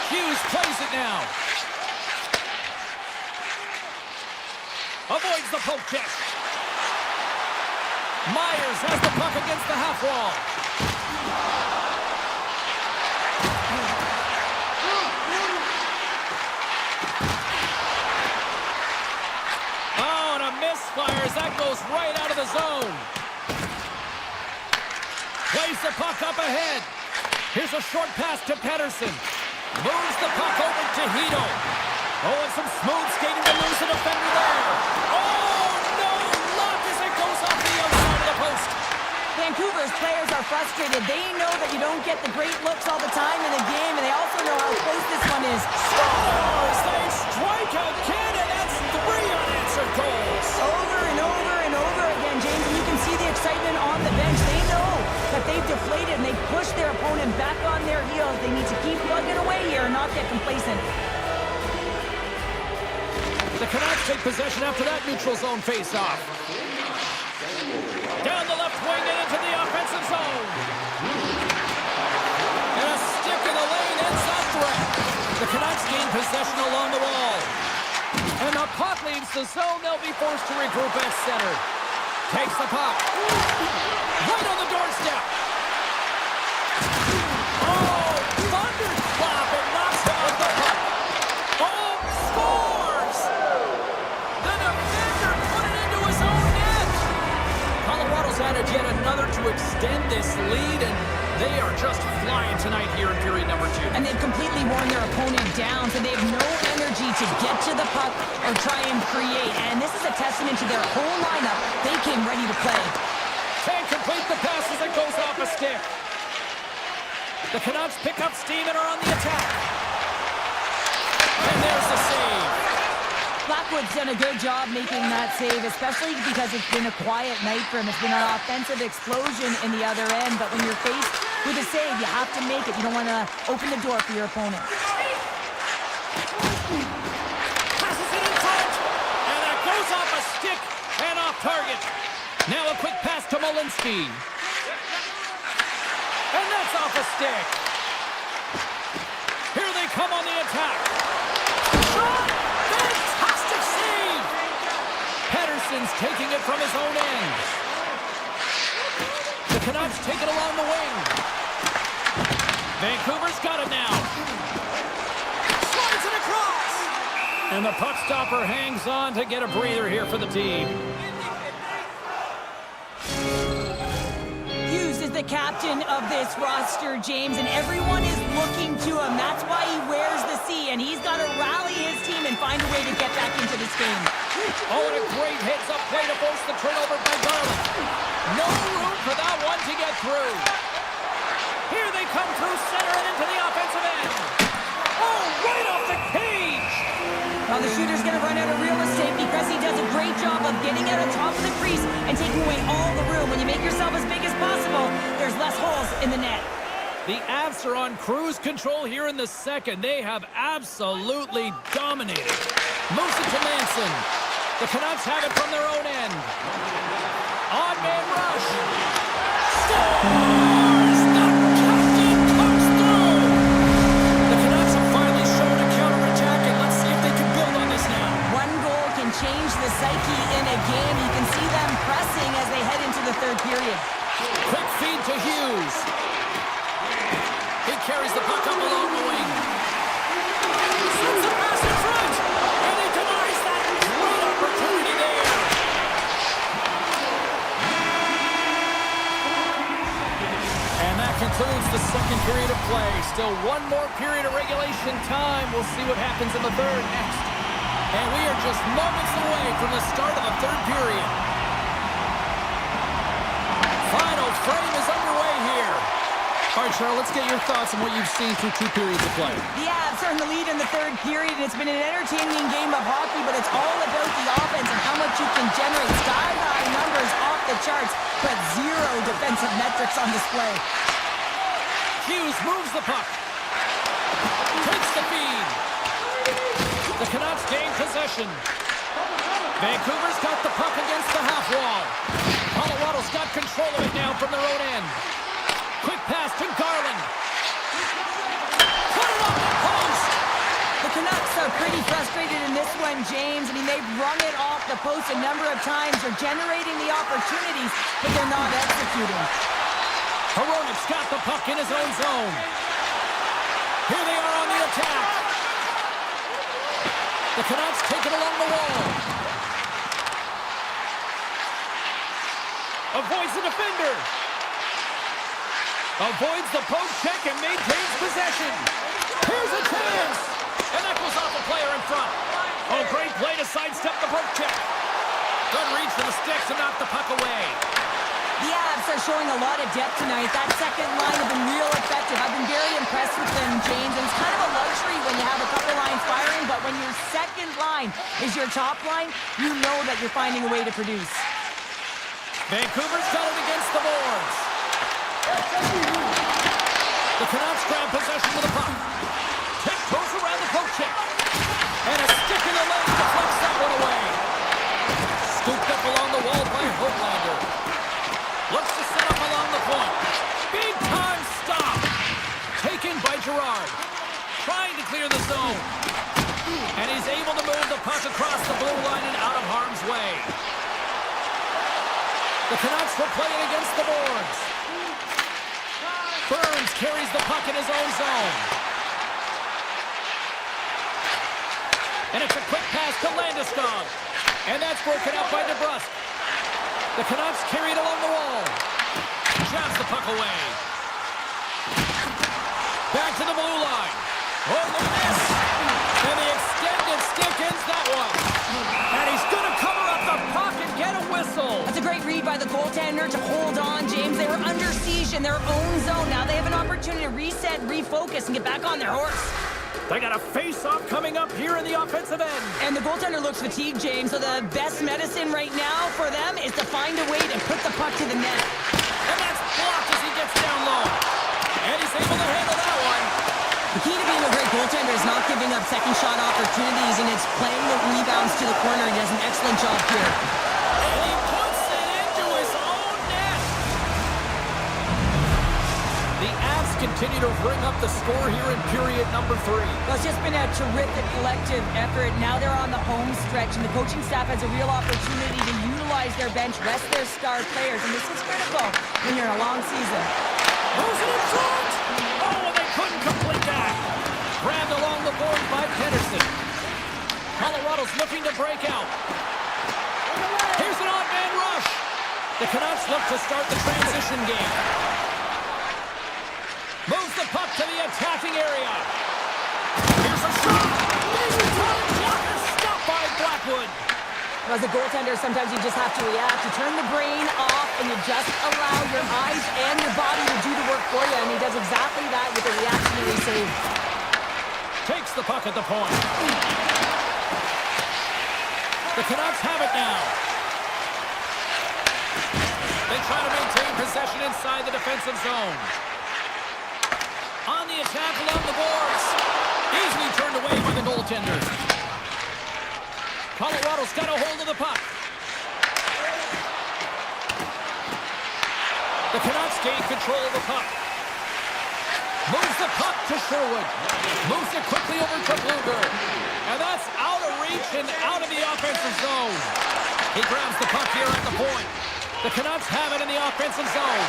Hughes plays it now. Avoids the poke check. Myers has the puck against the half wall. Oh, and a misfires. That goes right out of the zone. Plays the puck up ahead. Here's a short pass to Pedersen. Moves the puck over to Hito. Oh, and some smooth skating to lose the defender there. Oh, no! Locked as it goes off the outside of the post. Vancouver's players are frustrated. They know that you don't get the great looks all the time in the game, and they also know how close this one is. Scores! They strike again, and that's 3 unanswered goals. Over and over and over again, James, and you can see the excitement on the bench. They know that they've deflated, and they've pushed their opponent back on their heels. They need to keep plugging away here and not get complacent. The Canucks take possession after that neutral zone face-off. Down the left wing and into the offensive zone. And a stick in the lane ends that threat. The Canucks gain possession along the wall. And the puck leaves the zone. They'll be forced to regroup at center. Takes the puck. Right on the doorstep. Oh, thunderclap. It knocks him off the puck. Oh, scores! The defender put it into his own net. Colorado's added yet another to extend this lead, and they are just flying tonight here in period number 2. And they've completely worn their opponent down, so they have no energy to get to the puck or try and create. And this is a testament to their whole lineup. They came ready to play. Can't complete the pass as it goes off a stick. The Canucks pick up steam and are on the attack. And there's the save. Blackwood's done a good job making that save, especially because it's been a quiet night for him. It's been an offensive explosion in the other end, but when you're faced with a save, you have to make it. You don't want to open the door for your opponent. Passes it in front, and that goes off a stick and off target. Now a quick pass to Malinsky. And that's off a stick. Here they come on the attack. Shot! Fantastic save! Pedersen's taking it from his own end. The Canucks take it along the wing. Vancouver's got it now. Slides it across! And the puck stopper hangs on to get a breather here for the team. The captain of this roster, James, and everyone is looking to him. That's why he wears the C, and he's got to rally his team and find a way to get back into this game. Oh, and a great heads-up play to force the turnover by Garland. No room for that one to get through. Here they come through center and into the offensive end. Oh, right off the cage! Well, the shooter getting out on top of the crease and taking away all the room. When you make yourself as big as possible, there's less holes in the net. The Avs are on cruise control here in the second. They have absolutely dominated. Moves it to Manson. The Canucks have it from their own end. On man rush. Scores! The captain comes through! The Canucks have finally shown a counterattack, and let's see if they can build on this now. One goal can change the psyche in a game. You can see them pressing as they head into the third period. Quick feed to Hughes. He carries the puck up along the wing. Sends the pass in front, and he denies that great opportunity there. And that concludes the second period of play. Still one more period of regulation time. We'll see what happens in the third next. And we are just moments away from the start of the third period. Final frame is underway here. All right, Cheryl, let's get your thoughts on what you've seen through 2 periods of play. The Avs are in the lead in the third period. It's been an entertaining game of hockey, but it's all about the offense and how much you can generate. Sky-high numbers off the charts, but zero defensive metrics on display. Hughes moves the puck. Takes the feed. The Canucks gain possession. Vancouver's got the puck against the half wall. Colorado's got control of it now from their own end. Quick pass to Garland. Put it on the post! The Canucks are pretty frustrated in this one, James. I mean, they've rung it off the post a number of times. They're generating the opportunities, but they're not executing. Hronik's got the puck in his own zone. Here they are on the attack. The Canucks take it along the wall. Avoids the defender. Avoids the poke check and maintains possession. Here's a chance. And that goes off a player in front. Oh, great play to sidestep the poke check. Good reach for the stick to knock the puck away. The Avs are showing a lot of depth tonight. That second line has been real effective. I've been very impressed with them, James. And it's kind of a luxury when you have a couple lines firing, but when your second line is your top line, you know that you're finding a way to produce. Vancouver's got it against the boards. The Canucks grab possession with the puck. Tiptoes around the poke check. And a stick in the leg deflects that one away. Scooped up along the wall by Hoglander. Looks to set up along the point. Big time stop. Taken by Girard. Trying to clear the zone. And he's able to move the puck across the blue line and out of harm's way. The Canucks will play it against the boards. Burns carries the puck in his own zone. And it's a quick pass to Landeskog. And that's broken up by DeBrusk. The Canucks carry it along the wall. Jabs the puck away. Back to the blue line. Oh, look at this. And the extended stick ends that one. And he's going to cover up the puck and get a whistle. That's a great read by the goaltender to hold on, James. They were under siege in their own zone. Now they have an opportunity to reset, refocus, and get back on their horse. They got a face-off coming up here in the offensive end. And the goaltender looks fatigued, James, so the best medicine right now for them is to find a way to put the puck to the net. And that's blocked as he gets down low. And he's able to handle that one. The key to being a great goaltender is not giving up second shot opportunities, and it's playing the rebounds to the corner. He does an excellent job here. And he puts it into his own net. The Avs continue to bring up the score here in period number 3. Well, it's just been a terrific collective effort. Now they're on the home stretch, and the coaching staff has a real opportunity to utilize their bench, rest their star players, and this is critical when you're in a long season. Moves it in front. Oh, and they couldn't complete that. Grabbed along the board by Pedersen. Colorado's looking to break out. Here's an odd man rush. The Canucks look to start the transition game. Moves the puck to the attacking area. Here's a shot. Big time blocker stopped by Blackwood. As a goaltender, sometimes you just have to react. You turn the brain off, and you just allow your eyes and your body to do the work for you, and he does exactly that with a reactionary save. Takes the puck at the point. The Canucks have it now. They try to maintain possession inside the defensive zone. On the attack along the boards. Easily turned away by the goaltender. Colorado's got a hold of the puck. The Canucks gain control of the puck. Moves the puck to Sherwood. Moves it quickly over to Bluger. And that's out of reach and out of the offensive zone. He grabs the puck here at the point. The Canucks have it in the offensive zone.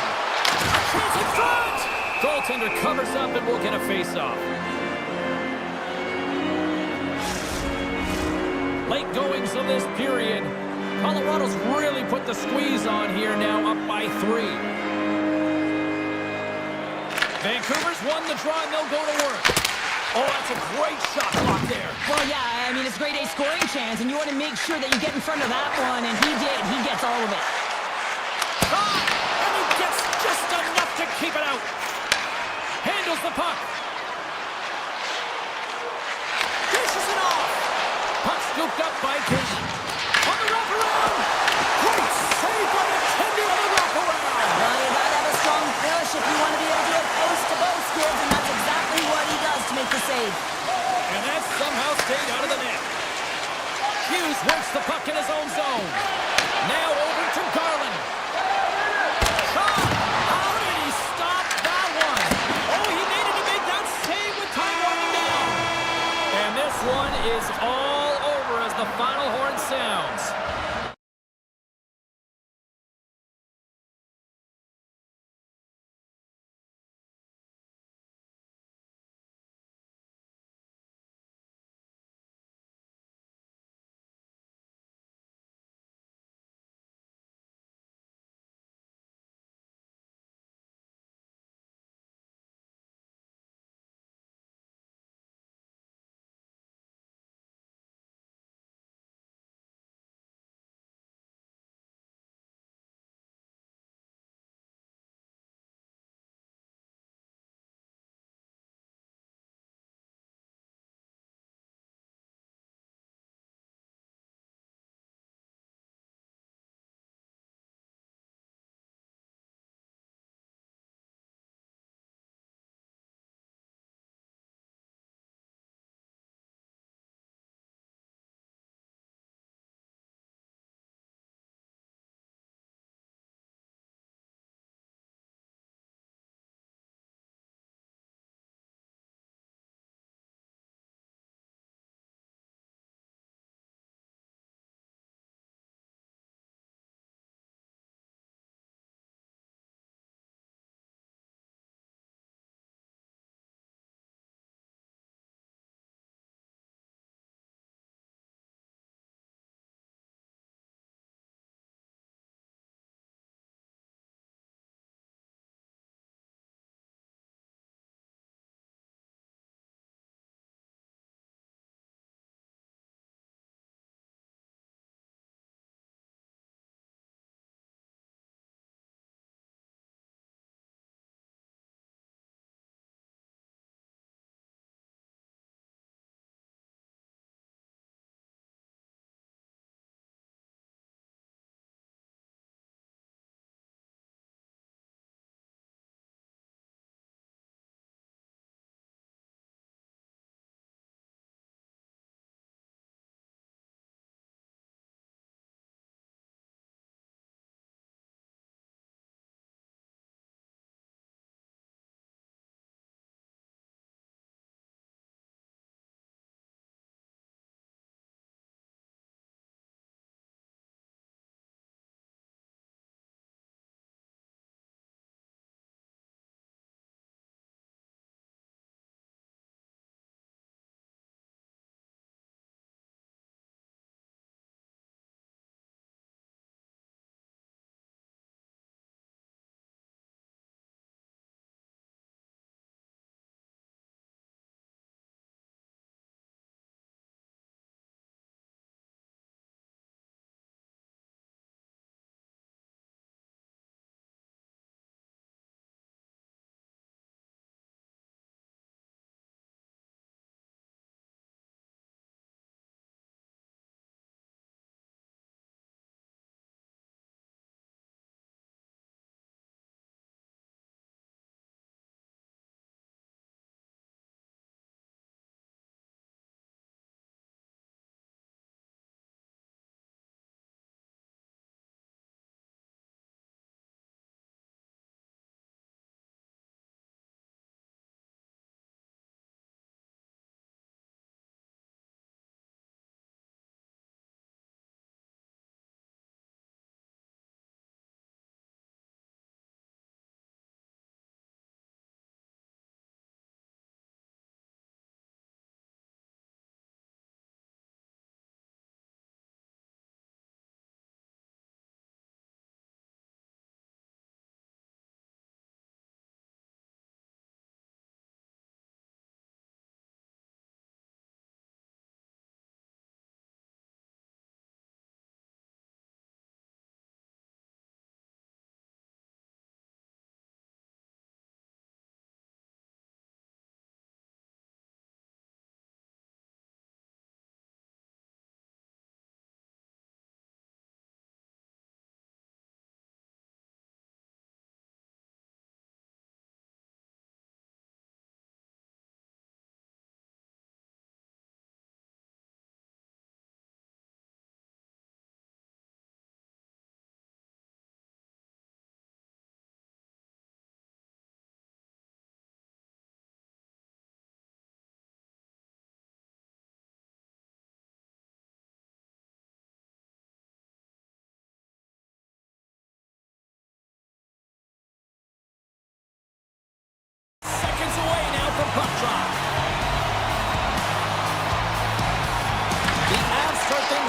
A chance in front! Goaltender covers up and will get a face-off. Late goings of this period. Colorado's really put the squeeze on here now, up by 3. Vancouver's won the draw and they'll go to work. Oh, that's a great shot block there. Well, yeah, I mean, it's grade A scoring chance, and you want to make sure that you get in front of that one, and he did. He gets all of it. Ah, and he gets just enough to keep it out. Handles the puck. Dishes it off. Puck scooped up by King. On the wraparound. Great save by the tender on the wraparound. Well, you gotta have a strong push if you want to be able to do it post-to-post, kids, and that's exactly what he does to make the save. And that somehow stayed out of the net. Hughes works the puck in his own zone. Now over to Garland. Shot! How did he stop that one? Oh, he needed to make that save with time running down. And this one is all over as the final horn sounds.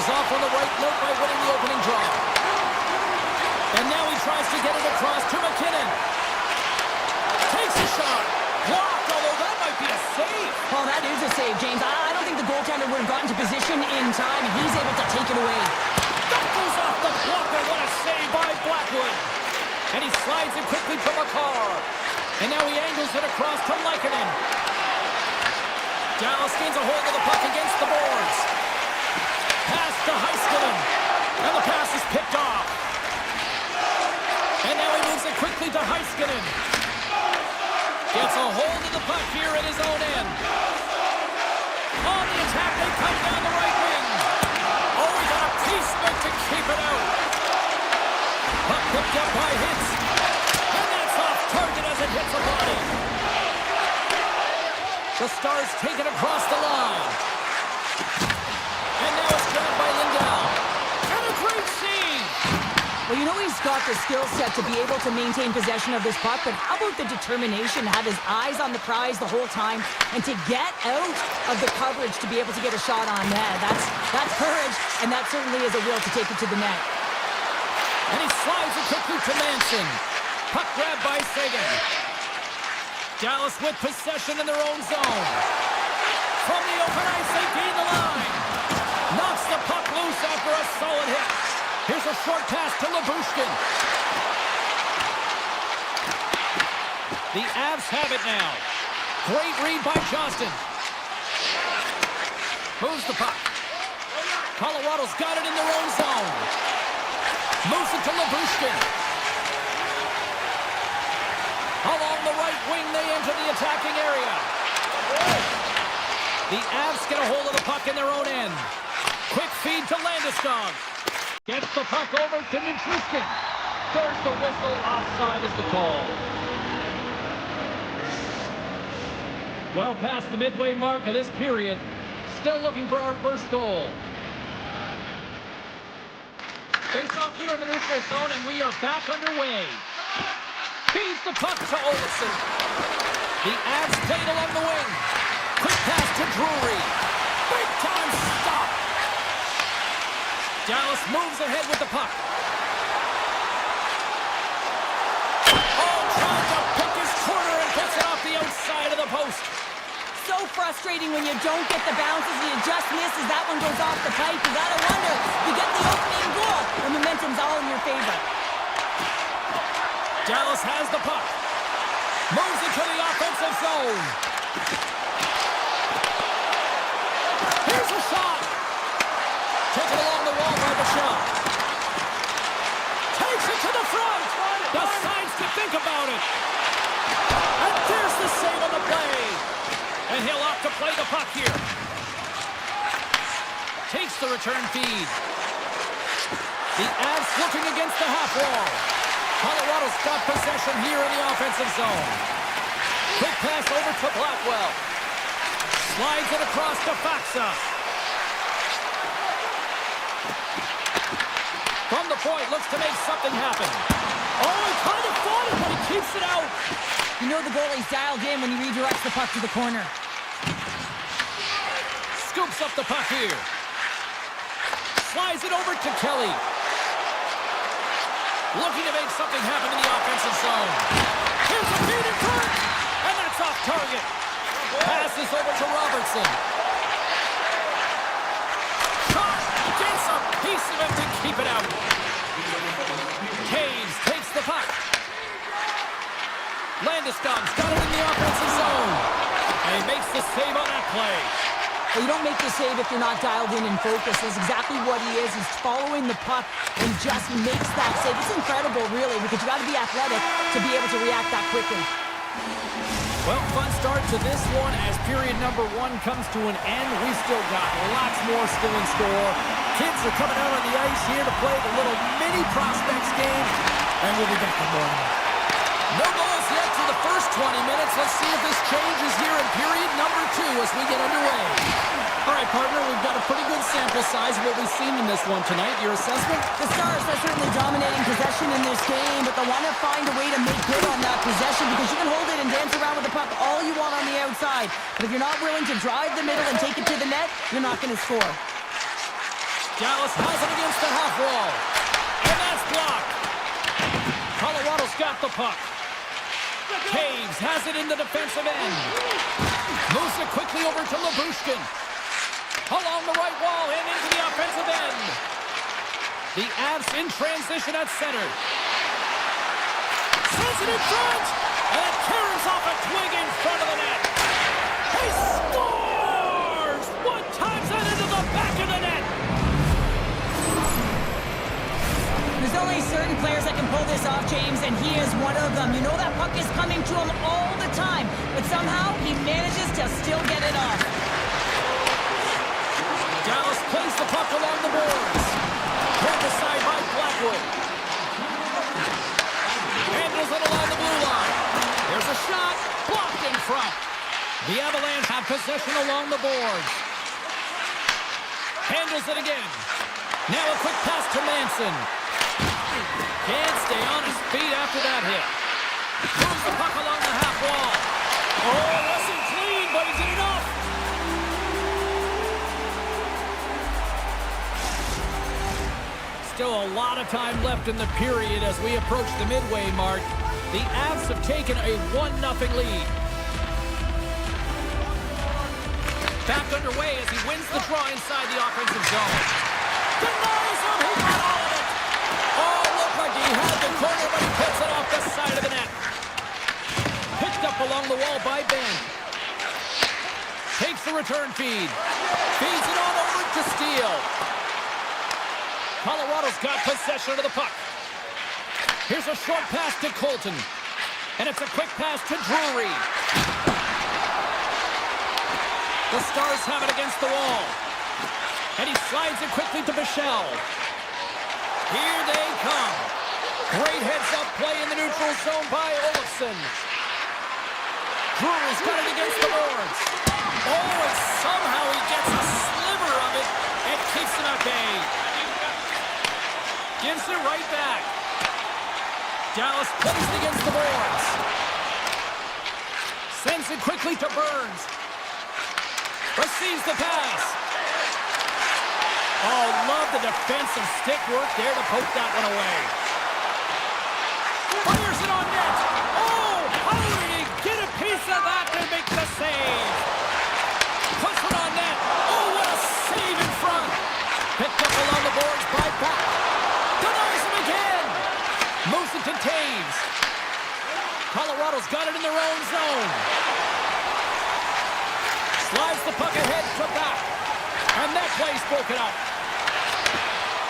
Finishes off on the right note by winning the opening draw. And now he tries to get it across to McKinnon. Takes a shot. Blocked, although that might be a save. Well, that is a save, James. I don't think the goaltender would have gotten to position in time. He's able to take it away. That goes off the blocker. What a save by Blackwood. And he slides it quickly to McCarr. And now he angles it across to Leikonen. Dallas gains a hold of the puck against the boards. Pass to Heiskanen. And the pass is picked off. And now he moves it quickly to Heiskanen. Gets a hold of the puck here at his own end. On the attack, they come down the right wing. Oh, he got a piece meant to keep it out. Puck picked up by Hitz. And that's off target as it hits a body. The Stars take it across the line. And now it's grabbed by Lindell. And a great save. Well, you know he's got the skill set to be able to maintain possession of this puck, but how about the determination to have his eyes on the prize the whole time and to get out of the coverage to be able to get a shot on net? That's courage, and that certainly is a will to take it to the net. And he slides it quickly to Manson. Puck grabbed by Sagan. Dallas with possession in their own zone. From the open ice, they gain the line. Knocks the puck loose after a solid hit. Here's a short pass to Labushkin. The Avs have it now. Great read by Johnston. Moves the puck. Colorado's got it in their own zone. Moves it to Labushkin. Along the right wing, they enter the attacking area. The Avs get a hold of the puck in their own end. Quick feed to Landeskog. Gets the puck over to Nichushkin. There's the whistle. Offside is the call. Well past the midway mark of this period. Still looking for our first goal. Face off here in the neutral zone, and we are back underway. Feeds the puck to Olsen. The Avs play it along the wing. Quick pass to Drury. Big time stop. Dallas moves ahead with the puck. Oh, trying to pick his corner and puts it off the outside of the post. So frustrating when you don't get the bounces and you just miss as that one goes off the pipe. You gotta wonder, you get the opening goal, the momentum's all in your favor. Dallas has the puck. Moves it to the offensive zone. Here's a shot. Taken along the wall by the shot. Takes it to the front. Decides to think about it. And there's the save on the play. And he'll opt to play the puck here. Takes the return feed. The Avs looking against the half wall. Colorado's got possession here in the offensive zone. Quick pass over to Blackwell. Slides it across to Faxa. From the point, looks to make something happen. Oh, he kind of fought it, but he keeps it out. You know the goalie's dialed in when he redirects the puck to the corner. Scoops up the puck here. Slides it over to Kelly. Looking to make something happen in the offensive zone. Here's a feed in front, and that's off target. Passes over to Robertson. Shot, gets a piece of it to keep it out. Caves takes the puck. Landeskog's got it in the offensive zone. And he makes the save on that play. Well, you don't make the save if you're not dialed in and focused. That's exactly what he is. He's following the puck and just makes that save. It's incredible, really, because you got to be athletic to be able to react that quickly. Well, fun start to this one as period number one comes to an end. We've still got lots more still in store. Kids are coming out on the ice here to play the little mini prospects game, and we'll be back in more. No goals yet to the first 20 minutes. Let's see if this changes here in period number two as we get underway. All right, partner, we've got a pretty good sample size of what we've seen in this one tonight. Your assessment? The Stars are certainly dominating possession in this game, but they want to find a way to make good on that possession because you can hold it and dance around with the puck all you want on the outside. But if you're not willing to drive the middle and take it to the net, you're not going to score. Dallas has it against the half wall. And that's blocked. Colorado's got the puck. Caves has it in the defensive end. Moves it quickly over to Labushkin. Along the right wall and into the offensive end. The Avs in transition at center. Sends it in front. And tears off a twig in front of the net. He scores! One times that into the back of the net. There's only certain players that can pull this off, James, and he is one of them. You know that puck is coming to him all the time, but somehow he manages to still get it off. Dallas plays the puck along the boards. Pulled aside by Blackwood. Handles it along the blue line. There's a shot. Blocked in front. The Avalanche have possession along the boards. Handles it again. Now a quick pass to Manson. Can't stay on his feet after that hit. Moves the puck along the half wall. Oh, it wasn't clean, but he did enough. Still a lot of time left in the period as we approach the midway mark. The Avs have taken a 1-0 lead. Back underway as he wins the draw inside the offensive zone. Denies him, he got all of it. Oh, looked like he had the corner, but he puts it off the side of the net. Picked up along the wall by Ben. Takes the return feed. Feeds it on over to Steele. Colorado's got possession of the puck. Here's a short pass to Colton. And it's a quick pass to Drury. The Stars have it against the wall. And he slides it quickly to Bichelle. Here they come. Great heads-up play in the neutral zone by Olofsson. Drury's got it against the boards. Oh, and somehow he gets a sliver of it and keeps him at bay. Gives it right back. Dallas plays it against the boards. Sends it quickly to Burns. Receives the pass. Oh, love the defensive stick work there to poke that one away. Fires it on net. Oh, how did he get a piece of that to make the save? Puts it on net. Oh, what a save in front. Picked up along the boards by Back. Denies him again. Moves it to Taves. Colorado's got it in their own zone. Slides the puck ahead to Back. And that play's broken up.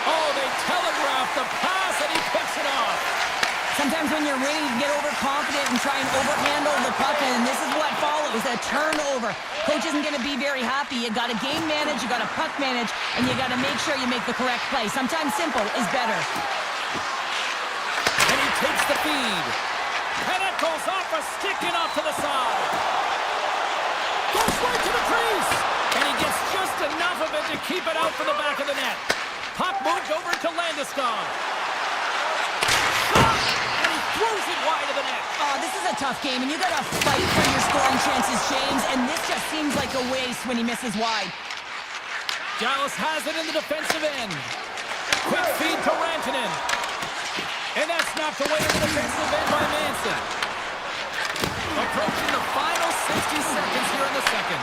Oh, they telegraph the pass and he picks it off. Sometimes when you're ready to get overconfident and try and overhandle the puck, and this is what follows, a turnover. Coach isn't going to be very happy. You got to game manage, you got to puck manage, and you got to make sure you make the correct play. Sometimes simple is better. And he takes the feed. And it goes off a stick and off to the side. Goes right to the crease. And he gets just enough of it to keep it out for the back of the net. Puck moved over to Landeskog. Shot! And he throws it wide of the net. Oh, this is a tough game, and you got to fight for your scoring chances, James, and this just seems like a waste when he misses wide. Dallas has it in the defensive end. Quick feed to Rantanen. And that's knocked away in the defensive end by Manson. Approaching the final 60 seconds here in the second.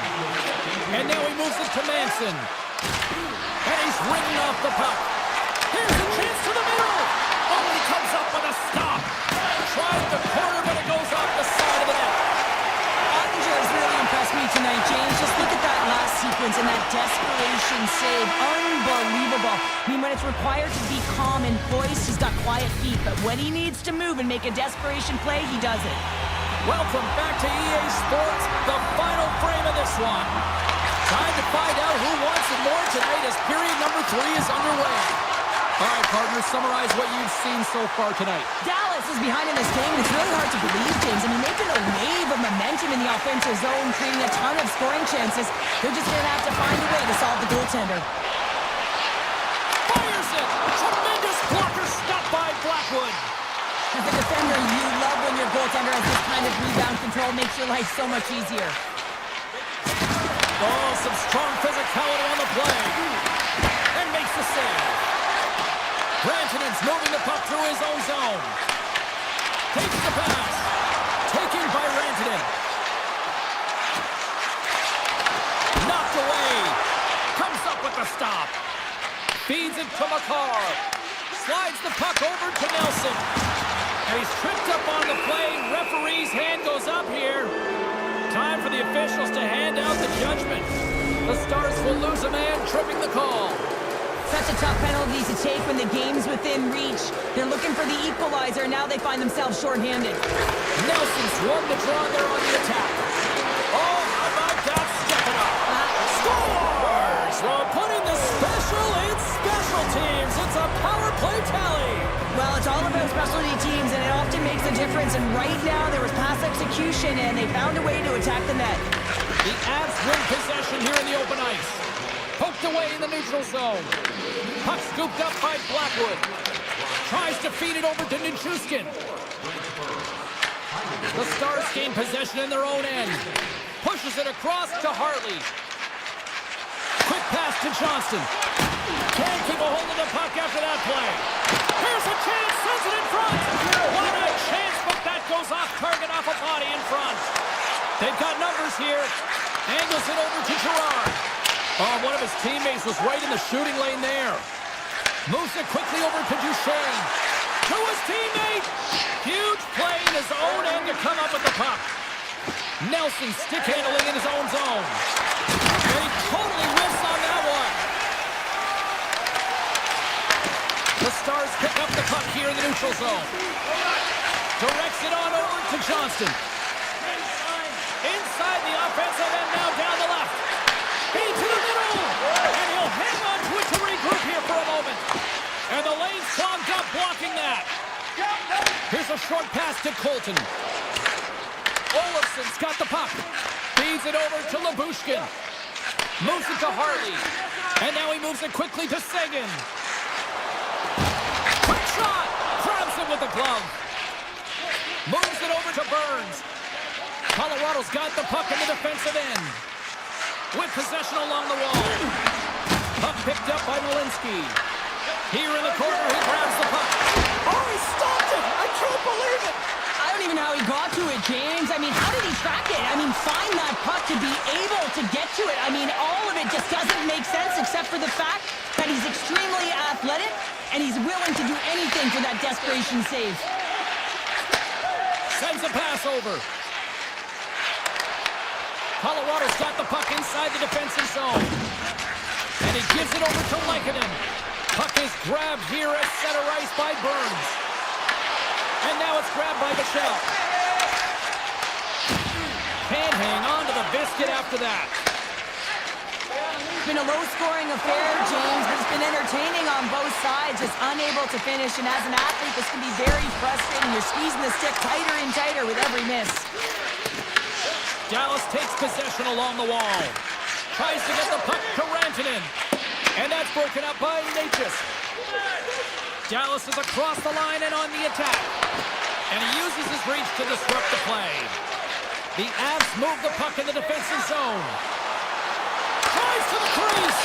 And now he moves it to Manson. And he's ridden off the puck. Here's a chance to the middle. Oh, he comes up with a stop. Tries the corner, but it goes off the side of the net. Ottinger has really impressed me tonight, James. Just look at that last sequence and that desperation save. Unbelievable. I mean, when it's required to be calm and poised, he's got quiet feet. But when he needs to move and make a desperation play, he does it. Welcome back to EA Sports, the final frame of this one. Time to find out who wants it more tonight as period number 3 is underway. All right, partners, summarize what you've seen so far tonight. Dallas is behind in this game, and it's really hard to believe, James. I mean, they've been a wave of momentum in the offensive zone, creating a ton of scoring chances. They're just going to have to find a way to solve the goaltender. Fires it! Tremendous blocker stop by Blackwood. As a defender, you love when your goaltender has this kind of rebound control. Makes your life so much easier. Oh, some strong physicality on the play. And makes the save. his own zone. Takes the pass. Taken by Rantanen. Knocked away. Comes up with the stop. Feeds it to Makar. Slides the puck over to Nelson. And he's tripped up on the play. Referee's hand goes up here. Time for the officials to hand out the judgment. The Stars will lose a man, tripping the call. Such a tough penalty to take when the game's within reach. They're looking for the equalizer. Now they find themselves shorthanded. Nelson's won the draw there on the attack. Oh, how about that? Stepping up. Scores! We're putting the special in special teams. It's a power play tally. Well, it's all about specialty teams, and it often makes a difference. And right now, there was pass execution, and they found a way to attack the net. The Avs win possession here in the open ice. Poked away in the neutral zone. Puck scooped up by Blackwood. Tries to feed it over to Nichushkin. The Stars gain possession in their own end. Pushes it across to Hartley. Quick pass to Johnston. Can't keep a hold of the puck after that play. Here's a chance, sends it in front. What a chance, but that goes off target, off a body in front. They've got numbers here. Angles it over to Gerard. Oh, one of his teammates was right in the shooting lane there. Moves it quickly over to Duchesne. To his teammate. Huge play in his own end to come up with the puck. Nelson stick handling in his own zone. And he totally whiffs on that one. The Stars pick up the puck here in the neutral zone. Directs it on over to Johnston. Inside the offensive end, now down the left. Into the middle. And he'll hang on to it to regroup here for a moment. And the lane's clogged up blocking that. Here's a short pass to Colton. Olafson's got the puck. Feeds it over to Labushkin. Moves it to Hartley. And now he moves it quickly to Seguin. Quick shot. Grabs him with the glove. Moves it over to Burns. Colorado's got the puck in the defensive end. With possession along the wall. Puck picked up by Walensky. Here in the corner, he grabs the puck. Oh, he stopped it. I can't believe it. I don't even know how he got to it, James. I mean, how did he track it? I mean, find that puck to be able to get to it. I mean, all of it just doesn't make sense except for the fact that he's extremely athletic and he's willing to do anything for that desperation save. Sends a pass over. Colorado's got the puck inside the defensive zone. And he gives it over to Lehkonen. Puck is grabbed here at center ice by Burns. And now it's grabbed by Michelle. Can't hang on to the biscuit after that. It's been a low-scoring affair, James, but it's been entertaining on both sides, just unable to finish. And as an athlete, this can be very frustrating. You're squeezing the stick tighter and tighter with every miss. Dallas takes possession along the wall. Tries to get the puck to Rantanen. And that's broken up by Natchez. Dallas is across the line and on the attack. And he uses his reach to disrupt the play. The Avs move the puck in the defensive zone. Tries to the crease.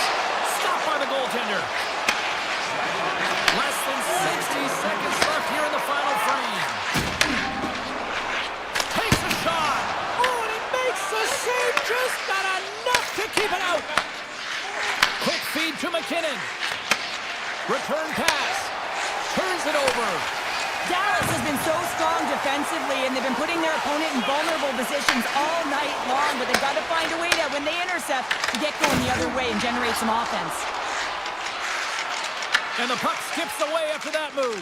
Stopped by the goaltender. Less than 60 seconds left here in the final frame. Takes a shot. Oh, and he makes the save, just not enough to keep it out. Quick feed to McKinnon. Return pass. Turns it over. Dallas has been so strong defensively, and they've been putting their opponent in vulnerable positions all night long, but they've got to find a way to, when they intercept, to get going the other way and generate some offense. And the puck skips away after that move.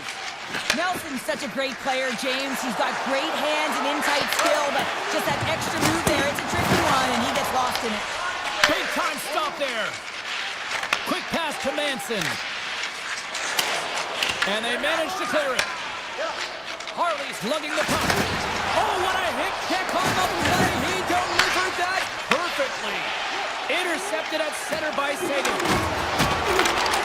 Nelson's such a great player, James. He's got great hands and in-tight skill, but just that extra move there, it's a tricky one, and he gets lost in it. Big time stop there. Quick pass to Manson. And they manage to clear it. Harley's lugging the puck. Oh, what a hit kick on the play. He delivered that perfectly. Intercepted at center by Seguin.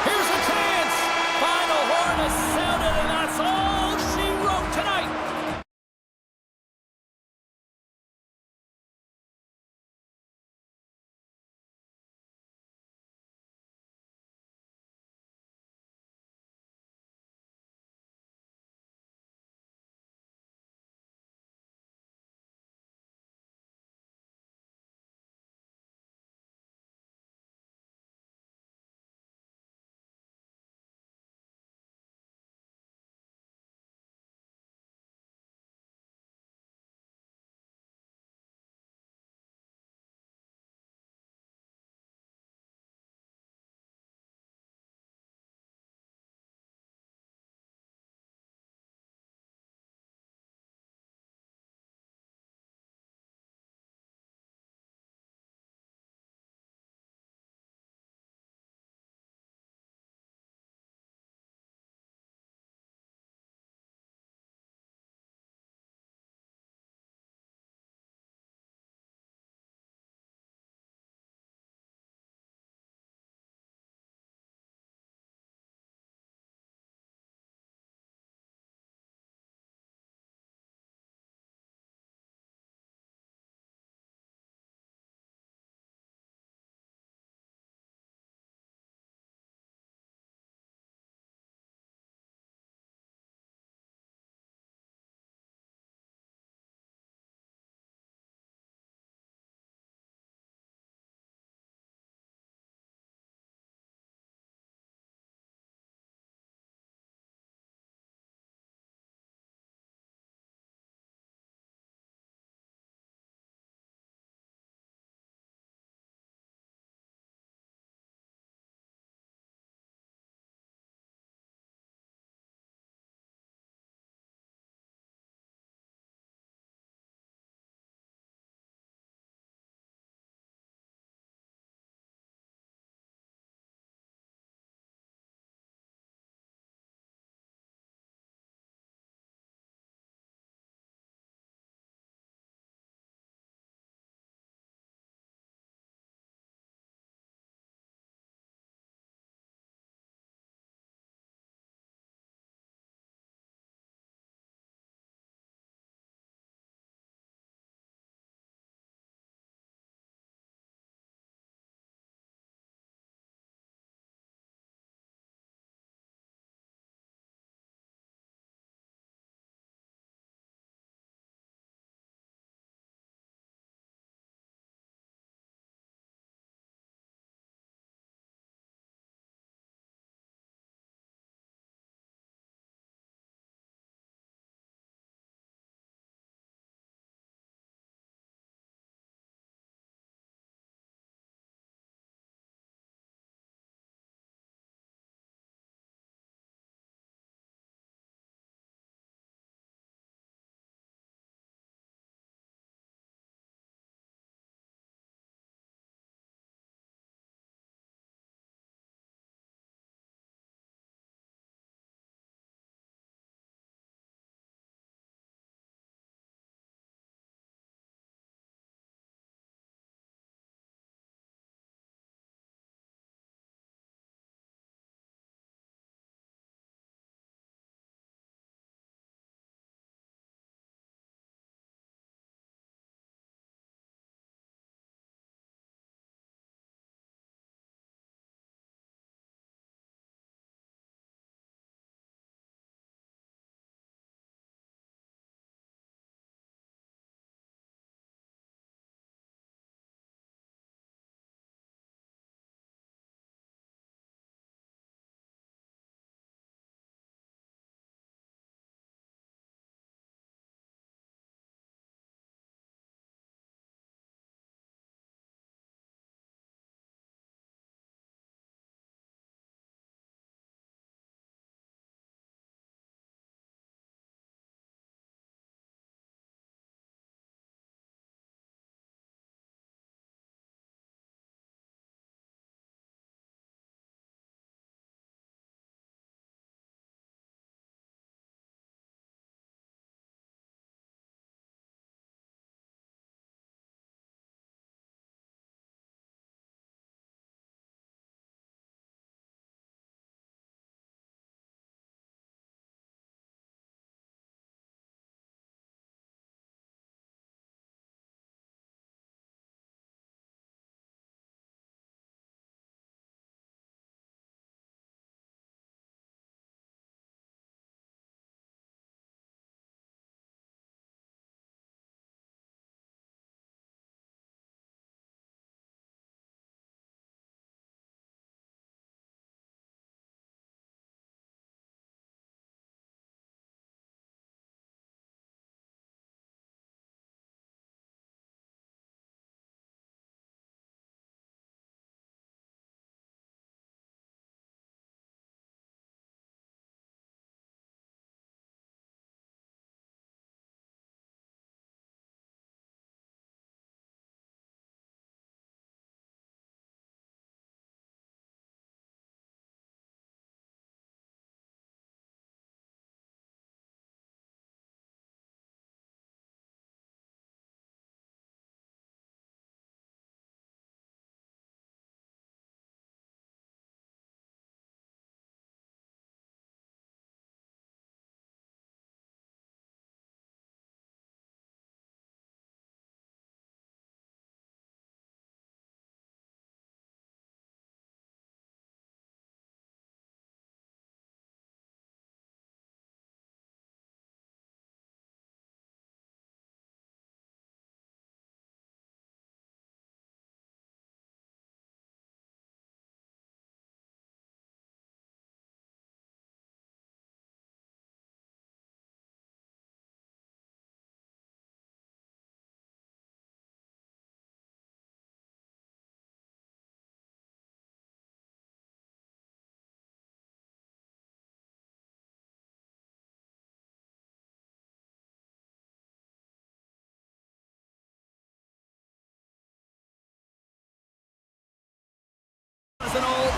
Here's a chance. Final horn is sounded, and that's all she wrote tonight.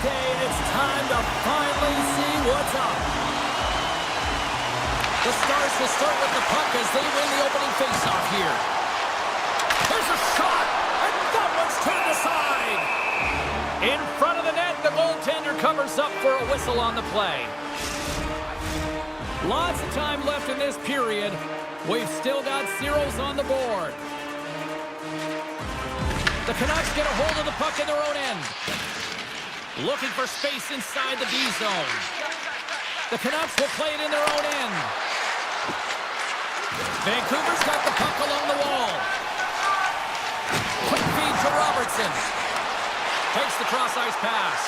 day, and it's time to finally see what's up. The Stars will start with the puck as they win the opening faceoff here. There's a shot, and that one's turned aside. In front of the net, the goaltender covers up for a whistle on the play. Lots of time left in this period. We've still got zeros on the board. The Canucks get a hold of the puck in their own end. Looking for space inside the D zone. The Canucks will play it in their own end. Vancouver's got the puck along the wall. Quick feed to Robertson. Takes the cross-ice pass.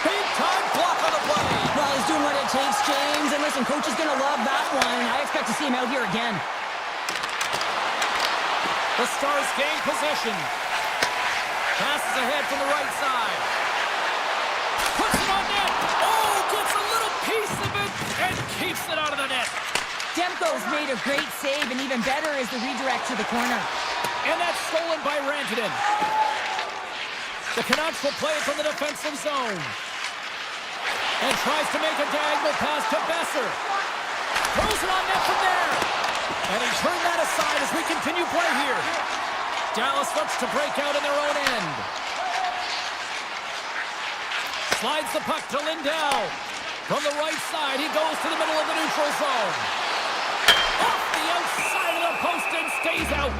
Big time block on the play. Well, he's doing what it takes, James. And listen, coach is going to love that one. I expect to see him out here again. The Stars gain possession. Passes ahead from the right side. Puts it on net. Oh, gets a little piece of it and keeps it out of the net. Demko's made a great save, and even better is the redirect to the corner. And that's stolen by Rantanen. The Canucks will play it from the defensive zone. And tries to make a diagonal pass to Besser. Throws it on net from there. And he turned that aside as we continue play here. Dallas looks to break out in their own end. Slides the puck to Lindell. From the right side, he goes to the middle of the neutral zone. Off the outside of the post and stays out.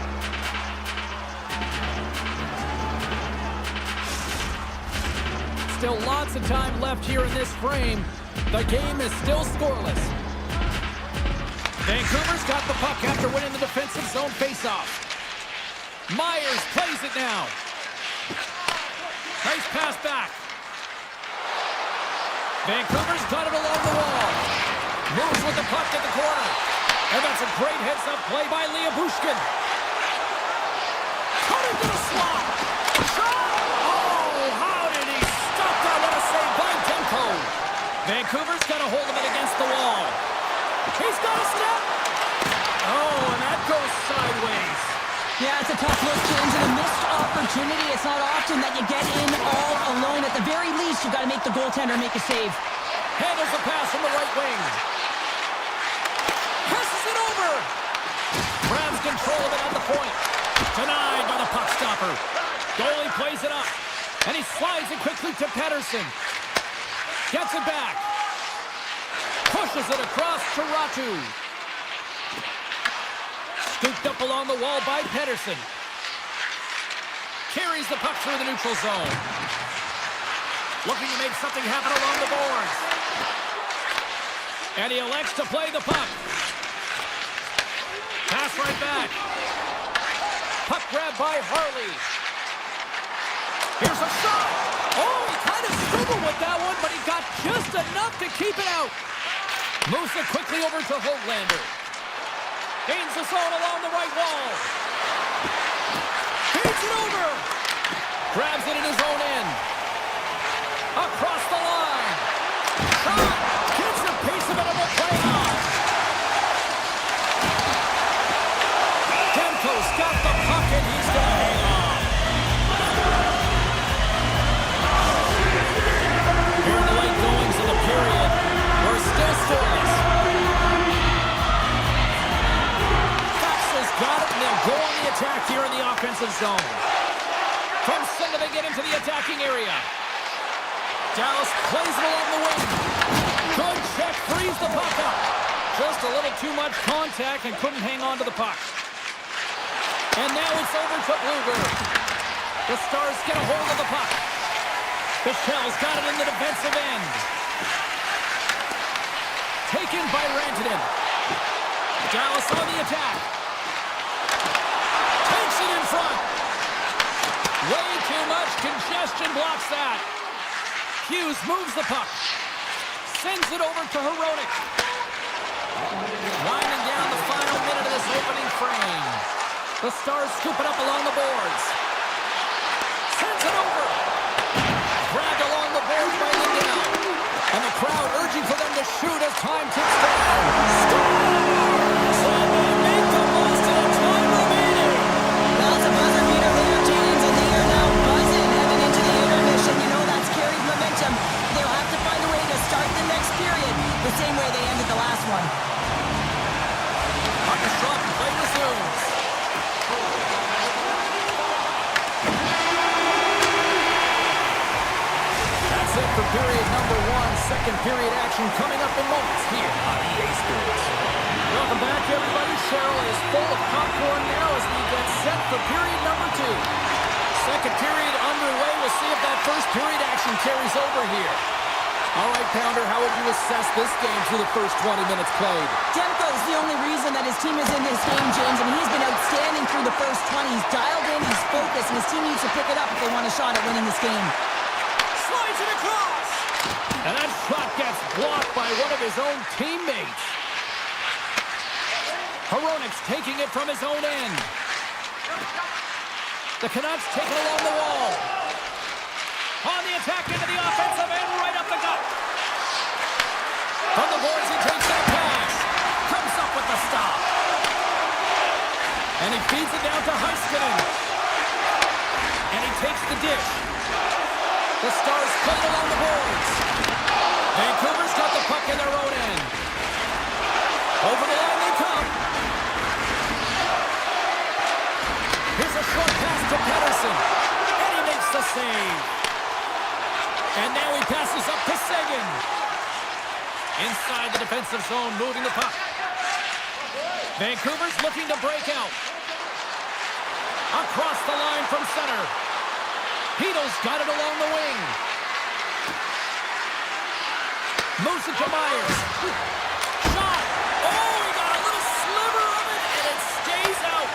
Still lots of time left here in this frame. The game is still scoreless. Vancouver's got the puck after winning the defensive zone faceoff. Myers plays it now. Nice pass back. Vancouver's got it along the wall. Moves with the puck at the corner. And that's a great heads-up play by Bushkin. Cut into the slot. Shot! Oh, how did he stop that? What a save by Demko. Vancouver's got a hold of it against the wall. He's got a step. Oh, and that goes sideways. Yeah, it's a tough look, James, and a missed opportunity. It's not often that you get in all alone. At the very least, you've got to make the goaltender make a save. Handles the pass from the right wing. Passes it over. Grabs control of it at the point. Denied by the puck stopper. Goalie plays it up. And he slides it quickly to Pettersson. Gets it back. Pushes it across to Ratu. Scooped up along the wall by Pettersson. Carries the puck through the neutral zone. Looking to make something happen along the boards. And he elects to play the puck. Pass right back. Puck grab by Harley. Here's a shot. Oh, he kind of struggled with that one, but he got just enough to keep it out. Moves it quickly over to Hoglander. Gains the zone along the right wall. Feeds it over. Grabs it in his own end. Across the line. Shot. Gets a piece of it and will play on. Demko's got the puck and he's going to hang on. Here in the late goings of the period, we're still scoreless. Got it, and they'll go on the attack here in the offensive zone. From center, they get into the attacking area. Dallas plays it along the wing. Good check, frees the puck up. Just a little too much contact and couldn't hang on to the puck. And now it's over to Blueberg. The Stars get a hold of the puck. Michelle's got it in the defensive end. Taken by Rantanen. Dallas on the attack. Takes it in front. Way too much congestion blocks that. Hughes moves the puck. Sends it over to Hronek. Winding down the final minute of this opening frame. The Stars scoop it up along the boards. Sends it over. Grabbed along the boards by Lindell. And the crowd urging for them to shoot as time ticks down. Scores! And they make the most of the time remaining. Well, it's a buzzer beater there, James, and they are now buzzing heading into the intermission. You know that's carried momentum. That's it for period number one. Second period action coming up in moments here on EA Sports. Welcome back, everybody. Cheryl is full of popcorn now as we get set for period number two. Second period underway. We'll see if that first period action carries over here. All right, Pounder, how would you assess this game through the first 20 minutes played? Demko's the only reason that his team is in this game, James. I mean, he's been outstanding through the first 20. He's dialed in, he's focused, and his team needs to pick it up if they want a shot at winning this game. Slides it across! And that shot gets blocked by one of his own teammates. Hronik's taking it from his own end. The Canucks take it along the wall. On the attack into the offensive end, right up the gut. From the boards, he takes that pass. Comes up with the stop. And he feeds it down to Heiskanen. And he takes the dish. The Stars play it along the boards. Vancouver's got the puck in their own end. Over the line they come. Here's a short pass to Pettersson. And he makes the save. And now he passes up to Seguin. Inside the defensive zone, moving the puck. Vancouver's looking to break out. Across the line from center. Hito's got it along the wing. Moves it to Myers. Shot! Oh, he got a little sliver of it, and it stays out.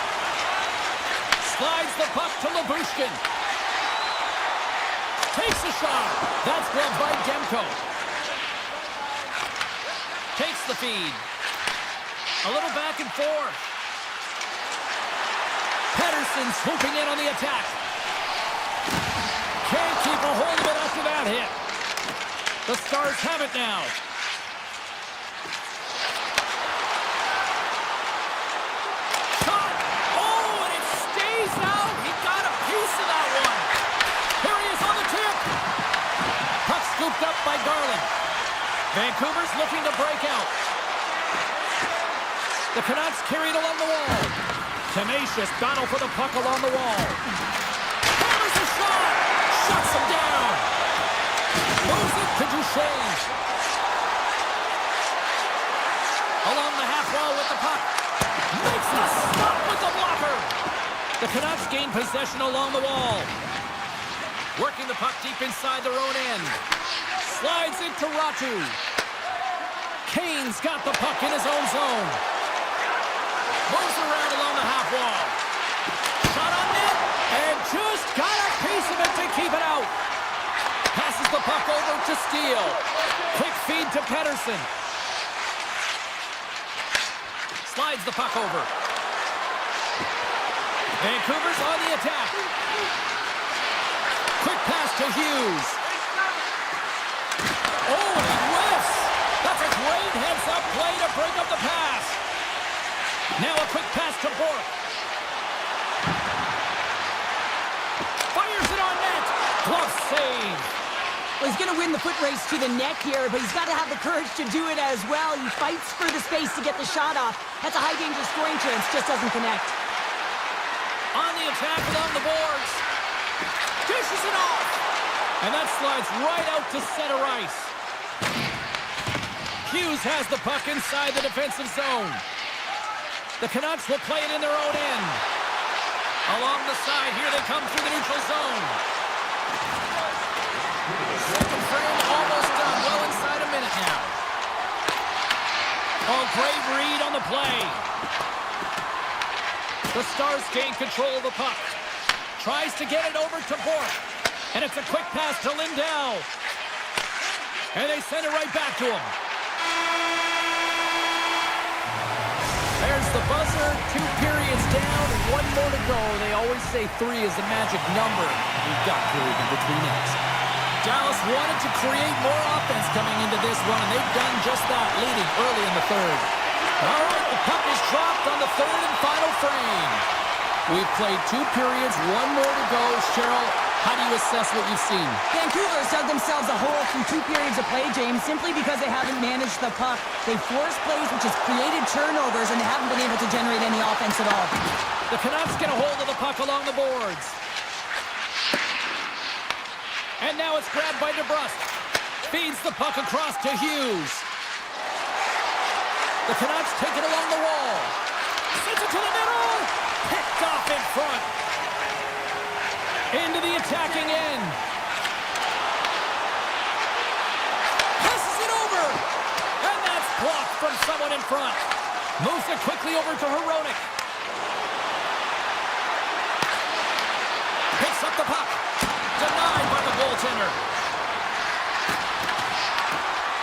Slides the puck to Lyubushkin. Takes a shot. That's gloved by Demko. Takes the feed. A little back and forth. Pettersson swooping in on the attack. Can't keep a hold of it after that hit. The Stars have it now. Shot! Oh, and it stays out. He got a piece of that one. Here he is on the tip. Puck scooped up by Garland. Vancouver's looking to break out. The Canucks carried along the wall. Tenacious battle for the puck along the wall. Hammers a shot! Shuts him down! Moves it to Duchesne. Along the half wall with the puck. Makes the stop with the blocker! The Canucks gain possession along the wall. Working the puck deep inside their own end. Slides it to Ratu. Kane's got the puck in his own zone. Moves around along the half wall. Shot on net. And just got a piece of it to keep it out. Passes the puck over to Steele. Quick feed to Pettersson. Slides the puck over. Vancouver's on the attack. Quick pass to Hughes. Oh, and he whiffs. That's a great heads-up play to break up the pass. Now a quick pass to Bork. Fires it on net. Glove save. Well, he's going to win the foot race to the net here, but he's got to have the courage to do it as well. He fights for the space to get the shot off. That's a high-danger scoring chance. Just doesn't connect. On the attack along the boards. Dishes it off. And that slides right out to center ice. Hughes has the puck inside the defensive zone. The Canucks will play it in their own end. Along the side, here they come through the neutral zone. Second frame almost done. Well inside a minute now. Oh, great read on the play. The Stars gain control of the puck. Tries to get it over to Bork. And it's a quick pass to Lindell. And they send it right back to him. There's the buzzer. 2 periods down, 1 more to go. They always say 3 is the magic number. We've got period number 3 next. Dallas wanted to create more offense coming into this one, and they've done just that, leading early in the third. All right, the puck is dropped on the third and final frame. We've played 2 periods, 1 more to go. Cheryl, how do you assess what you've seen? Vancouver's dug themselves a hole through 2 periods of play, James, simply because they haven't managed the puck. They forced plays, which has created turnovers, and they haven't been able to generate any offense at all. The Canucks get a hold of the puck along the boards. And now it's grabbed by DeBrusque. Feeds the puck across to Hughes. The Canucks take it along the wall. Sends it to the middle. Picked off in front. Into the attacking end. Passes it over. And that's blocked from someone in front. Moves it quickly over to Hronek. Picks up the puck. Denied by the goaltender.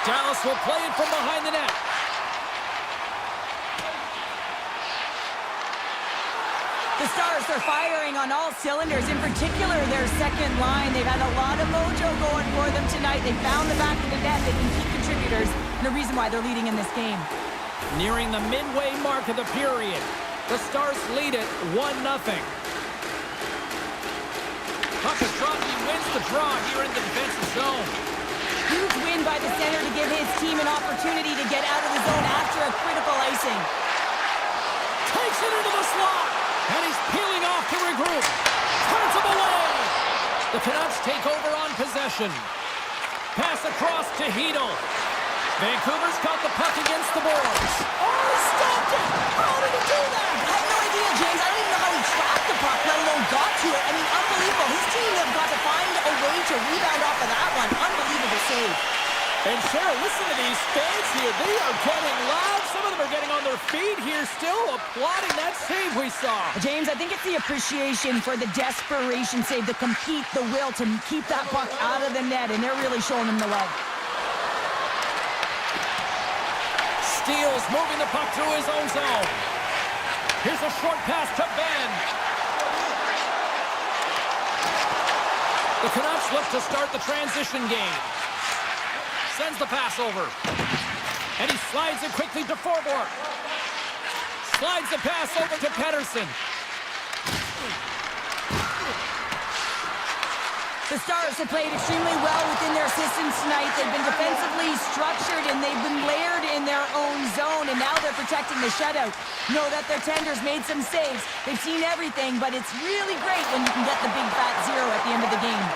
Dallas will play it from behind the net. The Stars are firing on all cylinders, in particular their second line. They've had a lot of mojo going for them tonight. They found the back of the net. They've been key contributors and the reason why they're leading in this game. Nearing the midway mark of the period, the Stars lead it 1-0. Puck is dropped. He wins the draw here in the defensive zone. Huge win by the center to give his team an opportunity to get out of the zone after a critical icing. Takes it into the slot. And he's peeling off to regroup. Turns him away. The Canucks take over on possession. Pass across to Hedel. Vancouver's got the puck against the boards. Oh, he stopped it! How did he do that? I have no idea, James. I don't even know how he tracked the puck, let alone got to it. I mean, unbelievable. His team have got to find a way to rebound off of that one. Unbelievable save. And Cheryl, listen to these fans here. They are getting loud. Some of them are getting on their feet here, still applauding that save we saw. James, I think it's the appreciation for the desperation save, the compete, the will to keep that puck out of the net, and they're really showing him the love. Steals, moving the puck through his own zone. Here's a short pass to Ben. The Canucks look to start the transition game. Sends the pass over. And he slides it quickly to Forborg. Slides the pass over to Pettersson. The Stars have played extremely well within their systems tonight. They've been defensively structured and they've been layered in their own zone, and now they're protecting the shutout. Know that their tenders made some saves. They've seen everything, but it's really great when you can get the big fat zero at the end of the game.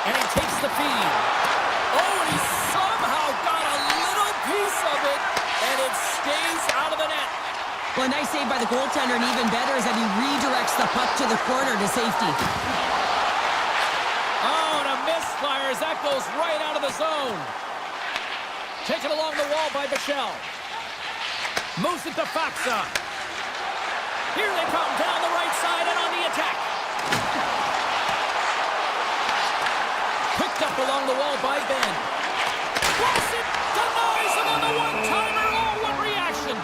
And he takes the feed. Oh, and he somehow got a little piece of it, and it stays out of the net. Well, a nice save by the goaltender, and even better is that he redirects the puck to the corner to safety. Oh, and a misfire as that goes right out of the zone. Taken along the wall by Bichelle. Moves it to Faxa. Here they come down the right side and on the attack. Picked up along the wall by Ben. Cross it, denies him on the one-timer. Oh, what reaction.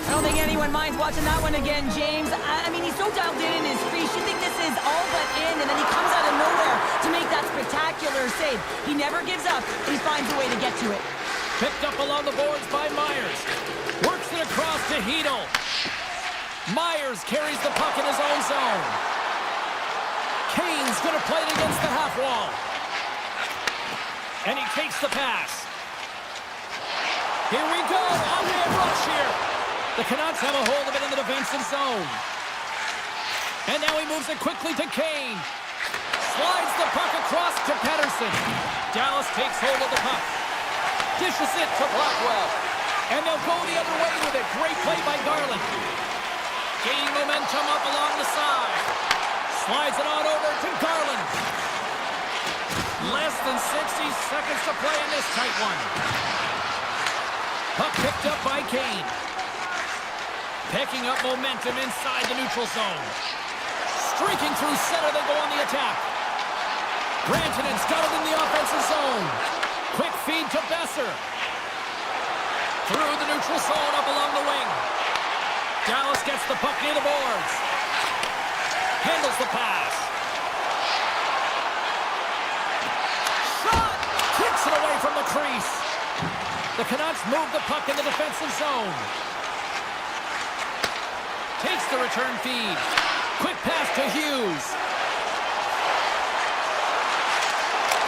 I don't think anyone minds watching that one again, James. I mean, he's so dialed in his crease. You think this is all but in, and then he comes out of nowhere to make that spectacular save. He never gives up, and he finds a way to get to it. Picked up along the boards by Myers. Works it across to Hedel. Myers carries the puck in his own zone. Kane's going to play it against the half wall. And he takes the pass. Here we go. On-hand rush here. The Canucks have a hold of it in the defensive zone. And now he moves it quickly to Kane. Slides the puck across to Pettersson. Dallas takes hold of the puck. Dishes it to Blackwell. And they'll go the other way with it. Great play by Garland. Gaining momentum up along the side. Slides it on over to Garland. Less than 60 seconds to play in this tight one. Puck picked up by Kane. Picking up momentum inside the neutral zone. Streaking through center, they go on the attack. Grantonen's got it in the offensive zone. Quick feed to Besser. Through the neutral zone up along the wing. Dallas gets the puck near the boards. Handles the pass. Shot! Kicks it away from the crease. The Canucks move the puck in the defensive zone. Takes the return feed. Quick pass to Hughes.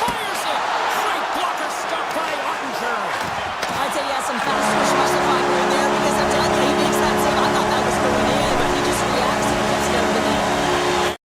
Fires it! Great blocker stopped by Ottinger. I'd say he has some fast switch to find there because I'm telling you, he makes that save. I thought that was going in, but he just reacts and gets it out of the net.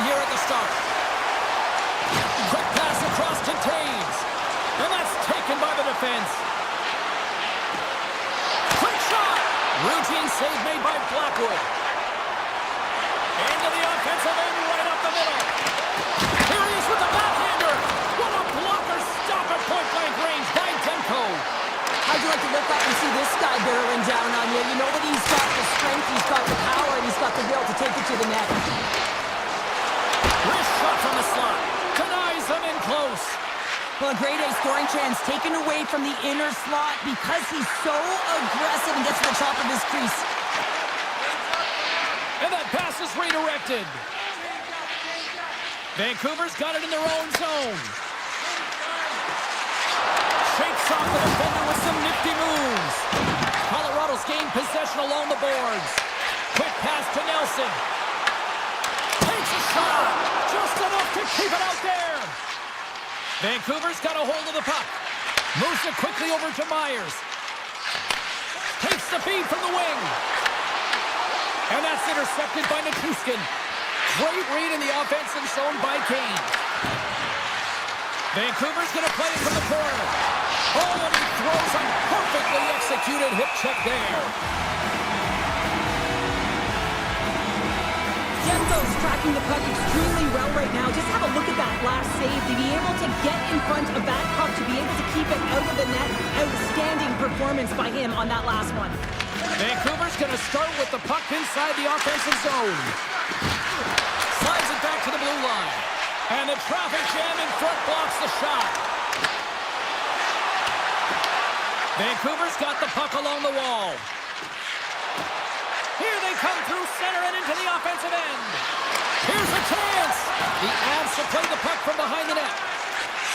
here at the start. Quick pass across contains. And that's taken by the defense. Quick shot. Routine save made by Blackwood. Into the offensive end, right up the middle. Here he is with the backhander. What a blocker stop at point-blank range by Demko. How'd you like to look up and see this guy barreling down on you? You know that he's got the strength, he's got the power, and he's got the will to take it to the net. Wrist shot from the slot. Denies him in close. Well, a grade A scoring chance taken away from the inner slot because he's so aggressive and gets to the top of his crease. And that pass is redirected. Vancouver's got it in their own zone. Shakes off the defender with some nifty moves. Colorado's gained possession along the boards. Quick pass to Nelson. Takes a shot. Just enough to keep it out there. Vancouver's got a hold of the puck. Moves it quickly over to Myers. Takes the feed from the wing. And that's intercepted by Nichushkin. Great read in the offensive zone by Kane. Vancouver's going to play it from the corner. Oh, and he throws a perfectly executed hip check there. Demko's tracking the puck extremely well right now. Just have a look at that last save. To be able to get in front of that puck, to be able to keep it out of the net. Outstanding performance by him on that last one. Vancouver's going to start with the puck inside the offensive zone. Slides it back to the blue line. And the traffic jam in front blocks the shot. Vancouver's got the puck along the wall. Here they come through center and into the offensive end. Here's a chance. The Avs to play the puck from behind the net.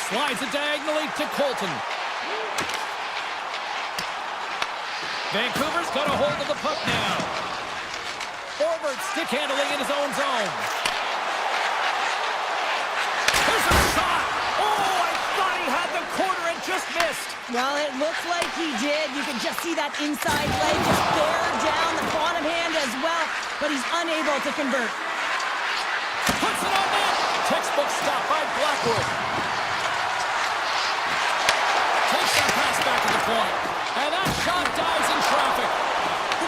Slides it diagonally to Colton. Vancouver's got a hold of the puck now. Forward stick handling in his own zone. Here's a shot. Oh, I thought he had the corner and just missed. Well, it looks like he did. You can just see that inside leg just bear down the bottom hand as well, but he's unable to convert. Puts it on net. Textbook stop by Blackwood. Takes that pass back to the point. And that shot dives in traffic.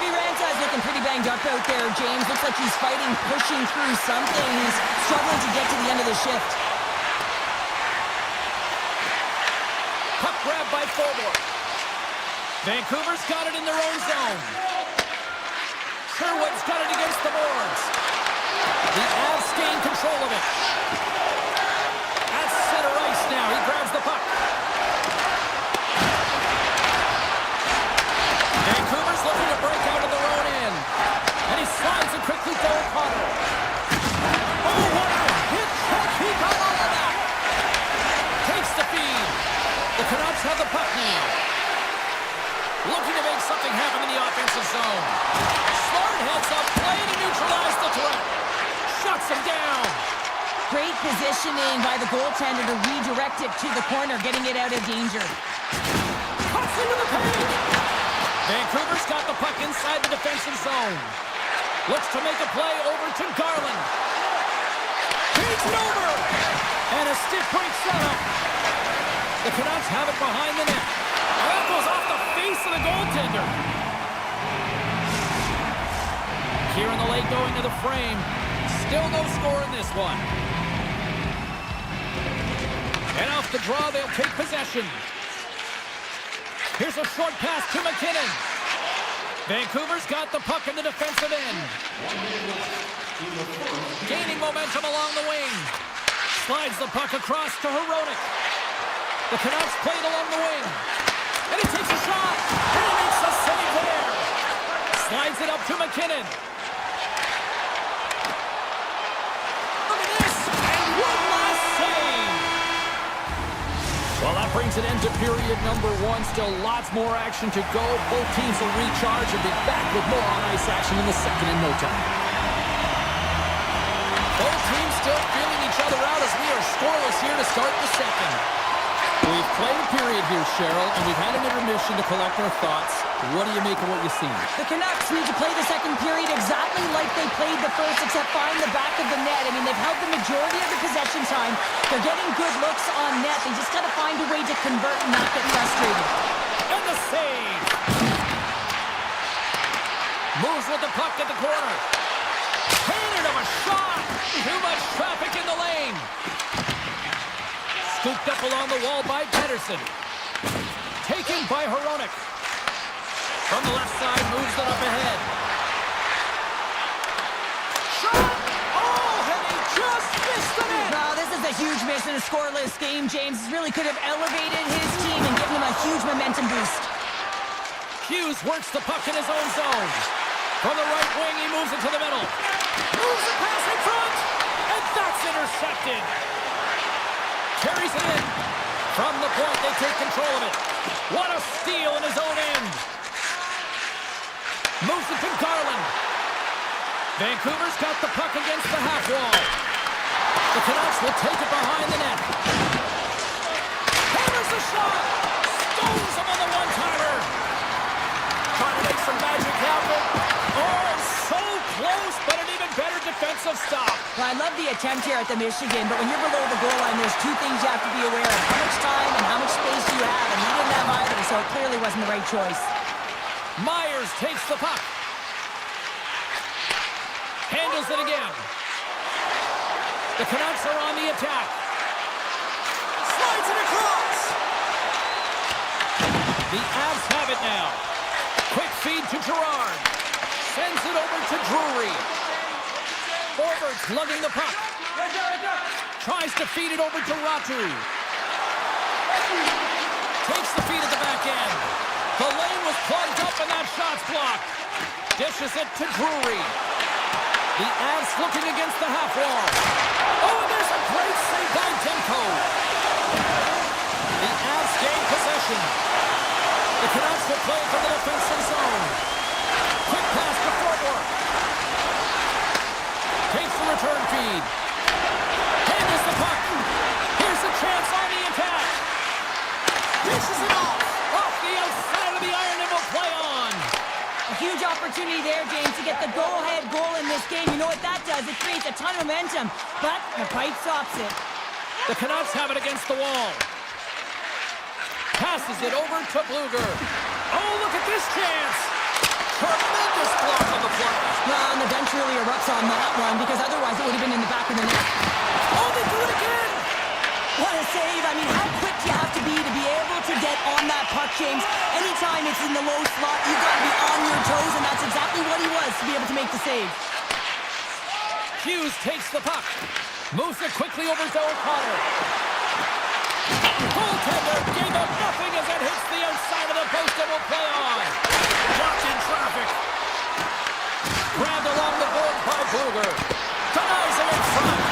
Ranta's looking pretty banged up out there, James. Looks like he's fighting, pushing through something. He's struggling to get to the end of the shift. Puck grab by Forward. Vancouver's got it in their own zone. Sherwood's got it against the boards. The Avs gain control of it. At center ice now. He grabs the puck. Vancouver's looking to break out of their own end. And he slides it quickly to O'Connor. Oh, what a hit check. He got all of that. Takes the feed. The Canucks have the puck now. Looking to make something happen in the offensive zone. Smart heads up, play to neutralize the threat. Shuts him down. Great positioning by the goaltender to redirect it to the corner, getting it out of danger. Cuts into the paint. Vancouver's got the puck inside the defensive zone. Looks to make a play over to Garland. He's over. And a stiff break setup. The Canucks have it behind the net. And that goes off the face of the goaltender. Here in the late going to the frame. Still no score in this one. And off the draw, they'll take possession. Here's a short pass to McKinnon. Vancouver's got the puck in the defensive end. Gaining momentum along the wing. Slides the puck across to Hronek. The Canucks play it along the wing. And he takes a shot. And he makes a save there. Slides it up to McKinnon. Look at this. And one last save. Well, that brings an end to period number one. Still lots more action to go. Both teams will recharge and be back with more on-ice action in the second in no time. Both teams still feeling each other out as we are scoreless here to start the second. We've played a period here, Cheryl, and we've had an intermission to collect our thoughts. What do you make of what you've seen? The Canucks need to play the second period exactly like they played the first, except find the back of the net. I mean, they've held the majority of the possession time. They're getting good looks on net. They just got to find a way to convert and not get frustrated. And the save. Moves with the puck at the corner. Handed him a shot. Too much traffic in the lane. Scooped up along the wall by Pedersen. Taken by Hronek. From the left side, moves it up ahead. Shot! Oh, and he just missed the net! Wow, this is a huge miss in a scoreless game. James really could have elevated his team and given them a huge momentum boost. Hughes works the puck in his own zone. From the right wing, he moves it to the middle. Moves the pass in front, and that's intercepted. Carries it in. From the point, they take control of it. What a steal in his own end. Moves it to Garland. Vancouver's got the puck against the half wall. The Canucks will take it behind the net. Hammers the shot. Stones him on the one-timer. Trying to make some magic happen. Oh, so close, but an even better defensive stop. Well, I love the attempt here at the Michigan, but when you're below the goal line, there's two things you have to be aware of. How much time and how much space you have, and he didn't have either, so it clearly wasn't the right choice. Myers takes the puck. Handles it again. The Canucks are on the attack. Slides it across. The Avs have it now. Quick feed to Girard. Sends it over to Drury. Forwards lugging the puck. Tries to feed it over to Ratu. Takes the feed at the back end. The lane was plugged up and that shot's blocked. Dishes it to Drury. The Avs looking against the half wall. Oh, and there's a great save by Demko. The Avs gain possession. The Canucks will play from the defensive zone. Quick pass to Forward. Takes the return feed. Handles the puck. Here's a chance on the attack. Dishes it off the outside of the iron and will play on. A huge opportunity there, James, to get the go-ahead goal in this game. You know what that does? It creates a ton of momentum, but the pipe stops it. The Canucks have it against the wall. Passes it over to Bluger. Oh, look at this chance. Tremendous block on the play. Well, and the bench really erupts on that one, because otherwise it would have been in the back of the net. Oh, they do it again. What a save. I mean, how quick do you have to be able to get on that puck, James? Anytime it's in the low slot, you've got to be on your toes, and that's exactly what he was to be able to make the save. Hughes takes the puck. Moves it quickly over to O'Connor. Goaltender gave up nothing as it hits the outside of the post and will play on. Blocked in traffic. Grabbed along the board by Bluger. Denies him in front.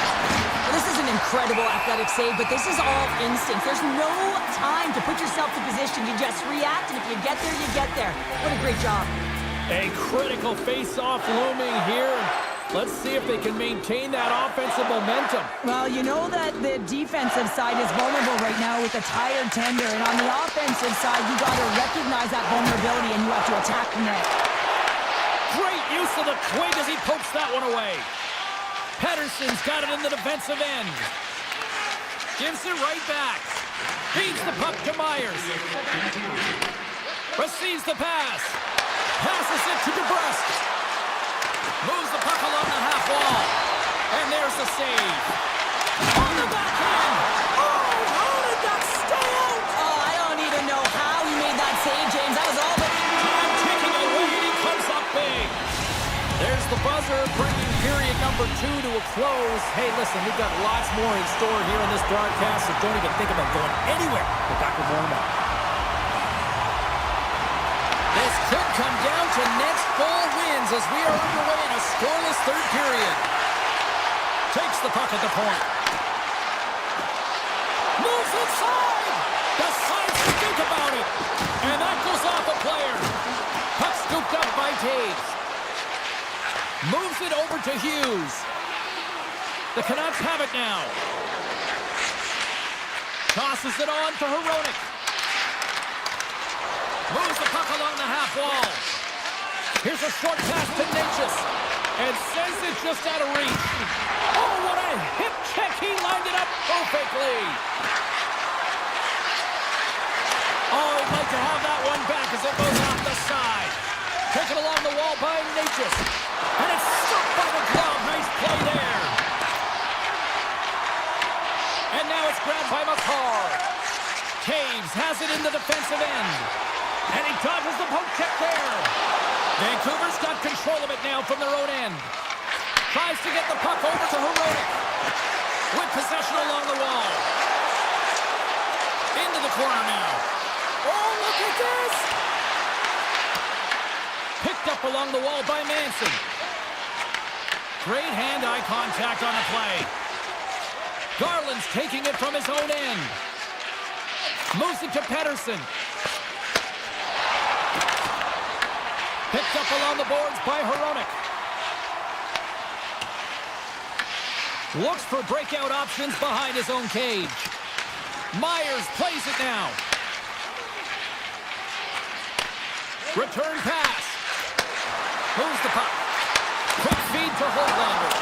This is an incredible athletic save, but this is all instinct. There's no time to put yourself in position. You just react, and if you get there, you get there. What a great job. A critical face-off looming here. Let's see if they can maintain that offensive momentum. Well, you know that the defensive side is vulnerable right now with a tired tender, and on the offensive side, you got to recognize that vulnerability, and you have to attack the net. Great use of the twig as he pokes that one away. Pedersen's got it in the defensive end. Gives it right back. Feeds the puck to Myers. Receives the pass. Passes it to DeBrusque. Moves the puck along the half wall. And there's the save. On the backhand. Oh, how did that stay out? Oh, I don't even know how he made that save, James. That was all but... Time ticking away, and he comes up big. There's the buzzer, bringing period number 2 to a close. Hey, listen, we've got lots more in store here in this broadcast, so don't even think about going anywhere with Dr. Borneman. This could come down to next ball wins as we are underway in a scoreless third period. Takes the puck at the point. Moves inside! Decides to think about it. And that goes off a player. Puck scooped up by Taves. Moves it over to Hughes. The Canucks have it now. Tosses it on to Hronek. Moves the puck along the half wall. Here's a short pass to Natchez. And sends it just out of reach. Oh, what a hip check. He lined it up perfectly. Oh, he'd like to have that one back as it goes off the side. Taken along the wall by Natchez. And it's struck by the glove. Nice play there. And now it's grabbed by McCarr. Taves has it in the defensive end. And he dodges the poke check there. Vancouver's got control of it now from their own end. Tries to get the puck over to Hronek. With possession along the wall. Into the corner now. Oh, look at this! Picked up along the wall by Manson. Great hand-eye contact on the play. Garland's taking it from his own end. Moves it to Pettersson. Picked up along the boards by Hronek. Looks for breakout options behind his own cage. Myers plays it now. Return pass. Moves the puck. Quick feed to Hoglander.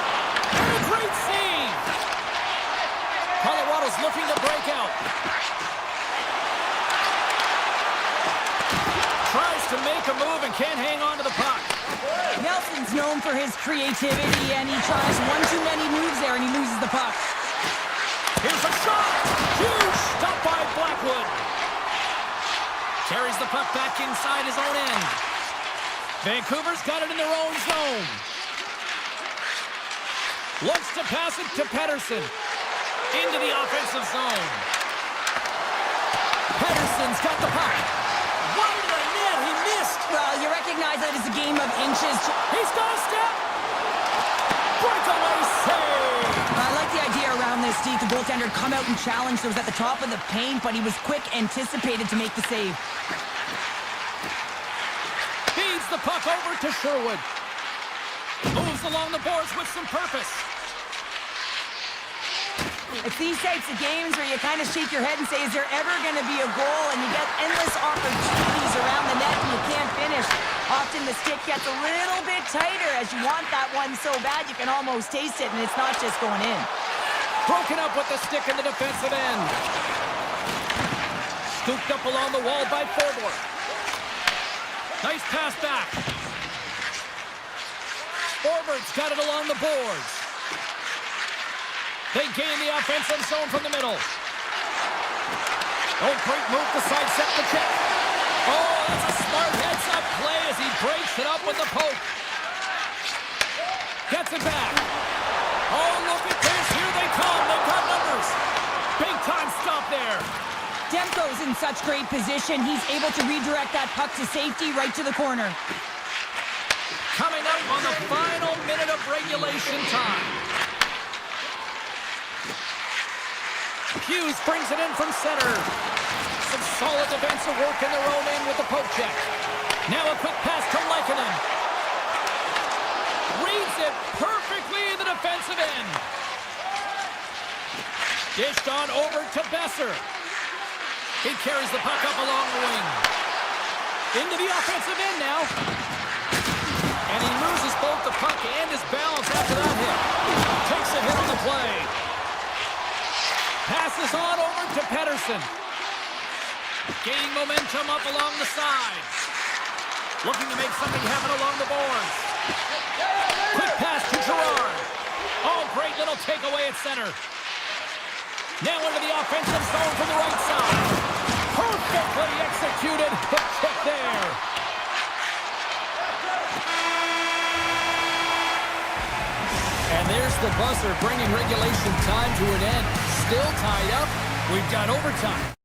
And a great save. Colorado's looking to break out. Tries to make a move and can't hang on to the puck. Nelson's known for his creativity, and he tries one too many moves there, and he loses the puck. Here's a shot. Huge stop by Blackwood. Carries the puck back inside his own end. Vancouver's got it in their own zone. Looks to pass it to Pettersson. Into the offensive zone. Pettersson's got the puck. Wide of the net, he missed. Well, you recognize that it's a game of inches. He's got a step. Breakaway save. I like the idea around this, Steve. The goaltender come out and challenge, so it was at the top of the paint, but he was quick, anticipated to make the save. Feeds the puck over to Sherwood. Moves along the boards with some purpose. It's these types of games where you kind of shake your head and say, is there ever going to be a goal? And you get endless opportunities around the net and you can't finish. Often the stick gets a little bit tighter as you want that one so bad you can almost taste it, and it's not just going in. Broken up with the stick in the defensive end. Scooped up along the wall by Forbort. Nice pass back. Forbort's got it along the boards. They gain the offensive zone from the middle. Oh, great move to sidestep the check. Oh, that's a smart heads-up play as he breaks it up with the poke. Gets it back. Oh, look at this. Here they come. They've got numbers. Big time stop there. Demko's in such great position. He's able to redirect that puck to safety right to the corner. Coming up on the final minute of regulation time. Hughes brings it in from center. Some solid defensive work in their own end with the poke check. Now a quick pass to Lehkonen. Reads it perfectly in the defensive end. Dished on over to Besser. He carries the puck up along the wing. Into the offensive end now. And he loses both the puck and his balance after that hit. Takes a hit on the play. Passes on over to Pettersson. Gaining momentum up along the side. Looking to make something happen along the boards. Quick pass to Gerard. Oh, great little takeaway at center. Now into the offensive zone from the right side. Perfectly executed. Hip check there. And there's the buzzer, bringing regulation time to an end. Still tied up. We've got overtime.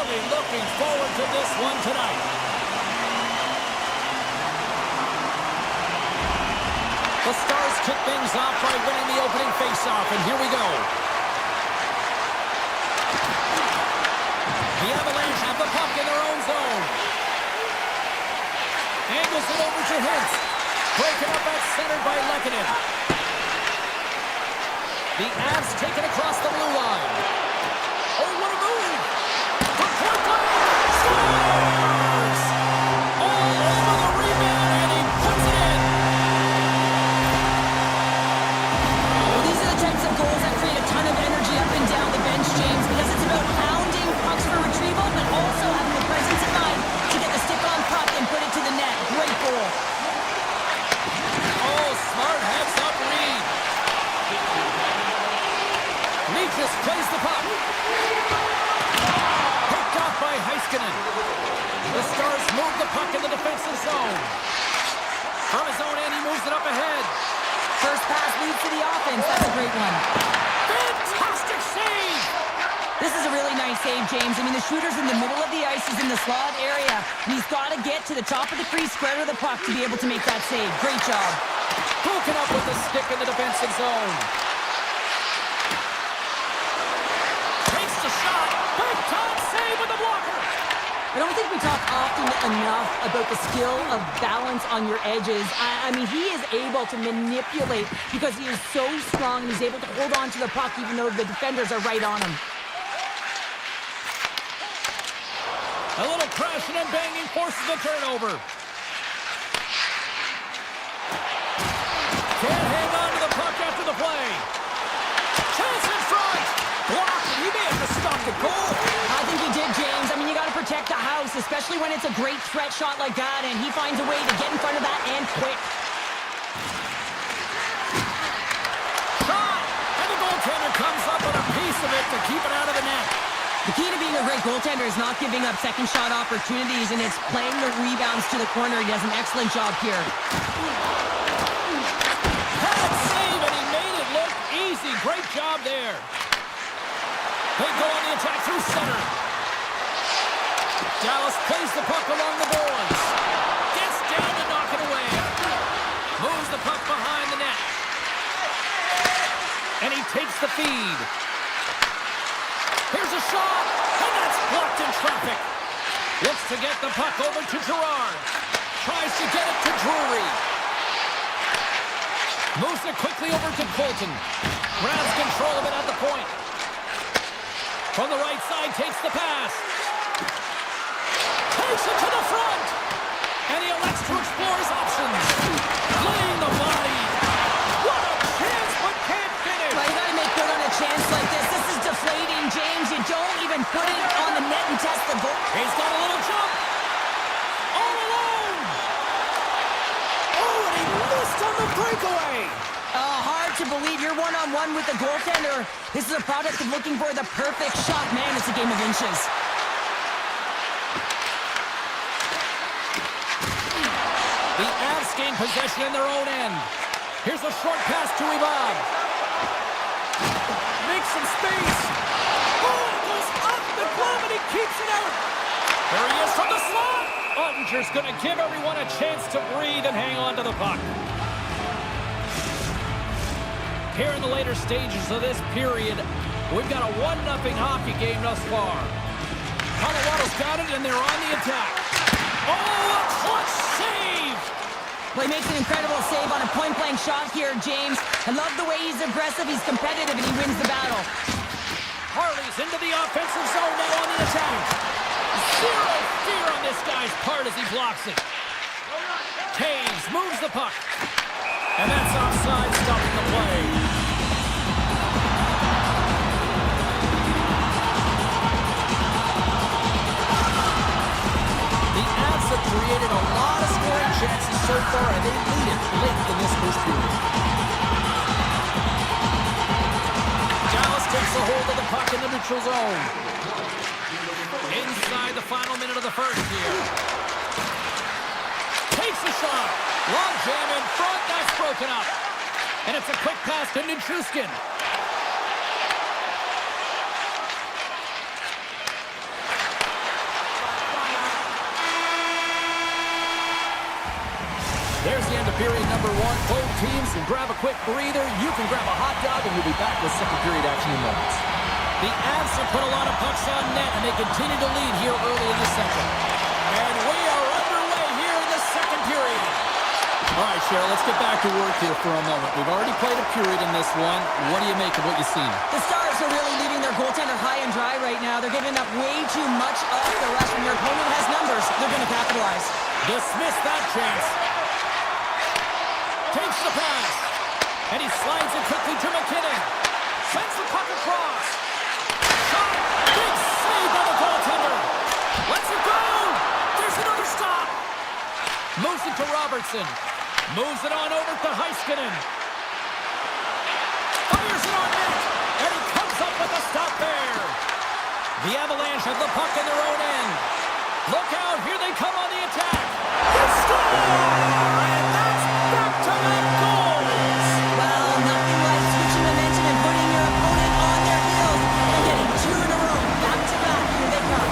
Really looking forward to this one tonight. The Stars kick things off by winning the opening faceoff, and here we go. The Avalanche have the puck in their own zone. Angles it over to Hintz. Broken up at center by Lehkonen. The Avs take it across the blue line. Oh, what a move! For Portland! Scores! All over the rebound, and he puts it in! These are the types of goals that create a ton of energy up and down the bench, James, because it's about hounding pucks for retrieval, but also having the presence of mind to get the stick on puck and put it to the net. Great goal. Oh, smart heads-up read. Leachus plays the puck. Picked off by Heiskanen. The Stars move the puck in the defensive zone. From his own end, he moves it up ahead. First pass leads to the offense. That's a great one. Fantastic save! This is a really nice save, James. I mean, the shooter's in the middle of the ice. He's in the slot area. And he's got to get to the top of the crease, square to the puck to be able to make that save. Great job. Broken up with the stick in the defensive zone. Takes the shot. Big time save with the blocker. I don't think we talk often enough about the skill of balance on your edges. I mean, he is able to manipulate because he is so strong and he's able to hold on to the puck even though the defenders are right on him. A little crashing and banging forces the turnover. Can't hang on to the puck after the play. Chance in front. Blocked. He may have just stopped the goal. I think he did, James. I mean, you got to protect the house, especially when it's a great threat shot like that, and he finds a way to get in front of that and quick. Shot. And the goaltender comes up with a piece of it to keep it out of the net. The key to being a great goaltender is not giving up second shot opportunities, and it's playing the rebounds to the corner. He does an excellent job here. Bad save, and he made it look easy. Great job there. They go on the attack through center. Dallas plays the puck along the boards. Gets down to knock it away. Moves the puck behind the net. And he takes the feed. Here's a shot, and that's blocked in traffic. Looks to get the puck over to Gerard. Tries to get it to Drury. Moves it quickly over to Colton. Grabs control of it at the point. From the right side, takes the pass. Takes it to the front. And he elects to explore his options. Laying the body. What a chance, but can't finish. Well, you got to make good on a chance like this. This is deflating, James. You don't even put it on the net and test the goal. He's got a little jump. All alone. Oh, and he missed on the breakaway. Hard to believe you're one-on-one with the goaltender. This is a product of looking for the perfect shot. Man, it's a game of inches. The Avs gain possession in their own end. Here's a short pass to Ivan. Makes some space. Oh, it goes up the glove and he keeps it out. There he is from the slot. Ottinger's going to give everyone a chance to breathe and hang on to the puck. Here in the later stages of this period, we've got a 1-0 hockey game thus far. Colorado's got it, and they're on the attack. Oh, a clutch save! Well, he makes an incredible save on a point-blank shot here, James. I love the way he's aggressive, he's competitive, and he wins the battle. Harley's into the offensive zone now on the attack. Zero fear on this guy's part as he blocks it. Taves moves the puck. And that's offside, stopping the play. The Avs have created a lot of scoring chances so far, and they lead it late in this first period. Dallas takes a hold of the puck in the neutral zone. Inside the final minute of the first here. Takes a shot. Long jam in front. That's broken up. And it's a quick pass to Nichushkin. There's the end of period number one. Both teams can grab a quick breather. You can grab a hot dog, and we'll be back with second period action in moments. The Avs have put a lot of pucks on net, and they continue to lead here early in the second. And we are underway here in the second period. All right, Cheryl, let's get back to work here for a moment. We've already played a period in this one. What do you make of what you've seen? The Stars are really leaving their goaltender high and dry right now. They're giving up way too much off the rush. When your opponent has numbers, they're going to capitalize. Dismiss that chance. Takes the pass. And he slides it quickly to McKinnon. Sends the puck across. Shot. Big save by the goaltender. Lets it go. There's another stop. Moves it to Robertson. Moves it on over to Heiskanen. Fires it on net. And he comes up with a stop there. The Avalanche have the puck in their own end. Look out. Here they come on the attack. They score! And that's back-to-back goals. Well, nothing like switching momentum and putting your opponent on their heels. They're getting two in a row. Back-to-back. Here they come.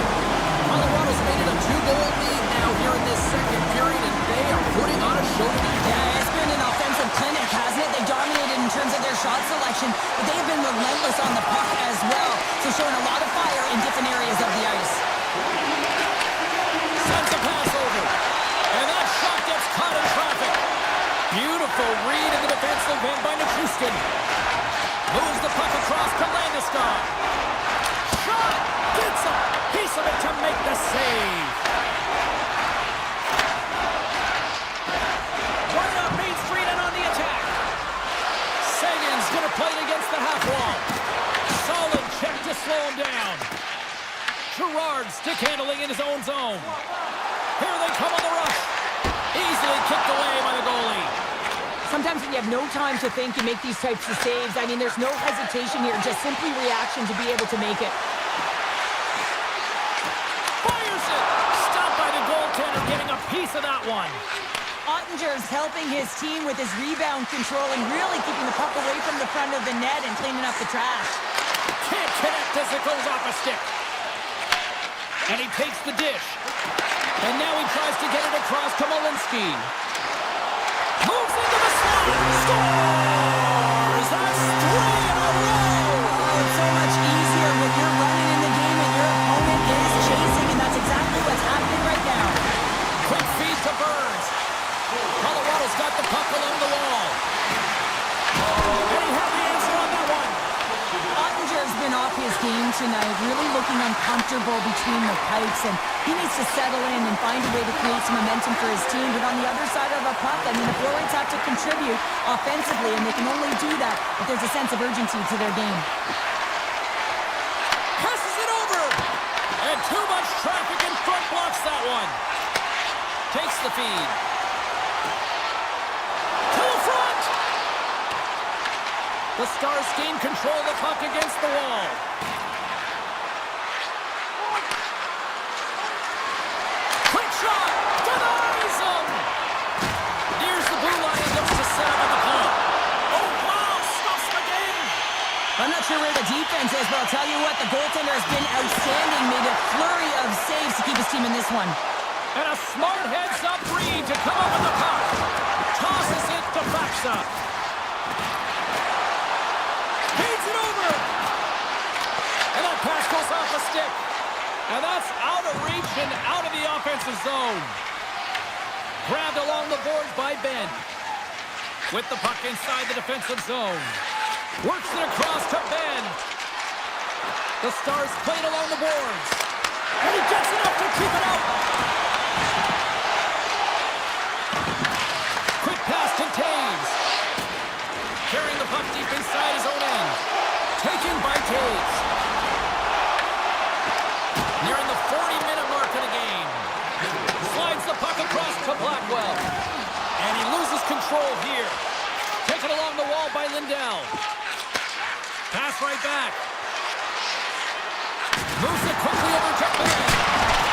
Colorado's made it a 2-goal lead now here in this second period, and they are putting on a show tonight. Yeah, it's been an offensive clinic, hasn't it? They dominated in terms of their shot selection, but they've been relentless on the puck as well. So showing a lot of fire in different areas of the ice. Sends a pass over. And that shot gets caught in traffic. Beautiful read in the defensive end by Nichushkin. Moves the puck across to Landeskog. Shot! Gets a piece of it to make the save. Right up Main Street and on the attack. Sagan's going to play it against the half wall. Solid check to slow him down. Gerard stick handling in his own zone. Here they come on the rush. Easily kicked away by the goalie. Sometimes when you have no time to think, you make these types of saves. I mean, there's no hesitation here, just simply reaction to be able to make it. Fires it. Stopped by the goaltender, getting a piece of that one. Ottinger's helping his team with his rebound control and really keeping the puck away from the front of the net and cleaning up the trash. Can't connect as it goes off a stick. And he takes the dish. And now he tries to get it across to Malinsky. Moves into the slot. Scores! That's 3 in a row! Oh, it's so much easier when you're running in the game and your opponent is chasing, and that's exactly what's happening right now. Quick feed to Burns. Colorado's got the puck along the wall. And he had the answer on that one. Ottinger's been off his game tonight, really looking uncomfortable between the pipes, and he needs to settle in and find a way to create some momentum for his team. But on the other side of the puck, I mean, the forwards have to contribute offensively, and they can only do that if there's a sense of urgency to their game. Passes it over. And too much traffic in front blocks that one. Takes the feed. To the front. The Stars gain control of the puck against the wall. Quick shot. Denies him. Nears the blue line and looks to set up at the point. Oh, wow. Stuffs the game. I'm not sure where the defense is, but I'll tell you what, the goaltender has been outstanding, made a flurry of saves to keep his team in this one. And a smart heads-up read to come up with the puck. Tosses it to Baxa. Feeds it over. And that pass goes off a stick. And that's out of reach and out of the offensive zone. Grabbed along the boards by Ben. With the puck inside the defensive zone. Works it across to Ben. The Stars played along the boards. And he gets enough to keep it out. Quick pass to Taves. Carrying the puck deep inside his own end. Taken by Taves. Nearing the 40-minute mark of the game. Slides the puck across to Blackwell. And he loses control here. Taken along the wall by Lindell. Pass right back. Moves it quickly over to Ben.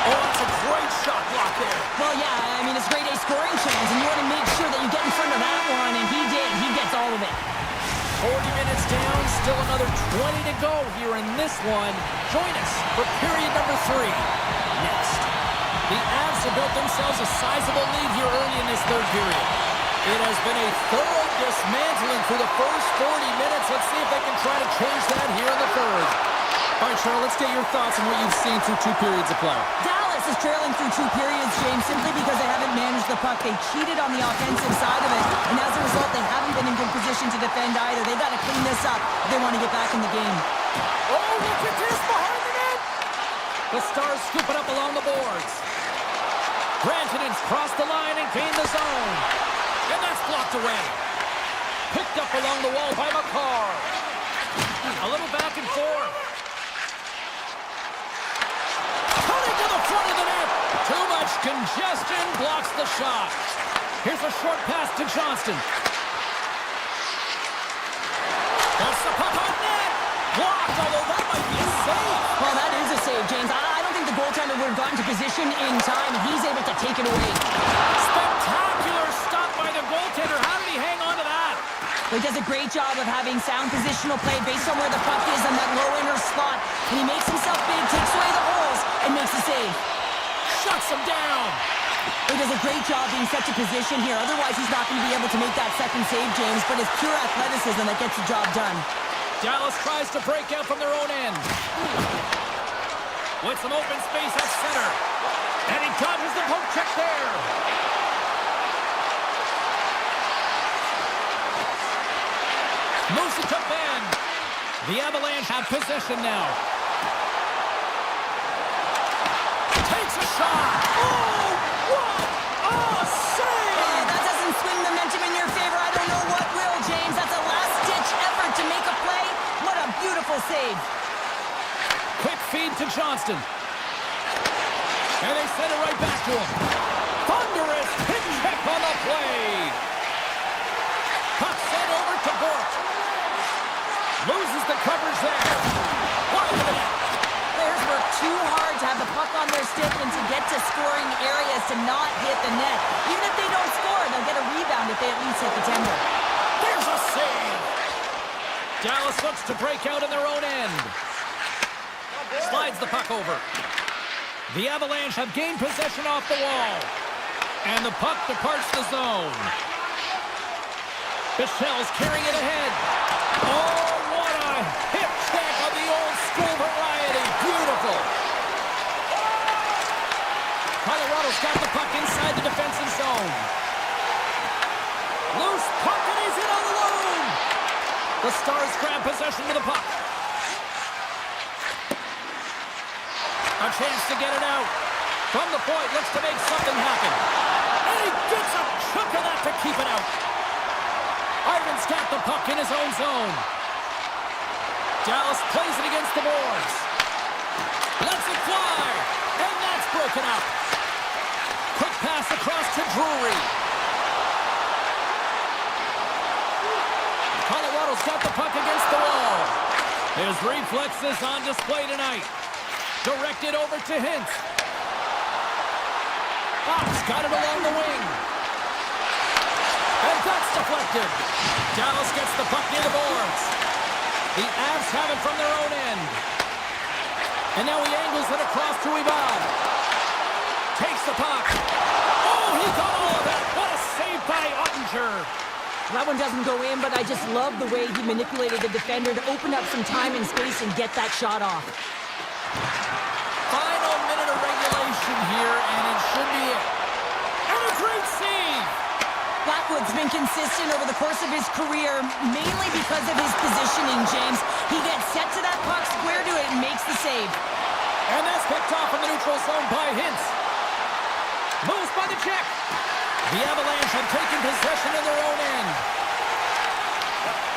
Oh, that's a great shot block there. Well, yeah, I mean, it's a grade A scoring chance, and you want to make sure that you get in front of that one, and he did. He gets all of it. 40 minutes down, still another 20 to go here in this one. Join us for period number 3. Next, the Avs have built built themselves a sizable lead here early in this third period. It has been a thorough dismantling through the first 40 minutes. Let's see if they can try to change that here in the third. All right, Cheryl, let's get your thoughts on what you've seen through 2 periods of play. Dallas is trailing through 2 periods, James, simply because they haven't managed the puck. They cheated on the offensive side of it, and as a result, they haven't been in good position to defend either. They've got to clean this up if they want to get back in the game. Oh, look at this behind the net! The Stars scoop it up along the boards. Granton's crossed the line and gained the zone. And that's blocked away. Picked up along the wall by McCarr. A little back and forth. Cutting to the front of the net. Too much congestion blocks the shot. Here's a short pass to Johnston. That's the puck on net. Blocked, although that might be a save. Well, that is a save, James. I don't think the goaltender would have gotten to position in time. He's able to take it away. Spectacular stop by the goaltender. How did he hang on to that? He does a great job of having sound positional play based on where the puck is in that low inner slot. And he makes himself big, takes away the holes, and makes a save. Shuts him down. He does a great job being such a position here. Otherwise, he's not going to be able to make that second save, James. But it's pure athleticism that gets the job done. Dallas tries to break out from their own end. With some open space at center. And he dodges the poke check there. Moves it to Ben. The Avalanche have possession now. Takes a shot. Oh, what a save! Oh, that doesn't swing the momentum in your favor. I don't know what will, James. That's a last-ditch effort to make a play. What a beautiful save. Quick feed to Johnston. And they send it right back to him. Thunderous hit check on the play. Puck sent over to Bort. Loses the coverage there. Wide of the net. Players work too hard to have the puck on their stick and to get to scoring areas to not hit the net. Even if they don't score, they'll get a rebound if they at least hit the tender. There's a save. Dallas looks to break out in their own end. Slides the puck over. The Avalanche have gained possession off the wall. And the puck departs the zone. Bichelle's carrying it ahead. Oh, what a hip check of the old school variety. Beautiful. Colorado's got the puck inside the defensive zone. Loose puck and he's in alone. The Stars grab possession of the puck. A chance to get it out. From the point, looks to make something happen. And he gets a chunk of that to keep it out. Ivan's got the puck in his own zone. Dallas plays it against the boards. Lets it fly. And that's broken up. Quick pass across to Drury. Colorado's got the puck against the wall. His reflexes on display tonight. Directed over to Hintz. Fox got it along the wing. And that's deflected. Dallas gets the puck near the boards. The Avs have it from their own end. And now he angles it across to Ivan. Takes the puck. Oh, he got all of that. What a save by Ottinger. That one doesn't go in, but I just love the way he manipulated the defender to open up some time and space and get that shot off. Final minute of regulation here, and it should be it. And a great save! Blackwood's been consistent over the course of his career, mainly because of his positioning, James. He gets set to that puck, square to it, and makes the save. And that's picked off in the neutral zone by Hintz. Moves by the check. The Avalanche have taken possession of their own end.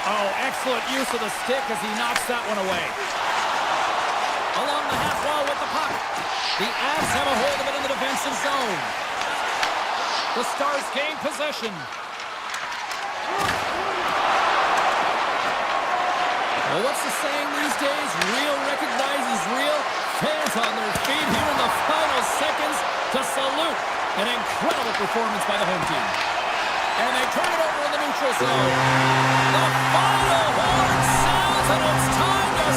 Oh, excellent use of the stick as he knocks that one away. Along the half wall with the puck. The Avs have a hold of it in the defensive zone. The Stars gain possession. Well, what's the saying these days? Real recognizes real. Fans on their feet here in the final seconds to salute an incredible performance by the home team. And they turn it over in the neutral zone. The final horn sounds, and it's time to